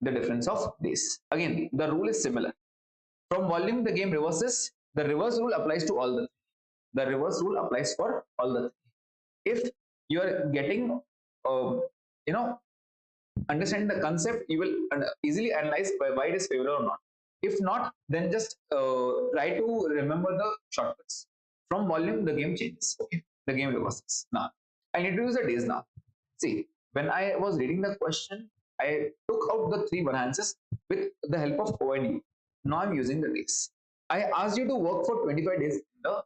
A: The difference of days. Again, the rule is similar. From volume, the game reverses. The reverse rule applies to all the reverse rule applies for all the three. If you are getting uh, you know understand the concept, you will easily analyze why it is favorable or not. If not, then just try to remember the shortcuts. From volume, the game changes. Okay, the game reverses. Now I'll introduce the days. Now see, when I was reading the question, I took out the three variances with the help of O and U. Now I'm using the days. I asked you to work for 25 days in the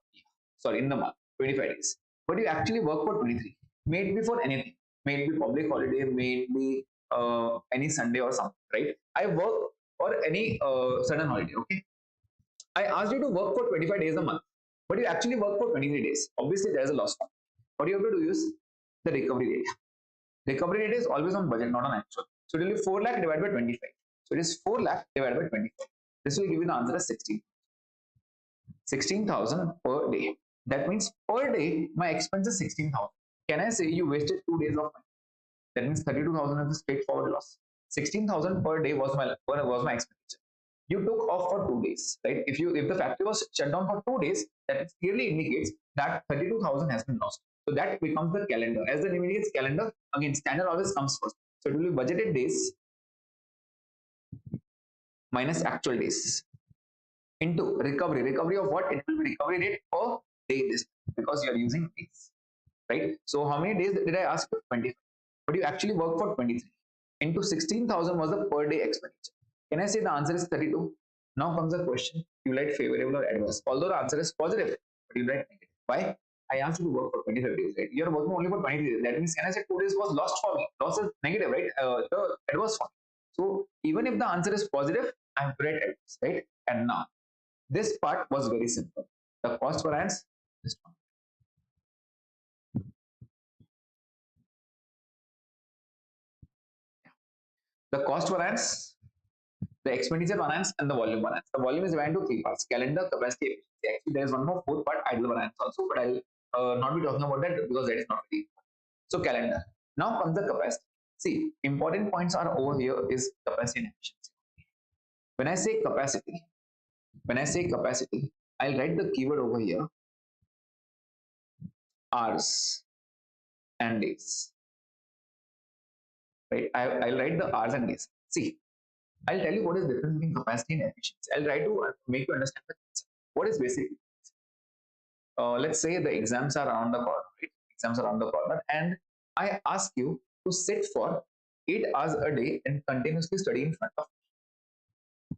A: sorry in the month, 25 days, but you actually work for 23. May it be for anything, may it be public holiday, may it be any Sunday or something, right? I work for any sudden holiday. Okay, I asked you to work for 25 days a month, but you actually work for 23 days. Obviously, there is a loss. What you have to do is the recovery rate. Recovery rate is always on budget, not on actual. So it will be 4 lakh divided by 25. So it is 4 lakh divided by 25. This will give you the answer as 16,000 per day. That means per day my expense is 16,000. Can I say you wasted 2 days of my? That means 32,000 is a straightforward loss. 16,000 per day was my expenditure. You took off for 2 days, right? If the factory was shut down for 2 days, that clearly indicates that 32,000 has been lost. So that becomes the calendar. As the name indicates, calendar, again standard always comes first. So it will be budgeted days minus actual days into recovery. Recovery of what? It will be recovery rate per day this, because you are using days, right? So how many days did I ask for? 25. But you actually work for 23. Into 16,000 was the per day expenditure. Can I say the answer is 32? Now comes the question. You write favorable or adverse. Although the answer is positive, but you write negative. Why? I asked you to work for 25 days, right? You are working only for 23 days. That means, can I say 2 days was lost for me? Loss is negative, right? The adverse one. So even if the answer is positive, I have to write adverse, right? And now this part was very simple. The cost variance, this one. The cost variance, the expenditure variance, and the volume variance. The volume is divided into three parts: calendar, capacity, efficiency. Actually, there is one more fourth part, idle variance also, but I'll not be talking about that because that is not very important. So calendar. Now comes the capacity. See, important points are over here is capacity and efficiency. When I say capacity, I'll write the keyword over here: hours and days. Right? I'll write the hours and days. See, I'll tell you what is the difference between capacity and efficiency. I'll try to make you understand the concept. What is basically, let's say the exams are around the corner, right? Exams are around the corner, and I ask you to sit for 8 hours a day and continuously study in front of me.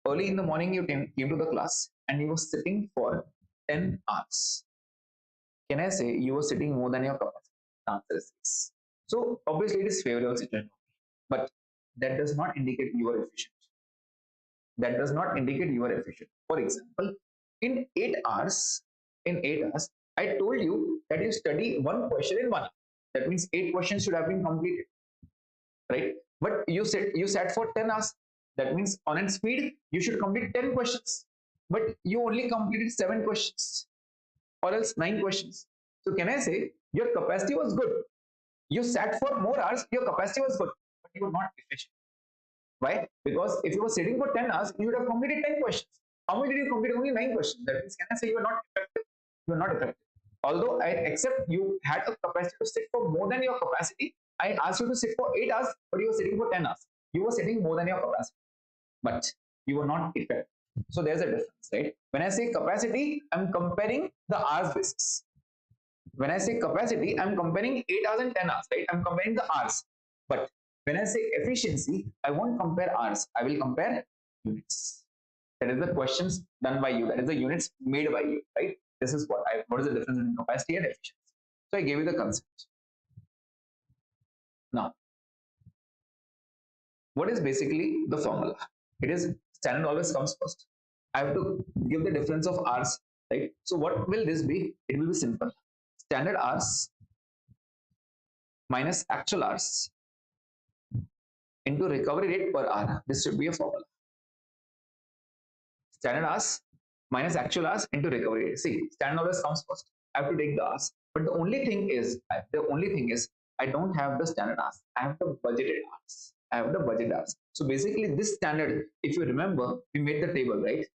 A: Early in the morning, you came to the class and you were sitting for 10 hours. Can I say you were sitting more than your capacity? The answer is yes. So obviously it is favorable situation, but that does not indicate you are efficient. That does not indicate you are efficient. For example, in 8 hours, I told you that you study one question in 1 hour. That means 8 questions should have been completed, right? But you sat for 10 hours. That means on its speed, you should complete 10 questions. But you only completed 7 questions or else 9 questions. So can I say your capacity was good? You sat for more hours, your capacity was good, but you were not efficient. Why? Because if you were sitting for 10 hours, you would have completed 10 questions. How many did you complete? Only 9 questions. That means, can I say you are not effective? You are not effective. Although I accept you had a capacity to sit for more than your capacity, I asked you to sit for 8 hours, but you were sitting for 10 hours. You were sitting more than your capacity, but you were not effective. So there's a difference, right? When I say capacity, I'm comparing the hours basis. When I say capacity, I'm comparing 8 hours and 10 hours, right? I'm comparing the hours. But when I say efficiency, I won't compare hours. I will compare units. That is the questions done by you. That is the units made by you, right? This is what is the difference in capacity and efficiency. So I gave you the concept. Now, what is basically the formula? It is standard always comes first. I have to give the difference of hours, right? So what will this be? It will be simple. Standard hours minus actual hours into recovery rate per hour. This should be a formula. Standard hours minus actual hours into recovery rate. See, standard always comes first. I have to take the hours. But the only thing is, I don't have the standard hours. I have the budgeted hours. I have the budget hours. So basically, this standard, if you remember, we made the table, right?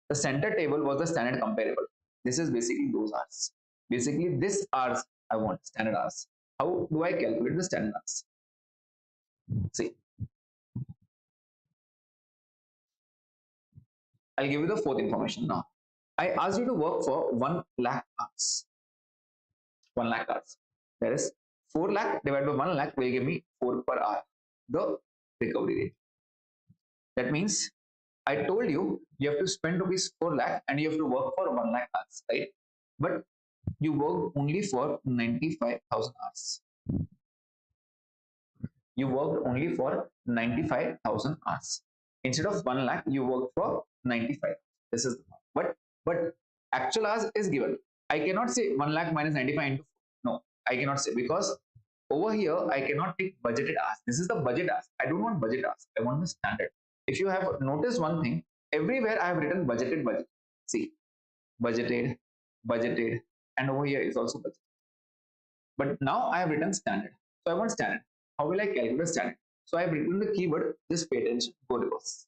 A: The center table was the standard comparable. This is basically those hours. Basically, this hours I want standard hours. How do I calculate the standard hours? See, I'll give you the fourth information now. I asked you to work for 1 lakh hours. 1 lakh hours. That is 4 lakh divided by 1 lakh will give me 4 per hour. The recovery rate. That means I told you you have to spend rupees 4 lakh and you have to work for 1 lakh hours, right? But you worked only for 95,000 hours. You worked only for 95,000 hours. Instead of 1 lakh, you worked for 95. This is the point. But actual hours is given. I cannot say 1 lakh minus 95 into 4. No, I cannot say because over here I cannot take budgeted hours. This is the budget hours. I don't want budget hours. I want the standard. If you have noticed one thing, everywhere I have written budget. See, budgeted, budgeted, and over here is also budget. But now I have written standard. So I want standard. How will I calculate standard? So I have written the keyword, just pay attention, go reverse.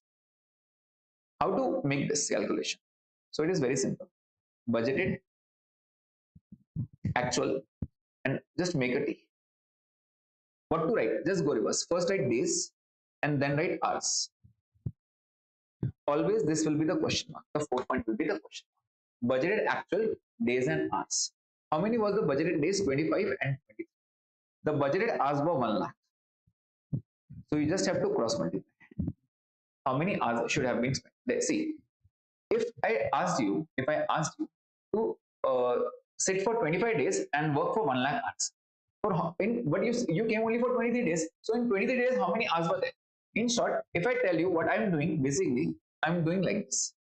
A: How to make this calculation? So it is very simple. Budgeted, actual, and just make a T. What to write? Just go reverse. First write days and then write hours. Always this will be the question mark. The fourth point will be the question mark. Budgeted actual days and hours. How many was the budgeted days? 25 and 23. The budgeted hours were 1 lakh. So you just have to cross multiply. How many hours should have been spent? Let's see. If I asked you to sit for 25 days and work for 1 lakh hours, but you came only for 23 days. So in 23 days, how many hours were there? In short, if I tell you what I'm doing, basically I'm doing like this.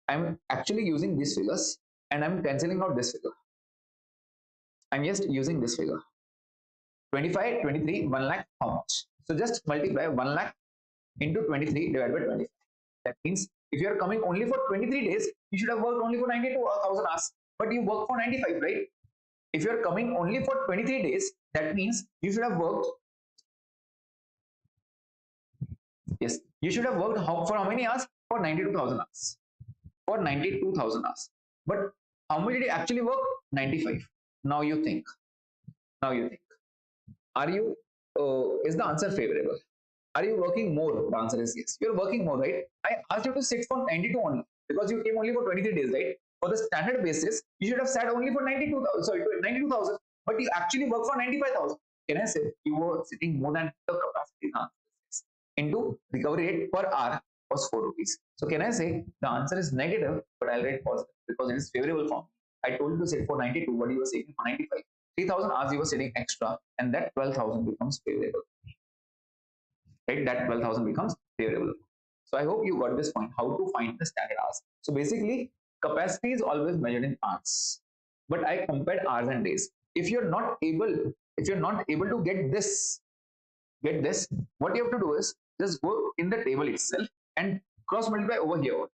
A: I'm actually using these figures and I'm cancelling out this figure. I'm just using this figure. 25, 23, 1 lakh, how much? So just multiply 1 lakh into 23 divided by 25. That means if you are coming only for 23 days, you should have worked only for 92,000 hours, but you work for 95, right? If you are coming only for 23 days, that means you should have worked. Yes, you should have worked for how many hours? For 92,000 hours. For 92,000 hours. But how much did you actually work? 95. Now you think. Are you? Is the answer favorable? Are you working more? The answer is yes. You're working more, right? I asked you to sit for 92 only because you came only for 23 days, right? For the standard basis, you should have sat only for 92,000. Sorry, 92,000, but you actually work for 95,000. Can I say you were sitting more than the capacity? Into recovery rate per hour was 4 rupees. So can I say the answer is negative, but I'll write positive because it is favorable for me. I told you to sit for 92, but you were sitting for 95. 3,000 hours you were sitting extra, and that 12,000 becomes favorable. Right? That 12,000 becomes favorable. So I hope you got this point. How to find the standard hours? So basically, capacity is always measured in hours, but I compared hours and days. If you're not able to get this, what you have to do is just go in the table itself and cross multiply over here.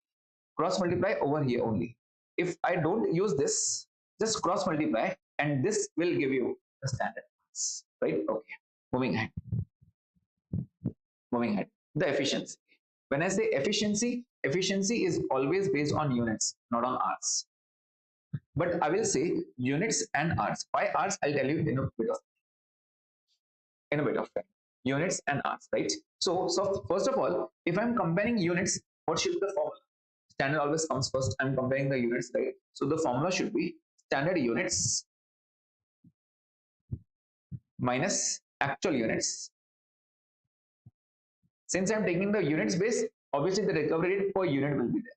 A: Cross multiply over here only. If I don't use this, just cross multiply, and this will give you the standard hours. Right? Okay. Moving ahead. The efficiency. When I say efficiency is always based on units, not on hours. But I will say units and hours. Why hours? I'll tell you in a bit of time. Units and hours, right? So first of all, if I'm comparing units, what should be the formula? Standard always comes first. I'm comparing the units, right? So the formula should be standard units minus actual units. Since I'm taking the units base, obviously the recovery rate per unit will be there.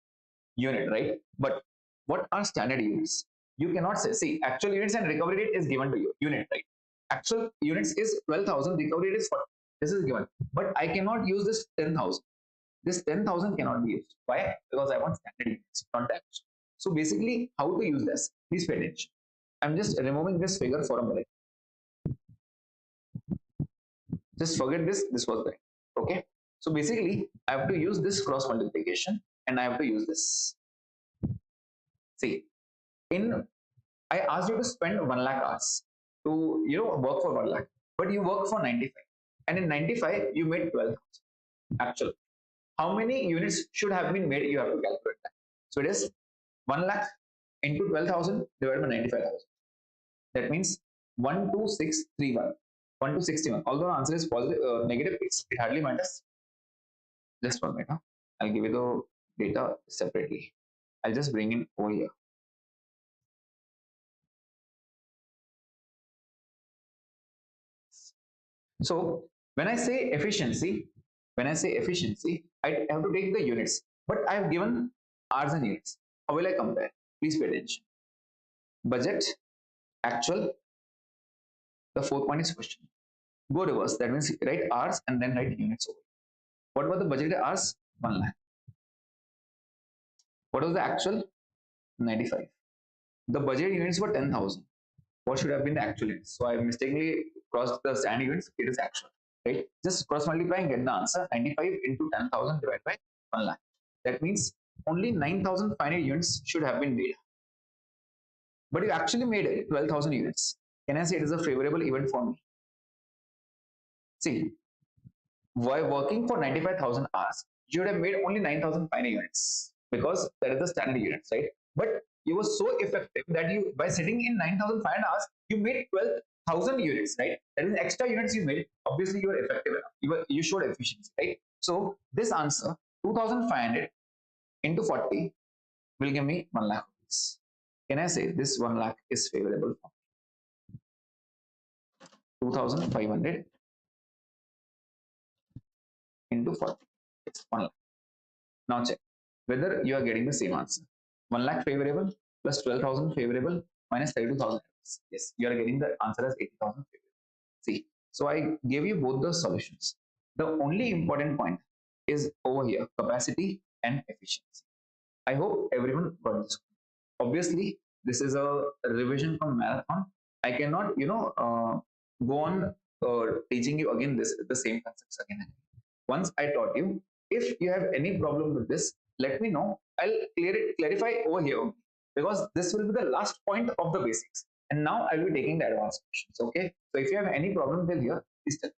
A: Unit, right? But what are standard units? You cannot say, see, actual units and recovery rate is given to you. Unit, right? Actual units is 12,000, recovery rate is 40. This is given. But I cannot use this 10,000. This 10,000 cannot be used. Why? Because I want standard units, not the actual. So basically, how to use this? Please pay attention. I'm just removing this figure for a minute. Just forget this. This was there. Okay. So basically, I have to use this cross multiplication and I have to use this. See, I asked you to spend 1 lakh hours to work for 1 lakh, but you work for 95, and in 95 you made 12,000. Actually, how many units should have been made? You have to calculate that. So it is 1 lakh into 12,000 divided by 95,000. That means 12631. 1261. Although the answer is positive, negative, it hardly matters. Just 1 minute. Huh? I'll give you the data separately. I'll just bring in over here. So when I say efficiency, I have to take the units, but I have given hours and units. How will I compare? Please pay attention. Budget, actual, the 4 point is question. Go reverse. That means write hours and then write units over. What was the budgeted hours? 1 lakh. What was the actual? 95. The budget units were 10,000. What should have been the actual units? So I mistakenly crossed the standard units. It is actual. Right? Just cross multiply and get the answer. 95 into 10,000 divided by 1 lakh. That means only 9,500 units should have been made. But you actually made it 12,000 units. Can I say it is a favorable event for me? See, while working for 95,000 hours, you would have made only 9,500 units because that is the standard units, right? But you were so effective that you, by sitting in 9,500 hours, you made 12,000 units, right? That is extra units you made. Obviously, you were effective enough. You showed efficiency, right? So this answer, 2,500 into 40 will give me 1 lakh rupees. Can I say this 1 lakh is favorable for 2,500 into 40? It's 1 lakh. Now check whether you are getting the same answer. 1 lakh favorable plus 12,000 favorable minus 32,000. Yes, you are getting the answer as 80,000 favorable. See, so I gave you both the solutions. The only important point is over here, capacity and efficiency. I hope everyone got this. Obviously, this is a revision from marathon. I cannot, go on teaching you again the same concepts again and again. Once I taught you, if you have any problem with this, let me know. I'll clarify over here because this will be the last point of the basics. And now I'll be taking the advanced questions. Okay. So if you have any problem till here, please tell me.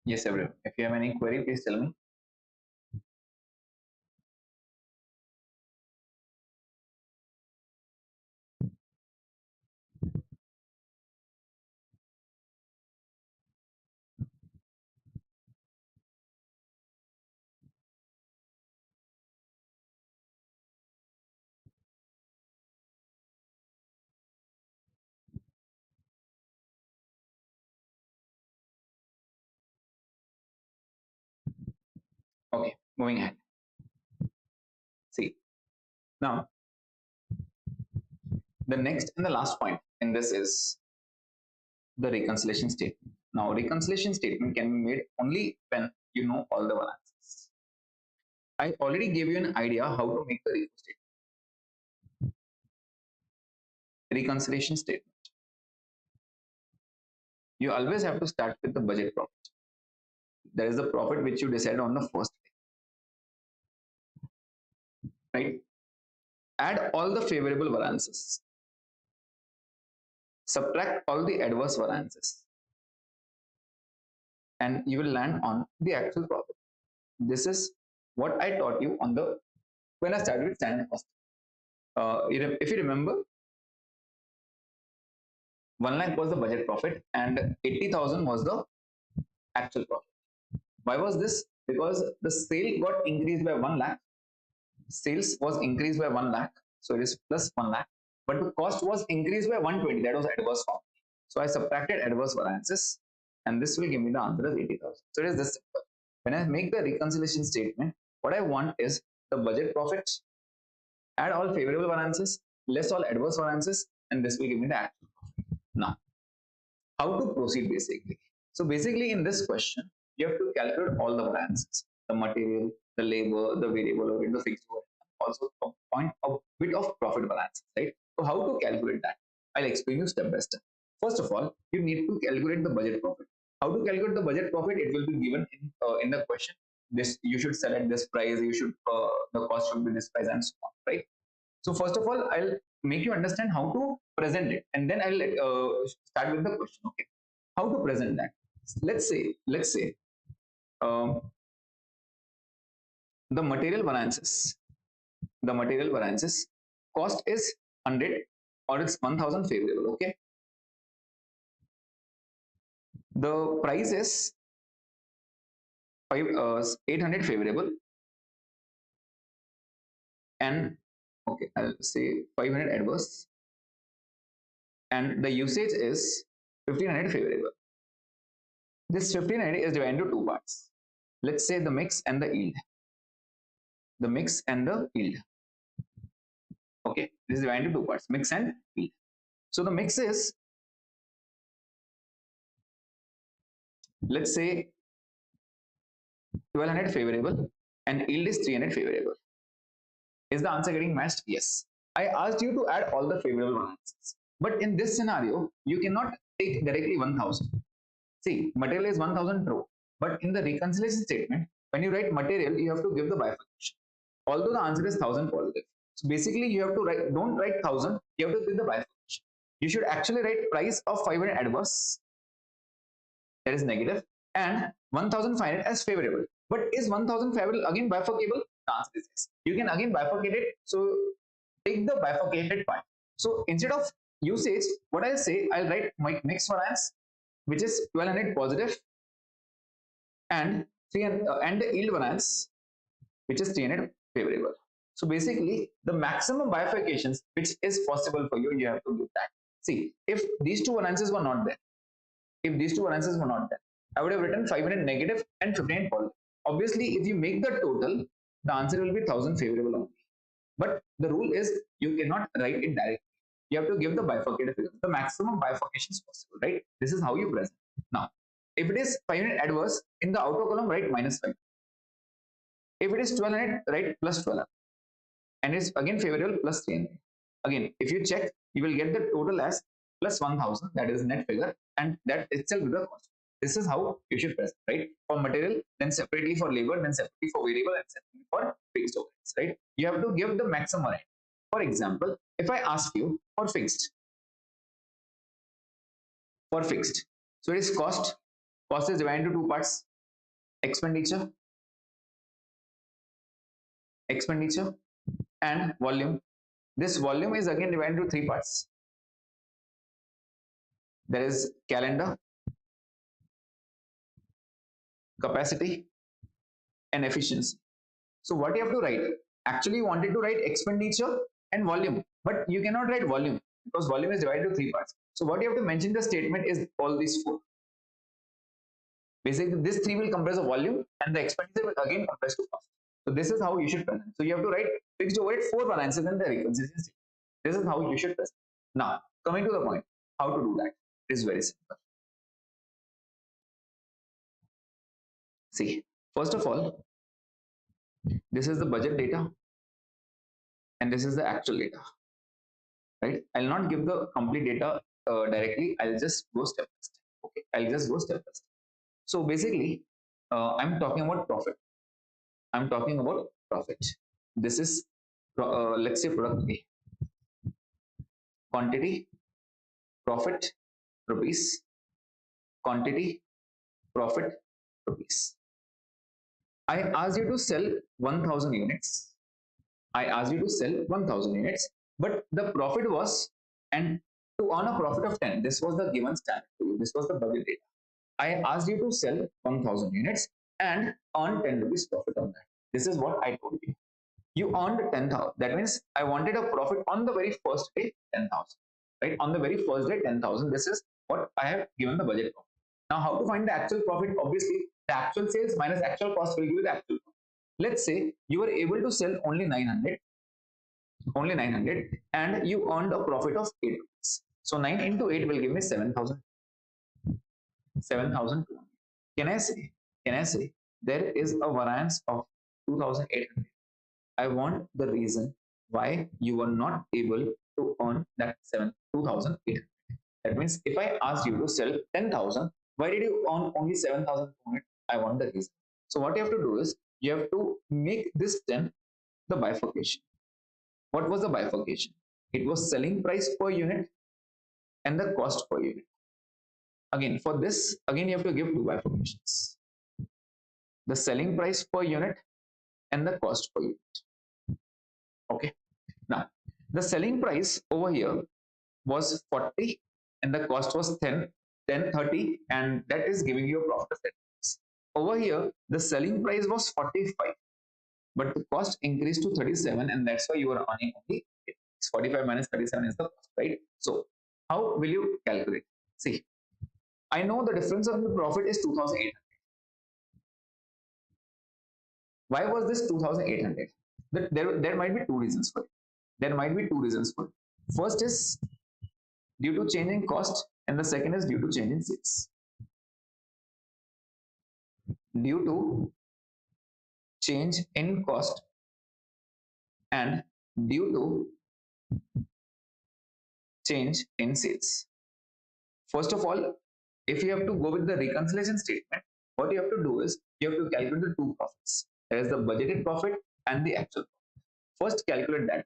A: Yes, everyone. If you have any query, please tell me. Okay, moving ahead. See, now the next and the last point in this is the reconciliation statement. Now, reconciliation statement can be made only when you know all the balances. I already gave you an idea how to make the reconciliation statement. You always have to start with the budget profit. That is the profit which you decide on the first day, right? Add all the favorable variances, subtract all the adverse variances, and you will land on the actual profit. This is what I taught you on the when I started with standard cost. If you remember, 1 lakh was the budget profit and 80,000 was the actual profit. Why was this? Because the sale got increased by 1 lakh. Sales was increased by 1 lakh. So it is plus 1 lakh. But the cost was increased by 120. That was adverse form. So I subtracted adverse variances and this will give me the answer as 80,000. So it is this simple. When I make the reconciliation statement, what I want is the budget profits, add all favorable variances, less all adverse variances, and this will give me the actual profit. Now, how to proceed basically? So basically in this question, you have to calculate all the variances, the material, the labor, the variable overhead, the fixed overhead, also point a bit of profit balance, right? So how to calculate that? I'll explain you step by step. First of all, you need to calculate the budget profit. How to calculate the budget profit? It will be given in the question. This you should sell at this price. You should the cost should be this price and so on, right? So first of all, I'll make you understand how to present it, and then I'll start with the question. Okay, how to present that? Let's say um, the material variances. The material variances cost is 100 or it's 1000 favorable. Okay, the price is 800 favorable, and okay, I'll say 500 adverse, and the usage is 1500 favorable. This 1500 is divided into two parts. Let's say the mix and the yield. The mix and the yield. Okay, this is divided into two parts, mix and yield. So the mix is, let's say 1200 favorable and yield is 300 favorable. Is the answer getting matched? Yes. I asked you to add all the favorable variances, but in this scenario, you cannot take directly 1000. See, material is 1000 true, but in the reconciliation statement, when you write material, you have to give the bifurcation. Although the answer is 1000 positive. So basically, you have to write, don't write 1000, you have to give the bifurcation. You should actually write price of 500 adverse, that is negative, and 1500 as favorable. But is 1000 favorable again bifurcable? The answer is yes. You can again bifurcate it. So take the bifurcated part. So instead of usage, what I'll say, I'll write my mix variance, which is 1200 positive, and 300, and the yield variance, which is 300 favorable. So basically, the maximum bifurcations which is possible for you, you have to do that. See, if these two variances were not there, I would have written 500 negative and 15 positive. Obviously, if you make the total, the answer will be 1000 favorable only. But the rule is you cannot write it directly. You have to give the bifurcated figure. The maximum bifurcation is possible, right? This is how you present. Now, if it is 500 adverse, in the outer column, write minus 5. If it is 1200, write plus 12. And it's again favorable plus 300. Again, if you check, you will get the total as plus 1000, that is net figure, and that itself is the cost. This is how you should present, right? For material, then separately for labor, then separately for variable, and separately for fixed overheads, right? You have to give the maximum rate. For example, if I ask you for fixed, so it is cost. Cost is divided into two parts: expenditure, and volume. This volume is again divided into three parts. There is calendar, capacity, and efficiency. So what you have to write? Actually, you wanted to write expenditure and volume, but you cannot write volume because volume is divided into three parts. So what you have to mention in the statement is all these four. Basically, this three will comprise of volume, and the expenditure will again comprise to cost. So this is how you should present. So you have to write fixed overhead, four balances in the reconciliation statement. This is how you should present. Now, coming to the point, how to do that is very simple. See, first of all, this is the budget data, and this is the actual data, right? I'll not give the complete data directly. I'll just go step by step. Okay, I'll just go step by step. So basically, I'm talking about profit. This is, let's say, product A. Quantity, profit, rupees. Quantity, profit, rupees. I asked you to sell 1000 units. But the profit was, and to earn a profit of 10, this was the given standard to you. This was the budget data. I asked you to sell 1000 units and earn 10 rupees profit on that. This is what I told you. You earned 10,000. That means I wanted a profit on the very first day, 10,000. Right? On the very first day, 10,000. This is what I have given the budget for. Now, how to find the actual profit? Obviously, the actual sales minus actual cost will give you the actual profit. Let's say you were able to sell only 900, and you earned a profit of 8 rupees. So 9 into 8 will give me 7,000, 7,200. Can I say, there is a variance of 2,800? I want the reason why you were not able to earn that 2,800. That means if I asked you to sell 10,000, why did you earn only 7,200? I want the reason. So what you have to do is you have to make this 10 the bifurcation. What was the bifurcation? It was selling price per unit and the cost per unit. Again, for this, again you have to give two bifurcations: the selling price per unit and the cost per unit. Okay. Now, the selling price over here was 40 and the cost was 30, and that is giving you a profit of 10. Over here, the selling price was 45, but the cost increased to 37, and that's why you are earning only 45 minus 37 is the cost, right? So, how will you calculate? See, I know the difference of the profit is 2,800. Why was this 2,800? There might be two reasons for it. First is due to change in cost, and the second is due to change in sales. Due to change in cost and due to change in sales. First of all, if you have to go with the reconciliation statement, what you have to do is you have to calculate the two profits. There is the budgeted profit and the actual profit. First, calculate that,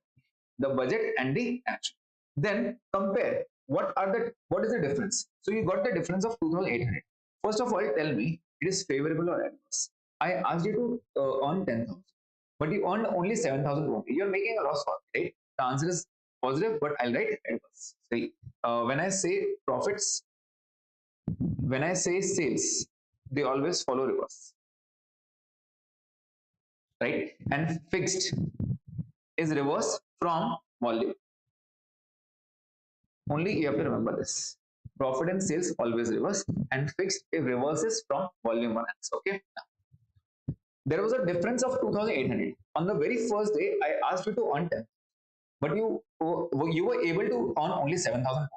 A: the budget and the actual. Then compare what is the difference. So you got the difference of 2,800. First of all, tell me it is favorable or adverse. I asked you to earn 10,000, but you earned only 7,000. You're making a loss, right? The answer is positive, but I'll write adverse. See, when I say profits, when I say sales, they always follow reverse, right? And fixed is reverse from volume. Only you have to remember this. Profit and sales always reverse, and fixed it reverses from volume balance. Okay. There was a difference of 2,800. On the very first day, I asked you to earn 10, but you were able to earn only 7,000.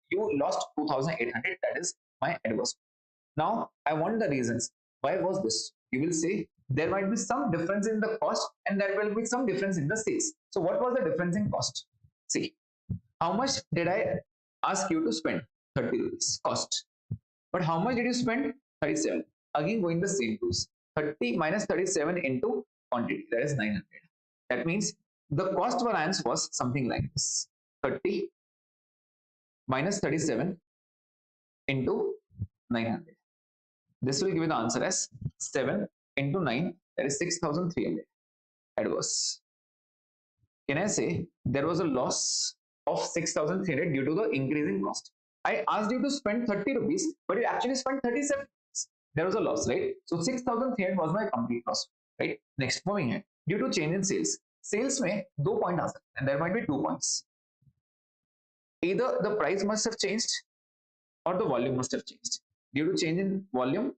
A: You lost 2,800. That is my adverse. Now I want the reasons. Why was this? You will say there might be some difference in the cost, and there will be some difference in the sales. So what was the difference in cost? See, how much did I ask you to spend? 30 rupees cost. But how much did you spend? 37. Again, going the same rules. 30 minus 37 into quantity, that is 900. That means the cost variance was something like this: 30 minus 37 into 900. This will give you the answer as 7 into 9, that is 6,300. Adverse. Can I say there was a loss of 6,300 due to the increasing cost? I asked you to spend 30 rupees, but you actually spent 37 rupees. There was a loss, right? So 6,300 was my complete loss, right? Next, moving ahead. Due to change in sales. Sales में दो point आ सकते हैं, and there might be 2 points. Either the price must have changed or the volume must have changed. Due to change in volume,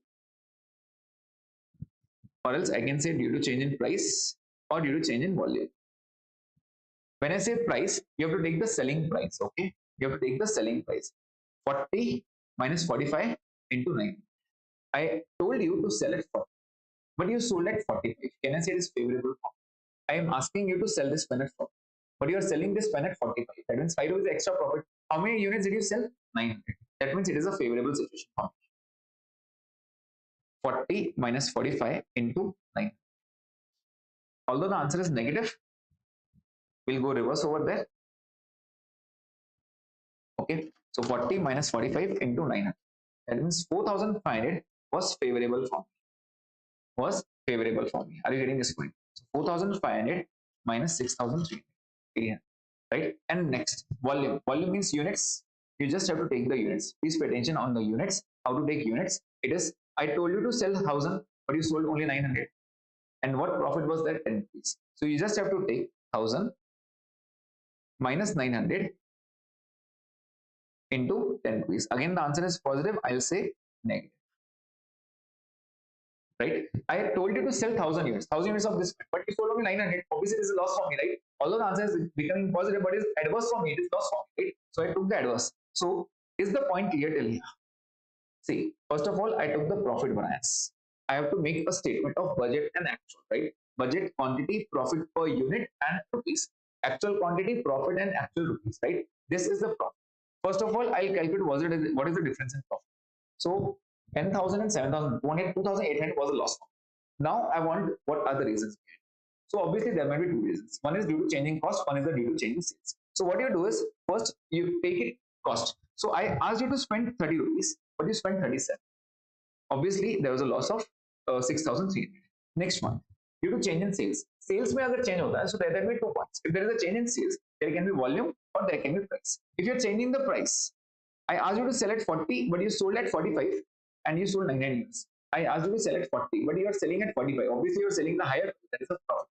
A: or else I can say due to change in price or due to change in volume. When I say price, you have to take the selling price. Okay, you have to take the selling price. 40 minus 45 into 9. I told you to sell at 40, but you sold at 45. Can I say it is favorable? I am asking you to sell this pen at 40, but you are selling this pen at 45. That means 5 rupees extra profit. How many units did you sell? 900. That means it is a favorable situation for me. 40 minus 45 into 9. Although the answer is negative, we'll go reverse over there. Okay, so 40 minus 45 into 900. That means 4,500 was favorable for me. Are you getting this point? So 4,500 minus 6,300, right? And next, volume. Volume means units. You just have to take the units. Please pay attention on the units. How to take units? It is, I told you to sell 1,000, but you sold only 900. And what profit was that? 10 rupees. So you just have to take 1,000 minus 900 into 10 rupees. Again, the answer is positive. I'll say negative, right? I told you to sell 1,000 units, 1,000 units of this, but you sold only 900. Obviously, this is loss for me, right? Although the answer is becoming positive, but it's adverse for me. It is loss for me, right? So I took the adverse. So is the point clear till here? See, first of all, I took the profit variance. I have to make a statement of budget and actual, right? Budget quantity, profit per unit, and rupees. Actual quantity, profit, and actual rupees, right? This is the profit. First of all, I'll calculate what is the difference in profit. So 10,000 and 7,000, 2,800 was a loss. Now I want what are the reasons behind. So obviously there might be two reasons. One is due to changing cost, one is due to changing sales. So what you do is first you take it cost. So I asked you to spend 30 rupees, but you spent 37. Obviously there was a loss of 6,300. Next one, due to change in sales. Sales may agar change hota hai, so there can be 2 points. If there is a change in sales, there can be volume or there can be price. If you're changing the price, I asked you to sell at 40, but you sold at 45 and you sold 99 units. I asked you to sell at 40, but you are selling at 45. Obviously, you're selling the higher, that is a profit.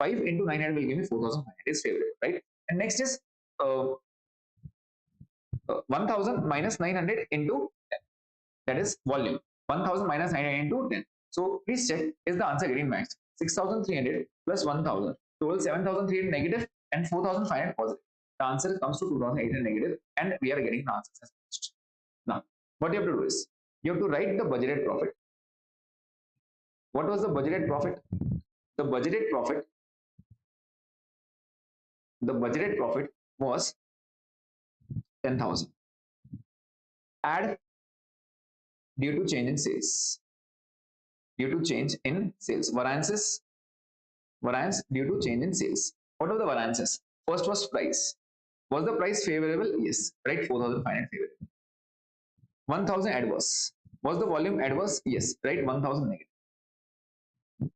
A: 5 into 900 will give me 4,500. Is favorable, right? And next is 1,000 minus 900 into 10. That is volume. 1,000 minus 900 into 10. So please check, is the answer getting matched? 6,300 plus 1,000. Total 7,300 negative and 4,500 positive. The answer comes to 2,800 negative, and we are getting the answer as matched. Now, what you have to do is, you have to write the budgeted profit. What was the budgeted profit? The budgeted profit, was 10,000. Add due to change in sales. Due to change in sales. Variance due to change in sales. What were the variances? First was price. Was the price favorable? Yes. Right, 4,500 favorable. 1,000 adverse. Was the volume adverse? Yes. Right, 1,000 negative.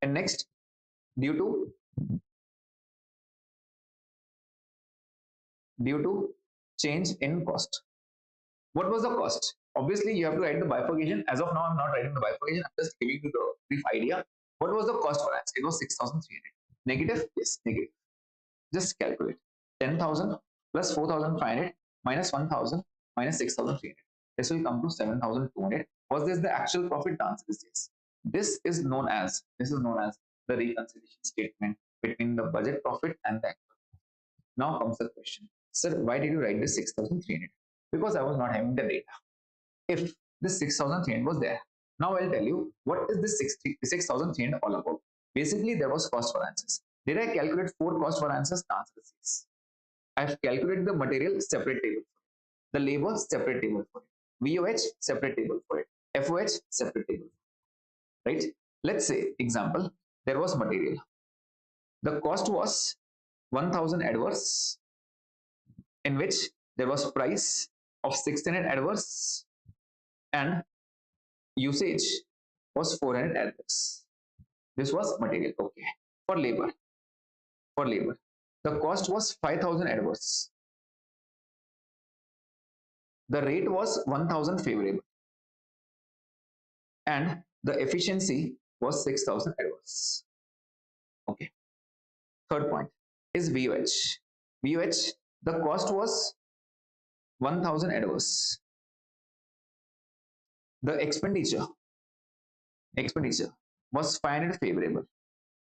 A: And next, due to change in cost. What was the cost? Obviously, you have to write the bifurcation. As of now, I'm not writing the bifurcation. I'm just giving you the brief idea. What was the cost variance? It was 6,300. Negative? Yes, negative. Just calculate. 10,000 plus 4,500 minus 1,000 minus 6,300. This will come to 7,200. Was this the actual profit? The answer is yes. This is known as the reconciliation statement between the budget profit and the actual. Now comes the question, sir, why did you write this 6,300? Because I was not having the data. If this 6,300 was there, now I'll tell you what is this 6,300 all about. Basically, there was cost variances. Did I calculate 4 cost variances? The answer is yes. I have calculated the material separate table, the labor separate table for it, VOH separate table for it, FOH separate table, right? Let's say example, there was material. The cost was 1,000 adverse, in which there was price of 600 adverse and usage was 400 adverse. This was material. Okay. For labor, the cost was 5,000 adverse. The rate was 1,000 favorable, and the efficiency was 6,000 adverse. Okay. Third point is VOH. VOH, the cost was 1,000 adverse. The expenditure was 500 favorable.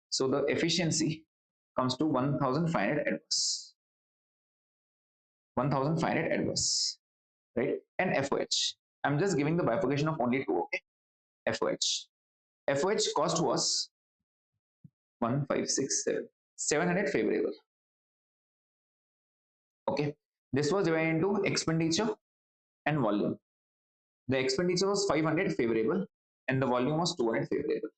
A: So the efficiency comes to 1,500 adverse. 1,500 adverse, right? And FOH. I'm just giving the bifurcation of only 2. Okay. FOH. FOH cost was 700 favorable. Okay. This was divided into expenditure and volume. The expenditure was 500 favorable and the volume was 200 favorable.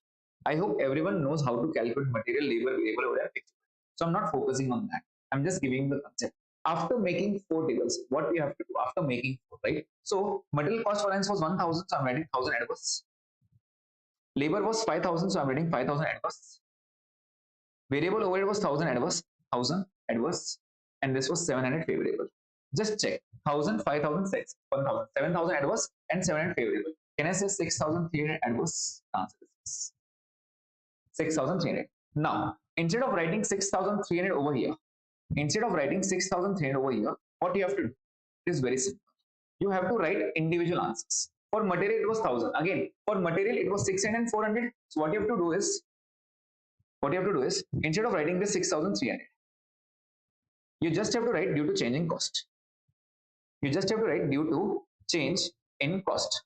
A: I hope everyone knows how to calculate material, labor, variable, overhead, fixed. So I'm not focusing on that. I'm just giving the concept. After making 4 tables, what you have to do after making 4, right? So material cost variance was 1,000, so I'm writing 1,000 adverse. Labor was 5,000, so I'm writing 5,000 adverse. Variable overhead was 1,000 adverse, 1,000 adverse, and this was 700 favorable. Just check 1,000, 5,000, 6, 1,000, 7,000 adverse, and 700 favorable. Can I say 6,300 adverse? Answer is 6,300. Now, instead of writing 6,300 over here, what you have to do? It is very simple. You have to write individual answers. For material, it was 1000. Again, for material, it was 600 and 400. So what you have to do is, instead of writing this 6300, you just have to write due to changing cost. You just have to write due to change in cost.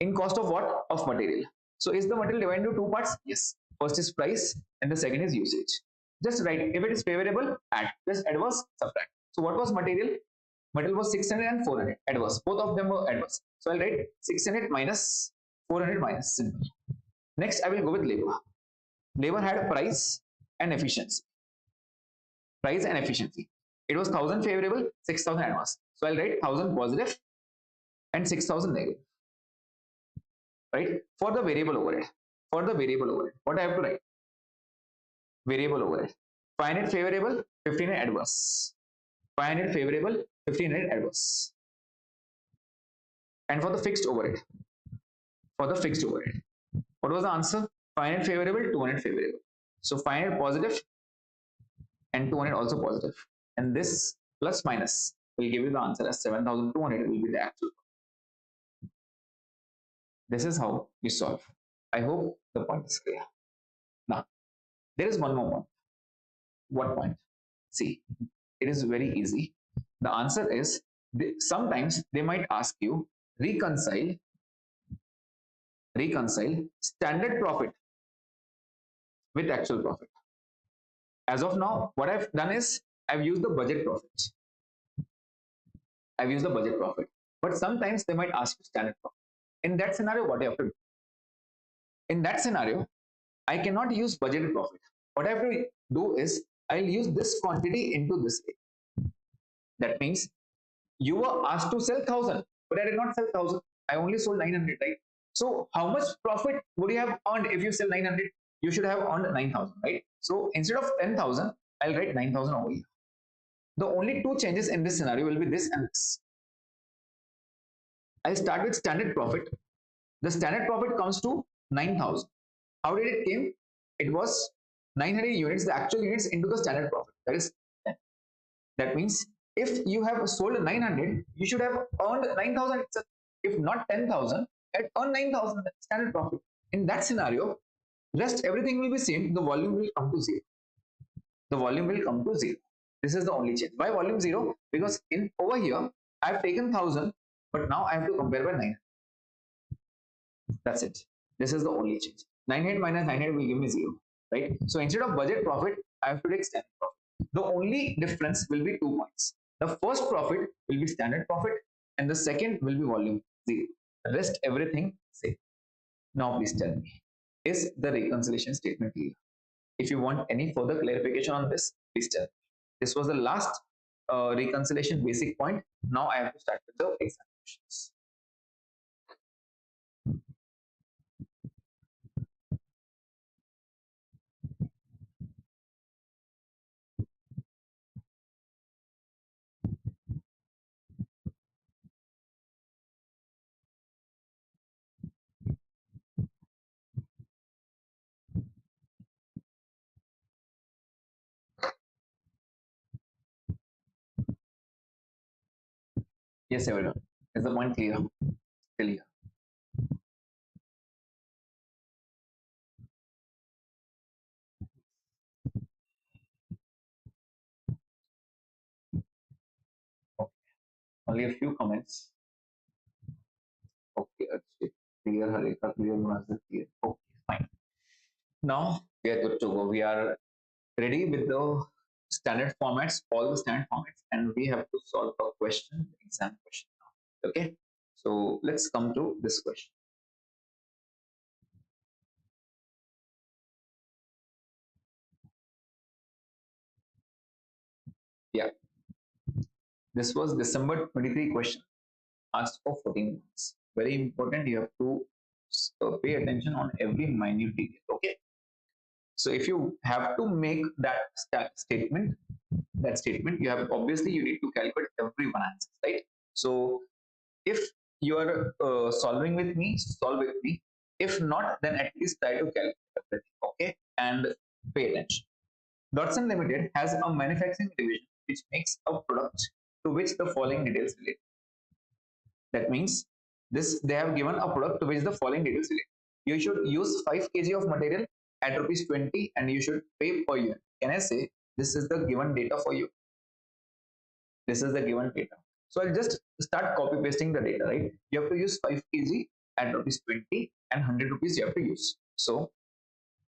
A: In cost of what? Of material. So is the material divided into two parts? Yes. First is price and the second is usage. Just write, if it is favorable, add. Just adverse, subtract. So what was material? Material was 600 and 400. Adverse. Both of them were adverse. So I'll write 600 minus 400 minus. Simple. Next, I will go with labor. Labor had price and efficiency. Price and efficiency. It was 1000 favorable, 6000 adverse. So I'll write 1000 positive and 6000 negative. Right? For the variable overhead. For the variable overhead, what I have to write? Variable overhead. 500 favorable, 1500 adverse. 500 favorable, 1500 adverse. And for the fixed overhead, what was the answer? 500 favorable, 200 favorable. So 500 positive and 200 also positive. And this plus minus will give you the answer as 7200 will be the actual. This is how you solve. I hope the point is clear. Now, there is one more point. What point? See, it is very easy. The answer is, sometimes they might ask you reconcile standard profit with actual profit. As of now, what I've done is I've used the budget profit. But sometimes they might ask you standard profit. In that scenario, what do you have to do? In that scenario, I cannot use budgeted profit. What I have to do is I'll use this quantity into this way. That means you were asked to sell 1000, but I did not sell 1000. I only sold 900, right? So how much profit would you have earned if you sell 900? You should have earned 9000, right? So instead of 10,000, I'll write 9000 over here. The only two changes in this scenario will be this and this. I'll start with standard profit. The standard profit comes to 9000. How did it came? It was 900 units, the actual units into the standard profit. That is 10. That means if you have sold 900, you should have earned 9000 itself. If not 10,000, at earn 9,000 standard profit. In that scenario, rest everything will be same. The volume will come to zero. This is the only change. Why volume zero? Because in over here, I have taken 1000, but now I have to compare by 900. That's it. This is the only change. 900 minus 900 will give me zero, right? So instead of budget profit, I have to take standard profit. The only difference will be 2 points. The first profit will be standard profit, and the second will be volume zero. The rest everything same. Now please tell me, is the reconciliation statement clear? If you want any further clarification on this, please tell me. This was the last reconciliation basic point. Now I have to start with the exam questions. Yes, everyone. Is the point clear? Still here. Okay. Only a few comments. Okay, clear, Harika, clear, Mazda, clear. Okay, fine. Now we are good to go. We are ready with the standard formats, all the standard formats, and we have to solve a question, exam question now. Okay, so let's come to this question. Yeah, this was December 23 question, asked for 14 marks. Very important. You have to pay attention on every minute detail. Okay, so if you have to make that statement, you have obviously you need to calculate every one answer, right? So if you are solving with me, solve with me. If not, then at least try to calculate everything. Okay, and pay attention. Dotson Limited has a manufacturing division which makes a product to which the following details relate. That means This they have given a product to which the following details relate. You should use 5 kg of material at rupees 20 and you should pay per unit. Can I say this is the given data for you? This is the given data. So I'll just start copy pasting the data, right? You have to use 5 kg at rupees 20 and 100 rupees you have to use. So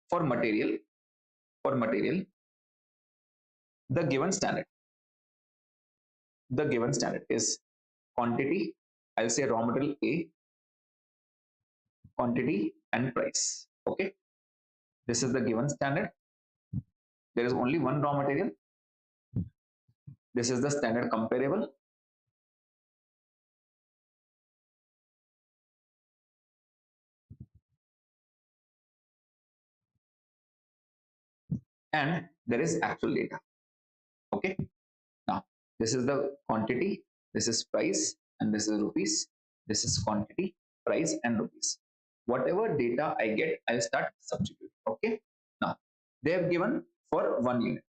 A: for material, for material, the given standard, the given standard is quantity. I'll say raw material A, quantity and price. Okay, this is the given standard. There is only one raw material. This is the standard comparable. And there is actual data. Okay, now this is the quantity, this is price, and this is rupees. This is quantity, price, and rupees. Whatever data I get, I'll start substituting. Okay, now they have given for 1 unit.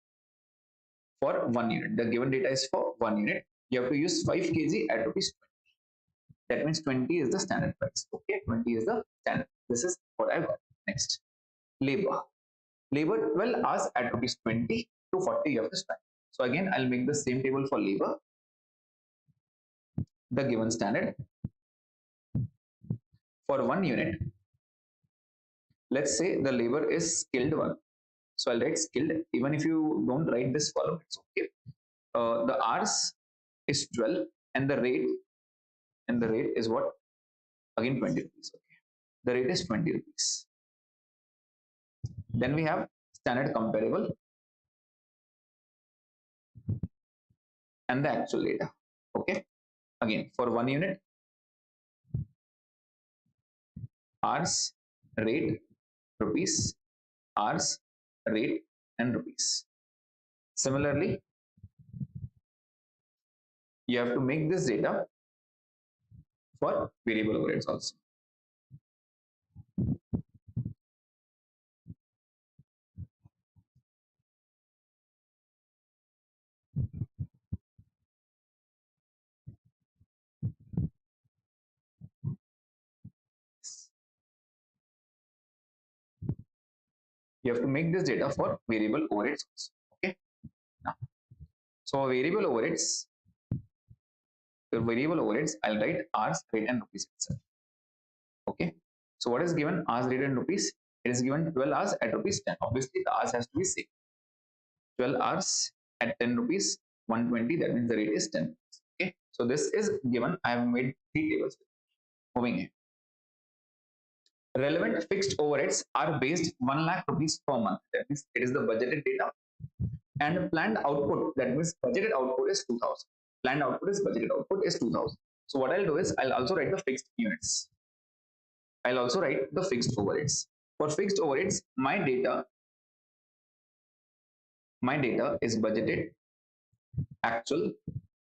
A: For 1 unit, the given data is for 1 unit. You have to use 5 kg at rupees 20. That means 20 is the standard price. Okay, 20 is the standard. This is what I got. Next, labor. Labor 12 hours at rupees 20 to 40 you have to spend. So again, I'll make the same table for labor. The given standard for 1 unit. Let's say the labor is skilled one. So I'll write skilled. Even if you don't write this column, it's okay. The hours is 12 and the rate is what? Again 20 rupees. Okay. The rate is 20 rupees. Then we have standard comparable and the actual data. Okay. Again, for 1 unit, hours, rate, rupees, hours, rate, and rupees. Similarly, you have to make this data for variable overheads also. You have to make this data for variable overheads also. Okay. Now, so variable overheads, I'll write hours, rate, and rupees itself. Okay. So what is given hours, rate, and rupees? It is given 12 hours at rupees 10. Obviously, the hours has to be same. 12 hours at 10 rupees, 120. That means the rate is 10. Okay. So this is given. I have made 3 tables. Moving in. Relevant fixed overheads are based 1 lakh rupees per month. That means it is the budgeted data. And planned output, that means budgeted output is 2000. Planned output is budgeted output is 2000. So what I'll do is I'll also write the fixed units. I'll also write the fixed overheads. For fixed overheads, my data is budgeted, actual,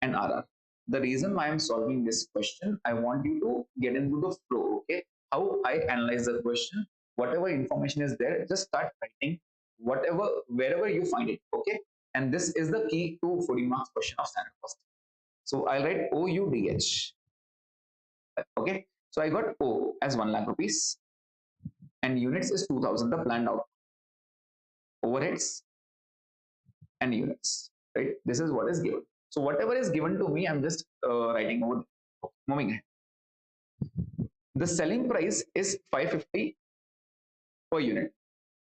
A: and RR. The reason why I'm solving this question, I want you to get into the flow. Okay, how I analyze the question, whatever information is there, just start writing whatever wherever you find it. Okay, and this is the key to 40 marks question of standard cost. So I'll write OUDH. Okay, so I got O as 1 lakh rupees and units is 2000, the planned out. Overheads and units, right? This is what is given. So whatever is given to me, I'm just writing over. Moving ahead. The selling price is 550 per unit.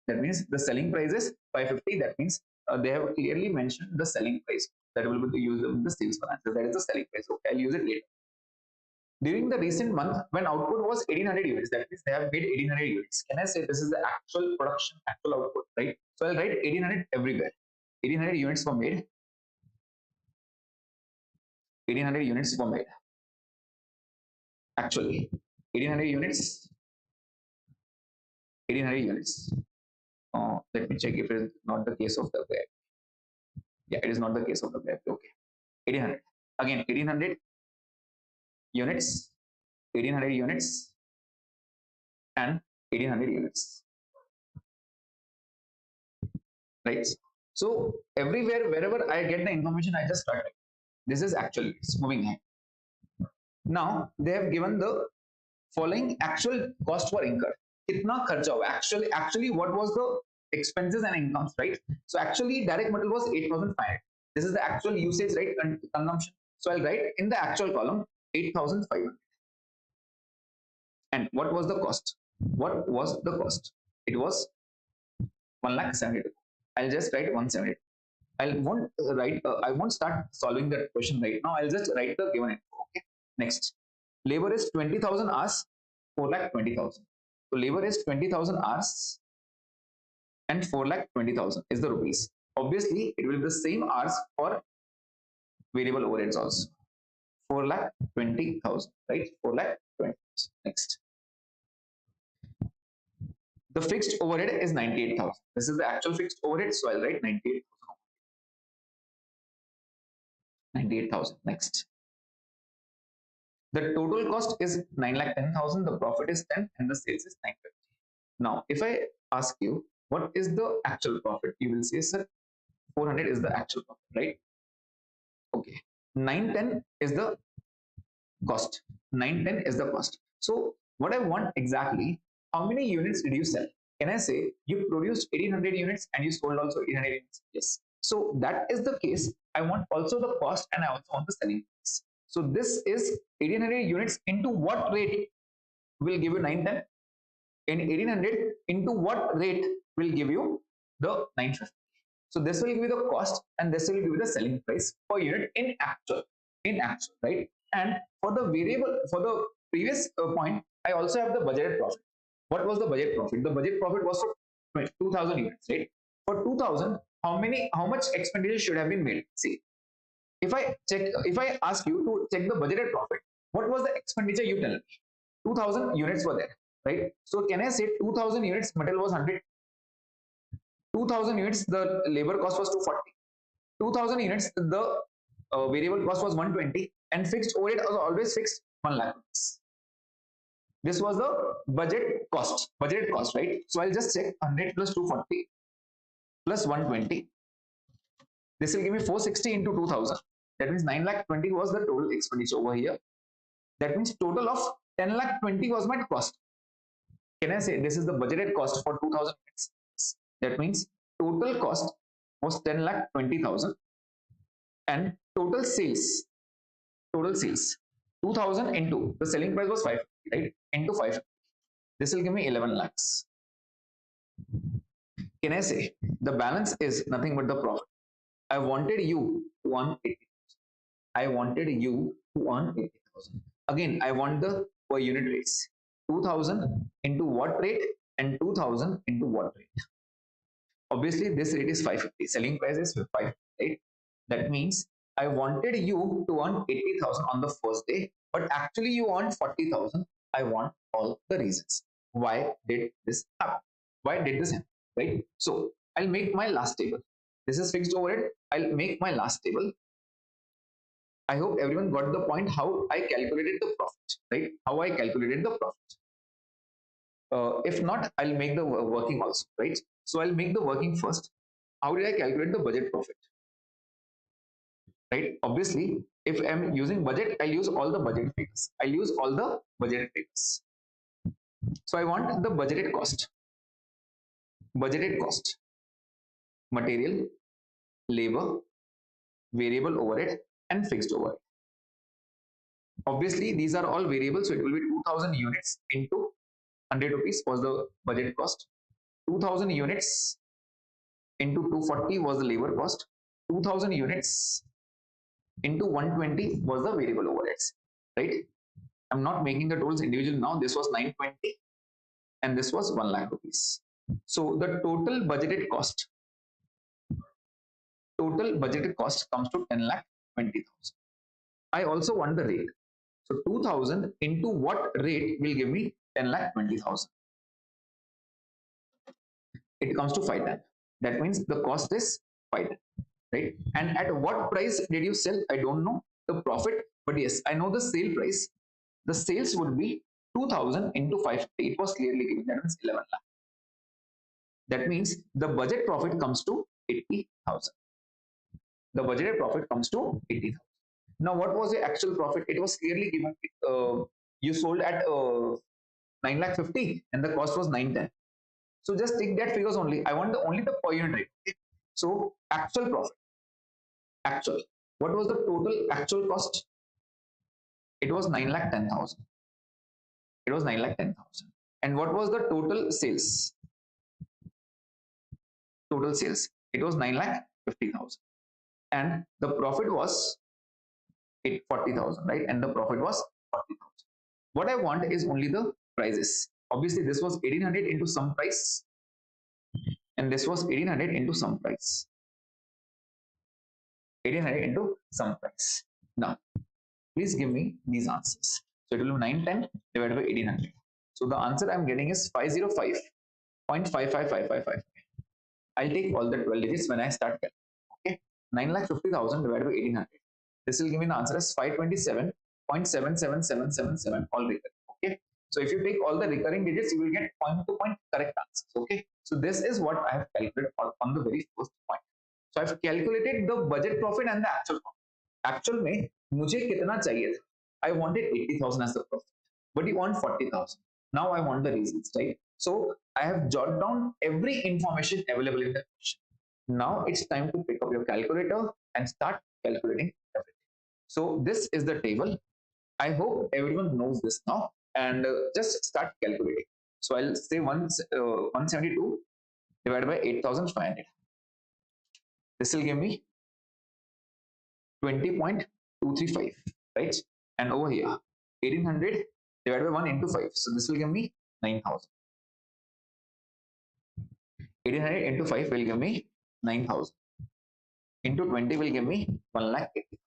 A: That means the selling price is 550. That means they have clearly mentioned the selling price that will be used in the sales finances. That is the selling price. Okay, I'll use it later. During the recent month, when output was 1800 units, that means they have made 1800 units. Can I say this is the actual production, actual output, right? So I'll write 1800 everywhere. 1800 units were made. 1800 units were made. Actually, 1800 units. 1800 units. Let me check if it is not the case of the web. Yeah, it is not the case of the web. Okay. 1800. Again, 1800 units, 1800 units, and 1800 units. Right. So everywhere, wherever I get the information, I just start. This is actually it's moving ahead. Now they have given the following actual cost were incurred. कितना खर्चा हुआ actually what was the expenses and incomes, right? So actually direct material was 8,500. This is the actual usage, right, consumption. So I'll write in the actual column 8,500. And what was the cost? What was the cost? It was 1,72,000. I'll just write 170. I won't start solving that question right now. I'll just write the given info. Okay. Next. Labor is 20,000 hours, 4,20,000. So labor is 20,000 hours and 4,20,000 is the rupees. Obviously, it will be the same hours for variable overheads also. 4,20,000, right? 4,20,000. Next. The fixed overhead is 98,000. This is the actual fixed overhead, so I'll write 98,000. 98,000. Next. The total cost is 9,10,000. The profit is 10, and the sales is 950. Now, if I ask you what is the actual profit, you will say, sir, 400 is the actual profit, right? Okay. 910 is the cost. 910 is the cost. So what I want exactly, how many units did you sell? Can I say you produced 1800 units and you sold also 1800 units? Yes. So that is the case. I want also the cost and I also want the selling price. So this is 1800 units into what rate will give you 910? In 1800 into what rate will give you the 950? So this will give you the cost and this will give you the selling price per unit in actual, right? And for the variable, for the previous point, I also have the budgeted profit. What was the budget profit? The budget profit was for 2,000 units, right? For 2,000, how much expenditure should have been made? See, if I ask you to check the budgeted profit, what was the expenditure? You tell me. 2,000 units were there, right? So can I say 2,000 units material was 100? 2,000 units the labor cost was 240. 2,000 units the variable cost was 120, and fixed overhead was always fixed 1 lakh rupees. This was the budgeted cost, right? So I'll just check 100 plus 240 plus 120. This will give me 460 into 2,000. That means 9 lakh 20 was the total expenditure over here. That means total of 10 lakh 20 was my cost. Can I say this is the budgeted cost for 2,000 units? That means total cost was 10 lakh 20,000 and total sales 2,000 into the selling price was 550, right? Into 550. This will give me 11 lakhs. Can I say the balance is nothing but the profit? I wanted you to earn 80,000. I wanted you to earn 80,000. Again, I want the per unit rates. 2,000 into what rate and 2,000 into what rate? Obviously, this rate is 550. Selling price is 550, right? That means I wanted you to earn 80,000 on the first day, but actually you earned 40,000. I want all the reasons. Why did this happen? Why did this happen? Right? So I'll make my last table. This is fixed overhead. I'll make my last table. I hope everyone got the point how I calculated the profit, right? How I calculated the profit. If not, I'll make the working also, right? So I'll make the working first. How did I calculate the budget profit? Right? Obviously, if I'm using budget, I'll use all the budget figures. I'll use all the budget figures. So I want the budgeted cost, material, labor, variable overhead, and fixed overhead. Obviously, these are all variables, so it will be 2,000 units into 100 rupees was the budget cost. 2,000 units into 240 was the labor cost. 2,000 units into 120 was the variable overheads, right? I'm not making the totals individual now. This was 920 and this was 1 lakh rupees. So the total budgeted cost comes to 10 lakh 20,000. I also want the rate. So 2,000 into what rate will give me 10 lakh 20,000? It comes to 510. That means the cost is 510, right? And at what price did you sell? I don't know the profit, but yes, I know the sale price. The sales would be 2,000 into 550. It was clearly given. That means 11 lakh. That means the budget profit comes to 80,000. The budgeted profit comes to 80,000. Now, what was the actual profit? It was clearly given. You sold at 9 lakh 50 and the cost was 910. So just take that figures only. I want the only the per unit rate. Okay? So actual profit, actual. What was the total actual cost? It was 9 lakh 10,000. It was 9 lakh 10,000. And what was the total sales? Total sales. It was 9 lakh 50,000. And the profit was 40,000, right? And the profit was 40,000. What I want is only the prices. Obviously, this was 1800 into some price, and this was 1800 into some price. 1800 into some price. Now, please give me these answers. So it will be 910 divided by 1800. So the answer I'm getting is 505.55555. I'll take all the 12 digits when I start calculating. Okay, 9,50,000 divided by 1800. This will give me the answer as 527.77777 all recurring. Okay, so if you take all the recurring digits, you will get point to point correct answers. Okay, so this is what I have calculated on the very first point. So I've calculated the budget profit and the actual profit. Actual में मुझे कितना चाहिए था? I wanted 80,000 as the profit, but you want 40,000. Now I want the reasons, right? So I have jotted down every information available in the question. Now it's time to pick up your calculator and start calculating everything. So this is the table. I hope everyone knows this now, and just start calculating. So I'll say 172 divided by 8,500. This will give me 20.235, right? And over here, 1800 divided by 1 into 5. So this will give me 9,000. 1800 into 5 will give me 9,000. Into 20 will give me 1,80,000.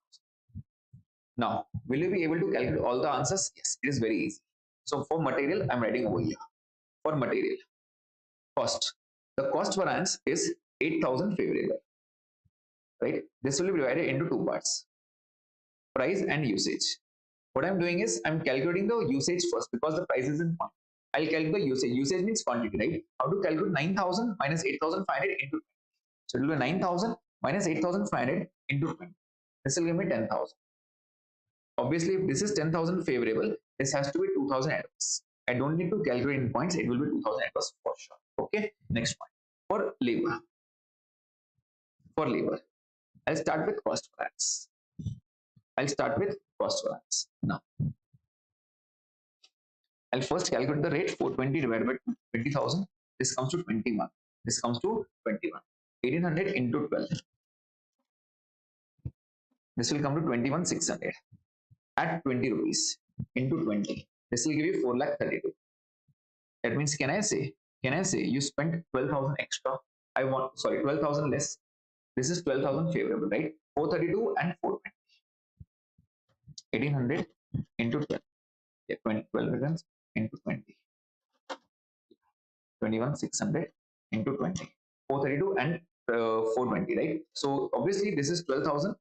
A: Now, will you be able to calculate all the answers? Yes, it is very easy. So for material, I'm writing over here. For material, cost. The cost variance is 8,000 favorable, right? This will be divided into two parts, price and usage. What I'm doing is I'm calculating the usage first because the price is in point. I'll calculate the usage. Usage means quantity, right? How to calculate 9,000 minus 8,500 into 20. So it will be 9,000 minus 8,500 into 20. This will give me 10,000. Obviously, if this is 10,000 favorable, this has to be 2,000 adverse. I don't need to calculate in points. It will be 2,000 adverse for sure. Okay. Next point. For labor. For labor, I'll start with cost variance. I'll start with cost variance. Now, I'll first calculate the rate. 420 divided by 20,000. This comes to 21. This comes to 21. 1800 into 12. This will come to 21,600. At 20 rupees into 20. This will give you 4,32,000. That means can I say you spent 12,000 extra? 12,000 less. This is 12,000 favorable, right? 432 and 420. 1800 into 12. Yeah, 12 returns into 20. 21,600 into 20. 432 and 420, right? So obviously this is 12,000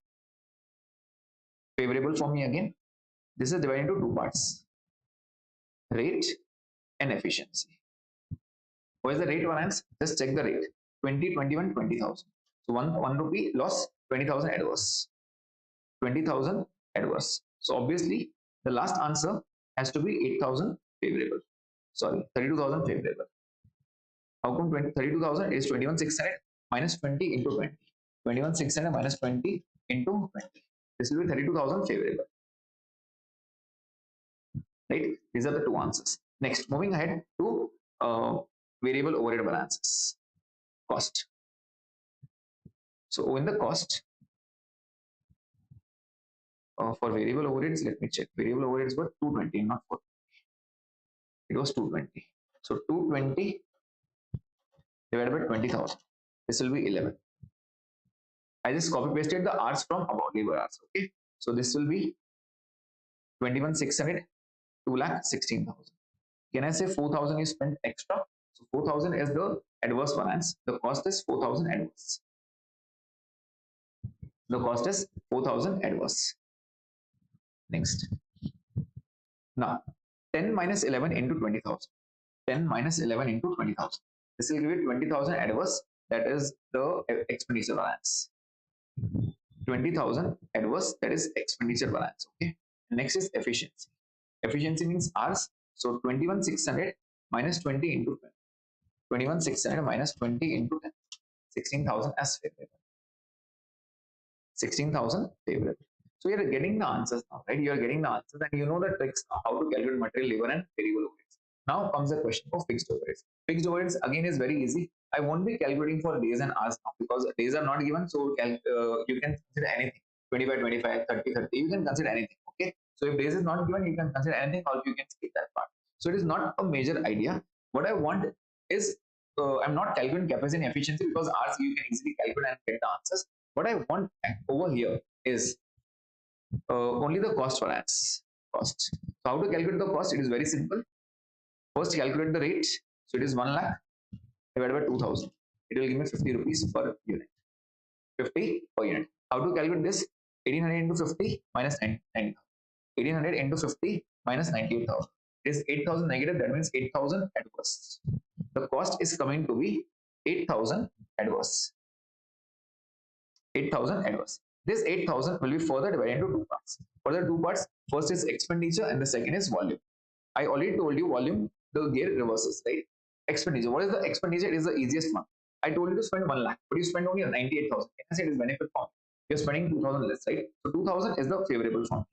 A: favorable for me again. This is divided into two parts, rate and efficiency. What is the rate variance? Just check the rate. 20, 21, 20,000. So 1 rupee loss, 20,000 adverse. 20,000 adverse. So obviously the last answer has to be 8,000 favorable. Sorry, 32,000 favorable. How come 32,000 is 21,600 minus 20 into 20? 21,600 minus 20 into 20. This will be 32,000 favorable. Right? These are the two answers. Next, moving ahead to variable overhead balances. Cost. So in the cost, for variable overheads, let me check. Variable overheads were 220, not 4. It was 220. So 220 divided by 20,000. This will be 11. I just copy pasted the hours from about labor hours. Okay. So this will be 21,600, 2,16,000. Can I say 4,000 is spent extra? So 4,000 is the adverse variance. The cost is 4,000 adverse. The cost is 4,000 adverse. Next. Now, 10 minus 11 into 20,000. 10 minus 11 into 20,000. This will give you 20,000 adverse. That is the expenditure balance. 20,000 adverse. That is expenditure balance. Okay. Next is efficiency. Efficiency means hours. So 21,600 minus 20 into 10. 21,600 minus 20 into 10. 16,000 as favorable. 16,000 favorable. So you're getting the answers now, right? You're getting the answers and you know the tricks now how to calculate material labor and variable overheads. Now comes the question of fixed overheads. Fixed overheads again is very easy. I won't be calculating for days and hours now because days are not given. So you can consider anything 25, 25, 30, 30. You can consider anything. Okay. So if days is not given, you can consider anything or you can skip that part. So it is not a major idea. What I want is I'm not calculating capacity and efficiency because hours you can easily calculate and get the answers. What I want over here is only the cost variance. Cost. So how to calculate the cost? It is very simple. First calculate the rate. So it is 1 lakh divided by 2000. It will give me 50 rupees per unit. 50 per unit. How to calculate this? 1800 into 50 minus 90. 1800 into 50 minus 98,000. It is 8,000 negative. That means 8,000 adverse. The cost is coming to be 8,000 adverse. 8,000 adverse. This 8,000 will be further divided into two parts. Further two parts. First is expenditure and the second is volume. I already told you volume, the gear reverses, right? Expenditure. What is the expenditure? It is the easiest one. I told you to spend 1 lakh, but you spend only 98,000. Can I say it is benefit form? You're spending 2,000 less, right? So 2,000 is the favorable form.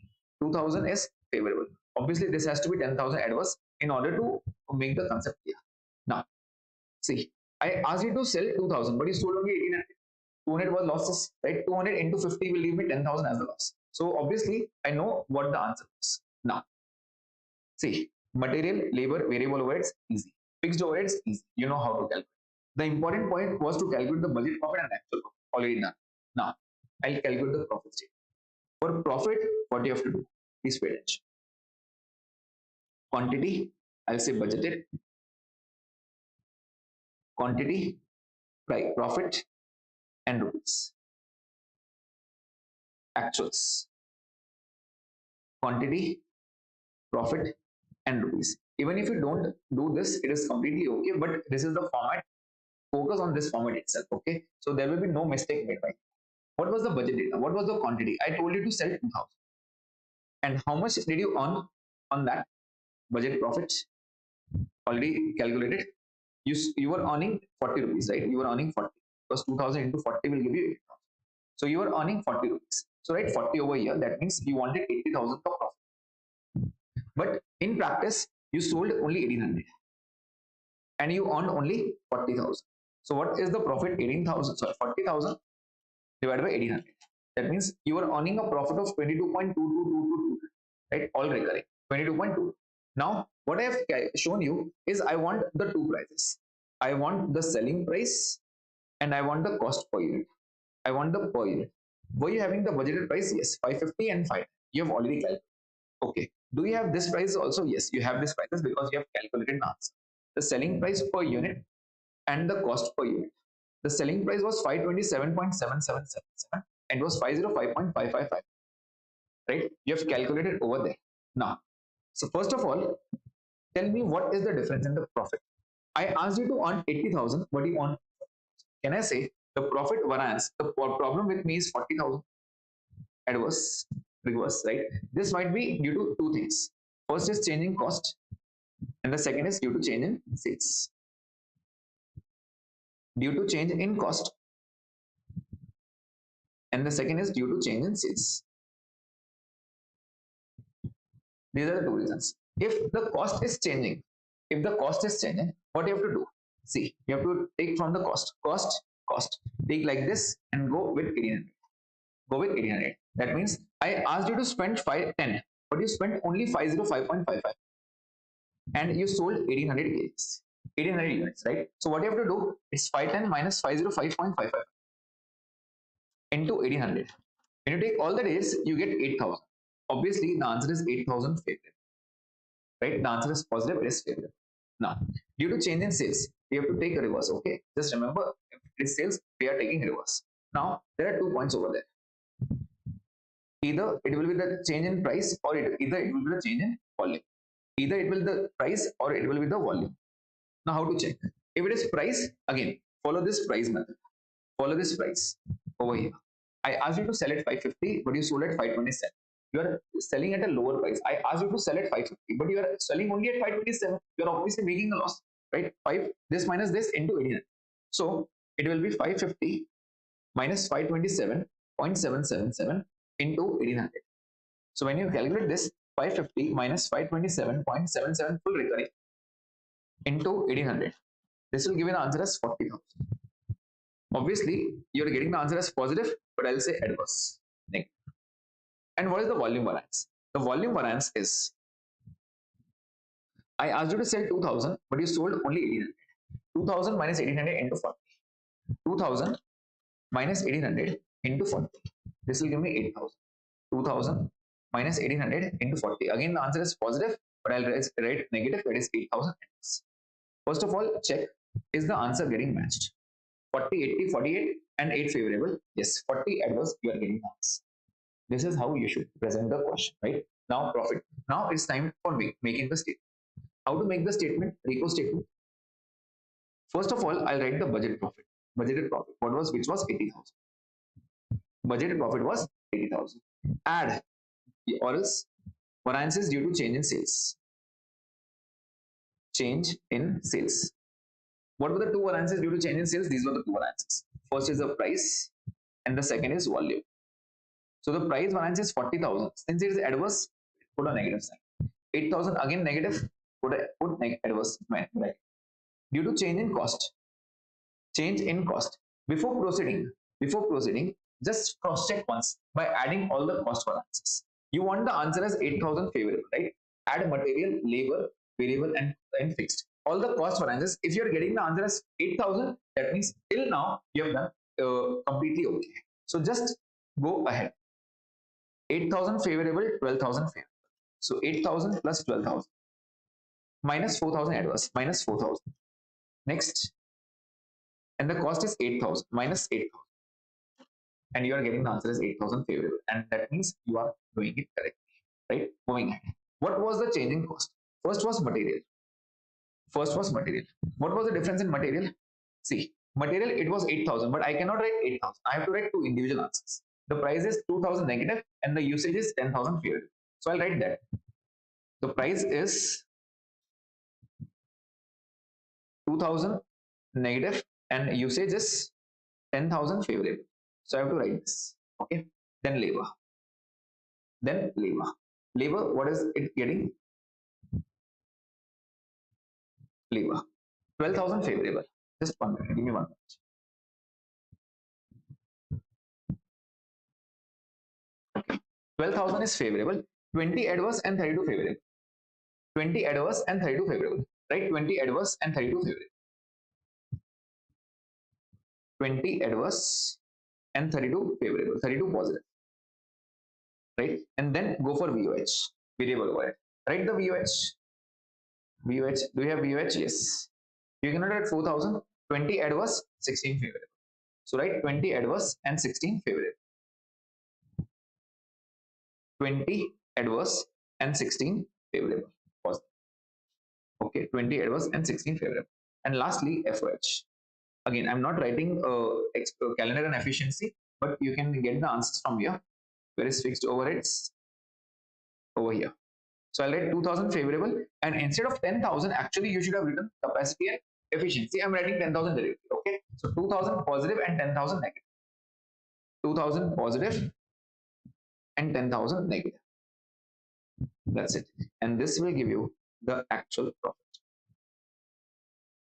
A: 2,000 is favorable. Obviously, this has to be 10,000 adverse in order to make the concept clear. Now, see, I asked you to sell 2,000, but you sold only 1,800. 200 was losses, right? 200 into 50 will give me 10,000 as the loss. So obviously, I know what the answer was. Now, see, material, labor, variable overheads, easy. Fixed overheads, easy. You know how to calculate. The important point was to calculate the budget profit and actual profit. Already done. Now, I'll calculate the profit statement. For profit, what you have to do? Please pay attention. Quantity, I'll say budgeted. Quantity, right? Profit and rupees. Actuals. Quantity, profit, and rupees. Even if you don't do this, it is completely okay. But this is the format. Focus on this format itself. Okay. So there will be no mistake made by you. What was the budget data? What was the quantity? I told you to sell 2,000. And how much did you earn on that budget profit? Already calculated. You were earning 40 rupees, right? You were earning 40 because 2,000 into 40 will give you 8,000. So you were earning 40 rupees. So right, 40 over here. That means you wanted 80,000 of profit. But in practice, you sold only 1,800 and you earned only 40,000. So what is the profit? 18,000, sorry, 40,000 divided by 1,800. That means you are earning a profit of 22.2222, right? All recurring, 22.2. Now, what I have shown you is I want the two prices. I want the selling price and I want the cost per unit. I want the per unit. Were you having the budgeted price? Yes, 550 and 5. You have already calculated. Okay. Do you have this price also? Yes, you have this prices because you have calculated an answer. The selling price per unit and the cost per unit. The selling price was 527.7777 and was 505.555. Right? You have calculated over there. Now, so first of all, tell me what is the difference in the profit. I asked you to earn 80,000. What do you earn? Can I say the profit variance? The problem with me is 40,000 adverse, reverse, right? This might be due to two things. First is changing cost, and the second is due to change in sales. Due to change in cost, and the second is due to change in sales. These are the two reasons. If the cost is changing, what you have to do? See, you have to take from the cost, take like this and go with 1,800. Go with 1,800. That means I asked you to spend 510, but you spent only 505.55 and you sold 1,800 units. 1,800 units, right? So what you have to do is 510 minus 505.55 into 1,800. When you take all the days, you get 8,000. Obviously, the answer is 8,000 favorable. Right? The answer is positive, it is favorable. Now, due to change in sales, we have to take a reverse. Okay, just remember, if it is sales, we are taking reverse. Now, there are 2 points over there. Either it will be the change in price or either it will be the change in volume. Either it will be the price or it will be the volume. Now, how to check? If it is price, again, follow this price method. Follow this price over here. I asked you to sell at 550, but you sold at 527. you are selling at a lower price. I asked you to sell at 550, but you are selling only at 527. You are obviously making a loss, right? 5 this minus this into 89. So it will be 550 minus 527.777 into 1800. So when you calculate this, 550 minus 527.77 full recurring into 1800, this will give you the answer as 40,000. Obviously, you're getting the answer as positive, but I'll say adverse. Negative. And what is the volume variance? The volume variance is, I asked you to sell 2000, but you sold only 1800. 2000 minus 1800 into 40. 2000 minus 1800 into 40. This will give me 8000. 2000 minus 1800 into 40. Again, the answer is positive, but I'll write negative, that is 8000. First of all, check, is the answer getting matched? 40, 80, 48, and 8 favorable. Yes, 40 adverse, you are getting the answer. This is how you should present the question, right? Now, profit. Now it's time for making the statement. How to make the statement? Repo statement. First of all, I'll write the budget profit. Budgeted profit. Which was 80,000. Budgeted profit was 80,000. Add, or else variances due to change in sales. Change in sales. What were the two variances due to change in sales? These were the two variances. First is the price, and the second is volume. So the price variance is 40,000. Since it is adverse, put a negative sign. 8,000 again negative, put adverse. Due to change in cost. Change in cost. Before proceeding, just cross check once by adding all the cost variances. You want the answer as 8,000 favorable, right? Add material, labor, variable, and fixed. All the cost variances. If you're getting the answer as 8,000, that means till now you have done completely okay. So just go ahead. 8,000 favorable, 12,000 favorable. So 8,000 plus 12,000 minus 4,000 adverse, minus 4,000. Next, and the cost is 8,000 minus 8,000, and you are getting the answer as 8,000 favorable, and that means you are doing it correctly, right? Moving ahead. What was the changing cost? First was material. What was the difference in material? See, material, it was 8,000, but I cannot write 8,000. I have to write two individual answers. The price is 2,000 negative, and the usage is 10,000 favorable. So I'll write that. The price is 2,000 negative, and usage is 10,000 favorable. So I have to write this. Okay. Then labor. Labor, what is it getting? Labor. 12,000 favorable. Just 1 minute. Give me 1 minute. Okay. 12,000 is favorable. 20 adverse and 32 favorable. 20 adverse and 32 favorable. Right? 20 adverse and 32 favorable. 20 adverse and 32 favorable. 32 positive. Right? And then go for VOH. Variable overhead. Write the VOH. VOH. Do you have VOH? Yes. You can write 4,000. 20 adverse, 16 favorable. So write 20 adverse and 16 favorable. 20 adverse and 16 favorable. Positive. Okay, 20 adverse and 16 favorable. And lastly, FOH. Again, I'm not writing calendar and efficiency, but you can get the answers from here. Where is fixed overheads? Over here. So I'll write 2,000 favorable, and instead of 10,000, actually you should have written capacity and efficiency. I'm writing 10,000 directly. Okay, so 2,000 positive and 10,000 negative. 2,000 positive and 10,000 negative. That's it. And this will give you the actual profit.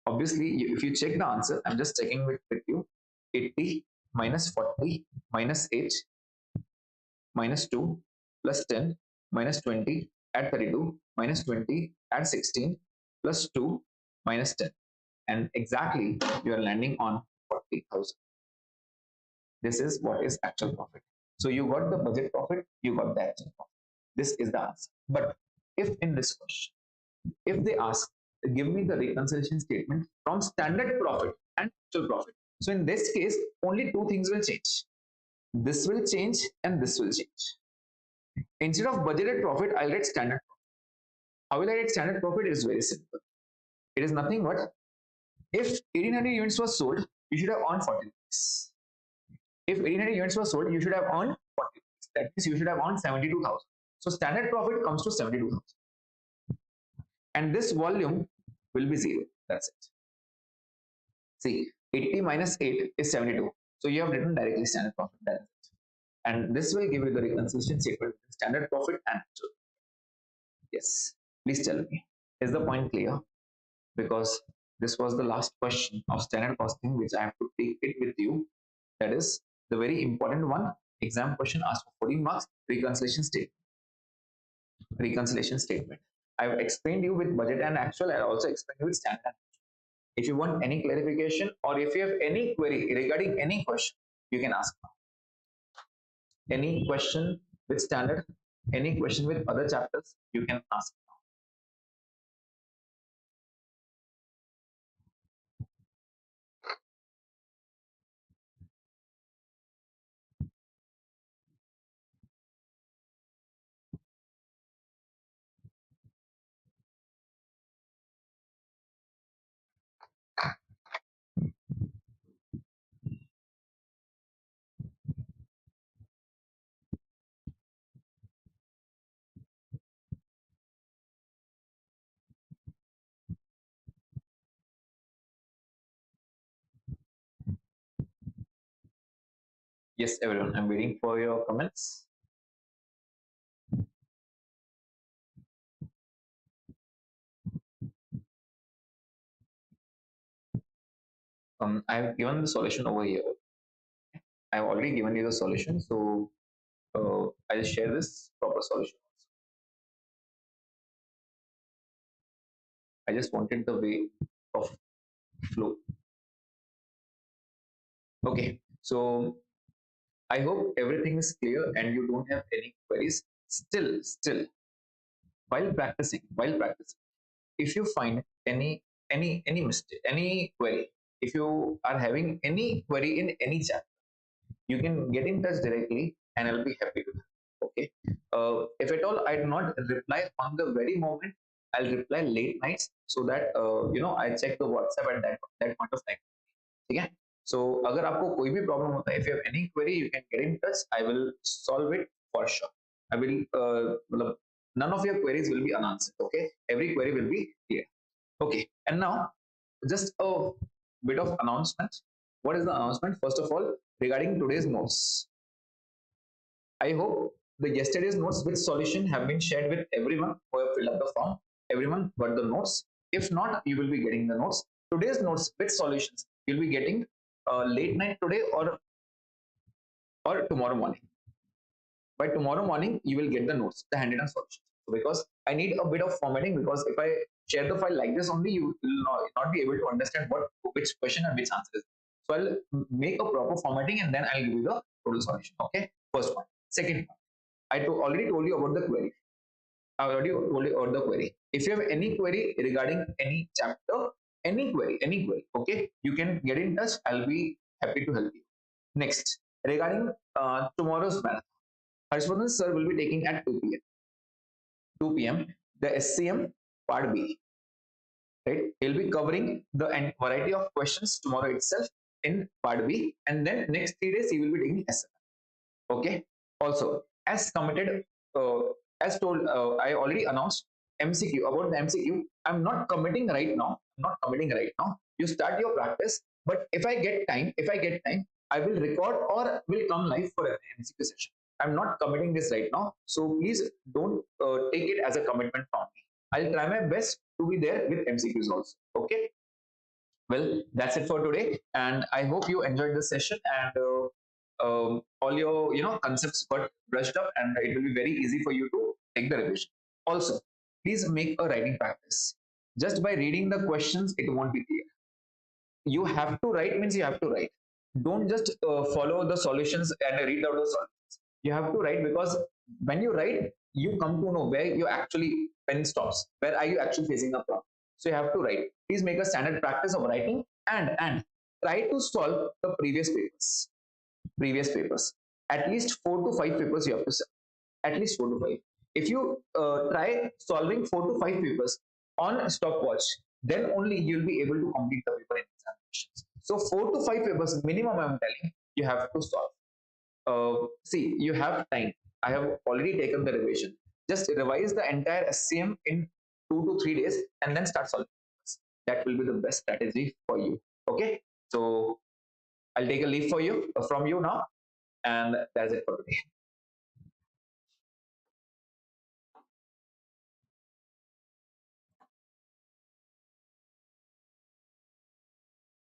A: Obviously, if you check the answer, I'm just checking with you. 80 minus 40 minus 8 minus 2 plus 10 minus 20 add 32 minus 20 add 16 plus 2 minus 10. And exactly you are landing on 40,000. This is what is actual profit. So you got the budget profit, you got the actual profit. This is the answer. But if in this question, if they ask, give me the reconciliation statement from standard profit and actual profit. So in this case, only two things will change. This will change and this will change. Instead of budgeted profit, I'll write standard profit. How will I write standard profit? It is very simple. It is nothing but if 1,800 units was sold, you should have earned 40 rupees. If 1,800 units were sold, you should have earned 40 rupees. That means you should have earned 72,000. So standard profit comes to 72,000, and this volume will be zero. That's it. See, 80 minus 8 is 72. So you have written directly standard profit. That's it. And this will give you the reconciliation statement between standard profit and actual. Yes. Please tell me. Is the point clear? Because this was the last question of standard costing, which I have to take it with you. That is the very important one. Exam question asked for 14 marks. Reconciliation statement. Reconciliation statement. I've explained you with budget and actual. I also explained you with standard. If you want any clarification or if you have any query regarding any question, you can ask now. Any question with standard, any question with other chapters, you can ask now. Yes, everyone, I'm waiting for your comments. I've given the solution over here. I've already given you the solution, so I'll share this proper solution. I just wanted the way of flow. Okay, so I hope everything is clear and you don't have any queries. Still, while practicing, if you find any mistake, any query, if you are having any query in any chapter, you can get in touch directly, and I'll be happy to help. Okay. If at all I do not reply on the very moment, I'll reply late nights so that I check the WhatsApp at that point of time. ठीक है. So अगर आपको कोई भी problem होता है, if you have any query, you can get in touch. I will solve it for sure. I will मतलब none of your queries will be unanswered. Okay, every query will be clear. Okay, and now just a bit of announcement. What is the announcement? First of all, regarding today's notes, I hope the yesterday's notes with solution have been shared with everyone who have filled up the form. Everyone got the notes. If not, you will be getting the notes. Today's notes with solutions you'll be getting late night today or tomorrow morning. By tomorrow morning, you will get the notes, the handwritten solutions. So because I need a bit of formatting, because if I share the file like this only, you will not be able to understand which question and which answer is. So I'll make a proper formatting and then I'll give you the total solution. Okay, first one. Second one, already told you about the query. I already told you about the query. If you have any query regarding any chapter, any query, okay, you can get in touch. I'll be happy to help you. Next, regarding tomorrow's marathon, Harshvardhan sir will be taking at 2 p.m. 2 p.m. the SCM part B. Right? He'll be covering the variety of questions tomorrow itself in part B, and then next 3 days he will be taking SM. Okay. Also, as committed, uh, as told, I already announced MCQ about the MCQ. I'm not committing right now. I'm not committing right now. You start your practice, but if I get time, I will record or will come live for an MCQ session. I'm not committing this right now, so please don't take it as a commitment from me. I'll try my best to be there with MCQs also. Okay. Well, that's it for today, and I hope you enjoyed the session and all your concepts got brushed up, and it will be very easy for you to take the revision. Also, please make a writing practice. Just by reading the questions, it won't be clear. You have to write means you have to write. Don't just follow the solutions and read out the solutions. You have to write, because when you write, you come to know where you actually pen stops. Where are you actually facing a problem? So you have to write. Please make a standard practice of writing, and try to solve the previous papers. At least 4 to 5 papers you have to solve. At least 4 to 5. If you try solving 4 to 5 papers on stopwatch, then only you'll be able to complete the paper in examinations. So 4 to 5 papers minimum, I'm telling you have to solve. See, you have time. I have already taken the revision. just revise the entire SCM in 2 to 3 days and then start solving. That will be the best strategy for you. Okay, so I'll take a leave for you from you now, and that's it for today.